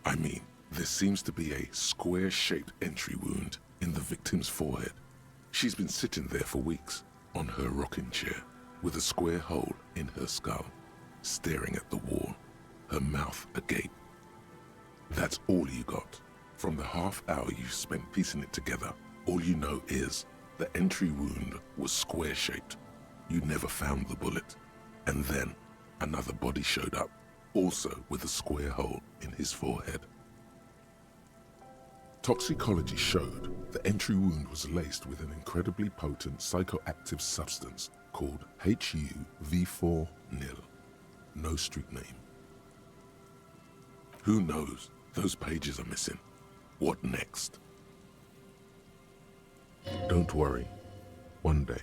I mean, there seems to be a square-shaped entry wound in the victim's forehead. She's been sitting there for weeks, on her rocking chair, with a square hole in her skull, staring at the wall, her mouth agape. That's all you got. From the half hour you spent piecing it together, all you know is the entry wound was square-shaped. You never found the bullet. And then another body showed up, also with a square hole in his forehead. Toxicology showed the entry wound was laced with an incredibly potent psychoactive substance called HUV4 nil. No street name. Who knows? Those pages are missing. What next? Don't worry. One day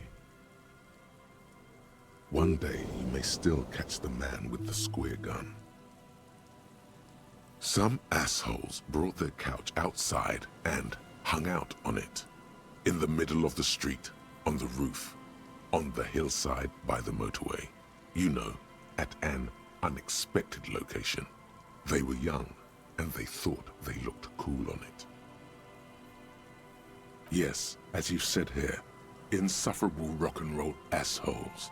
you may still catch the man with the square gun. Some assholes brought their couch outside and hung out on it. In the middle of the street, on the roof, on the hillside by the motorway. You know, at an unexpected location. They were young, and they thought they looked cool on it. Yes, as you've said here, insufferable rock and roll assholes.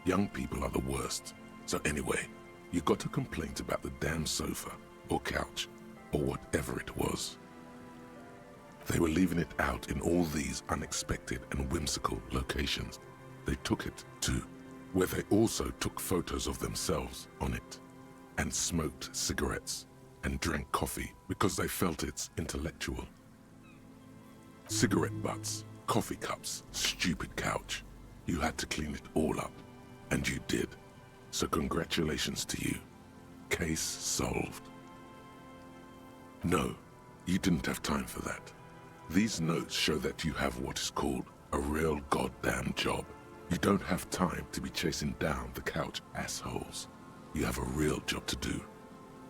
Young people are the worst. So anyway, you got a complaint about the damn sofa, or couch, or whatever it was. They were leaving it out in all these unexpected and whimsical locations. They took it to where they also took photos of themselves on it, and smoked cigarettes, and drank coffee because they felt it's intellectual. Cigarette butts, coffee cups, stupid couch. You had to clean it all up, and you did. So congratulations to you. Case solved. No, you didn't have time for that. These notes show that you have what is called a real goddamn job. You don't have time to be chasing down the couch assholes. You have a real job to do.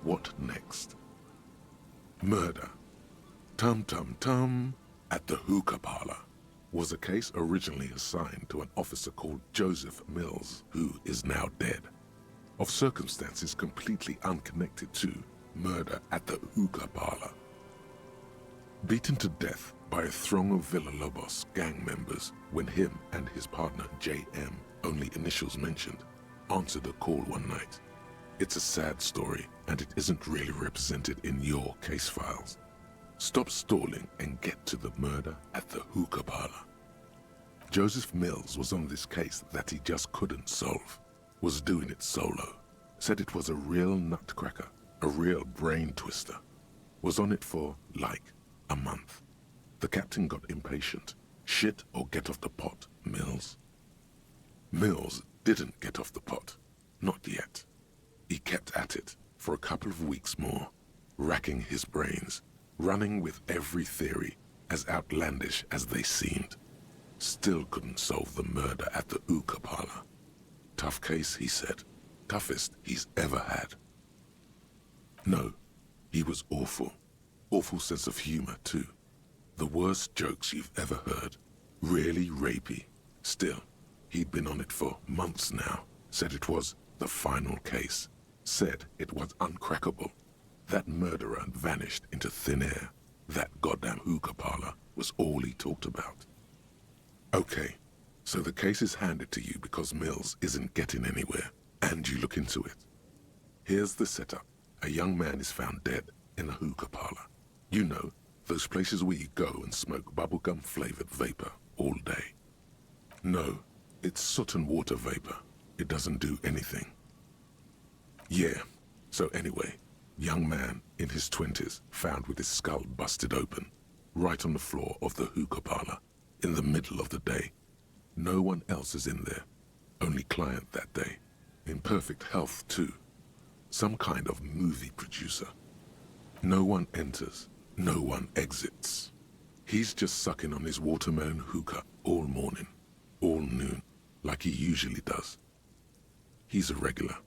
What next? Murder. Tum-tum-tum at the hookah parlor was a case originally assigned to an officer called Joseph Mills, who is now dead, of circumstances completely unconnected to murder at the hookah parlor. Beaten to death by a throng of Villalobos gang members when him and his partner J.M., only initials mentioned, answered a call one night. It's a sad story, and it isn't really represented in your case files. Stop stalling and get to the murder at the hookah parlor. Joseph Mills was on this case that he just couldn't solve, was doing it solo, said it was a real nutcracker, a real brain twister, was on it for, like, a month. The captain got impatient. Shit or get off the pot, Mills. Mills didn't get off the pot. Not yet. He kept at it for a couple of weeks more, racking his brains, running with every theory, as outlandish as they seemed. Still couldn't solve the murder at the hookah parlor. Tough case, he said. Toughest he's ever had. No, he was awful. Awful sense of humor, too. The worst jokes you've ever heard. Really rapey. Still, he'd been on it for months now. Said it was the final case. Said it was uncrackable. That murderer vanished into thin air. That goddamn hookah parlor was all he talked about. Okay, so the case is handed to you because Mills isn't getting anywhere, and you look into it. Here's the setup. A young man is found dead in a hookah parlor. You know, those places where you go and smoke bubblegum-flavored vapor all day. No, it's soot and water vapor. It doesn't do anything. Yeah, so anyway, young man in his 20s found with his skull busted open, right on the floor of the hookah parlor, in the middle of the day. No one else is in there, only client that day. In perfect health, too. Some kind of movie producer. No one enters, no one exits. He's just sucking on his watermelon hookah all morning, all noon, like he usually does. He's a regular.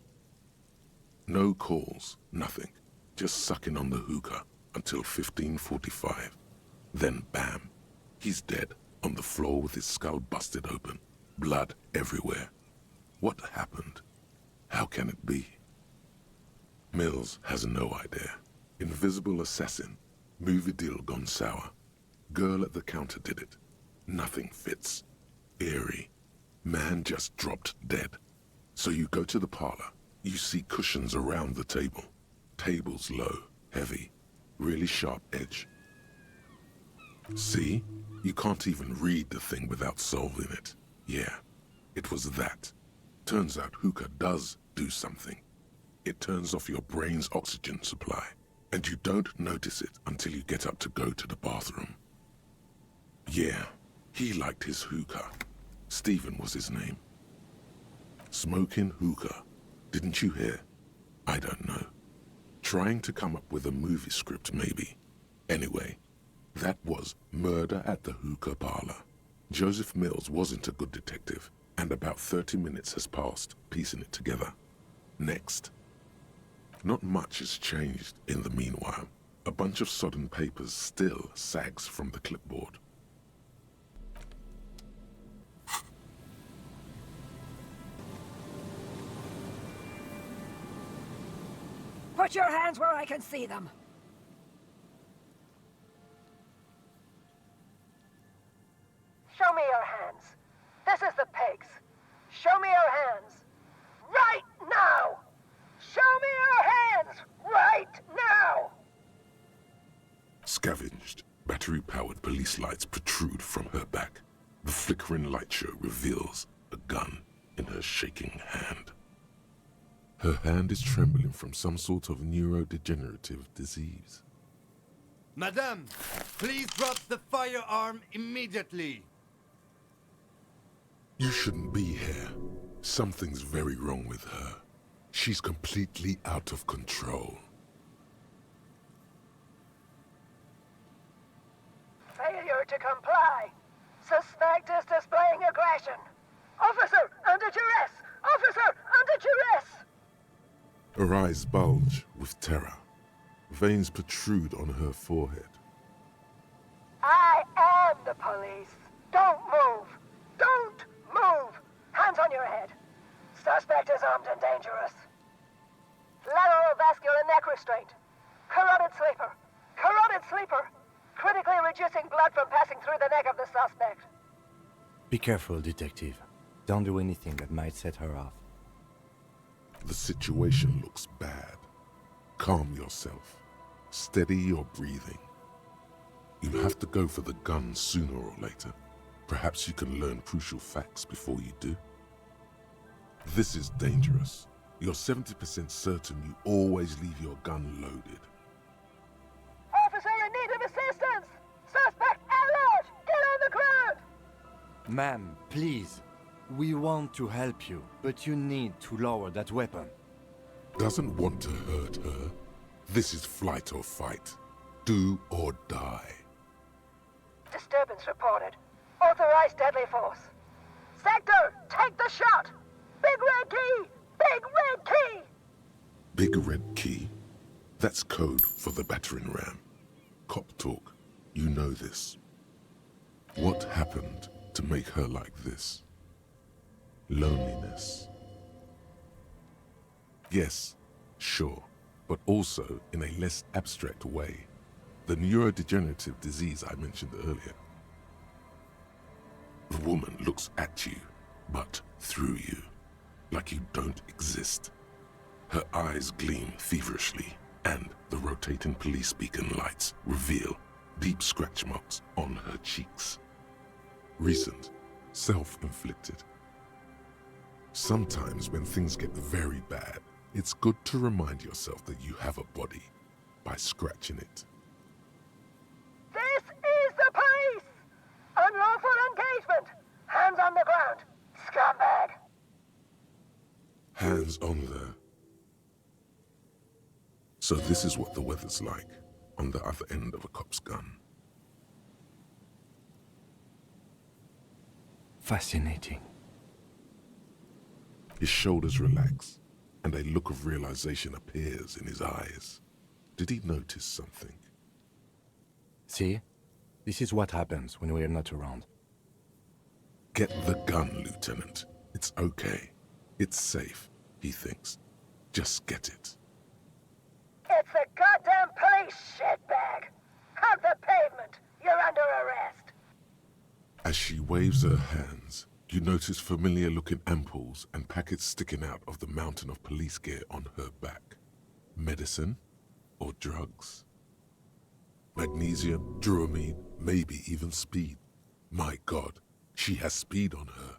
No calls, nothing. Just sucking on the hookah until 15:45. Then bam, he's dead on the floor with his skull busted open, blood everywhere. What happened? How can it be? Mills has no idea. Invisible assassin, movie deal gone sour. Girl at the counter did it. Nothing fits. Eerie. Man just dropped dead. So you go to the parlor. You see cushions around the table. Tables low, heavy, really sharp edge. See? You can't even read the thing without solving it. Yeah, it was that. Turns out hookah does do something. It turns off your brain's oxygen supply, and you don't notice it until you get up to go to the bathroom. Yeah, he liked his hookah. Stephen was his name. Smoking hookah. Didn't you hear? I don't know. Trying to come up with a movie script, maybe. Anyway, that was murder at the hookah parlor. Joseph Mills wasn't a good detective, and about 30 minutes has passed piecing it together. Next. Not much has changed in the meanwhile. A bunch of sodden papers still sags from the clipboard. Put your hands where I can see them. Show me your hands. This is the pigs. Show me your hands. Right now! Show me your hands! Right now! Scavenged, battery-powered police lights protrude from her back. The flickering light show reveals a gun in her shaking hand. Her hand is trembling from some sort of neurodegenerative disease. Madame, please drop the firearm immediately. You shouldn't be here. Something's very wrong with her. She's completely out of control. Failure to comply. Suspect is displaying aggression. Officer, under duress! Officer, under duress! Her eyes bulge with terror. Veins protrude on her forehead. I am the police. Don't move. Don't move. Hands on your head. Suspect is armed and dangerous. Lateral vascular neck restraint. Carotid sleeper. Carotid sleeper. Critically reducing blood from passing through the neck of the suspect. Be careful, detective. Don't do anything that might set her off. The situation looks bad. Calm yourself. Steady your breathing. You have to go for the gun sooner or later. Perhaps you can learn crucial facts before you do. This is dangerous. You're 70% certain you always leave your gun loaded. Officer in need of assistance! Suspect alert! Get on the ground! Ma'am, please. We want to help you, but you need to lower that weapon. Doesn't want to hurt her. This is flight or fight. Do or die. Disturbance reported. Authorized deadly force. Sector, take the shot! Big red key! Big red key! Big red key? That's code for the battering ram. Cop talk. You know this. What happened to make her like this? Loneliness. Yes, sure, but also in a less abstract way. The neurodegenerative disease I mentioned earlier. The woman looks at you, but through you, like you don't exist. Her eyes gleam feverishly, and the rotating police beacon lights reveal deep scratch marks on her cheeks. Recent, self-inflicted. Sometimes when things get very bad, it's good to remind yourself that you have a body by scratching it. This is the police! Unlawful engagement! Hands on the ground! Scumbag! Hands on there. So this is what the weather's like on the other end of a cop's gun. Fascinating. His shoulders relax, and a look of realization appears in his eyes. Did he notice something? See? This is what happens when we're not around. Get the gun, Lieutenant. It's okay. It's safe, he thinks. Just get it. It's a goddamn police shitbag! Hug the pavement! You're under arrest! As she waves her hands, you notice familiar-looking ampoules and packets sticking out of the mountain of police gear on her back. Medicine or drugs? Magnesium, Dramamine, maybe even speed. My God, she has speed on her.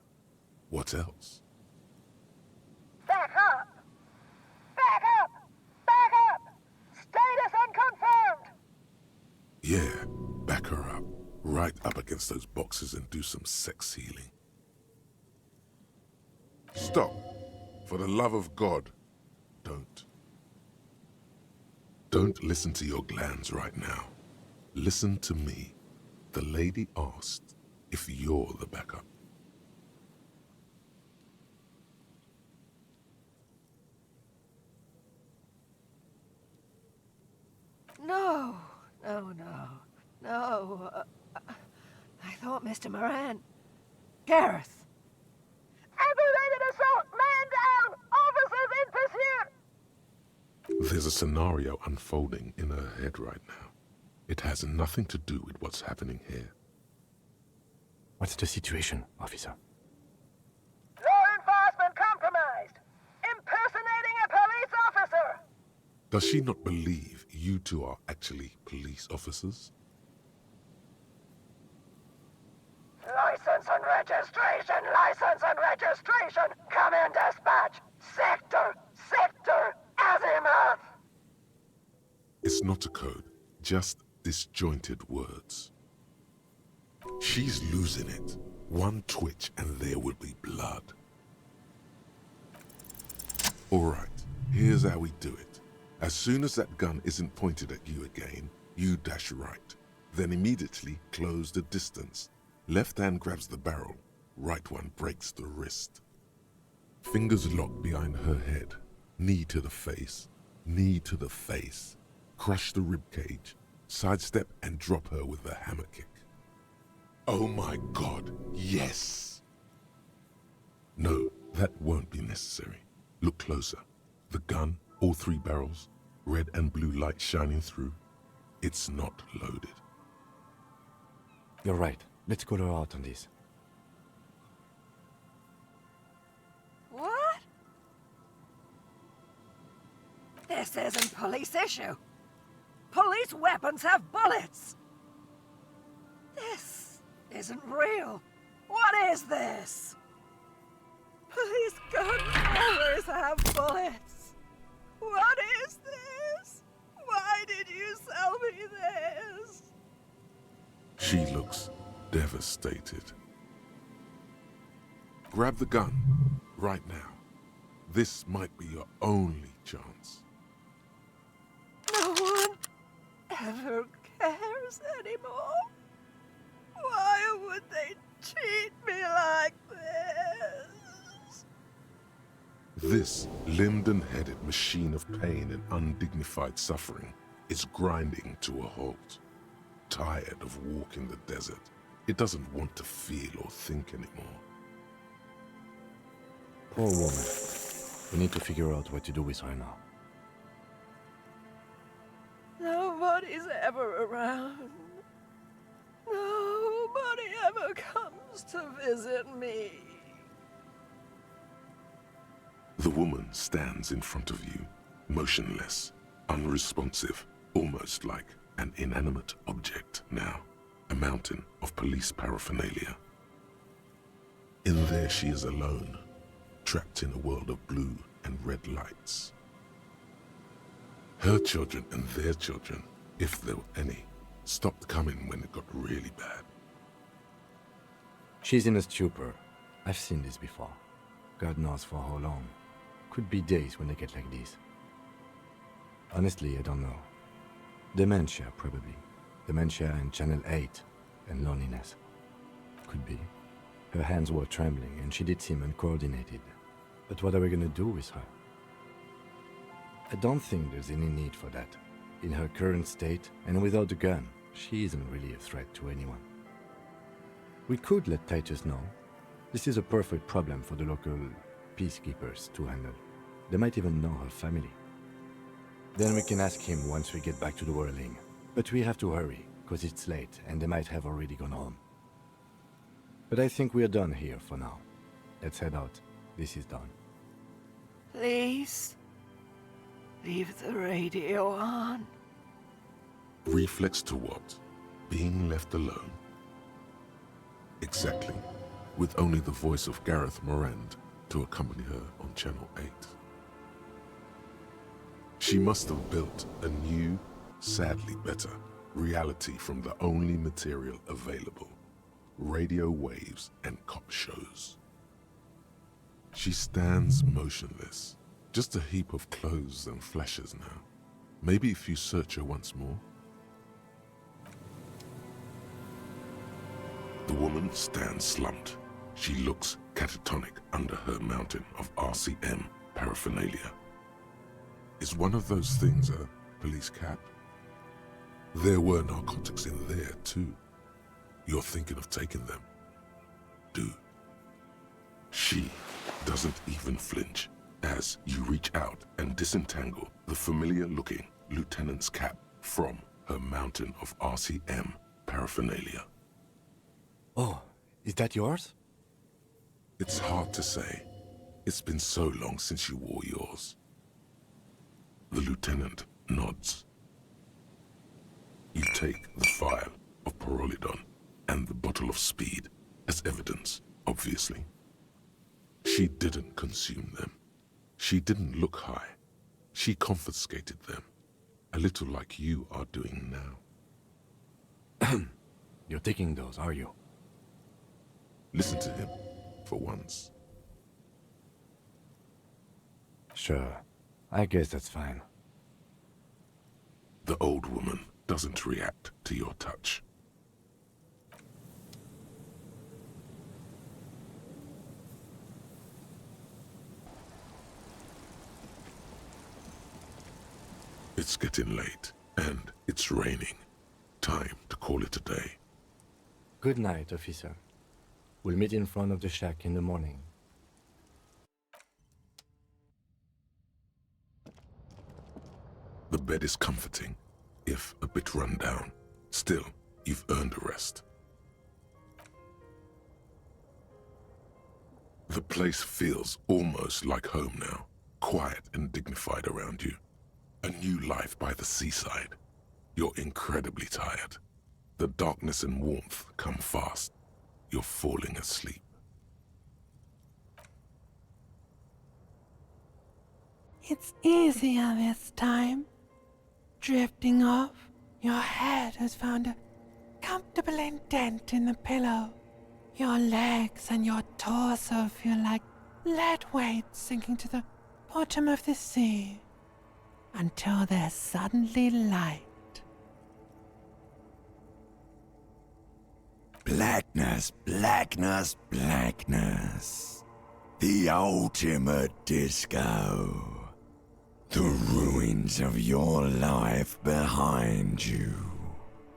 What else? Back up! Back up! Back up! Status unconfirmed! Yeah, back her up. Right up against those boxes and do some sex healing. Stop. For the love of God, don't. Don't listen to your glands right now. Listen to me. The lady asked if you're the backup. No. I thought Mr. Moran. Gareth! Aggravated assault! Man down! Officers in pursuit! There's a scenario unfolding in her head right now. It has nothing to do with what's happening here. What's the situation, officer? Law enforcement compromised! Impersonating a police officer! Does she not believe you two are actually police officers? License and registration! License and registration! Come in, dispatch! Sector! Azimuth! It's not a code, just disjointed words. She's losing it. One twitch and there will be blood. Alright, here's how we do it. As soon as that gun isn't pointed at you again, you dash right. Then immediately close the distance. Left hand grabs the barrel, right one breaks the wrist. Fingers locked behind her head, knee to the face, crush the rib cage, sidestep and drop her with a hammer kick. Oh my God, yes! No, that won't be necessary. Look closer. The gun, all 3 barrels, red and blue light shining through. It's not loaded. You're right. Let's call her out on this. What? This isn't police issue. Police weapons have bullets. This isn't real. What is this? Police guns always have bullets. What is this? Why did you sell me this? She looks devastated. Grab the gun, right now. This might be your only chance. No one ever cares anymore. Why would they treat me like this? This limbed and headed machine of pain and undignified suffering is grinding to a halt. Tired of walking the desert, it doesn't want to feel or think anymore. Poor woman. We need to figure out what to do with her now. Nobody's ever around. Nobody ever comes to visit me. The woman stands in front of you, motionless, unresponsive, almost like an inanimate object now, a mountain of police paraphernalia. In there she is alone, trapped in a world of blue and red lights. Her children and their children, if there were any, stopped coming when it got really bad. She's in a stupor. I've seen this before. God knows for how long. Could be days when they get like this. Honestly, I don't know. Dementia, probably. Dementia and Channel 8 and loneliness. Could be. Her hands were trembling and she did seem uncoordinated. But what are we gonna do with her? I don't think there's any need for that. In her current state and without the gun, she isn't really a threat to anyone. We could let Titus know. This is a perfect problem for the local peacekeepers to handle. They might even know her family. Then we can ask him once we get back to the whirling. But we have to hurry, because it's late and they might have already gone home. But I think we're done here for now. Let's head out. This is done. Please, leave the radio on. Reflex to what? Being left alone? Exactly, with only the voice of Gareth Morand to accompany her on Channel 8. She must have built a new, sadly better, reality from the only material available, radio waves and cop shows. She stands motionless, just a heap of clothes and flashes now. Maybe if you search her once more. The woman stands slumped. She looks catatonic under her mountain of RCM paraphernalia. Is one of those things a police cap? There were narcotics in there too. You're thinking of taking them. Do. She doesn't even flinch as you reach out and disentangle the familiar-looking lieutenant's cap from her mountain of RCM paraphernalia. Oh, is that yours? It's hard to say. It's been so long since you wore yours. The lieutenant nods. You take the vial of Porolidon and the bottle of speed as evidence, obviously. She didn't consume them. She didn't look high. She confiscated them, a little like you are doing now. You're taking those, are you? Listen to him, for once. Sure. I guess that's fine. The old woman doesn't react to your touch. It's getting late, and it's raining. Time to call it a day. Good night, officer. We'll meet in front of the shack in the morning. The bed is comforting, if a bit run down. Still, you've earned a rest. The place feels almost like home now, quiet and dignified around you. A new life by the seaside. You're incredibly tired. The darkness and warmth come fast. You're falling asleep. It's easier this time. Drifting off, your head has found a comfortable indent in the pillow. Your legs and your torso feel like lead weights sinking to the bottom of the sea, until there's suddenly light. Blackness, blackness, blackness. The ultimate disco. The ruins of your life behind you.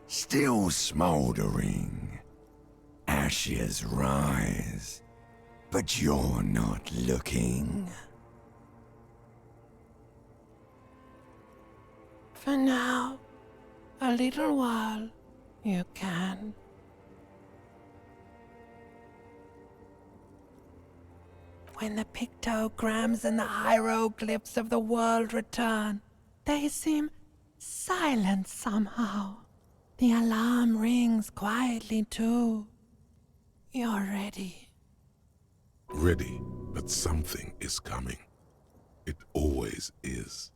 Still smoldering. Ashes rise. But you're not looking. For now, a little while, you can. When the pictograms and the hieroglyphs of the world return, they seem silent somehow. The alarm rings quietly too. You're ready. Ready, but something is coming. It always is.